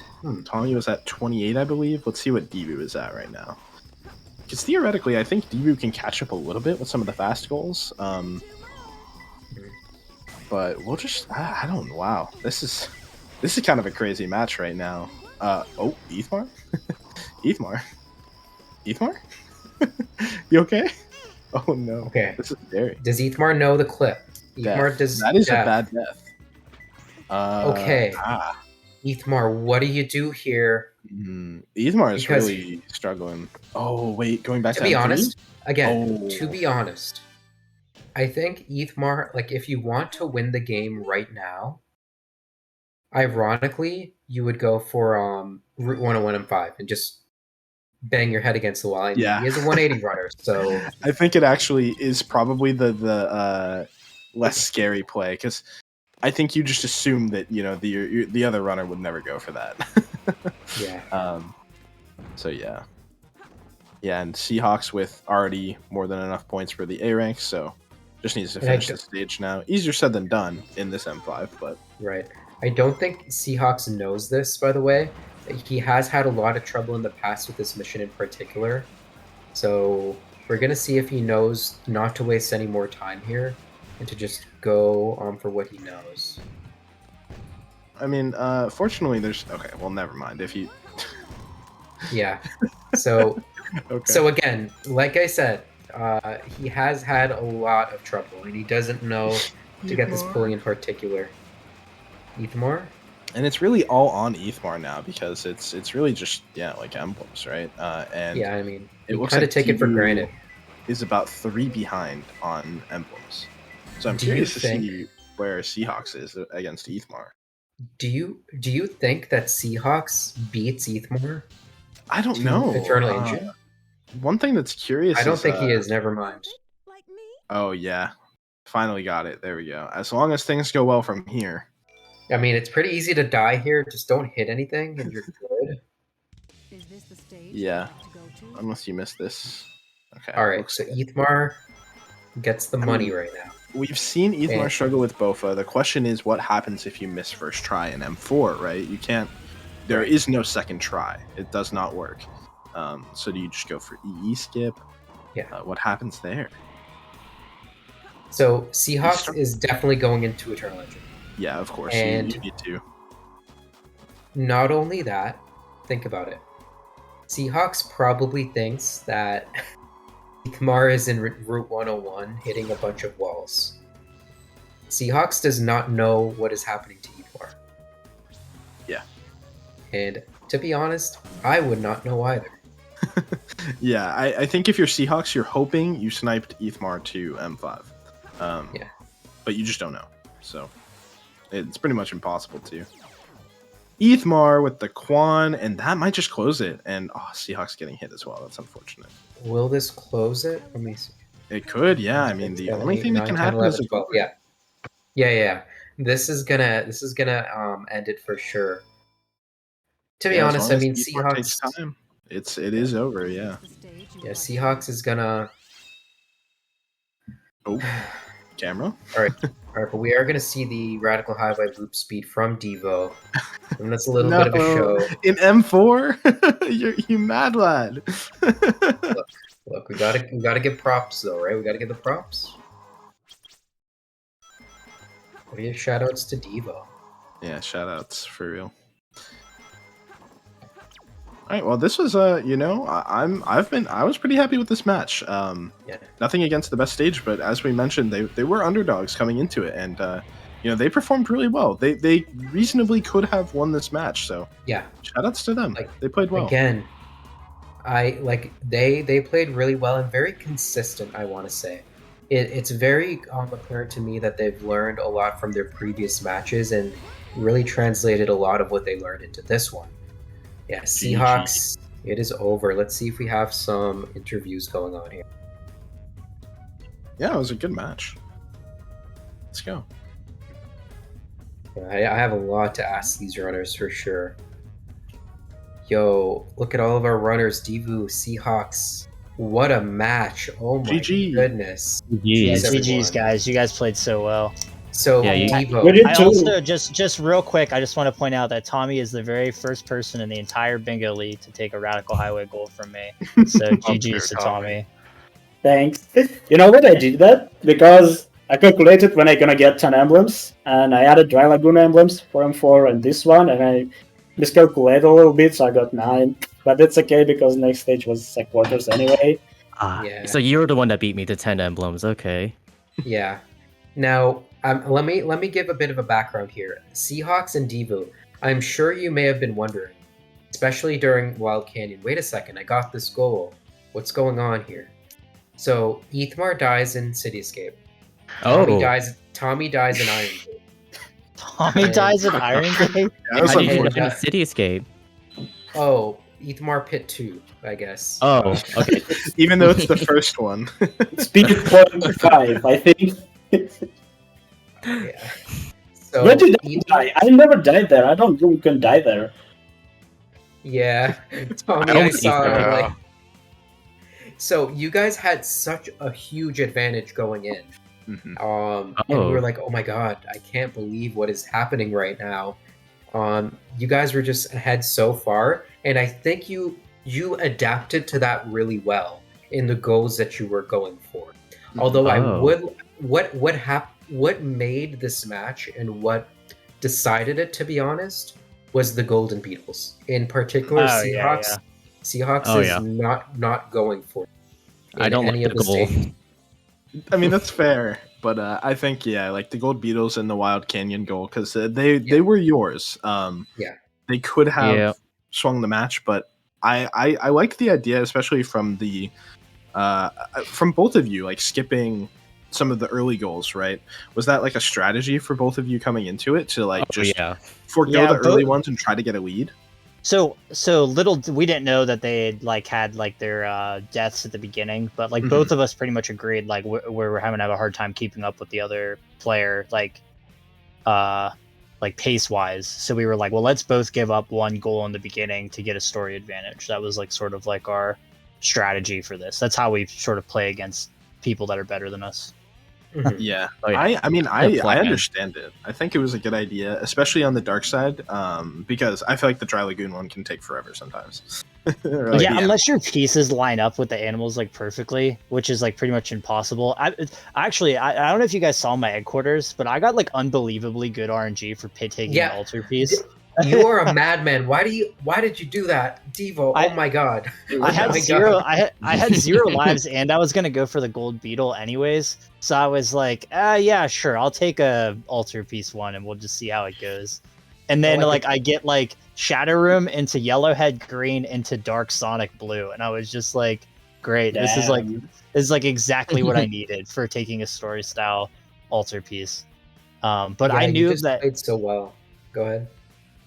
Tommy was at 28, I believe. Let's see what Debu is at right now. Because theoretically, I think Debu can catch up a little bit with some of the fast goals. But we'll just I don't know. Wow, this is kind of a crazy match right now. Oh, Ethmar? Ethmar? You okay? Oh no. Okay. This is scary. Does Ethmar know the clip? Ethmar does. That is death. a bad death. Okay. Ethmar, what do you do here? Ethmar is Because- really struggling. Oh wait, going back to To be M3? honest, again, Oh. to be honest, I think Ethmar, like, if you want to win the game right now, ironically, you would go for Route 101 and 5 and just bang your head against the wall. I mean, Yeah. he is a 180 runner, so I think it actually is probably the less scary play because I think you just assume that the other runner would never go for that. yeah. So yeah, and Seahawks with already more than enough points for the A rank, so just needs to And I finish d- the stage now. Easier said than done in this M5, but Right. I don't think Seahawks knows this, by the way. He has had a lot of trouble in the past with this mission in particular. So we're going to see if he knows not to waste any more time here and to just go for what he knows. I mean, fortunately, there's okay. Well, never mind. If you Yeah. So, okay. so again, like I said, he has had a lot of trouble, and he doesn't know to get this pulley in particular. Ethmar? And it's really all on Ethmar now because it's really just like emblems, right? And Yeah, I mean, it you looks kind of like take it for TGU granted. is about 3 behind on emblems. So I'm Do you curious to think- see where Seahawks is against Ethmar. Do you think that Seahawks beats Ethmar? I don't to know. Eternal Engine? One thing that's curious. I don't is, think he is. Never mind. Oh yeah, finally got it. There we go. As long as things go well from here. I mean, it's pretty easy to die here. Just don't hit anything, and you're good. Yeah, unless you miss this. Okay. All right, looks so good. Ethmar gets the money right now. We've seen Ethmar And- struggle with Bofa. The question is, what happens if you miss first try in M4? Right? You can't. There is no second try. It does not work. So do you just go for EE skip? Yeah. What happens there? So Seahawks is definitely going into Eternal Engine. Yeah, of course. And- you need to. Not only that, think about it. Seahawks probably thinks that Kamara is in Route 101 hitting a bunch of walls. Seahawks does not know what is happening to Etmar. Yeah. And to be honest, I would not know either. Yeah, I think if you're Seahawks, you're hoping you sniped Ethmar to M5. Yeah. But you just don't know. So it's pretty much impossible to. Ethmar with the Quan, and that might just close it. And Seahawks getting hit as well. That's unfortunate. Will this close it? Let me see. It could, yeah. I mean, the only thing that can happen is a goal. Yeah. This is gonna end it for sure. To be honest, I mean Seahawks takes time. It is over, yeah. Yeah, Seahawks is gonna. Oh, camera. All right, but we are gonna see the Radical Highway loop speed from Devo, and that's a little bit of a show. In M4, you mad lad. Look, we gotta give props though, right? We gotta give the props. We give shoutouts to Devo. Yeah, shoutouts for real. All right, well, this was I was pretty happy with this match. Nothing against ThaBesStage, but as we mentioned, they were underdogs coming into it, and they performed really well. They reasonably could have won this match. So yeah, shoutouts to them. They played well. Again, they played really well and very consistent. I want to say, it's very apparent to me that they've learned a lot from their previous matches and really translated a lot of what they learned into this one. Yeah, Seahawks, it is over. Let's see if we have some interviews going on here. Yeah, it was a good match. Let's go. I have a lot to ask these runners for sure. Yo, look at all of our runners. Devu, Seahawks. What a match. Oh my goodness. GG's, guys. You guys played so well. So, yeah, Devo. I also, just real quick, I just want to point out that Tommy is the very first person in the entire Bingo League to take a Radical Highway goal from me. So GG's to Tommy. Thanks. You know what? I did that because I calculated when I'm gonna get 10 emblems, and I added Dry Lagoon emblems for M4 and this one, and I miscalculated a little bit, so I got 9. But that's okay because next stage was quarters anyway. Yeah. So you were the one that beat me to 10 emblems. Okay. Yeah. Now, let me give a bit of a background here. Seahawks and Devo, I'm sure you may have been wondering, especially during Wild Canyon, wait a second, I got this goal. What's going on here? So, Ethmar dies in City Escape. Tommy dies in Iron Gate. Tommy dies in Iron Gate? How did you end up in City Escape? Oh, Ethmar Pit 2, I guess. Oh, okay. Even though it's the first one. Speed 0.5, I think. Yeah. So where did I die? I never died there. I don't think we can die there. Yeah, Tommy, I saw so you guys had such a huge advantage going in. And we were like, oh my god, I can't believe what is happening right now. You guys were just ahead so far, and I think you adapted to that really well in the goals that you were going for. Although I would, what made this match and what decided it, to be honest, was the Golden Beetles. In particular, Seahawks. Seahawks is not going for it. I don't like the goal. I mean, that's fair, but I think like the Gold Beetles and the Wild Canyon goal, because they were yours. They could have swung the match, but I liked the idea, especially from the from both of you, like skipping some of the early goals, right? Was that like a strategy for both of you coming into it to like forego the early ones and try to get a lead? So little we didn't know that they had their deaths at the beginning, but both of us pretty much agreed we're having to have a hard time keeping up with the other player pace wise. So we were like, well, let's both give up one goal in the beginning to get a story advantage. That was sort of our strategy for this. That's how we sort of play against people that are better than us. Yeah. I understand it. I think it was a good idea, especially on the dark side, because I feel like the Dry Lagoon one can take forever sometimes. Unless your pieces line up with the animals perfectly, which is pretty much impossible. I don't know if you guys saw my headquarters, but I got unbelievably good RNG for taking an altar piece. You are a madman. Why did you do that, Devo? Oh my god. I had Oh my zero. God. I had 0 lives, and I was gonna go for the gold beetle anyways. So I was like, yeah, sure, I'll take a altar piece 1, and we'll just see how it goes. And then I get like Shadow Room into Yellowhead Green into Dark Sonic Blue, and I was just like, great. This is like exactly what I needed for taking a story style altar piece. But Yeah, I you knew just that played so well. Go ahead.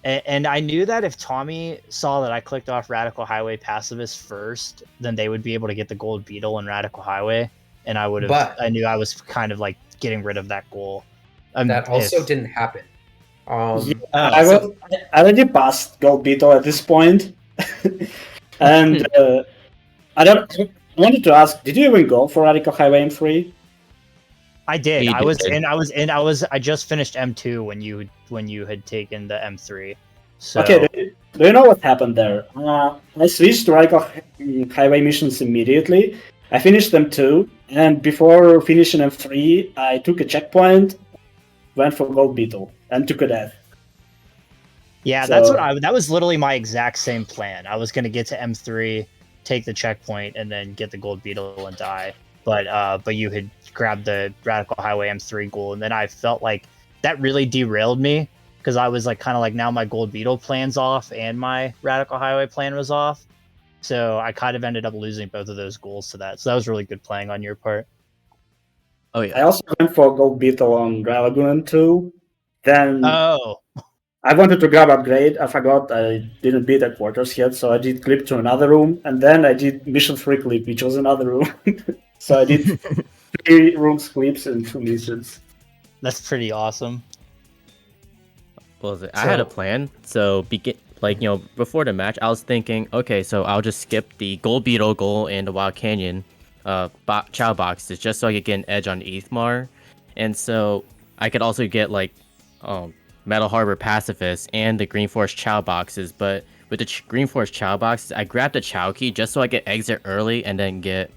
And I knew that if Tommy saw that I clicked off Radical Highway Pacifist first, then they would be able to get the gold beetle in Radical Highway, and I would have. But- I knew I was kind of like getting rid of that goal. That also didn't happen. I already passed Gold Beetle at this point, and I wanted to ask: did you even go for Radical Highway M3? I did. He I was did. in. I just finished M2 when you had taken the M3. So Okay, do you know what happened there? I switched to Radical Highway missions immediately. I finished them too, and before finishing M3, I took a checkpoint, went for Gold Beetle, and took a death. yeah, that's what that was literally my exact same plan. I was gonna get to M3, take the checkpoint, and then get the gold beetle and die. But you had grabbed the Radical Highway M3 goal, and then I felt like that really derailed me because I was like kind of like now my gold beetle plan's off and my Radical Highway plan was off. So I kind of ended up losing both of those goals to that. So that was really good playing on your part. Oh yeah. I also went for Gold Beetle on Dry Lagoon too. Then Oh. I wanted to grab upgrade. I forgot I didn't beat the quarters yet, so I did clip to another room, and then I did mission 3 clip, which was another room. So I did 3 rooms clips and 2 missions. That's pretty awesome. Well, I had a plan. So before the match, I was thinking, okay, so I'll just skip the gold beetle goal and the Wild Canyon chow boxes just so I could get an edge on Ethmar, and so I could also get Metal Harbor Pacifist and the Green Forest chow boxes. But with the Green Forest chow boxes, I grabbed the chow key just so I could exit early and then get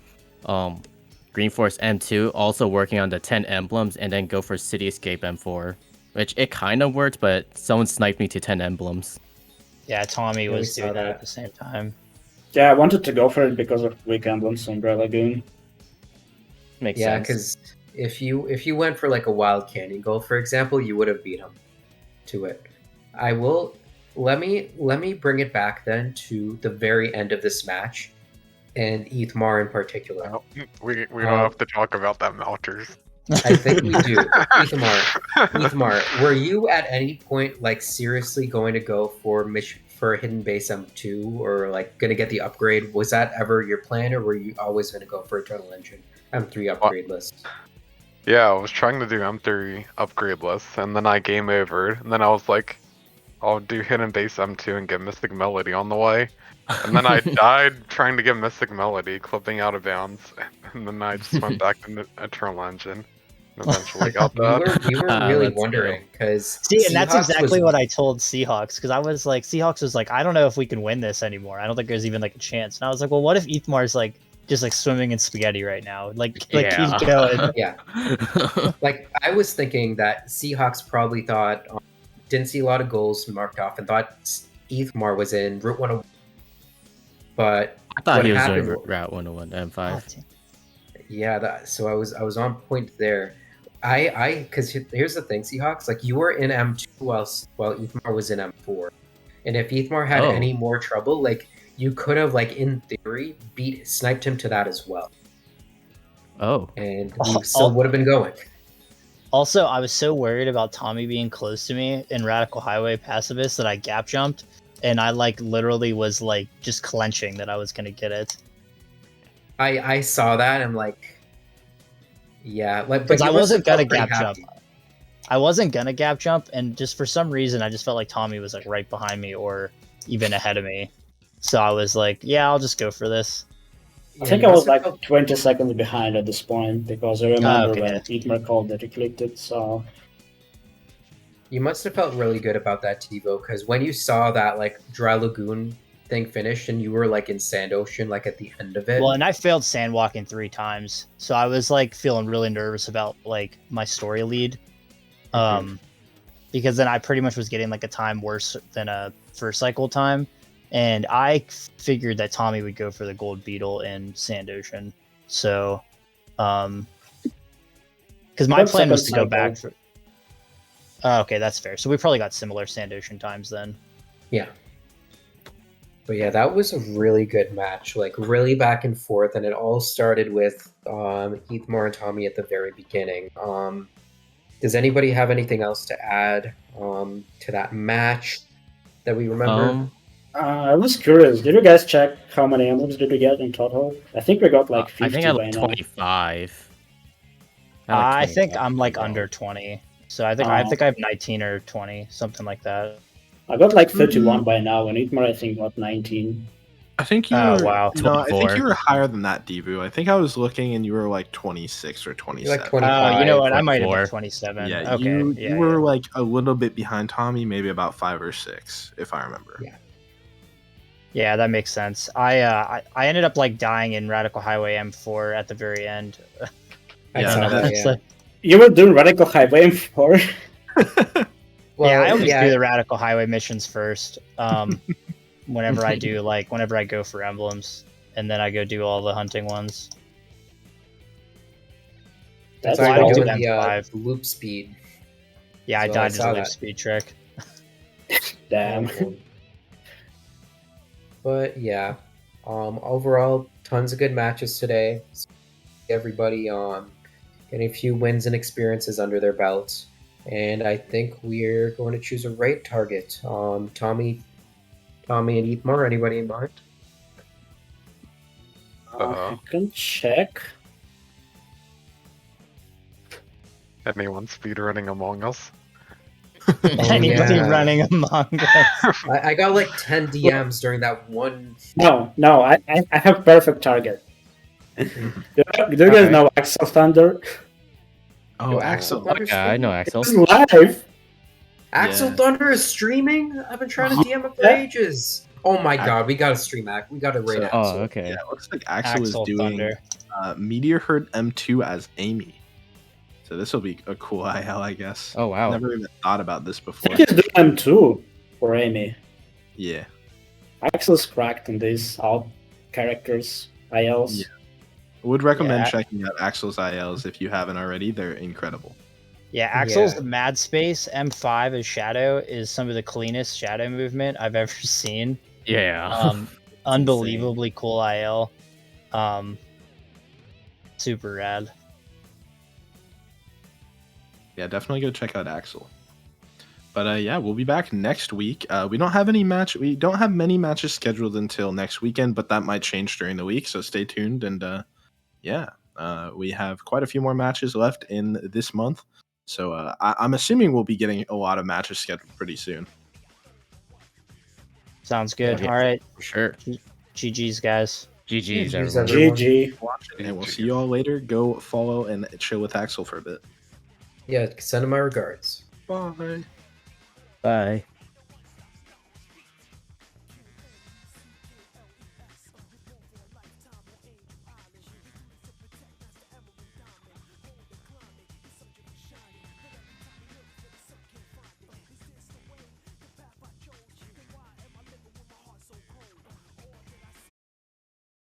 Green Forest M2, also working on the 10 emblems, and then go for City Escape M4, which it kind of worked, but someone sniped me to 10 emblems. Yeah, Tommy was saw doing that that. at the same time. Yeah, I wanted to go for it because of weak emblems on Dry Lagoon. Makes Yeah, sense. because if you went for like a Wild Canyon goal, for example, you would have beat him to it. I will let me bring it back then to the very end of this match and Ethmar in particular. We don't have to talk about that Melters. I think we do. Ethmar, were you at any point like seriously going to go for Hidden Base M2 or like going to get the upgrade? Was that ever your plan, or were you always going to go for Eternal Engine M3 upgrade list? Yeah, I was trying to do M3 upgrade lists, and then I game overed, and then I was like, I'll do Hidden Base M2 and get Mystic Melody on the way. And then I died trying to get Mystic Melody, clipping out of bounds, and then I just went back to Eternal Engine. And eventually got that. We were really wondering because See, and that's exactly what I told Seahawks, because I was like, Seahawks was like, I don't know if we can win this anymore. I don't think there's even like a chance. And I was like, well, what if Ethmar's like just like swimming in spaghetti right now? Like keep going. Yeah. Like I was thinking that Seahawks probably thought didn't see a lot of goals marked off and thought Ethmar was in Route 101. But I thought what he was happened doing Route 101 M5. Yeah, so I was on point there. Because here's the thing, Seahawks, like you were in M2 while Ethmar was in M4, and if Ethmar had any more trouble, like you could have, like in theory, sniped him to that as well. Oh, and we still would have been going. Also, I was so worried about Tommy being close to me in Radical Highway Pacifist that I gap jumped, and I like literally was like just clenching that I was gonna get it. I saw that. I'm like. Yeah, like because I wasn't gonna gap jump. I wasn't gonna gap jump, and just for some reason, I just felt like Tommy was like right behind me or even ahead of me. So I was like, "Yeah, I'll just go for this." I think I was like 20 seconds behind at this point because I remember when Ethmar called that he clicked it. So you must have felt really good about that, TiVo, because when you saw that like Dry Lagoon thing finished and you were like in Sand Ocean like at the end of it. Well, and I failed sandwalking 3 times, so I was like feeling really nervous about like my story lead. because then I pretty much was getting like a time worse than a first cycle time, and I figured that Tommy would go for the Gold Beetle and Sand Ocean. So, because my That's plan was to second go back. cycle. Okay, that's fair. So we probably got similar Sand Ocean times then. Yeah. But yeah, that was a really good match, like really back and forth, and it all started with Heathmore and Tommy at the very beginning. Does anybody have anything else to add to that match that we remember? I was curious. Did you guys check how many emblems did we get in total? I think we got like 50 I think I by like now. 25. I think I'm like under 20. So I think I have 19 or 20, something like that. I got like 31 by now, and Itmar I think got 19. I think you Oh, were. wow. No, I think 24. you were higher than that, Devu. I think I was looking, and you were like 26 or 27. like 25. You know what? I might have 24. been 27. Yeah, Okay. you were like a little bit behind Tommy, maybe about 5 or 6, if I remember. Yeah. Yeah, that makes sense. I ended up like dying in Radical Highway M4 at the very end. You were doing Radical Highway M4? Yeah, I always do the Radical Highway missions first. Whenever I go for emblems, and then I go do all the hunting ones. That's why why I do doing M5. the loop speed. Yeah, I So died as saw a loop that. speed trick. Damn. But yeah, overall, tons of good matches today. Everybody getting a few wins and experiences under their belts, and I think we're going to choose a raid target. Tommy and Eatmar, anybody in mind? I can check. Anyone speedrunning Among Us? Anybody yeah. running Among Us? I got like 10 DMs during that one. No, I have perfect target. Do you guys know Axel Thunder? Oh, Axel. Yeah, I know Axel. It's live. Axel Yeah. Thunder is streaming? I've been trying to DM him for ages. Oh my god, we gotta stream Axel. We gotta raid Axel. Oh, okay. Yeah, it looks like Axel is Axel doing Thunder. Meteor Herd M2 as Amy. So this will be a cool IL, I guess. Oh, wow. Never even thought about this I before. think he's doing M2 for Amy. Yeah. Axel's cracked in these all characters, ILs. Yeah. Would recommend Yeah. checking out Axel's ILs if you haven't already. They're incredible. Yeah, Axel's Yeah. Mad Space M5 as Shadow is some of the cleanest Shadow movement I've ever seen. Yeah. Unbelievably cool IL. Super rad. Yeah, definitely go check out Axel. But yeah, we'll be back next week. We don't have many matches scheduled until next weekend, but that might change during the week. So stay tuned. And we have quite a few more matches left in this month. So I'm assuming we'll be getting a lot of matches scheduled pretty soon. Sounds good. Yeah, All right. For sure. GG's, guys. GG's, GG's, everyone. everyone. GG. And we'll see you all later. Go follow and chill with Axel for a bit. Yeah, send him my regards. Bye. Bye.